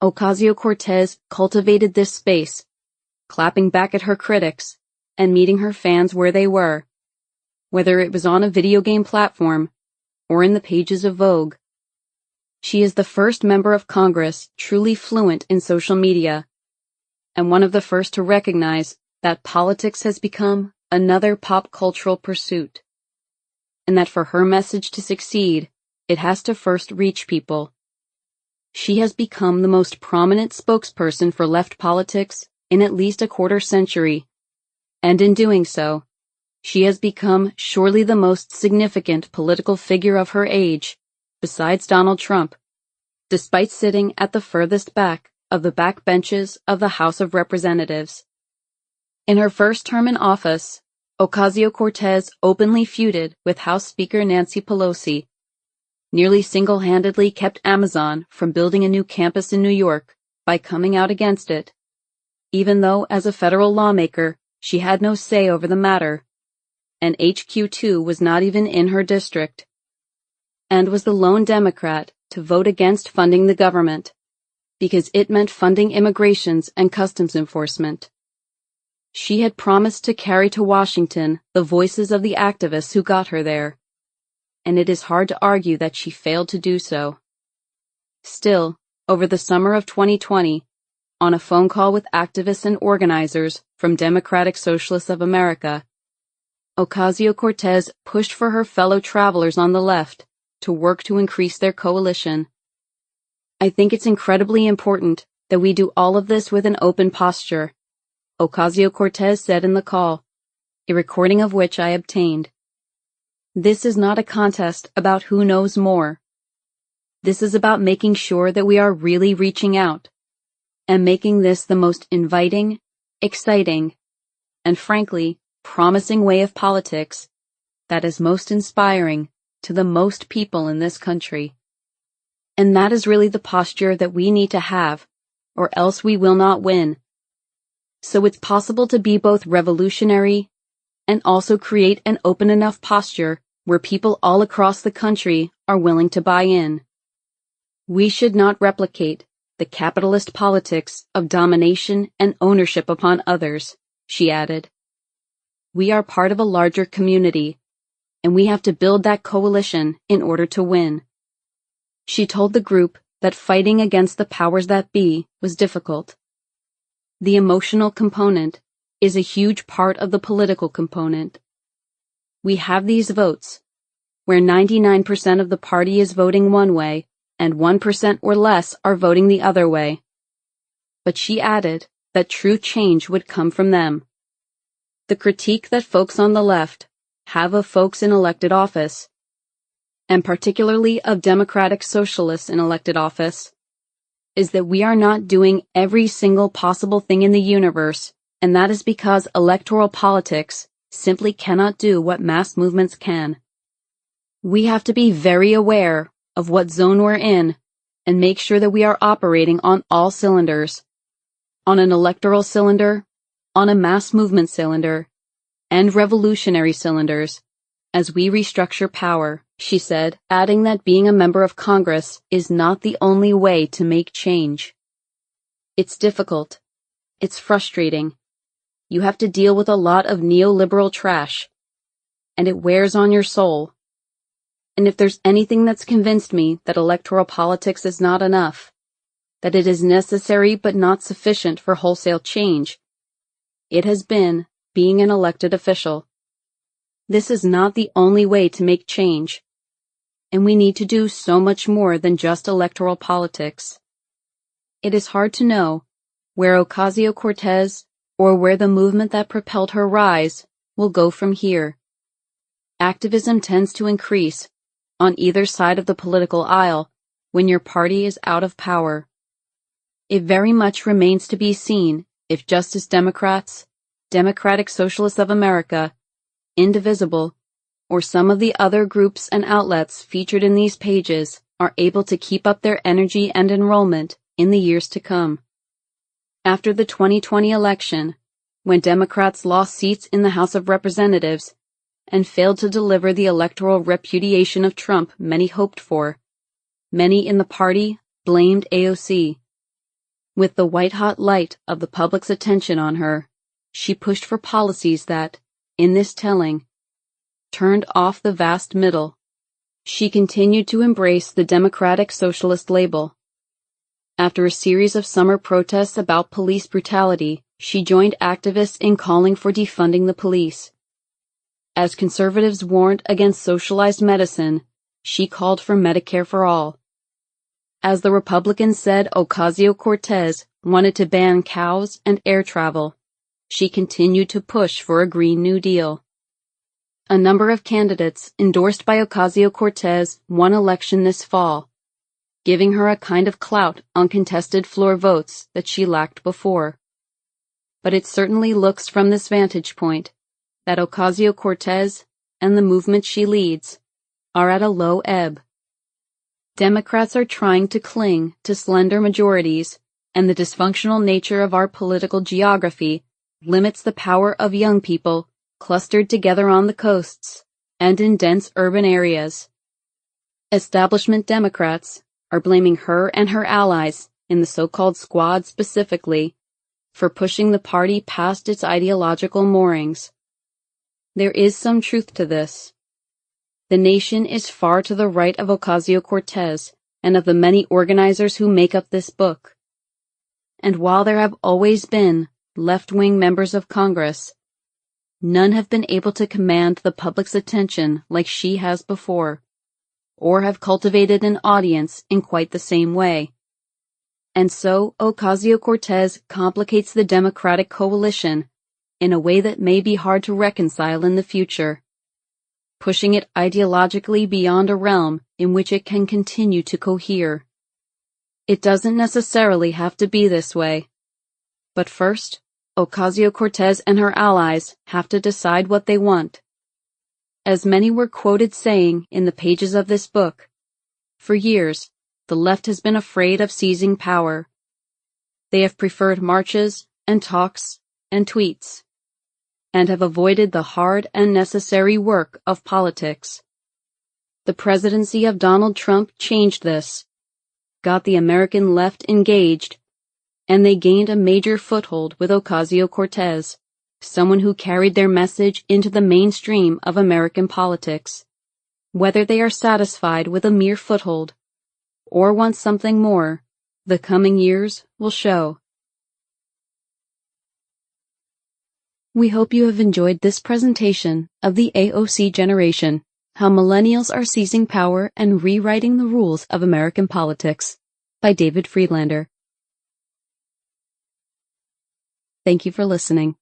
Ocasio-Cortez cultivated this space, clapping back at her critics and meeting her fans where they were, whether it was on a video game platform or in the pages of Vogue. She is the first member of Congress truly fluent in social media, and one of the first to recognize that politics has become another pop cultural pursuit, and that for her message to succeed, it has to first reach people. She has become the most prominent spokesperson for left politics in at least a quarter century, and in doing so, she has become surely the most significant political figure of her age, besides Donald Trump, despite sitting at the furthest back of the backbenches of the House of Representatives. In her first term in office, Ocasio-Cortez openly feuded with House Speaker Nancy Pelosi, nearly single-handedly kept Amazon from building a new campus in New York by coming out against it, even though as a federal lawmaker she had no say over the matter, and HQ2 was not even in her district, and was the lone Democrat to vote against funding the government, because it meant funding immigrations and customs enforcement. She had promised to carry to Washington the voices of the activists who got her there, and it is hard to argue that she failed to do so. Still, over the summer of 2020, on a phone call with activists and organizers from Democratic Socialists of America, Ocasio-Cortez pushed for her fellow travelers on the left to work to increase their coalition. "I think it's incredibly important that we do all of this with an open posture," Ocasio-Cortez said in the call, a recording of which I obtained. "This is not a contest about who knows more. This is about making sure that we are really reaching out, and making this the most inviting, exciting, and frankly, promising way of politics that is most inspiring to the most people in this country. And that is really the posture that we need to have, or else we will not win. So it's possible to be both revolutionary and also create an open enough posture where people all across the country are willing to buy in. We should not replicate the capitalist politics of domination and ownership upon others," she added. "We are part of a larger community, and we have to build that coalition in order to win." She told the group that fighting against the powers that be was difficult. The emotional component is a huge part of the political component. We have these votes, where 99% of the party is voting one way and 1% or less are voting the other way. But she added that true change would come from them. The critique that folks on the left have of folks in elected office and particularly of Democratic Socialists in elected office, is that we are not doing every single possible thing in the universe, and that is because electoral politics simply cannot do what mass movements can. We have to be very aware of what zone we're in and make sure that we are operating on all cylinders. On an electoral cylinder, on a mass movement cylinder, and revolutionary cylinders, as we restructure power, she said, adding that being a member of Congress is not the only way to make change. It's difficult. It's frustrating. You have to deal with a lot of neoliberal trash, and it wears on your soul. And if there's anything that's convinced me that electoral politics is not enough, that it is necessary but not sufficient for wholesale change, it has been being an elected official. This is not the only way to make change, and we need to do so much more than just electoral politics. It is hard to know where Ocasio-Cortez or where the movement that propelled her rise will go from here. Activism tends to increase on either side of the political aisle when your party is out of power. It very much remains to be seen if Justice Democrats, Democratic Socialists of America, Indivisible, or some of the other groups and outlets featured in these pages are able to keep up their energy and enrollment in the years to come. After the 2020 election, when Democrats lost seats in the House of Representatives and failed to deliver the electoral repudiation of Trump many hoped for, many in the party blamed AOC. With the white-hot light of the public's attention on her, she pushed for policies that, in this telling, turned off the vast middle. She continued to embrace the Democratic Socialist label. After a series of summer protests about police brutality, she joined activists in calling for defunding the police. As conservatives warned against socialized medicine, she called for Medicare for all. As the Republicans said Ocasio-Cortez wanted to ban cows and air travel, she continued to push for a Green New Deal. A number of candidates endorsed by Ocasio-Cortez won election this fall, giving her a kind of clout on contested floor votes that she lacked before. But it certainly looks from this vantage point that Ocasio-Cortez and the movement she leads are at a low ebb. Democrats are trying to cling to slender majorities, and the dysfunctional nature of our political geography limits the power of young people clustered together on the coasts and in dense urban areas. Establishment Democrats are blaming her and her allies in the so-called squad specifically for pushing the party past its ideological moorings. There is some truth to this. The nation is far to the right of Ocasio-Cortez and of the many organizers who make up this book. And while there have always been left-wing members of Congress, none have been able to command the public's attention like she has before, or have cultivated an audience in quite the same way. And so Ocasio-Cortez complicates the Democratic coalition in a way that may be hard to reconcile in the future, pushing it ideologically beyond a realm in which it can continue to cohere. It doesn't necessarily have to be this way. But first, Ocasio-Cortez and her allies have to decide what they want. As many were quoted saying in the pages of this book, for years, the left has been afraid of seizing power. They have preferred marches and talks and tweets, and have avoided the hard and necessary work of politics. The presidency of Donald Trump changed this, got the American left engaged, and they gained a major foothold with Ocasio-Cortez, someone who carried their message into the mainstream of American politics. Whether they are satisfied with a mere foothold, or want something more, the coming years will show. We hope you have enjoyed this presentation of the AOC Generation, How Millennials Are Seizing Power and Rewriting the Rules of American Politics, by David Freedlander. Thank you for listening.